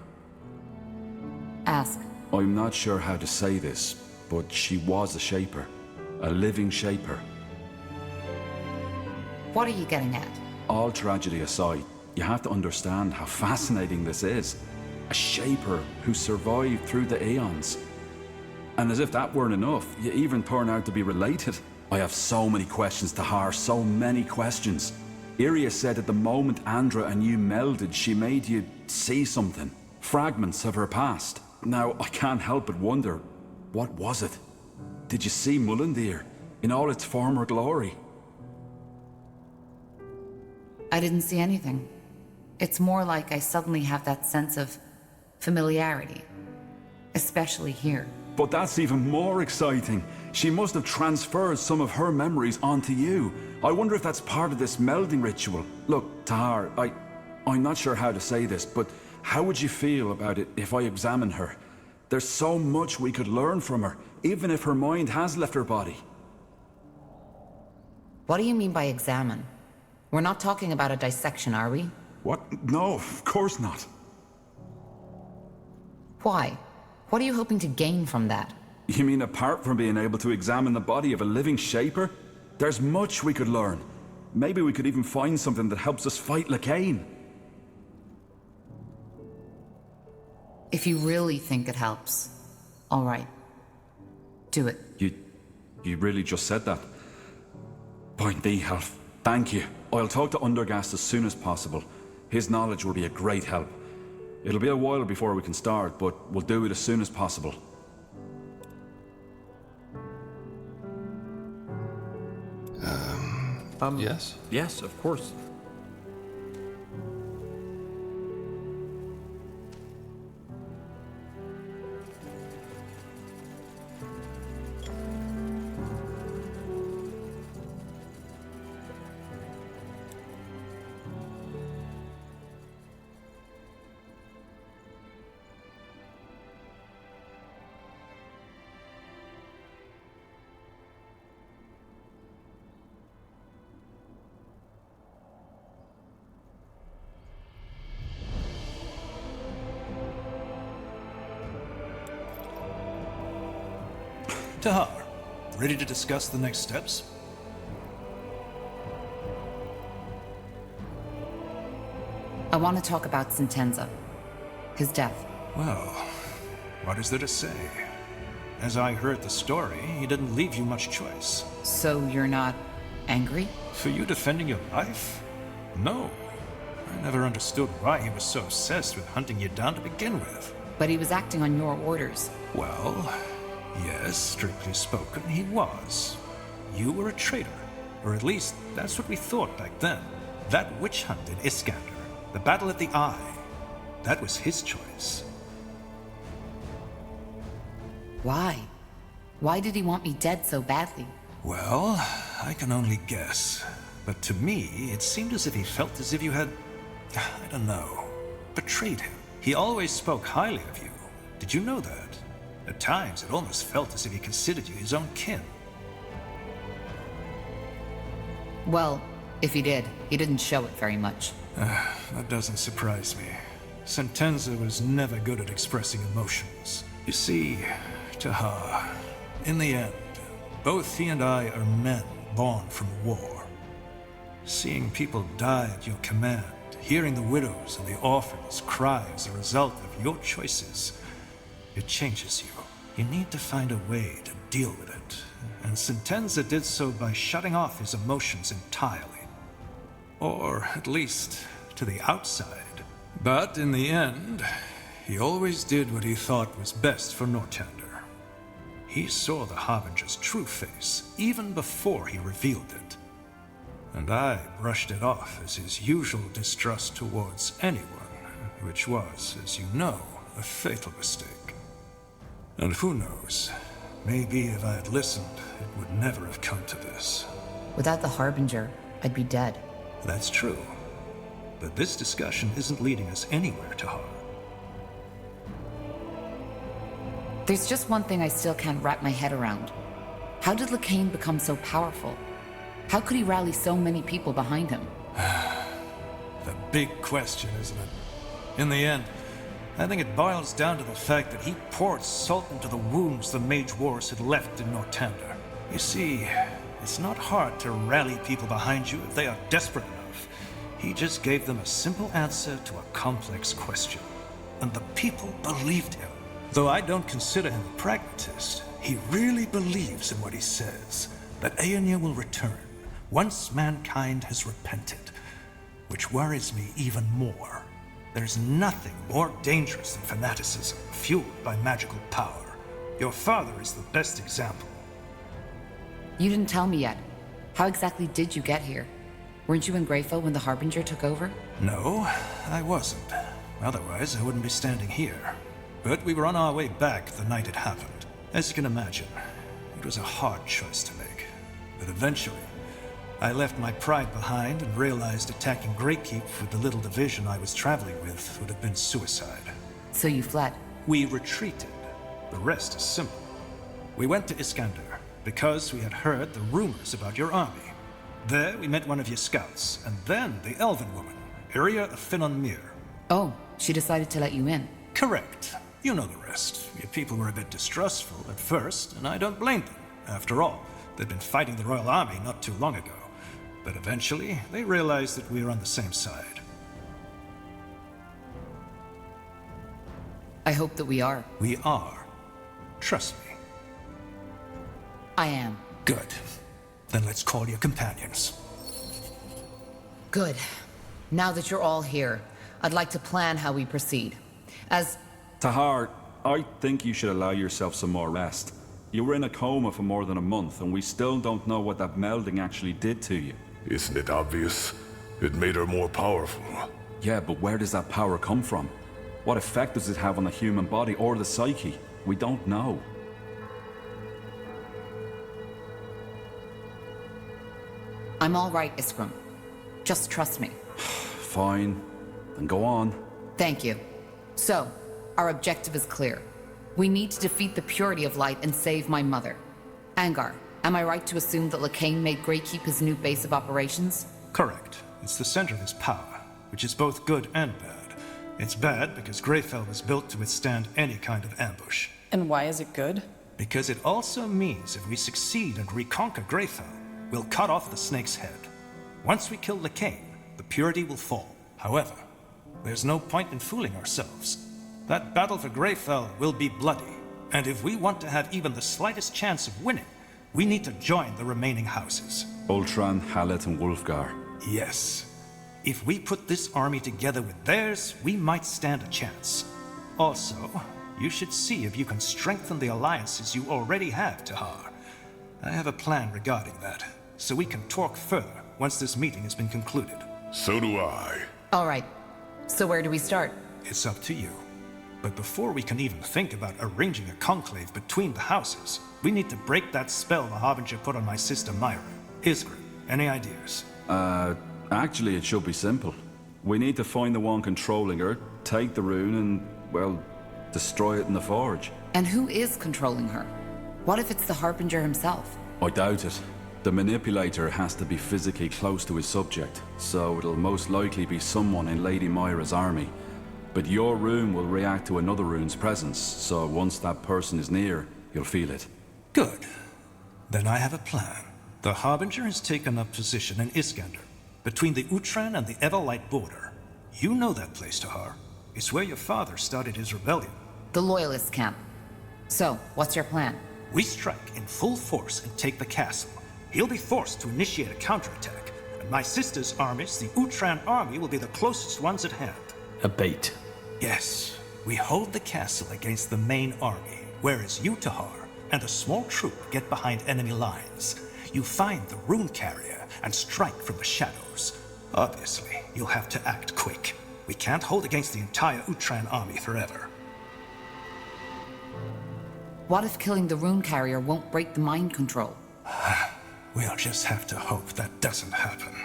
Ask. I'm not sure how to say this, but she was a Shaper. A living Shaper. What are you getting at? All tragedy aside, you have to understand how fascinating this is. A Shaper who survived through the eons. And as if that weren't enough, you even turn out to be related. I have so many questions, Tahar, so many questions. Iria said at the moment Andra and you melded, she made you see something. Fragments of her past. Now, I can't help but wonder, what was it? Did you see Mullendir in all its former glory? I didn't see anything. It's more like I suddenly have that sense of familiarity. Especially here. But that's even more exciting. She must have transferred some of her memories onto you. I wonder if that's part of this melding ritual. Look, Tahar, I'm not sure how to say this, but how would you feel about it if I examine her? There's so much we could learn from her, even if her mind has left her body. What do you mean by examine? We're not talking about a dissection, are we? What? No, of course not. Why? What are you hoping to gain from that? You mean apart from being able to examine the body of a living Shaper? There's much we could learn. Maybe we could even find something that helps us fight Lacane. If you really think it helps, all right. Do it. You really just said that? By Nihal, thank you. I'll talk to Undergast as soon as possible. His knowledge will be a great help. It'll be a while before we can start, but we'll do it as soon as possible. Yes? Yes, of course. Tahar, ready to discuss the next steps? I want to talk about Sentenza. His death. Well, what is there to say? As I heard the story, he didn't leave you much choice. So you're not angry? For you defending your life? No. I never understood why he was so obsessed with hunting you down to begin with. But he was acting on your orders. Well, yes, strictly spoken, he was. You were a traitor. Or at least, that's what we thought back then. That witch hunt in Iskander, the battle at the Eye, that was his choice. Why? Why did he want me dead so badly? Well, I can only guess. But to me, it seemed as if he felt as if you had, I don't know, betrayed him. He always spoke highly of you, Did you know that? At times, it almost felt as if he considered you his own kin. Well, if he did, he didn't show it very much. That doesn't surprise me. Sentenza was never good at expressing emotions. You see, Tahar, in the end, both he and I are men born from war. Seeing people die at your command, hearing the widows and the orphans cry as a result of your choices, it changes you. You need to find a way to deal with it. And Sentenza did so by shutting off his emotions entirely. Or, at least, to the outside. But in the end, he always did what he thought was best for Nortander. He saw the Harbinger's true face, even before he revealed it. And I brushed it off as his usual distrust towards anyone, which was, as you know, a fatal mistake. And who knows, maybe if I had listened, it would never have come to this. Without the Harbinger, I'd be dead. That's true. But this discussion isn't leading us anywhere, Tahar. There's just one thing I still can't wrap my head around. How did Lekain become so powerful? How could he rally so many people behind him? The big question, isn't it? In the end, I think it boils down to the fact that he poured salt into the wounds the Mage Wars had left in Nortander. You see, it's not hard to rally people behind you if they are desperate enough. He just gave them a simple answer to a complex question. And the people believed him. Though I don't consider him a pragmatist, he really believes in what he says, that Aeonia will return once mankind has repented, which worries me even more. There's nothing more dangerous than fanaticism fueled by magical power. Your father is the best example. You didn't tell me yet. How exactly did you get here? Weren't you in Greyfell when the Harbinger took over? No, I wasn't. Otherwise, I wouldn't be standing here. But we were on our way back the night it happened. As you can imagine, it was a hard choice to make. But eventually, I left my pride behind and realized attacking Greykeep with the little division I was traveling with would have been suicide. So you fled? We retreated. The rest is simple. We went to Iskander because we had heard the rumors about your army. There, we met one of your scouts, and then the Elven woman, Iria of Finon Mir. Oh, she decided to let you in. Correct. You know the rest. Your people were a bit distrustful at first, and I don't blame them. After all, they'd been fighting the Royal Army not too long ago. But eventually, they realized that we were on the same side. I hope that we are. We are. Trust me. I am. Good. Then let's call your companions. Good. Now that you're all here, I'd like to plan how we proceed. As... Tahar, I think you should allow yourself some more rest. You were in a coma for more than a month, and we still don't know what that melding actually did to you. Isn't it obvious? It made her more powerful. Yeah, but where does that power come from? What effect does it have on the human body or the psyche? We don't know. I'm all right, Iskram. Just trust me. Fine. Then go on. Thank you. So, our objective is clear. We need to defeat the Purity of Light and save my mother. Angar, am I right to assume that Lekain made Greykeep his new base of operations? Correct. It's the center of his power, which is both good and bad. It's bad because Greyfell was built to withstand any kind of ambush. And why is it good? Because it also means if we succeed and reconquer Greyfell, we'll cut off the snake's head. Once we kill Lekain, the Purity will fall. However, there's no point in fooling ourselves. That battle for Greyfell will be bloody, and if we want to have even the slightest chance of winning, we need to join the remaining houses. Ultran, Hallet, and Wulfgar. Yes. If we put this army together with theirs, we might stand a chance. Also, you should see if you can strengthen the alliances you already have, Tahar. I have a plan regarding that, so we can talk further once this meeting has been concluded. So do I. All right. So where do we start? It's up to you. But before we can even think about arranging a conclave between the houses, we need to break that spell the Harbinger put on my sister Myra. Isgrim, any ideas? Actually it should be simple. We need to find the one controlling her, take the rune and, well, Destroy it in the forge. And who is controlling her? What if it's the Harbinger himself? I doubt it. The manipulator has to be physically close to his subject, so it'll most likely be someone in Lady Myra's army. But your rune will react to another rune's presence, so once that person is near, you'll feel it. Good. Then I have a plan. The Harbinger has taken up position in Iskander, between the Utran and the Everlight border. You know that place, Tahar. It's where your father started his rebellion. The Loyalist camp. So, what's your plan? We strike in full force and take the castle. He'll be forced to initiate a counterattack, and my sister's armies, the Utran army, will be the closest ones at hand. A bait. Yes. We hold the castle against the main army, whereas you, Tahar, and a small troop get behind enemy lines. You find the rune carrier and strike from the shadows. Obviously, you'll have to act quick. We can't hold against the entire Utran army forever. What if killing the rune carrier won't break the mind control? We'll just have to hope that doesn't happen.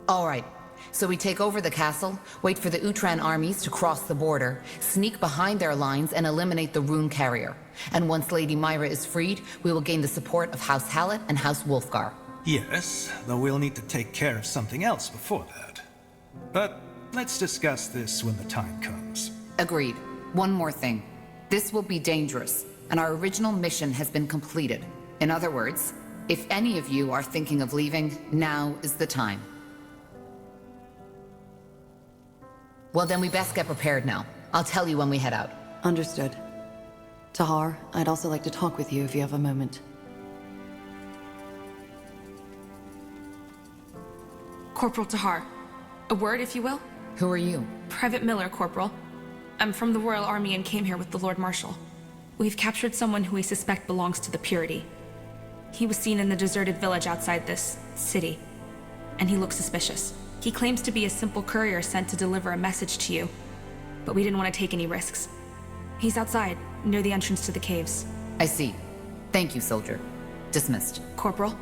All right. So we take over the castle, wait for the Utran armies to cross the border, sneak behind their lines, and eliminate the rune carrier. And once Lady Myra is freed, we will gain the support of House Hallett and House Wolfgar. Yes, though we'll need to take care of something else before that. But let's discuss this when the time comes. Agreed. One more thing. This will be dangerous, and our original mission has been completed. In other words, if any of you are thinking of leaving, now is the time. Well, then we best get prepared now. I'll tell you when we head out. Understood. Tahar, I'd also like to talk with you if you have a moment. Corporal Tahar. A word, if you will? Who are you? Private Miller, Corporal. I'm from the Royal Army and came here with the Lord Marshal. We've captured someone who we suspect belongs to the Purity. He was seen in the deserted village outside this city, and he looks suspicious. He claims to be a simple courier sent to deliver a message to you, but we didn't want to take any risks. He's outside, near the entrance to the caves. I see. Thank you, soldier. Dismissed. Corporal?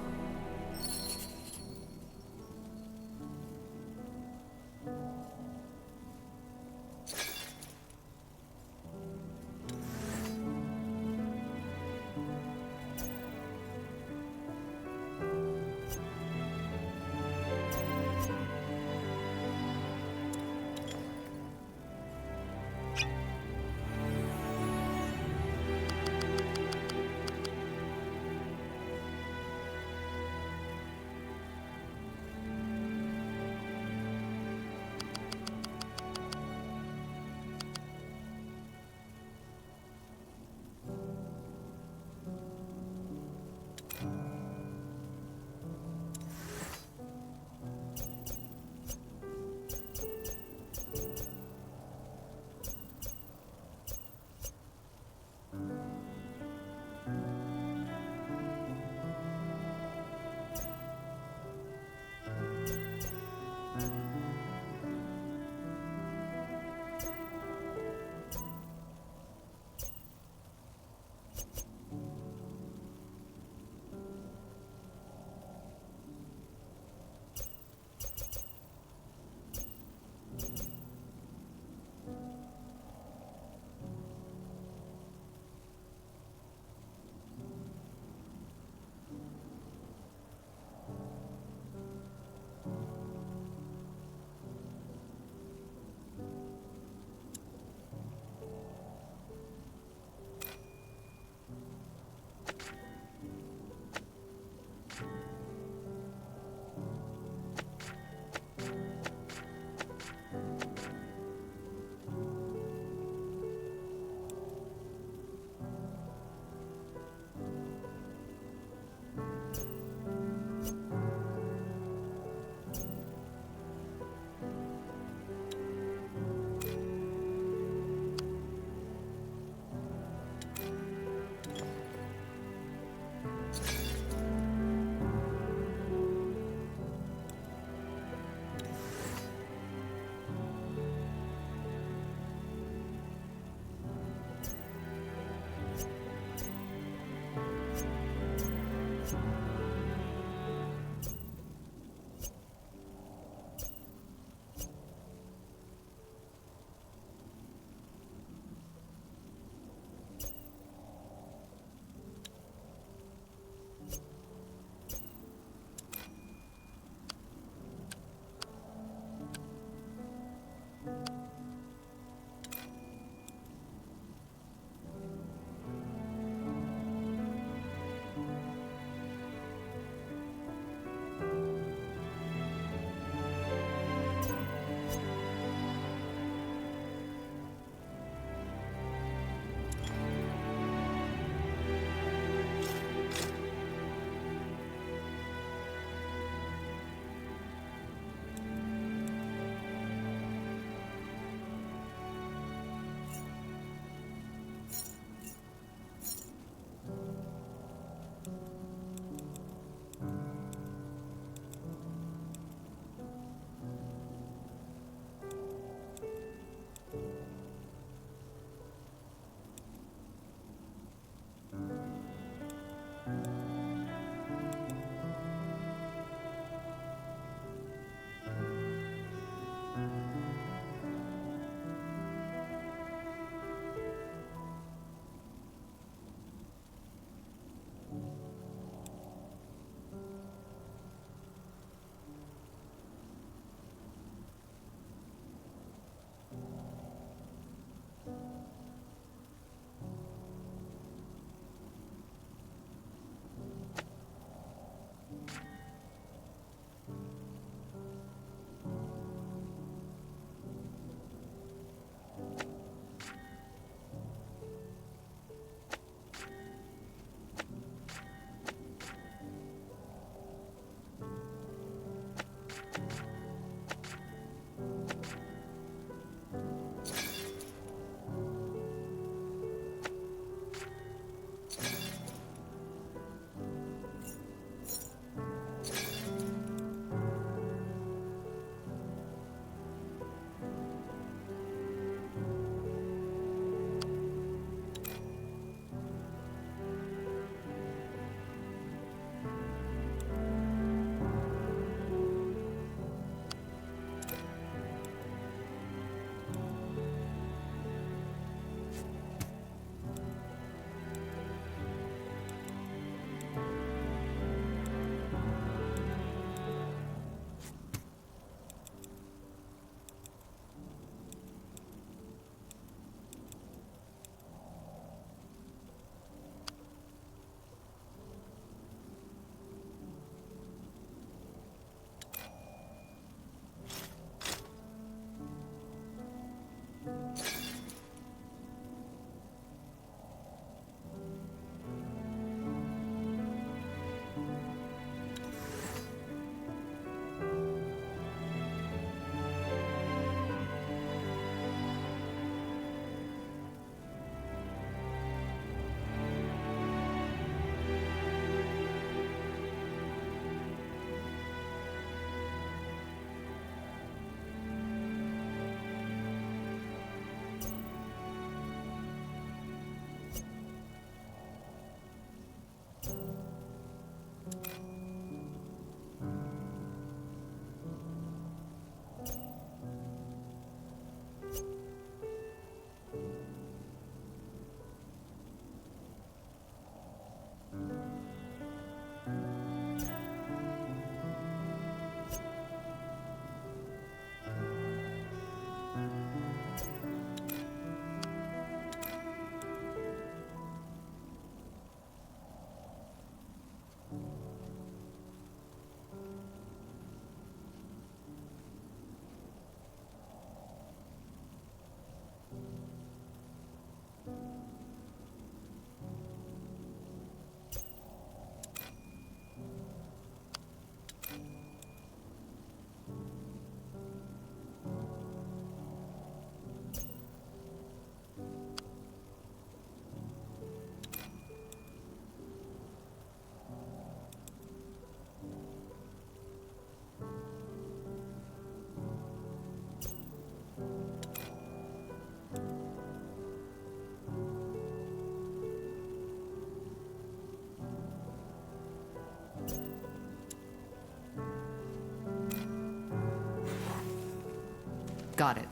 Got it.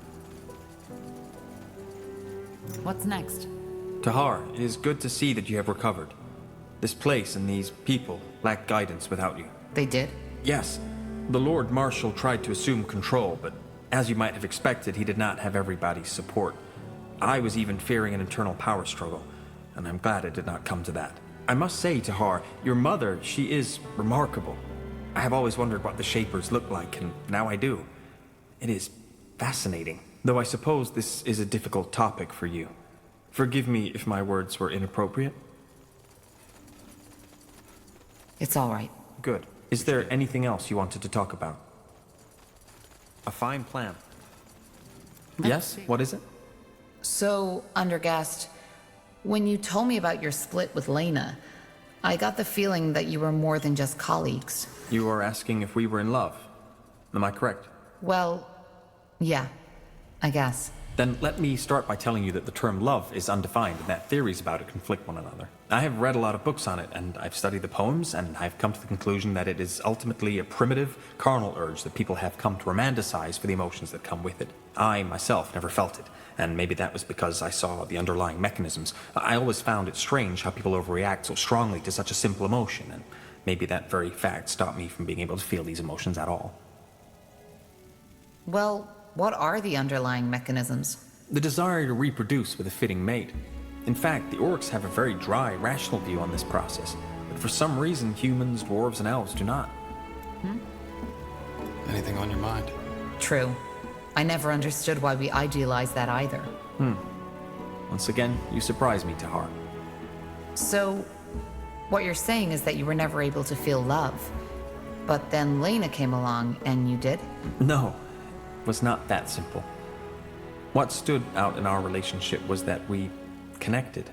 What's next? Tahar, it is good to see that you have recovered. This place and these people lack guidance without you. They did? Yes. The Lord Marshal tried to assume control, but as you might have expected, he did not have everybody's support. I was even fearing an internal power struggle, and I'm glad it did not come to that. I must say, Tahar, your mother, she is remarkable. I have always wondered what the Shapers look like, and now I do. It is fascinating, though I suppose this is a difficult topic for you. Forgive me if my words were inappropriate. It's all right. Good. Is there anything else you wanted to talk about? A fine plan. Yes? What is it? So, Undergast, when you told me about your split with Lena, I got the feeling that you were more than just colleagues. You are asking if we were in love. Am I correct? Well, yeah, I guess. Then let me start by telling you that the term love is undefined and that theories about it conflict one another. I have read a lot of books on it, and I've studied the poems, and I've come to the conclusion that it is ultimately a primitive, carnal urge that people have come to romanticize for the emotions that come with it. I, myself, never felt it, and maybe that was because I saw the underlying mechanisms. I always found it strange how people overreact so strongly to such a simple emotion, and maybe that very fact stopped me from being able to feel these emotions at all. Well, what are the underlying mechanisms? The desire to reproduce with a fitting mate. In fact, the orcs have a very dry, rational view on this process, but for some reason humans, dwarves, and elves do not. Anything on your mind? True. I never understood why we idealized that either. Once again, you surprise me, Tahar. So, what you're saying is that you were never able to feel love, but then Lena came along and you did? No, it was not that simple. What stood out in our relationship was that we connected.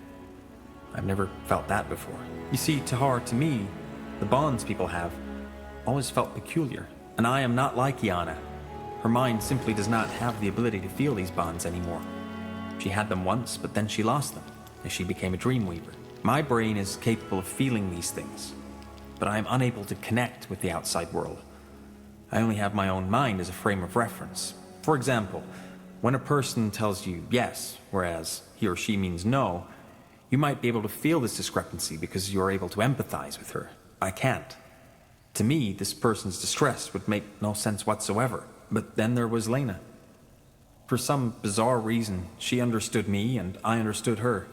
I've never felt that before. You see, Tahar, to me, the bonds people have always felt peculiar, and I am not like Yana. Her mind simply does not have the ability to feel these bonds anymore. She had them once, but then she lost them, as she became a dreamweaver. My brain is capable of feeling these things, but I am unable to connect with the outside world. I only have my own mind as a frame of reference. For example, when a person tells you yes, whereas he or she means no, you might be able to feel this discrepancy because you are able to empathize with her. I can't. To me, this person's distress would make no sense whatsoever. But then there was Lena. For some bizarre reason, she understood me and I understood her.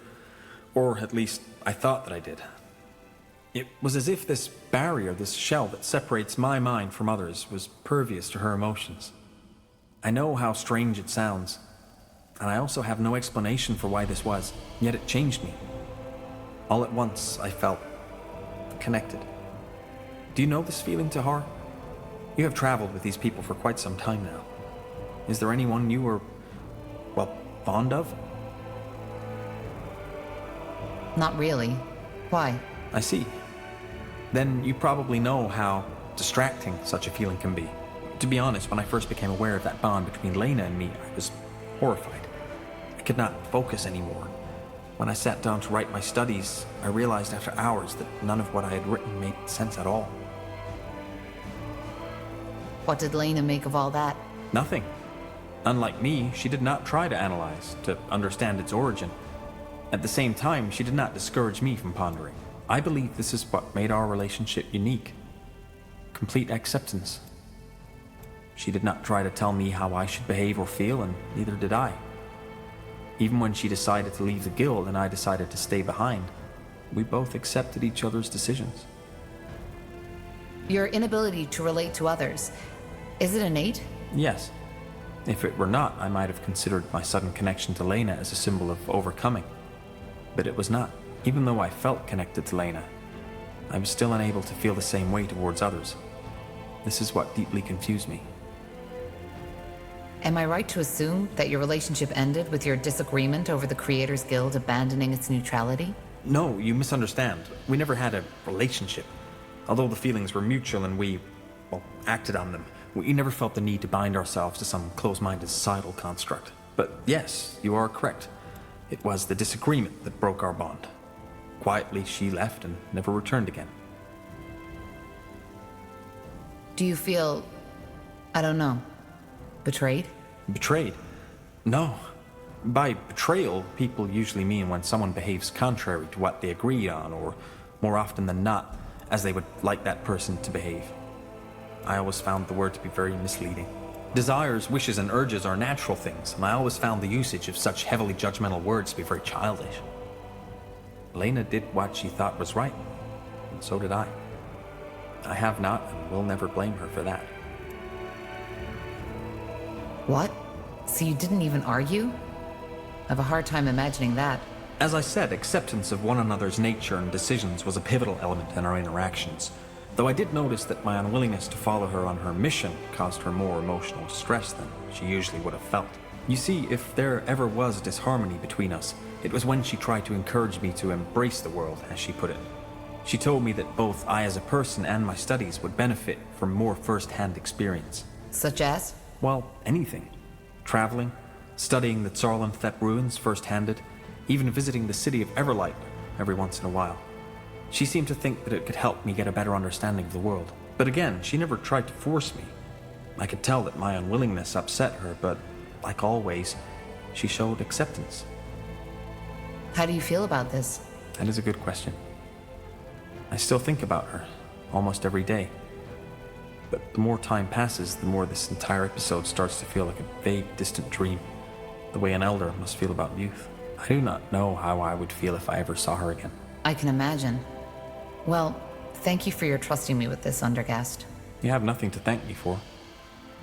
Or at least, I thought that I did. It was as if this barrier, this shell that separates my mind from others, was pervious to her emotions. I know how strange it sounds, and I also have no explanation for why this was, yet it changed me. All at once, I felt connected. Do you know this feeling, Tahar? You have traveled with these people for quite some time now. Is there anyone you were, well, fond of? Not really. Why? I see. Then you probably know how distracting such a feeling can be. To be honest, when I first became aware of that bond between Lena and me, I was horrified. I could not focus anymore. When I sat down to write my studies, I realized after hours that none of what I had written made sense at all. What did Lena make of all that? Nothing. Unlike me, she did not try to analyze, to understand its origin. At the same time, she did not discourage me from pondering. I believe this is what made our relationship unique. Complete acceptance. She did not try to tell me how I should behave or feel, and neither did I. Even when she decided to leave the guild and I decided to stay behind, we both accepted each other's decisions. Your inability to relate to others, is it innate? Yes. If it were not, I might have considered my sudden connection to Lena as a symbol of overcoming. But it was not. Even though I felt connected to Lena, I was still unable to feel the same way towards others. This is what deeply confused me. Am I right to assume that your relationship ended with your disagreement over the Creators Guild abandoning its neutrality? No, you misunderstand. We never had a relationship. Although the feelings were mutual and we, well, acted on them, we never felt the need to bind ourselves to some close-minded societal construct. But yes, you are correct. It was the disagreement that broke our bond. Quietly, she left and never returned again. Do you feel, I don't know, betrayed? Betrayed? No. By betrayal, people usually mean when someone behaves contrary to what they agreed on, or more often than not, as they would like that person to behave. I always found the word to be very misleading. Desires, wishes, and urges are natural things, and I always found the usage of such heavily judgmental words to be very childish. Elena did what she thought was right, and so did I. I have not and will never blame her for that. What? So you didn't even argue? I have a hard time imagining that. As I said, acceptance of one another's nature and decisions was a pivotal element in our interactions, though I did notice that my unwillingness to follow her on her mission caused her more emotional stress than she usually would have felt. You see, if there ever was disharmony between us, it was when she tried to encourage me to embrace the world, as she put it. She told me that both I as a person and my studies would benefit from more first-hand experience. Such as? Well, anything. Traveling, studying the Tsarlanthep ruins first-handed, even visiting the city of Everlight every once in a while. She seemed to think that it could help me get a better understanding of the world. But again, she never tried to force me. I could tell that my unwillingness upset her, but like always, she showed acceptance. How do you feel about this? That is a good question. I still think about her, almost every day. But the more time passes, the more this entire episode starts to feel like a vague, distant dream, the way an elder must feel about youth. I do not know how I would feel if I ever saw her again. I can imagine. Well, thank you for your trusting me with this, Undergast. You have nothing to thank me for.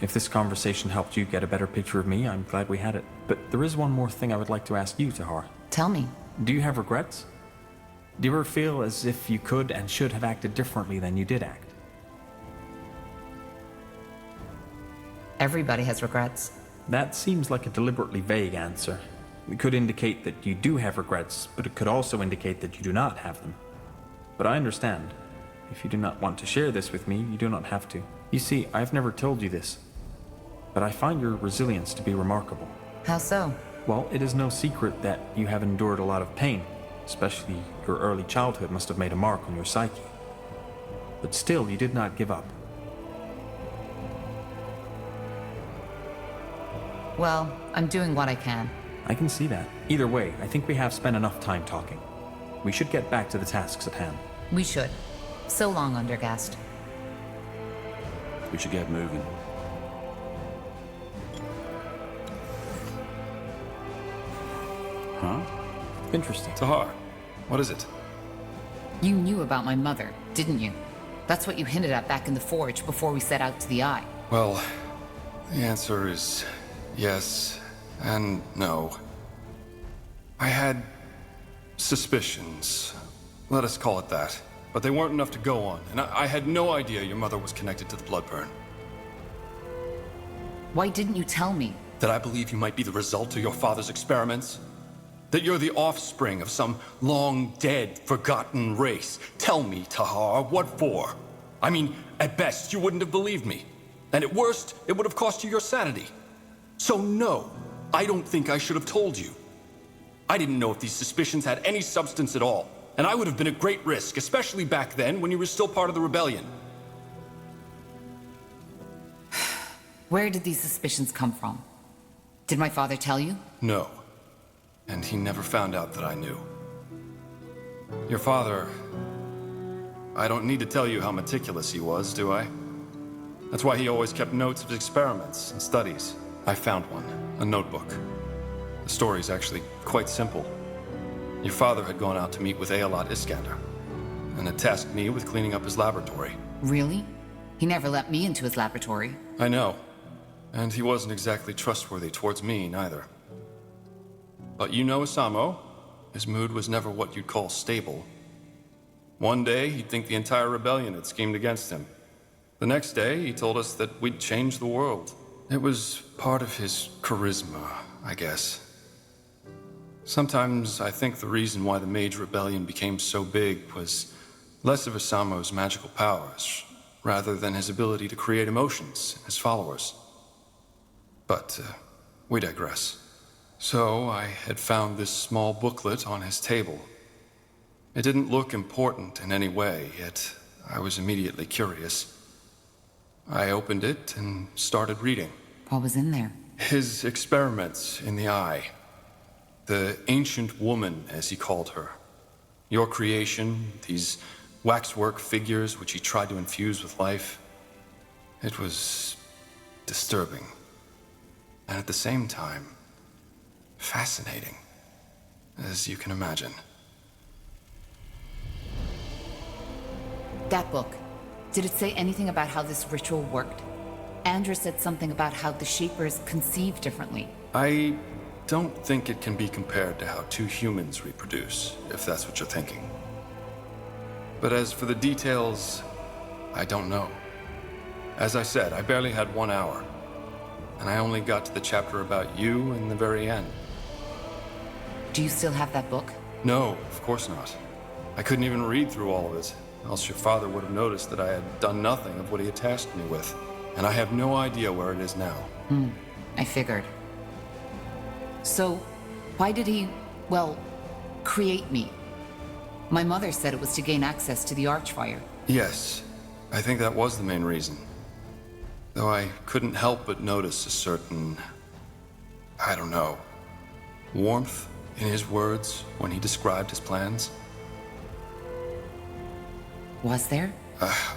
If this conversation helped you get a better picture of me, I'm glad we had it. But there is one more thing I would like to ask you, Tahar. Tell me. Do you have regrets? Do you ever feel as if you could and should have acted differently than you did act? Everybody has regrets. That seems like a deliberately vague answer. It could indicate that you do have regrets, but it could also indicate that you do not have them. But I understand. If you do not want to share this with me, you do not have to. You see, I've never told you this, but I find your resilience to be remarkable. How so? Well, it is no secret that you have endured a lot of pain, especially your early childhood must have made a mark on your psyche. But still, you did not give up. Well, I'm doing what I can. I can see that. Either way, I think we have spent enough time talking. We should get back to the tasks at hand. We should. So long, Undergast. We should get moving. Huh? Interesting. Tahar, what is it? You knew about my mother, didn't you? That's what you hinted at back in the forge before we set out to the Eye. Well, the answer is yes and no. I had suspicions. Let us call it that. But they weren't enough to go on, and I had no idea your mother was connected to the Bloodburn. Why didn't you tell me? That I believe you might be the result of your father's experiments? That you're the offspring of some long-dead, forgotten race? Tell me, Tahar, what for? I mean, at best, you wouldn't have believed me. And at worst, it would have cost you your sanity. So no, I don't think I should have told you. I didn't know if these suspicions had any substance at all. And I would have been at great risk, especially back then when you were still part of the rebellion. Where did these suspicions come from? Did my father tell you? No. And he never found out that I knew. Your father... I don't need to tell you how meticulous he was, do I? That's why he always kept notes of his experiments and studies. I found one, a notebook. The story's actually quite simple. Your father had gone out to meet with Aelot Iskander, and had tasked me with cleaning up his laboratory. Really? He never let me into his laboratory. I know. And he wasn't exactly trustworthy towards me, neither. But you know Isamo. His mood was never what you'd call stable. One day, he'd think the entire rebellion had schemed against him. The next day, he told us that we'd change the world. It was part of his charisma, I guess. Sometimes I think the reason why the Mage Rebellion became so big was less of Isamo's magical powers, rather than his ability to create emotions in his followers. But we digress. So I had found this small booklet on his table. It didn't look important in any way, yet I was immediately curious. I opened it and started reading. What was in there? His experiments in the eye. The ancient woman, as he called her. Your creation, these waxwork figures which he tried to infuse with life. It was disturbing. And at the same time, fascinating, as you can imagine. That book, did it say anything about how this ritual worked? Andrew said something about how the Shapers conceive differently. I don't think it can be compared to how two humans reproduce, if that's what you're thinking. But as for the details, I don't know. As I said, I barely had 1 hour. And I only got to the chapter about you in the very end. Do you still have that book? No, of course not. I couldn't even read through all of it, else your father would have noticed that I had done nothing of what he had tasked me with. And I have no idea where it is now. I figured. So, why did he, well, create me? My mother said it was to gain access to the Archfire. Yes, I think that was the main reason. Though I couldn't help but notice a certain, I don't know, warmth in his words when he described his plans. Was there?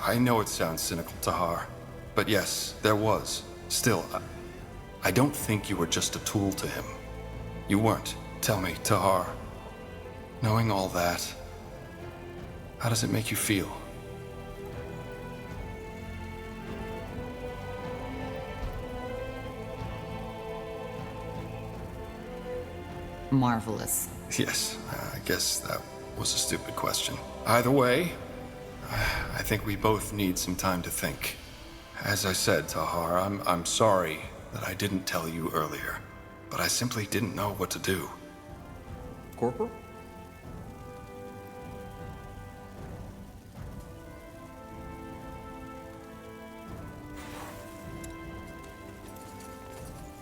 I know it sounds cynical, Tahar, but yes, there was. Still, I don't think you were just a tool to him. You weren't. Tell me, Tahar, knowing all that, how does it make you feel? Marvelous. Yes, I guess that was a stupid question. Either way, I think we both need some time to think. As I said, Tahar, I'm sorry that I didn't tell you earlier, but I simply didn't know what to do. Corporal?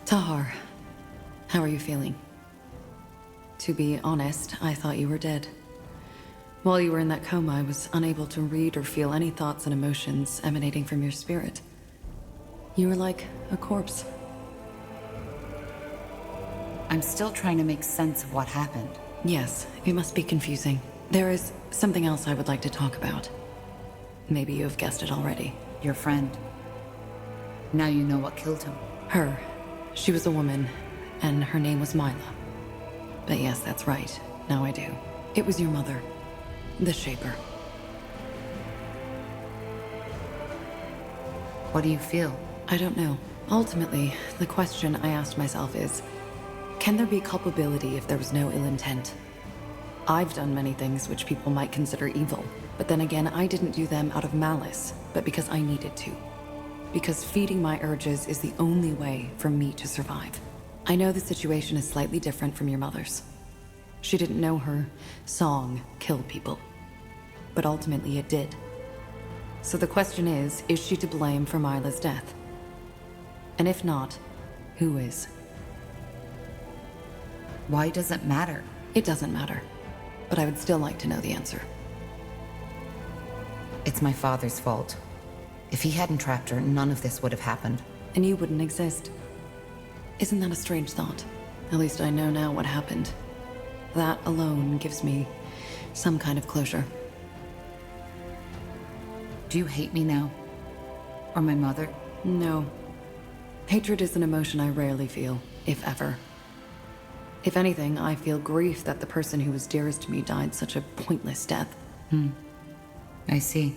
Tahar, how are you feeling? To be honest, I thought you were dead. While you were in that coma, I was unable to read or feel any thoughts and emotions emanating from your spirit. You were like a corpse. I'm still trying to make sense of what happened. Yes, it must be confusing. There is something else I would like to talk about. Maybe you have guessed it already. Your friend. Now you know what killed him. Her. She was a woman, and her name was Mila. But yes, that's right. Now I do. It was your mother. The Shaper. What do you feel? I don't know. Ultimately, the question I asked myself is, can there be culpability if there was no ill intent? I've done many things which people might consider evil, but then again, I didn't do them out of malice, but because I needed to. Because feeding my urges is the only way for me to survive. I know the situation is slightly different from your mother's. She didn't know her song killed people. But ultimately it did. So the question is she to blame for Mila's death? And if not, who is? Why does it matter? It doesn't matter. But I would still like to know the answer. It's my father's fault. If he hadn't trapped her, none of this would have happened. And you wouldn't exist. Isn't that a strange thought? At least I know now what happened. That alone gives me some kind of closure. Do you hate me now? Or my mother? No. Hatred is an emotion I rarely feel, if ever. If anything, I feel grief that the person who was dearest to me died such a pointless death. I see.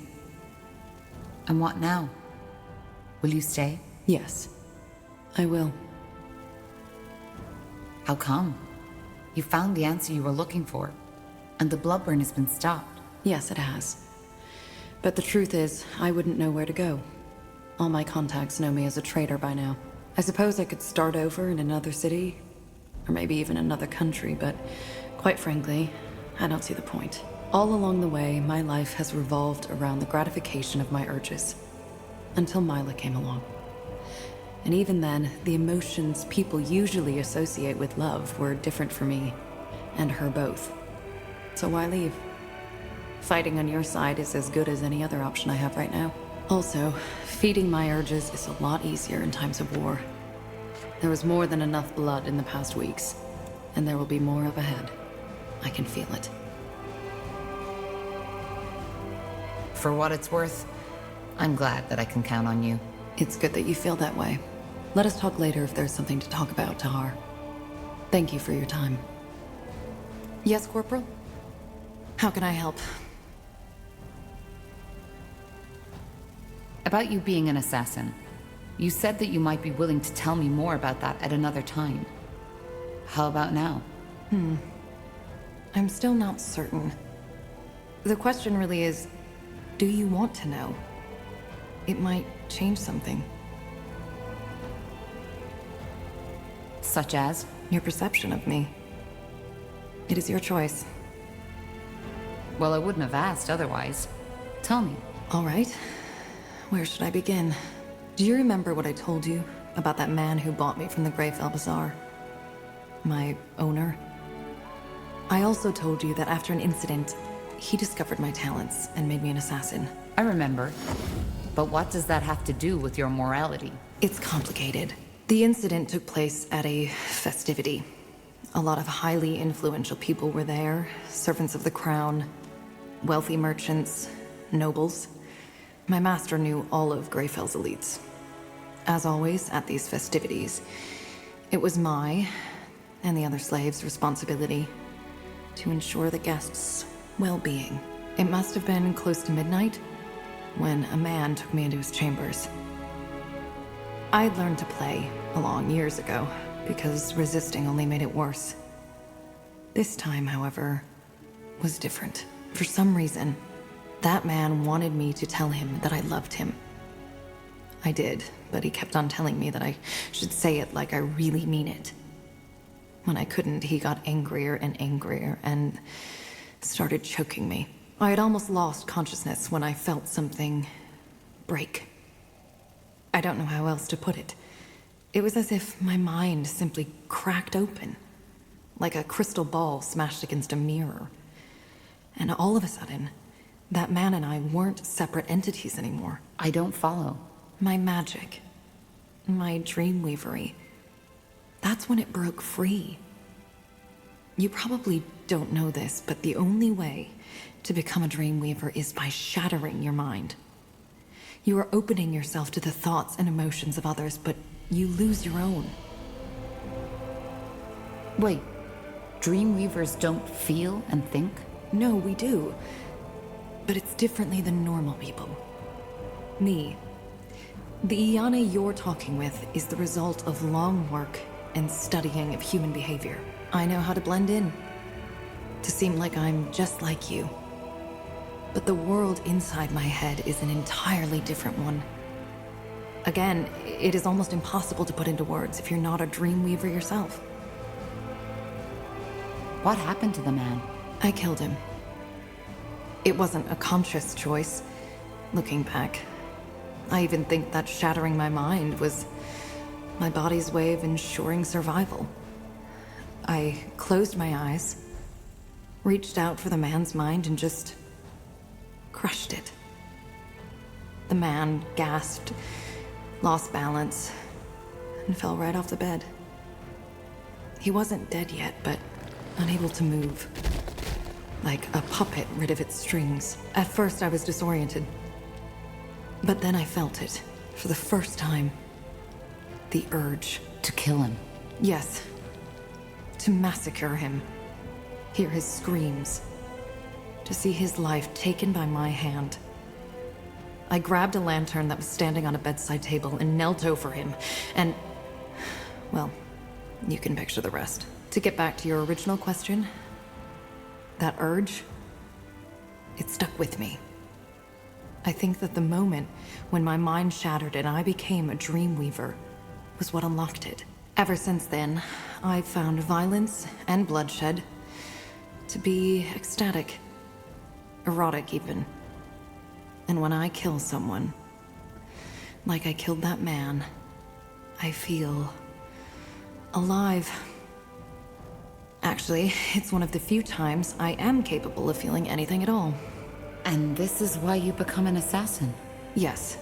And what now? Will you stay? Yes, I will. How come? You found the answer you were looking for, and the bloodburn has been stopped. Yes, it has. But the truth is, I wouldn't know where to go. All my contacts know me as a traitor by now. I suppose I could start over in another city, or maybe even another country, but quite frankly, I don't see the point. All along the way, my life has revolved around the gratification of my urges. Until Mila came along. And even then, the emotions people usually associate with love were different for me, and her both. So why leave? Fighting on your side is as good as any other option I have right now. Also, feeding my urges is a lot easier in times of war. There was more than enough blood in the past weeks, and there will be more up ahead. I can feel it. For what it's worth, I'm glad that I can count on you. It's good that you feel that way. Let us talk later if there's something to talk about, Tahar. Thank you for your time. Yes, Corporal? How can I help? About you being an assassin. You said that you might be willing to tell me more about that at another time. How about now? I'm still not certain. The question really is, do you want to know? It might change something. Such as? Your perception of me. It is your choice. Well, I wouldn't have asked otherwise. Tell me. All right. Where should I begin? Do you remember what I told you about that man who bought me from the Greyfell Bazaar? My owner? I also told you that after an incident, he discovered my talents and made me an assassin. I remember. But what does that have to do with your morality? It's complicated. The incident took place at a festivity. A lot of highly influential people were there, servants of the crown, wealthy merchants, nobles. My master knew all of Greyfell's elites. As always, at these festivities, it was my and the other slaves' responsibility to ensure the guests' well-being. It must have been close to midnight when a man took me into his chambers. I'd learned to play along years ago, because resisting only made it worse. This time, however, was different. For some reason, that man wanted me to tell him that I loved him. I did, but he kept on telling me that I should say it like I really mean it. When I couldn't, he got angrier and started choking me. I had almost lost consciousness when I felt something break. I don't know how else to put it. It was as if my mind simply cracked open, like a crystal ball smashed against a mirror. And all of a sudden, that man and I weren't separate entities anymore. I don't follow. My magic, my dreamweavery, that's when it broke free. You probably don't know this, but the only way to become a dreamweaver is by shattering your mind. You are opening yourself to the thoughts and emotions of others, but you lose your own. Wait, dreamweavers don't feel and think? No, we do. But it's differently than normal people. Me. The Iana you're talking with is the result of long work and studying of human behavior. I know how to blend in, to seem like I'm just like you. But the world inside my head is an entirely different one. Again, it is almost impossible to put into words if you're not a dreamweaver yourself. What happened to the man? I killed him. It wasn't a conscious choice, looking back. I even think that shattering my mind was my body's way of ensuring survival. I closed my eyes, reached out for the man's mind, and just crushed it. The man gasped, lost balance, and fell right off the bed. He wasn't dead yet, but unable to move. Like a puppet rid of its strings. At first I was disoriented. But then I felt it, for the first time. The urge. To kill him? Yes. To massacre him. Hear his screams. To see his life taken by my hand. I grabbed a lantern that was standing on a bedside table and knelt over him, and... well, you can picture the rest. To get back to your original question, that urge, it stuck with me. I think that the moment when my mind shattered and I became a dreamweaver was what unlocked it. Ever since then, I've found violence and bloodshed to be ecstatic, erotic even. And when I kill someone, like I killed that man, I feel alive. Actually, it's one of the few times I am capable of feeling anything at all. And this is why you become an assassin? Yes.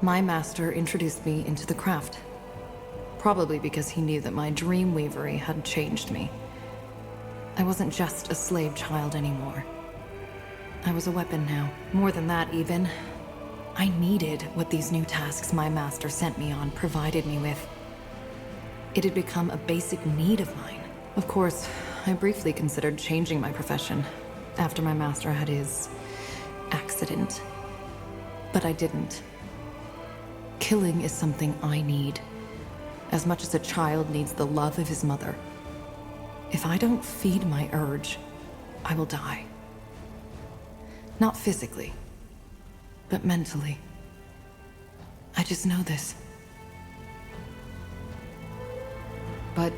My master introduced me into the craft. Probably because he knew that my dreamweavery had changed me. I wasn't just a slave child anymore. I was a weapon now. More than that, even. I needed what these new tasks my master sent me on provided me with. It had become a basic need of mine. Of course, I briefly considered changing my profession after my master had his accident. But I didn't. Killing is something I need, as much as a child needs the love of his mother. If I don't feed my urge, I will die. Not physically, but mentally. I just know this. But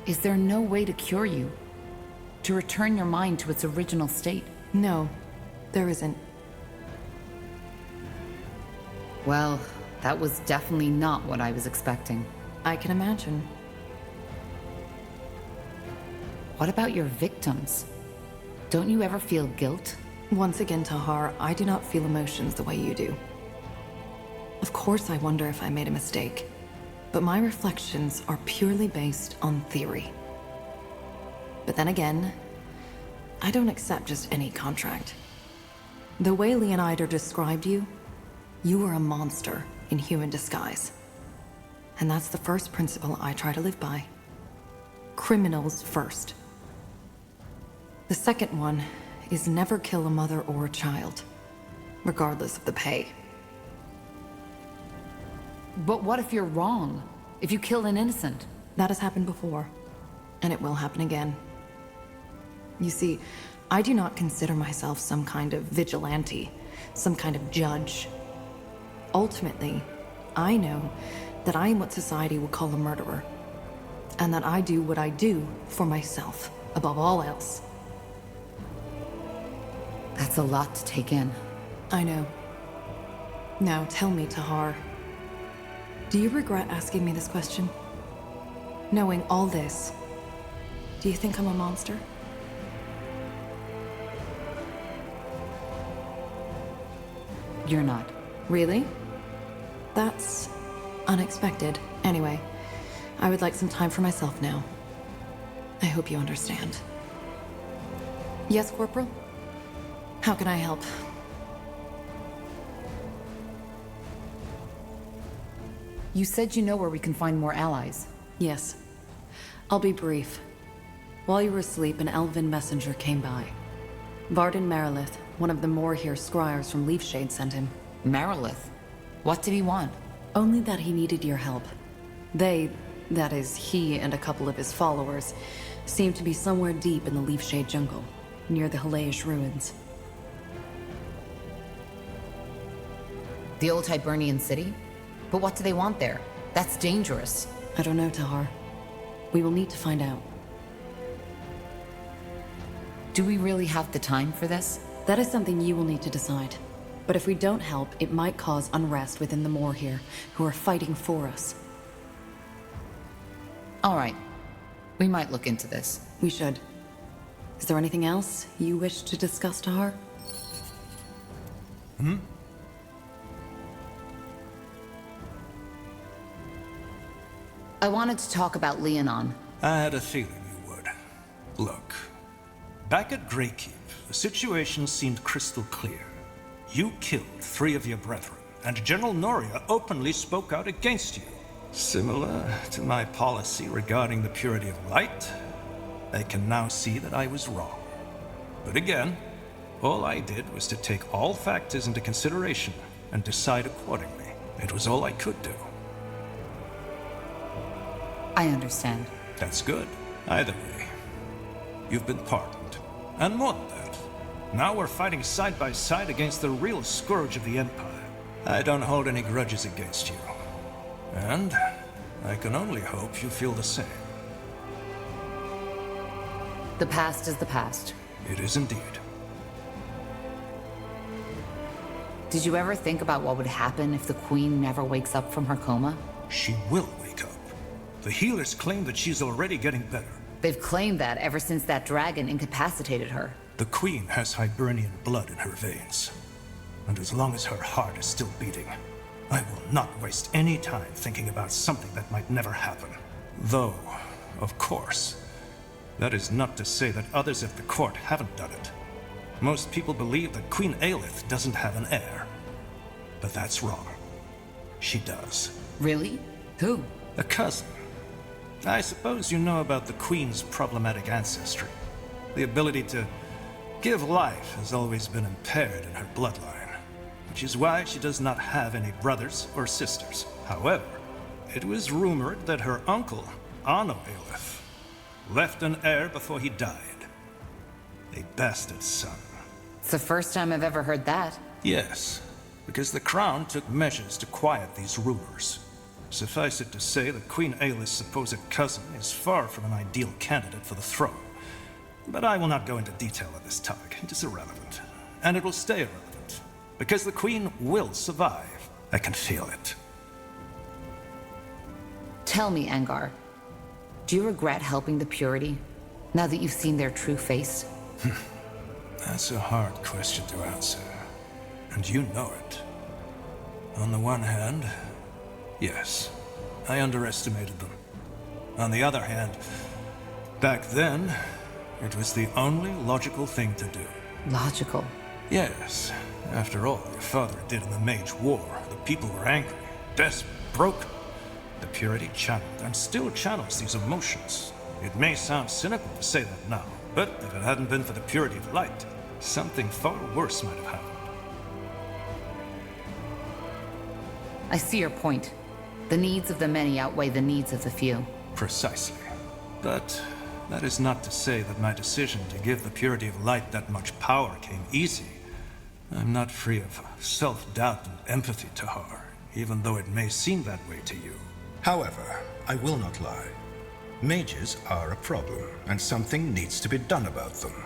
is there no way to cure you? To return your mind to its original state? No, there isn't. Well, that was definitely not what I was expecting. I can imagine. What about your victims? Don't you ever feel guilt? Once again, Tahar, I do not feel emotions the way you do. Of course I wonder if I made a mistake, but my reflections are purely based on theory. But then again, I don't accept just any contract. The way Leonider described you, you were a monster in human disguise. And that's the first principle I try to live by. Criminals first. The second one is never kill a mother or a child, regardless of the pay. But what if you're wrong? If you kill an innocent? That has happened before, and it will happen again. You see, I do not consider myself some kind of vigilante, some kind of judge. Ultimately, I know that I am what society would call a murderer, and that I do what I do for myself, above all else. That's a lot to take in. I know. Now tell me, Tahar, do you regret asking me this question? Knowing all this, do you think I'm a monster? You're not. Really? That's unexpected. Anyway, I would like some time for myself now. I hope you understand. Yes, Corporal? How can I help? You said you know where we can find more allies. Yes. I'll be brief. While you were asleep, an elven messenger came by. Varden Marilith, one of the Moorhere scryers from Leafshade, sent him. Marilith? What did he want? Only that he needed your help. They, that is, he and a couple of his followers, seem to be somewhere deep in the Leafshade jungle, near the Halayish ruins. The old Hibernian city? But what do they want there? That's dangerous. I don't know, Tahar. We will need to find out. Do we really have the time for this? That is something you will need to decide. But if we don't help, it might cause unrest within the Moorhere, who are fighting for us. All right. We might look into this. We should. Is there anything else you wish to discuss, Tahar? I wanted to talk about Leonon. I had a feeling you would. Look, back at Greykeep, the situation seemed crystal clear. You killed 3 of your brethren, and General Noria openly spoke out against you. Similar to my policy regarding the purity of light, I can now see that I was wrong. But again, all I did was to take all factors into consideration and decide accordingly. It was all I could do. I understand. That's good. Either way, you've been pardoned. And more than that, now we're fighting side by side against the real scourge of the Empire. I don't hold any grudges against you. And I can only hope you feel the same. The past is the past. It is indeed. Did you ever think about what would happen if the Queen never wakes up from her coma? She will wake up. The healers claim that she's already getting better. They've claimed that ever since that dragon incapacitated her. The Queen has Hibernian blood in her veins. And as long as her heart is still beating, I will not waste any time thinking about something that might never happen. Though, of course, that is not to say that others at the court haven't done it. Most people believe that Queen Aelith doesn't have an heir. But that's wrong. She does. Really? Who? A cousin. I suppose you know about the Queen's problematic ancestry. The ability to give life has always been impaired in her bloodline, which is why she does not have any brothers or sisters. However, it was rumored that her uncle, Anno Aelith, left an heir before he died. A bastard son. It's the first time I've ever heard that. Yes, because the Crown took measures to quiet these rumors. Suffice it to say that Queen Aelith's supposed cousin is far from an ideal candidate for the throne. But I will not go into detail on this topic. It is irrelevant. And it will stay irrelevant. Because the Queen will survive. I can feel it. Tell me, Angar, do you regret helping the Purity, now that you've seen their true face? That's a hard question to answer. And you know it. On the one hand, yes, I underestimated them. On the other hand, back then, it was the only logical thing to do. Logical? Yes. After all, your father did in the Mage War. The people were angry, desperate, broken. The Purity channeled, and still channels, these emotions. It may sound cynical to say that now, but if it hadn't been for the Purity of Light, something far worse might have happened. I see your point. The needs of the many outweigh the needs of the few. Precisely. But that is not to say that my decision to give the Purity of Light that much power came easy. I'm not free of self-doubt and empathy to her, even though it may seem that way to you. However, I will not lie. Mages are a problem, and something needs to be done about them.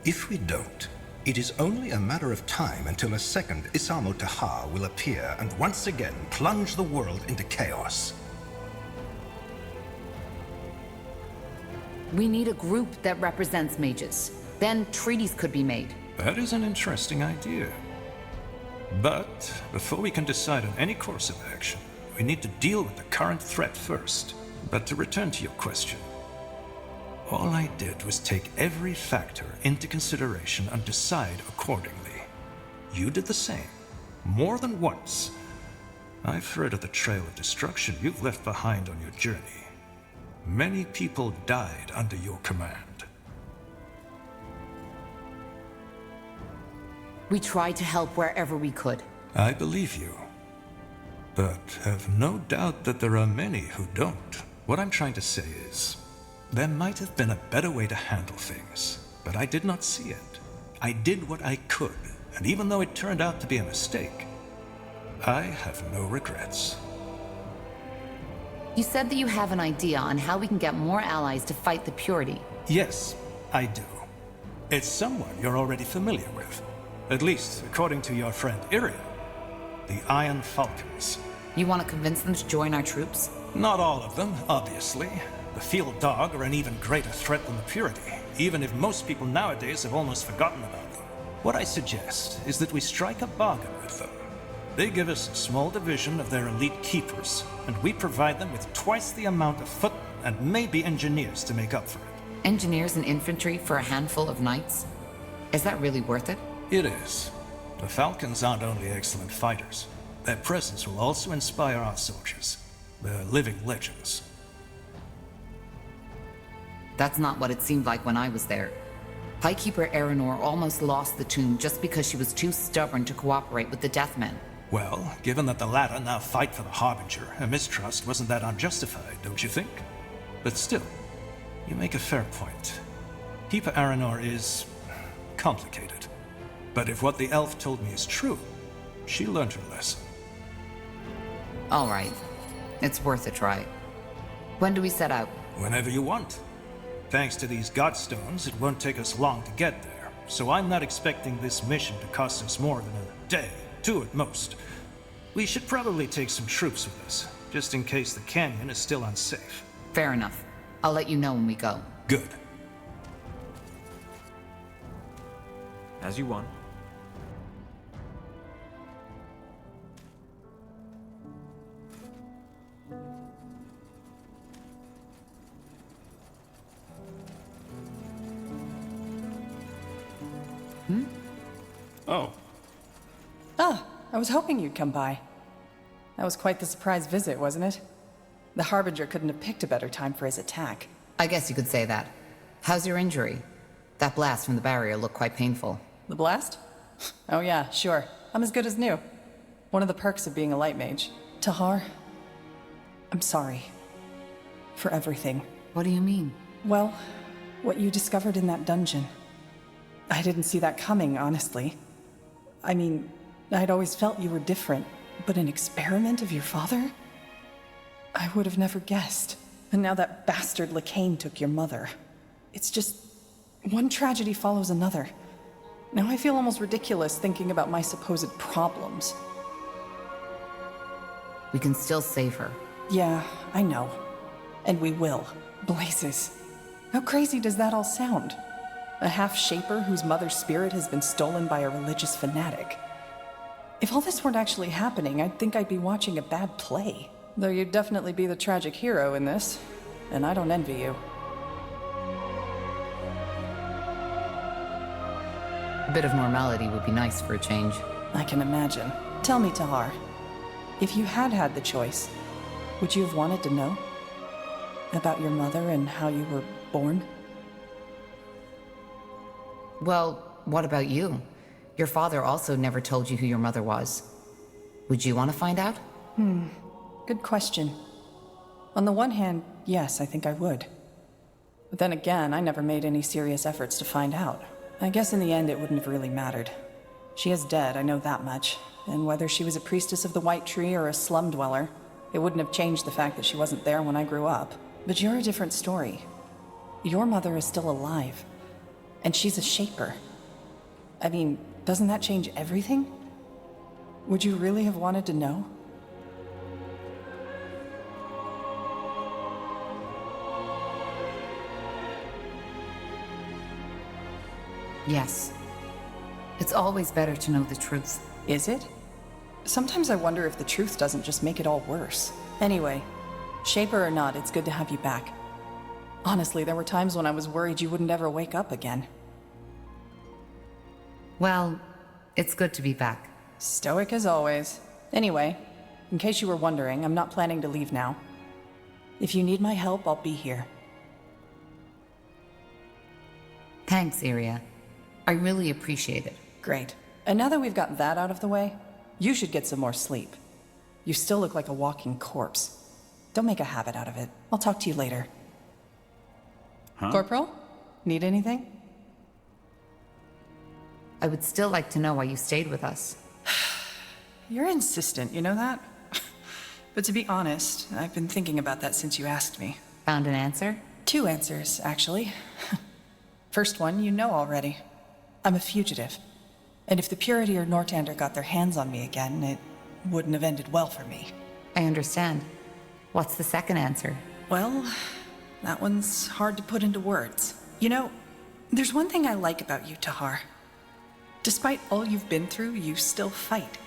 If we don't, it is only a matter of time until a second Isamo Taha will appear and once again plunge the world into chaos. We need a group that represents mages. Then treaties could be made. That is an interesting idea. But before we can decide on any course of action, we need to deal with the current threat first. But to return to your question, all I did was take every factor into consideration and decide accordingly. You did the same, more than once. I've heard of the trail of destruction you've left behind on your journey. Many people died under your command. We tried to help wherever we could. I believe you. But have no doubt that there are many who don't. What I'm trying to say is, there might have been a better way to handle things, but I did not see it. I did what I could, and even though it turned out to be a mistake, I have no regrets. You said that you have an idea on how we can get more allies to fight the Purity. Yes, I do. It's someone you're already familiar with. At least, according to your friend Iria. The Iron Falcons. You want to convince them to join our troops? Not all of them, obviously. The Field Dog are an even greater threat than the Purity, even if most people nowadays have almost forgotten about them. What I suggest is that we strike a bargain with them. They give us a small division of their elite keepers, and we provide them with twice the amount of foot and maybe engineers to make up for it. Engineers and infantry for a handful of knights? Is that really worth it? It is. The Falcons aren't only excellent fighters. Their presence will also inspire our soldiers. They're living legends. That's not what it seemed like when I was there. Highkeeper Aranor almost lost the tomb just because she was too stubborn to cooperate with the Deathmen. Well, given that the latter now fight for the Harbinger, her mistrust wasn't that unjustified, don't you think? But still, you make a fair point. Keeper Aranor is complicated. But if what the elf told me is true, she learned her lesson. All right. It's worth a try. When do we set out? Whenever you want. Thanks to these Godstones, it won't take us long to get there. So I'm not expecting this mission to cost us more than a day, 2 at most. We should probably take some troops with us, just in case the canyon is still unsafe. Fair enough. I'll let you know when we go. Good. As you want. Oh. Ah, I was hoping you'd come by. That was quite the surprise visit, wasn't it? The Harbinger couldn't have picked a better time for his attack. I guess you could say that. How's your injury? That blast from the barrier looked quite painful. The blast? Oh yeah, sure. I'm as good as new. One of the perks of being a light mage. Tahar, I'm sorry. For everything. What do you mean? Well, what you discovered in that dungeon. I didn't see that coming, honestly. I mean, I'd always felt you were different, but an experiment of your father? I would have never guessed. And now that bastard Lacane took your mother. It's just... one tragedy follows another. Now I feel almost ridiculous thinking about my supposed problems. We can still save her. Yeah, I know. And we will. Blazes. How crazy does that all sound? A half-shaper whose mother's spirit has been stolen by a religious fanatic. If all this weren't actually happening, I'd think I'd be watching a bad play. Though you'd definitely be the tragic hero in this. And I don't envy you. A bit of normality would be nice for a change. I can imagine. Tell me, Tahar, if you had had the choice, would you have wanted to know? About your mother and how you were born? Well, what about you? Your father also never told you who your mother was. Would you want to find out? Good question. On the one hand, yes, I think I would. But then again, I never made any serious efforts to find out. I guess in the end it wouldn't have really mattered. She is dead, I know that much. And whether she was a priestess of the White Tree or a slum dweller, it wouldn't have changed the fact that she wasn't there when I grew up. But you're a different story. Your mother is still alive. And she's a shaper. I mean, doesn't that change everything? Would you really have wanted to know? Yes. It's always better to know the truth. Is it? Sometimes I wonder if the truth doesn't just make it all worse. Anyway, shaper or not, it's good to have you back. Honestly, there were times when I was worried you wouldn't ever wake up again. Well, it's good to be back. Stoic as always. Anyway, in case you were wondering, I'm not planning to leave now. If you need my help, I'll be here. Thanks, Iria. I really appreciate it. Great. And now that we've got that out of the way, you should get some more sleep. You still look like a walking corpse. Don't make a habit out of it. I'll talk to you later. Huh? Corporal? Need anything? I would still like to know why you stayed with us. You're insistent, you know that? But to be honest, I've been thinking about that since you asked me. Found an answer? 2 answers, actually. First one, you know already. I'm a fugitive. And if the Purity or Nortander got their hands on me again, it wouldn't have ended well for me. I understand. What's the second answer? Well, that one's hard to put into words. You know, there's one thing I like about you, Tahar. Despite all you've been through, you still fight.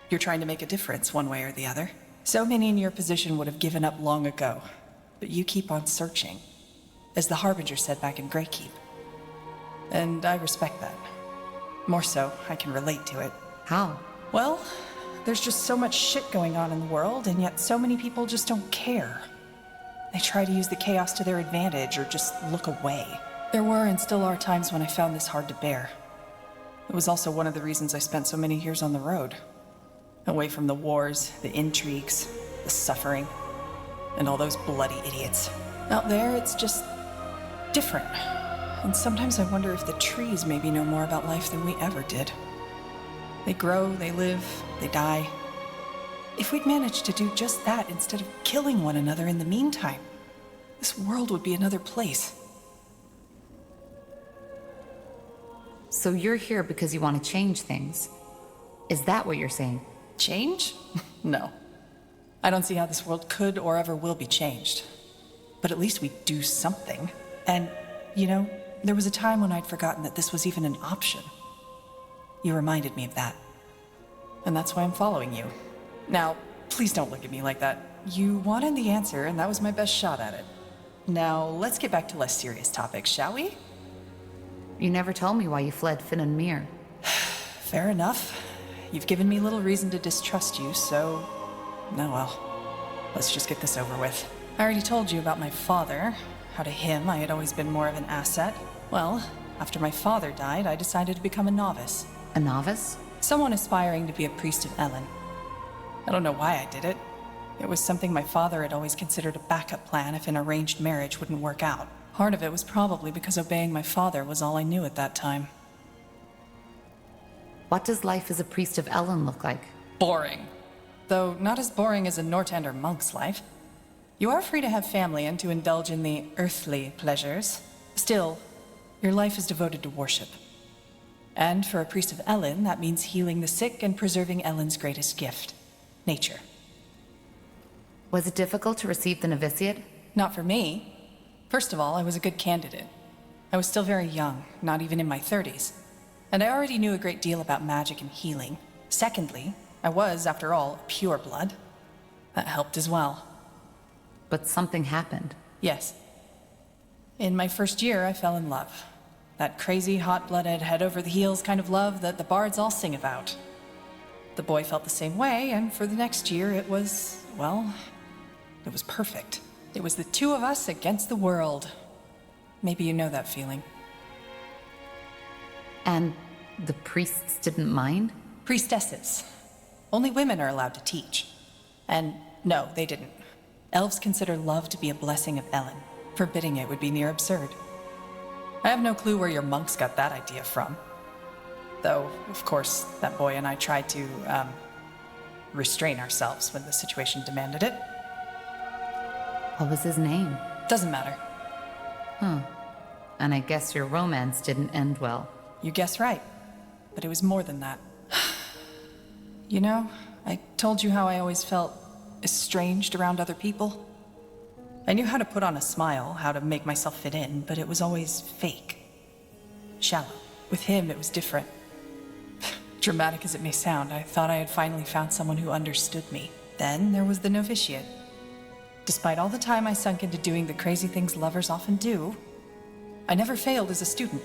You're trying to make a difference one way or the other. So many in your position would have given up long ago, but you keep on searching, as the Harbinger said back in Greykeep. And I respect that. More so, I can relate to it. How? Well, there's just so much shit going on in the world, and yet so many people just don't care. They try to use the chaos to their advantage or just look away. There were and still are times when I found this hard to bear. It was also one of the reasons I spent so many years on the road. Away from the wars, the intrigues, the suffering, and all those bloody idiots. Out there, it's just different. And sometimes I wonder if the trees maybe know more about life than we ever did. They grow, they live, they die. If we'd managed to do just that instead of killing one another in the meantime, this world would be another place. So you're here because you want to change things. Is that what you're saying? Change? No. I don't see how this world could or ever will be changed. But at least we do something. And, you know, there was a time when I'd forgotten that this was even an option. You reminded me of that. And that's why I'm following you. Now, please don't look at me like that. You wanted the answer, and that was my best shot at it. Now, let's get back to less serious topics, shall we? You never told me why you fled Finn and Mir. Fair enough. You've given me little reason to distrust you, so... Oh well. Let's just get this over with. I already told you about my father, how to him I had always been more of an asset. Well, after my father died, I decided to become a novice. A novice? Someone aspiring to be a priest of Elen. I don't know why I did it. It was something my father had always considered a backup plan if an arranged marriage wouldn't work out. Part of it was probably because obeying my father was all I knew at that time. What does life as a priest of Elen look like? Boring. Though not as boring as a Northander monk's life. You are free to have family and to indulge in the earthly pleasures. Still, your life is devoted to worship. And for a priest of Elen, that means healing the sick and preserving Elen's greatest gift, nature. Was it difficult to receive the novitiate? Not for me. First of all, I was a good candidate. I was still very young, not even in my 30s. And I already knew a great deal about magic and healing. Secondly, I was, after all, pure blood. That helped as well. But something happened. Yes. In my first year, I fell in love. That crazy, hot-blooded, head-over-the-heels kind of love that the bards all sing about. The boy felt the same way, and for the next year it was, well, it was perfect. It was the two of us against the world. Maybe you know that feeling. And the priests didn't mind? Priestesses. Only women are allowed to teach. And no, they didn't. Elves consider love to be a blessing of Elen. Forbidding it would be near absurd. I have no clue where your monks got that idea from. Though, of course, that boy and I tried to, restrain ourselves when the situation demanded it. What was his name? Doesn't matter. And I guess your romance didn't end well. You guess right. But it was more than that. You know, I told you how I always felt estranged around other people. I knew how to put on a smile, how to make myself fit in, but it was always fake. Shallow. With him, it was different. Dramatic as it may sound, I thought I had finally found someone who understood me. Then there was the novitiate. Despite all the time I sunk into doing the crazy things lovers often do, I never failed as a student.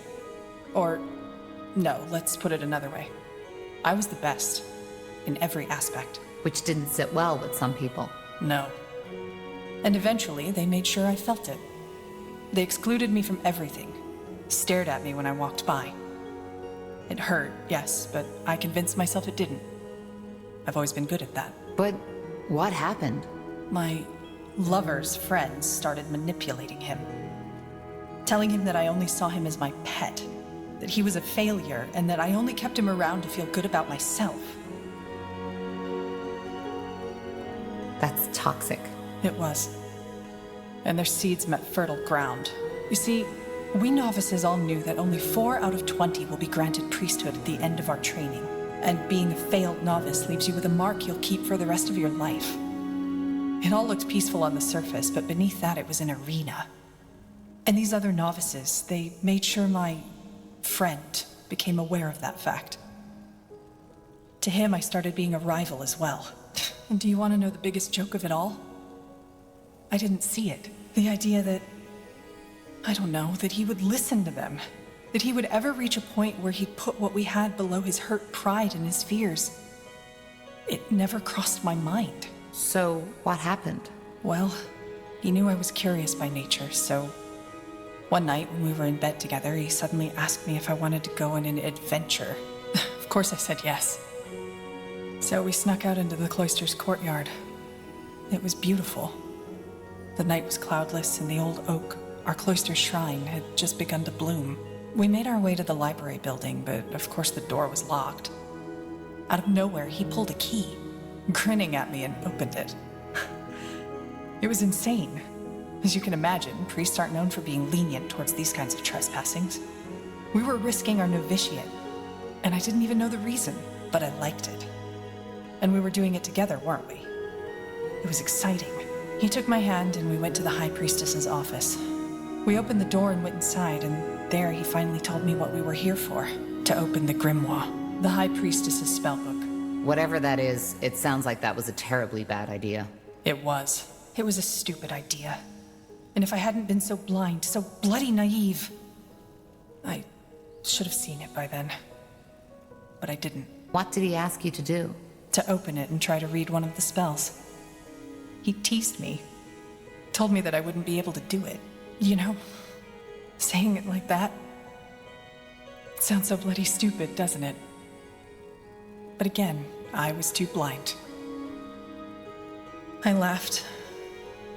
Or, no, let's put it another way. I was the best, in every aspect. Which didn't sit well with some people. No. And eventually, they made sure I felt it. They excluded me from everything, stared at me when I walked by. It hurt, yes, but I convinced myself it didn't. I've always been good at that. But what happened? My lover's friends started manipulating him. Telling him that I only saw him as my pet, that he was a failure, and that I only kept him around to feel good about myself. That's toxic. It was. And their seeds met fertile ground. You see, we novices all knew that only 4 out of 20 will be granted priesthood at the end of our training. And being a failed novice leaves you with a mark you'll keep for the rest of your life. It all looked peaceful on the surface, but beneath that it was an arena. And these other novices, they made sure my friend became aware of that fact. To him, I started being a rival as well. And do you want to know the biggest joke of it all? I didn't see it. The idea that, I don't know, that he would listen to them. That he would ever reach a point where he'd put what we had below his hurt pride and his fears. It never crossed my mind. So, what happened? Well, he knew I was curious by nature, so one night when we were in bed together, he suddenly asked me if I wanted to go on an adventure. Of course I said yes. So we snuck out into the cloister's courtyard. It was beautiful. The night was cloudless, and the old oak, our cloister shrine, had just begun to bloom. We made our way to the library building, but of course the door was locked. Out of nowhere, he pulled a key, grinning at me, and opened it. It was insane. As you can imagine, priests aren't known for being lenient towards these kinds of trespassings. We were risking our novitiate, and I didn't even know the reason, but I liked it. And we were doing it together, weren't we? It was exciting. He took my hand and we went to the High Priestess's office. We opened the door and went inside, and there he finally told me what we were here for. To open the grimoire, the High Priestess's spellbook. Whatever that is, it sounds like that was a terribly bad idea. It was. It was a stupid idea. And if I hadn't been so blind, so bloody naive, Should have seen it by then. But I didn't. What did he ask you to do? To open it and try to read one of the spells. He teased me. Told me that I wouldn't be able to do it. You know, saying it like that. It sounds so bloody stupid, doesn't it? But again, I was too blind. I laughed.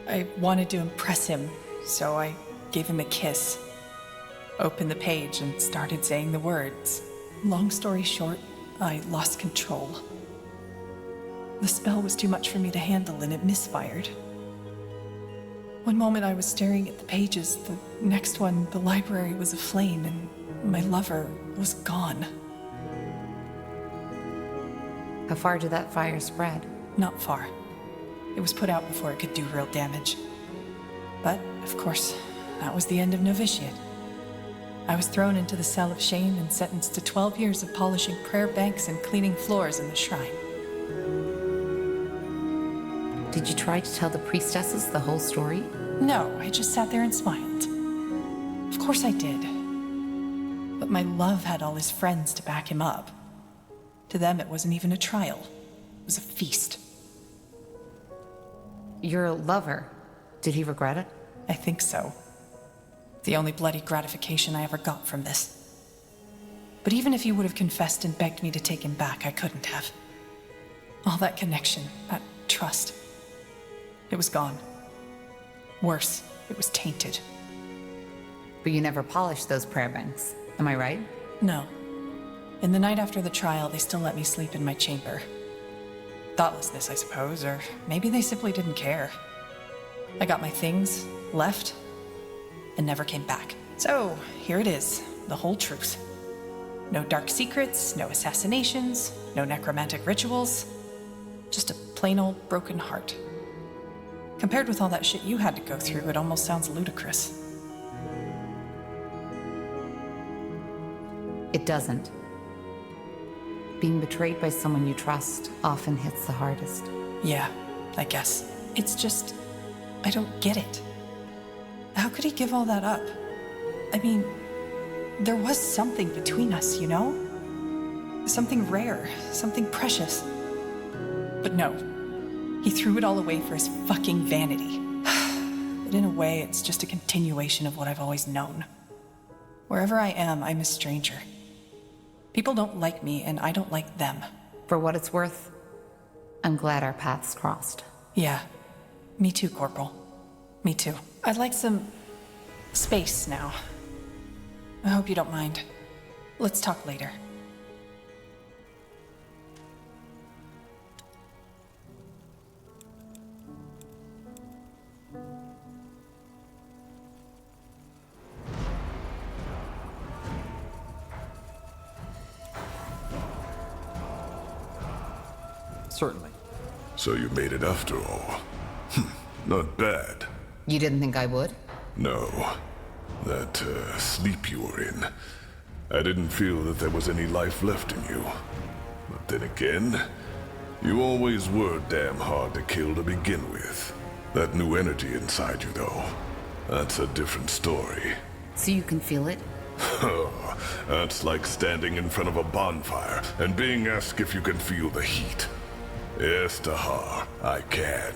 I wanted to impress him, so I gave him a kiss. Opened the page and started saying the words. Long story short, I lost control. The spell was too much for me to handle and it misfired. One moment I was staring at the pages, the next one, the library was aflame and my lover was gone. How far did that fire spread? Not far. It was put out before it could do real damage. But, of course, that was the end of novitiate. I was thrown into the cell of shame and sentenced to 12 years of polishing prayer banks and cleaning floors in the shrine. Did you try to tell the priestesses the whole story? No, I just sat there and smiled. Of course I did. But my love had all his friends to back him up. To them, it wasn't even a trial. It was a feast. Your lover, did he regret it? I think so. The only bloody gratification I ever got from this. But even if he would have confessed and begged me to take him back, I couldn't have. All that connection, that trust, it was gone. Worse, it was tainted. But you never polished those prayer banks, am I right? No. In the night after the trial, they still let me sleep in my chamber. Thoughtlessness, I suppose, or maybe they simply didn't care. I got my things, left, and never came back. So, here it is, the whole truth. No dark secrets, no assassinations, no necromantic rituals. Just a plain old broken heart. Compared with all that shit you had to go through, it almost sounds ludicrous. It doesn't. Being betrayed by someone you trust often hits the hardest. Yeah, I guess. It's just, I don't get it. How could he give all that up? I mean, there was something between us, you know? Something rare, something precious. But no, he threw it all away for his fucking vanity. But in a way, it's just a continuation of what I've always known. Wherever I am, I'm a stranger. People don't like me, and I don't like them. For what it's worth, I'm glad our paths crossed. Yeah, me too, Corporal. Me too. I'd like some space now. I hope you don't mind. Let's talk later. Certainly. So you made it after all. Not bad. You didn't think I would? No. That sleep you were in. I didn't feel that there was any life left in you. But then again, you always were damn hard to kill to begin with. That new energy inside you, though, that's a different story. So you can feel it? That's like standing in front of a bonfire and being asked if you can feel the heat. Yes, Tahar, I can.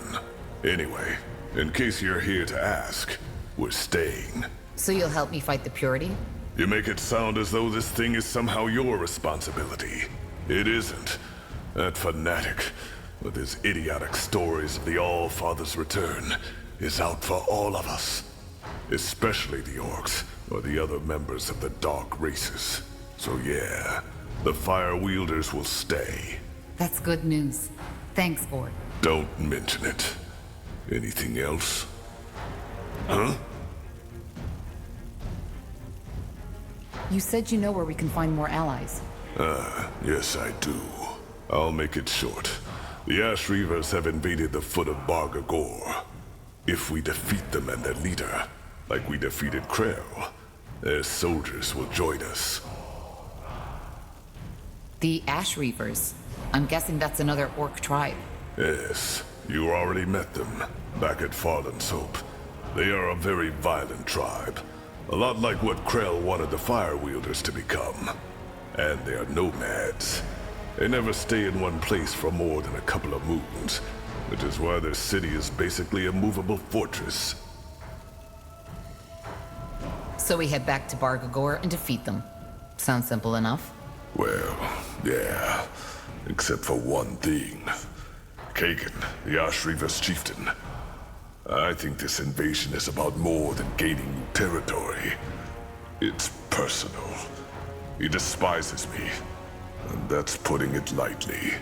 Anyway, in case you're here to ask, we're staying. So you'll help me fight the Purity? You make it sound as though this thing is somehow your responsibility. It isn't. That fanatic, with his idiotic stories of the All-Father's return, is out for all of us. Especially the orcs, or the other members of the dark races. So yeah, the Fire Wielders will stay. That's good news. Thanks, Gord. Don't mention it. Anything else? Huh? You said you know where we can find more allies. Yes I do. I'll make it short. The Ash Reavers have invaded the foot of Bargagor. If we defeat them and their leader, like we defeated Krell, their soldiers will join us. The Ash Reavers? I'm guessing that's another orc tribe. Yes, you already met them, back at Farland's Hope. They are a very violent tribe. A lot like what Krell wanted the Fire Wielders to become. And they are nomads. They never stay in one place for more than a couple of moons, which is why their city is basically a movable fortress. So we head back to Bargagor and defeat them. Sounds simple enough. Well, yeah. Except for one thing. Kagan, the Ashriva's chieftain. I think this invasion is about more than gaining new territory. It's personal. He despises me, and that's putting it lightly.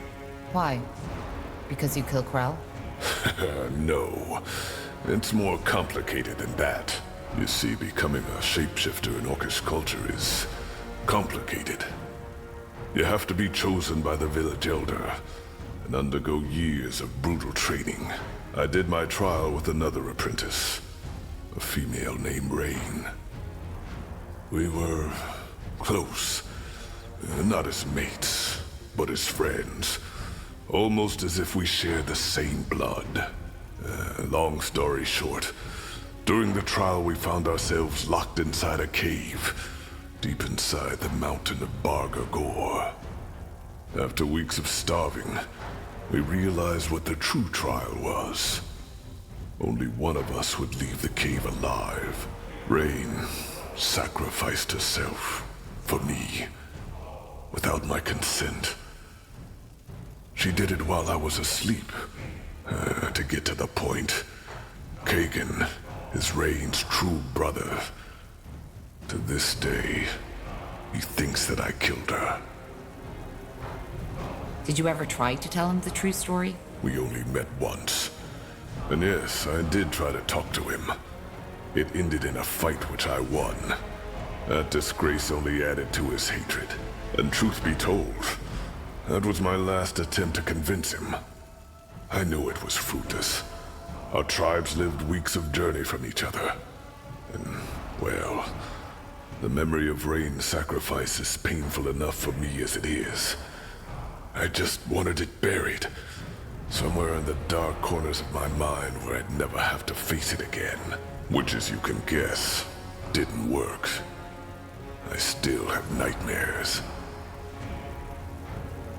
Why? Because you kill Krell? No. It's more complicated than that. You see, becoming a shapeshifter in Orcish culture is complicated. You have to be chosen by the village elder and undergo years of brutal training. I did my trial with another apprentice, a female named Rain. We were close, not as mates, but as friends, almost as if we shared the same blood. Long story short, during the trial we found ourselves locked inside a cave, deep inside the mountain of Bargagor. After weeks of starving, we realized what the true trial was. Only one of us would leave the cave alive. Rain sacrificed herself for me, without my consent. She did it while I was asleep. To get to the point, Kagan is Rain's true brother. To this day, he thinks that I killed her. Did you ever try to tell him the true story? We only met once. And yes, I did try to talk to him. It ended in a fight which I won. That disgrace only added to his hatred. And truth be told, that was my last attempt to convince him. I knew it was fruitless. Our tribes lived weeks of journey from each other. And, well, the memory of Rain's sacrifice is painful enough for me as it is. I just wanted it buried, somewhere in the dark corners of my mind where I'd never have to face it again. Which, as you can guess, didn't work. I still have nightmares.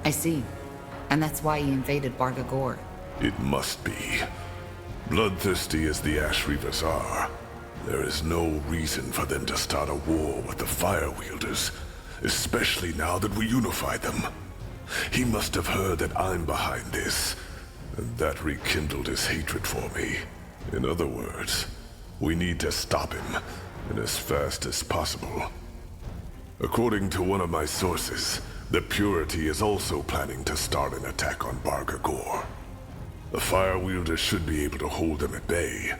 I see. And that's why he invaded Bargagor. It must be. Bloodthirsty as the Ashrivas are, there is no reason for them to start a war with the Fire Wielders, especially now that we unified them. He must have heard that I'm behind this, and that rekindled his hatred for me. In other words, we need to stop him, and as fast as possible. According to one of my sources, the Purity is also planning to start an attack on Bargagor. The Fire Wielders should be able to hold them at bay,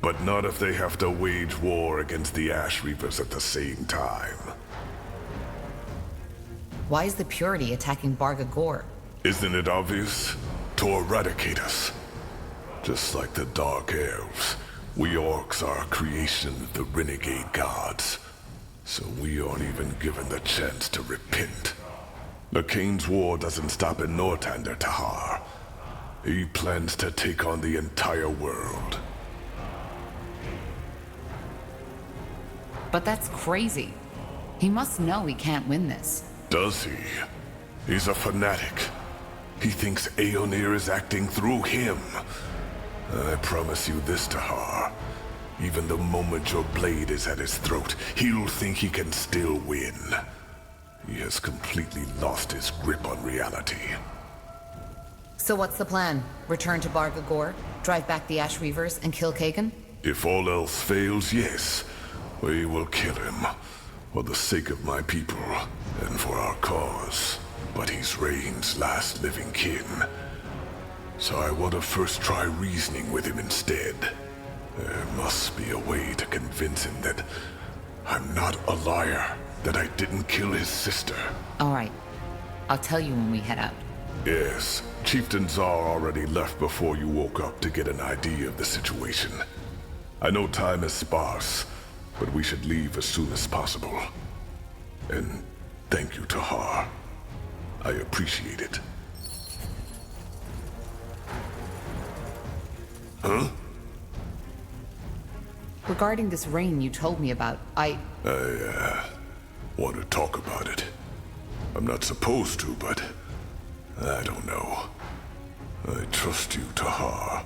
but not if they have to wage war against the Ash Reavers at the same time. Why is the Purity attacking Bargagor? Isn't it obvious? To eradicate us. Just like the Dark Elves, we Orcs are a creation of the renegade gods. So we aren't even given the chance to repent. Lakane's war doesn't stop in Northander, Tahar. He plans to take on the entire world. But that's crazy. He must know he can't win this. Does he? He's a fanatic. He thinks Aeonir is acting through him. I promise you this, Tahar. Even the moment your blade is at his throat, he'll think he can still win. He has completely lost his grip on reality. So what's the plan? Return to Bargagor, drive back the Ash Reavers, and kill Kagan? If all else fails, yes. We will kill him. For the sake of my people, and for our cause. But he's Rain's last living kin. So I want to first try reasoning with him instead. There must be a way to convince him that I'm not a liar, that I didn't kill his sister. All right. I'll tell you when we head out. Yes, Chieftain Czar already left before you woke up to get an idea of the situation. I know time is sparse, but we should leave as soon as possible. And thank you, Tahar. I appreciate it. Huh? Regarding this rain you told me about, I want to talk about it. I'm not supposed to, but I don't know. I trust you, Tahar,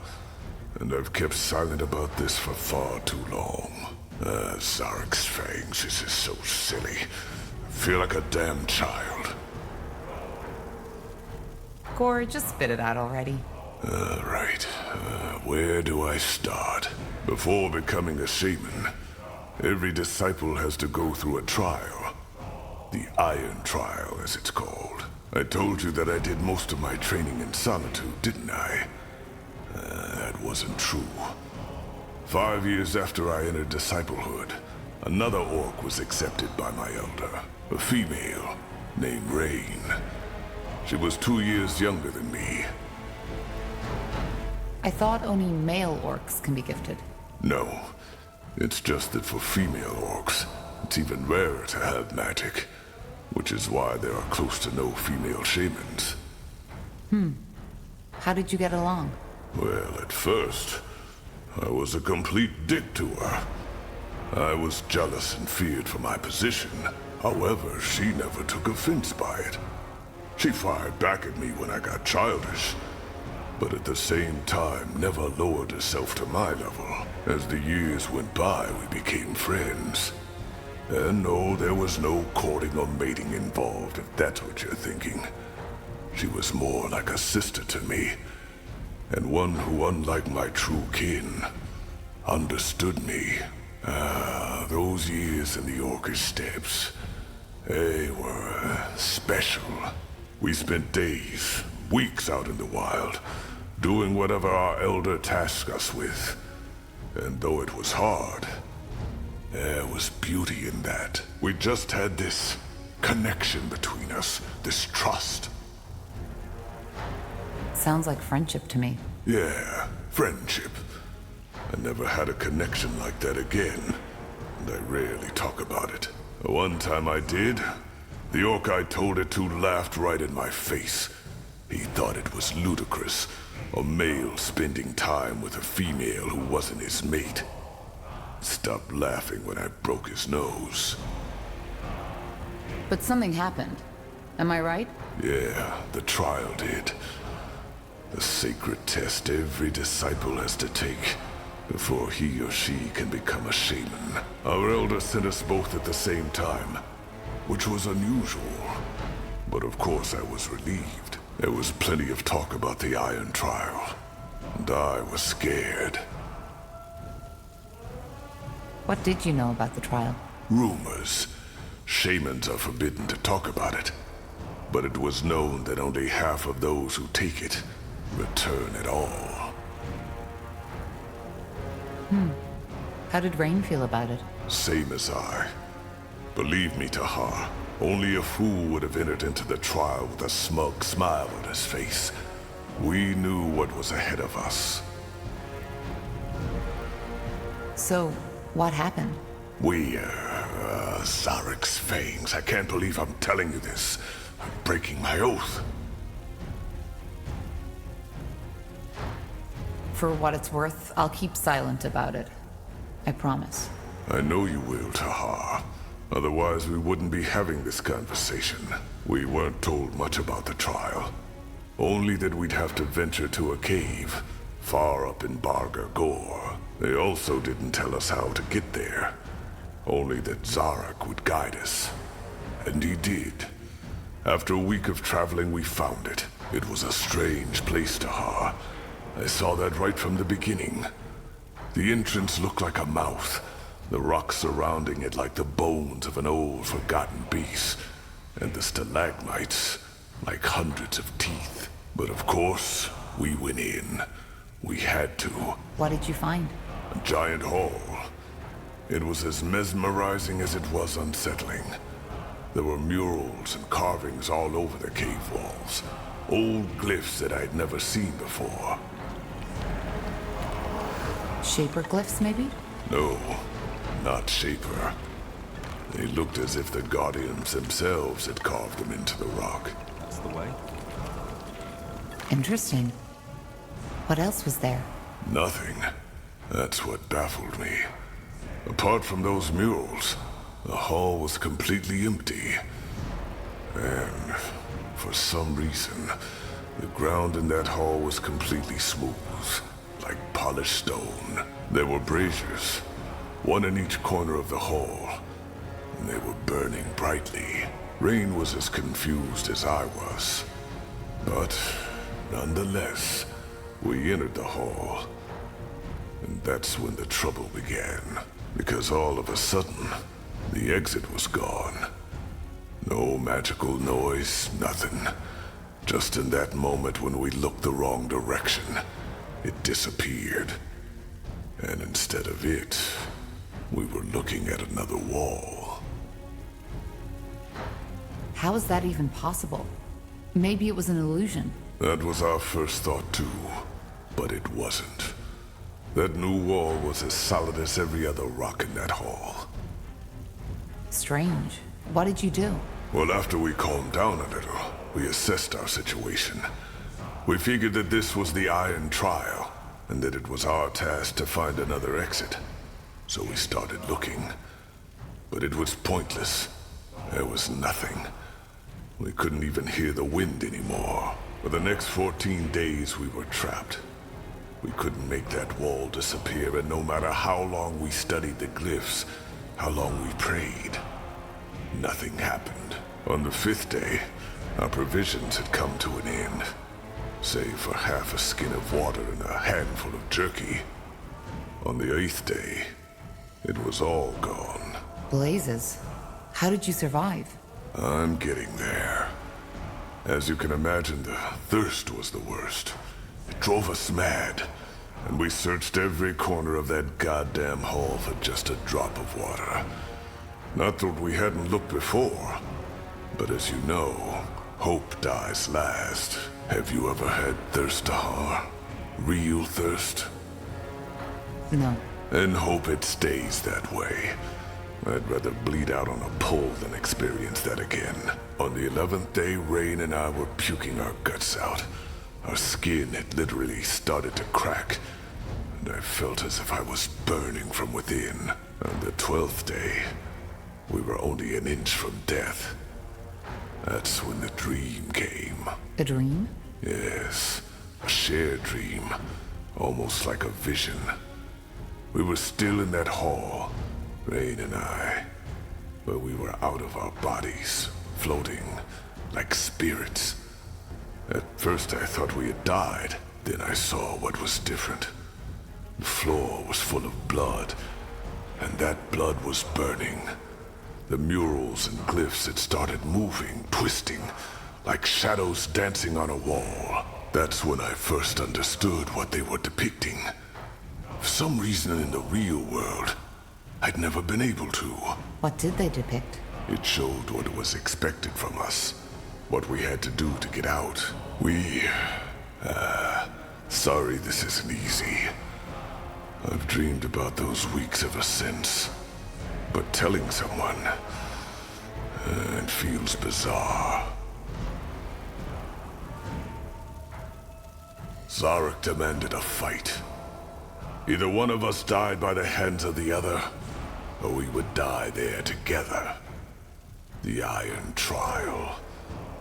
and I've kept silent about this for far too long. Zarek's fangs, this is so silly. I feel like a damn child. Gore, just spit it out already. Right. Where do I start? Before becoming a shaman, every disciple has to go through a trial. The Iron Trial, as it's called. I told you that I did most of my training in solitude, didn't I? That wasn't true. 5 years after I entered disciplehood, another orc was accepted by my elder. A female named Rain. She was 2 years younger than me. I thought only male orcs can be gifted. No. It's just that for female orcs, it's even rarer to have magic. Which is why there are close to no female shamans. How did you get along? Well, at first, I was a complete dick to her. I was jealous and feared for my position. However, she never took offense by it. She fired back at me when I got childish, but at the same time never lowered herself to my level. As the years went by, we became friends. And no, there was no courting or mating involved, if that's what you're thinking. She was more like a sister to me, and one who, unlike my true kin, understood me. Those years in the Orcish steppes, they were special. We spent days, weeks out in the wild, doing whatever our elder tasked us with. And though it was hard, there was beauty in that. We just had this connection between us, this trust. Sounds like friendship to me. Yeah, friendship. I never had a connection like that again, and I rarely talk about it. One time I did, the orc I told it to laughed right in my face. He thought it was ludicrous, a male spending time with a female who wasn't his mate. Stopped laughing when I broke his nose. But something happened. Am I right? Yeah, the trial did. The sacred test every disciple has to take before he or she can become a shaman. Our elder sent us both at the same time, which was unusual. But of course I was relieved. There was plenty of talk about the Iron Trial, and I was scared. What did you know about the trial? Rumors. Shamans are forbidden to talk about it. But it was known that only half of those who take it return at all. How did Rain feel about it? Same as I. Believe me, Tahar, only a fool would have entered into the trial with a smug smile on his face. We knew what was ahead of us. So, what happened? Zarek's fangs. I can't believe I'm telling you this. I'm breaking my oath. For what it's worth, I'll keep silent about it. I promise. I know you will, Tahar. Otherwise, we wouldn't be having this conversation. We weren't told much about the trial. Only that we'd have to venture to a cave, far up in Barga Gore. They also didn't tell us how to get there. Only that Zarek would guide us. And he did. After a week of traveling, we found it. It was a strange place, Tahar. I saw that right from the beginning. The entrance looked like a mouth. The rocks surrounding it like the bones of an old, forgotten beast. And the stalagmites like hundreds of teeth. But of course, we went in. We had to. What did you find? A giant hall. It was as mesmerizing as it was unsettling. There were murals and carvings all over the cave walls. Old glyphs that I'd never seen before. Shaper glyphs, maybe? No, not Shaper. They looked as if the Guardians themselves had carved them into the rock. That's the way. Interesting. What else was there? Nothing. That's what baffled me. Apart from those murals, the hall was completely empty. And for some reason, the ground in that hall was completely smooth, like polished stone. There were braziers, one in each corner of the hall, and they were burning brightly. Rain was as confused as I was. But nonetheless, we entered the hall. And that's when the trouble began. Because all of a sudden, the exit was gone. No magical noise, nothing. Just in that moment when we looked the wrong direction, it disappeared. And instead of it, we were looking at another wall. How is that even possible? Maybe it was an illusion. That was our first thought too, but it wasn't. That new wall was as solid as every other rock in that hall. Strange. What did you do? Well, after we calmed down a little, we assessed our situation. We figured that this was the Iron Trial, and that it was our task to find another exit. So we started looking. But it was pointless. There was nothing. We couldn't even hear the wind anymore. For the next 14 days, we were trapped. We couldn't make that wall disappear, and no matter how long we studied the glyphs, how long we prayed, nothing happened. On the 5th day, our provisions had come to an end. Save for half a skin of water and a handful of jerky. On the 8th day, it was all gone. Blazes. How did you survive? I'm getting there. As you can imagine, the thirst was the worst. It drove us mad, and we searched every corner of that goddamn hall for just a drop of water. Not that we hadn't looked before, but as you know, hope dies last. Have you ever had thirst, Tahar? Real thirst? No. And hope it stays that way. I'd rather bleed out on a pole than experience that again. On the 11th day, Rain and I were puking our guts out. Our skin had literally started to crack, and I felt as if I was burning from within. On the 12th day, we were only an inch from death. That's when the dream came. A dream? Yes, a shared dream, almost like a vision. We were still in that hall, Rain and I, but we were out of our bodies, floating like spirits. At first I thought we had died, then I saw what was different. The floor was full of blood, and that blood was burning. The murals and glyphs had started moving, twisting, like shadows dancing on a wall. That's when I first understood what they were depicting. For some reason in the real world, I'd never been able to. What did they depict? It showed what was expected from us. What we had to do to get out. Sorry this isn't easy. I've dreamed about those weeks ever since. But telling someone, it feels bizarre. Zarek demanded a fight. Either one of us died by the hands of the other, or we would die there together. The Iron Trial.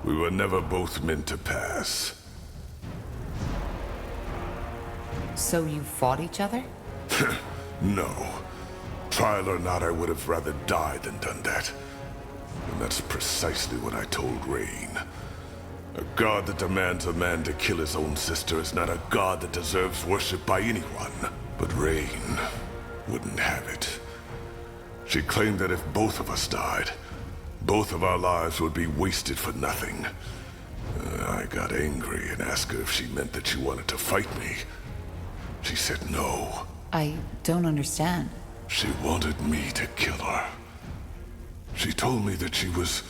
We were never both meant to pass. So you fought each other? No. Trial or not, I would have rather died than done that. And that's precisely what I told Rain. A god that demands a man to kill his own sister is not a god that deserves worship by anyone. But Rain wouldn't have it. She claimed that if both of us died, both of our lives would be wasted for nothing. I got angry and asked her if she meant that she wanted to fight me. She said no. I don't understand. She wanted me to kill her. She told me that she was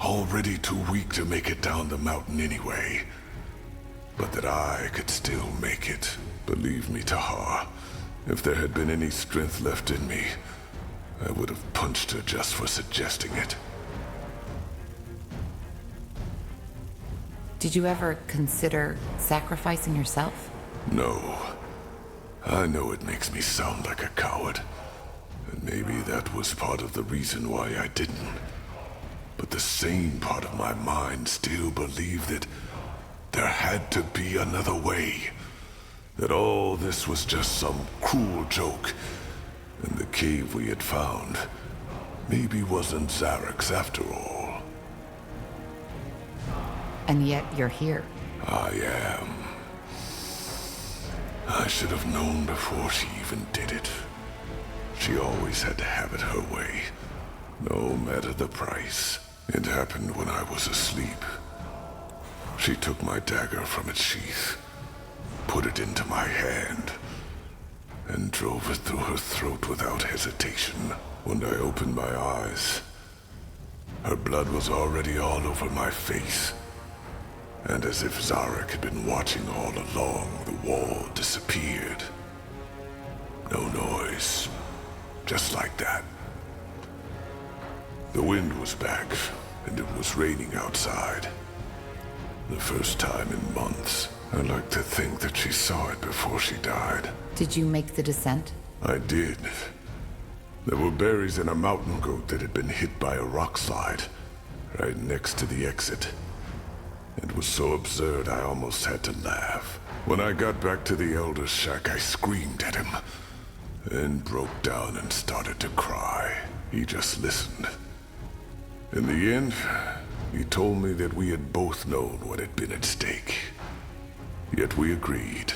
already too weak to make it down the mountain anyway, but that I could still make it. Believe me, Tahar, if there had been any strength left in me, I would have punched her just for suggesting it. Did you ever consider sacrificing yourself? No. I know it makes me sound like a coward. Maybe that was part of the reason why I didn't. But the sane part of my mind still believed that there had to be another way. That all this was just some cruel joke. And the cave we had found maybe wasn't Zarek's after all. And yet you're here. I am. I should have known before she even did it. She always had to have it her way, no matter the price. It happened when I was asleep. She took my dagger from its sheath, put it into my hand, and drove it through her throat without hesitation. When I opened my eyes, her blood was already all over my face. And as if Zarek had been watching all along, the wall disappeared. No noise. Just like that. The wind was back, and it was raining outside. The first time in months. I like to think that she saw it before she died. Did you make the descent? I did. There were berries in a mountain goat that had been hit by a rock slide, right next to the exit. It was so absurd I almost had to laugh. When I got back to the Elder's shack, I screamed at him, then broke down and started to cry. He just listened. In the end, he told me that we had both known what had been at stake. Yet we agreed.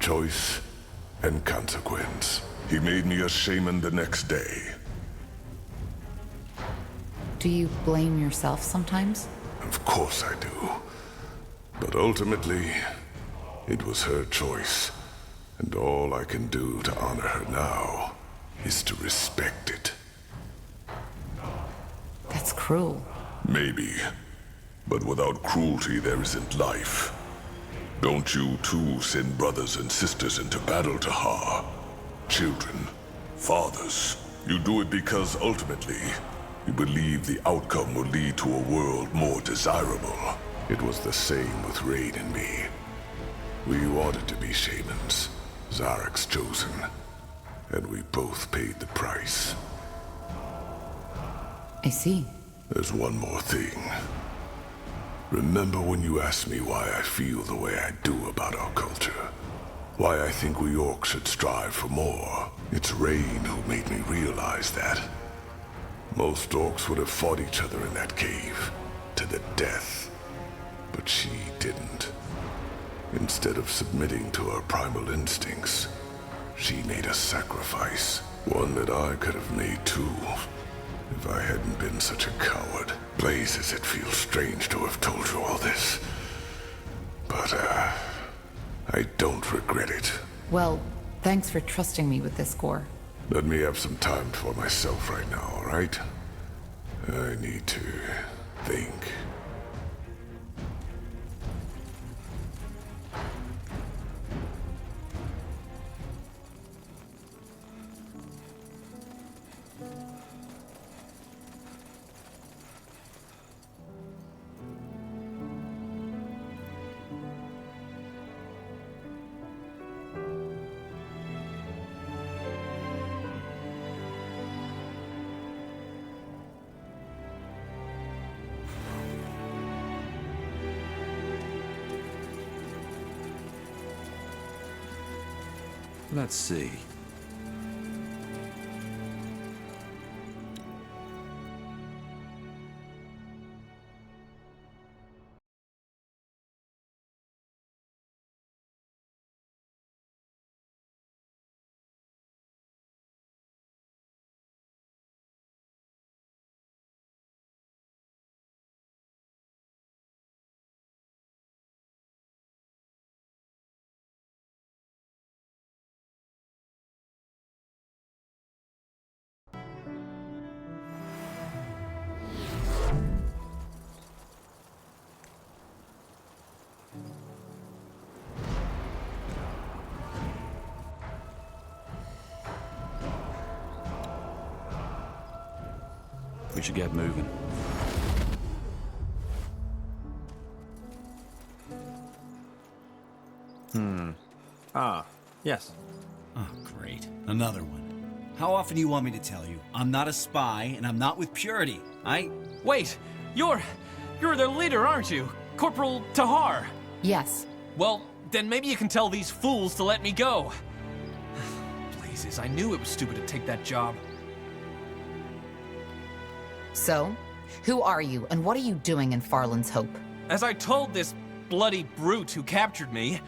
Choice and consequence. He made me a shaman the next day. Do you blame yourself sometimes? Of course I do. But ultimately, it was her choice. And all I can do to honor her now is to respect it. That's cruel. Maybe. But without cruelty, there isn't life. Don't you too send brothers and sisters into battle, Tahar? Children, fathers. You do it because ultimately, you believe the outcome will lead to a world more desirable. It was the same with Rain and me. We wanted to be shamans, Zarek's chosen, and we both paid the price. I see. There's one more thing. Remember when you asked me why I feel the way I do about our culture? Why I think we orcs should strive for more? It's Rain who made me realize that. Most orcs would have fought each other in that cave, to the death. But she didn't. Instead of submitting to her primal instincts, she made a sacrifice. One that I could have made too, if I hadn't been such a coward. Blazes, it feels strange to have told you all this. But, I don't regret it. Well, thanks for trusting me with this, Gore. Let me have some time for myself right now, all right? I need to think. Let's see. We should get moving. Ah, yes. Oh, great. Another one. How often do you want me to tell you? I'm not a spy, and I'm not with Purity. Wait, you're their leader, aren't you? Corporal Tahar? Yes. Well, then maybe you can tell these fools to let me go. Blazes, I knew it was stupid to take that job. So, who are you, and what are you doing in Farland's Hope? As I told this bloody brute who captured me,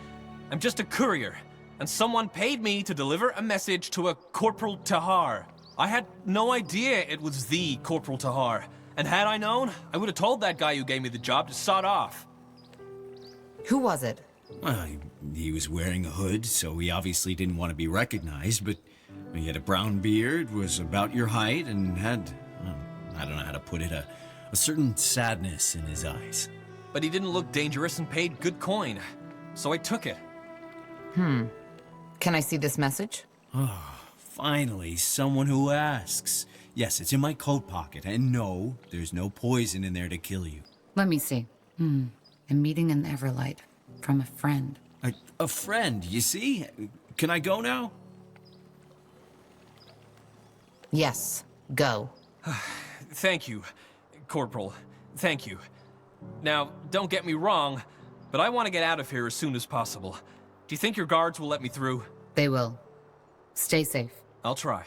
I'm just a courier, and someone paid me to deliver a message to a Corporal Tahar. I had no idea it was the Corporal Tahar, and had I known, I would have told that guy who gave me the job to sod off. Who was it? Well, he was wearing a hood, so he obviously didn't want to be recognized, but he had a brown beard, was about your height, and had, I don't know how to put it, a certain sadness in his eyes. But he didn't look dangerous and paid good coin, so I took it. Can I see this message? Oh, finally, someone who asks. Yes, it's in my coat pocket, and no, there's no poison in there to kill you. Let me see. A meeting in the Everlight. From a friend. A friend, you see? Can I go now? Yes, go. Thank you, Corporal. Thank you. Now, don't get me wrong, but I want to get out of here as soon as possible. Do you think your guards will let me through? They will. Stay safe. I'll try.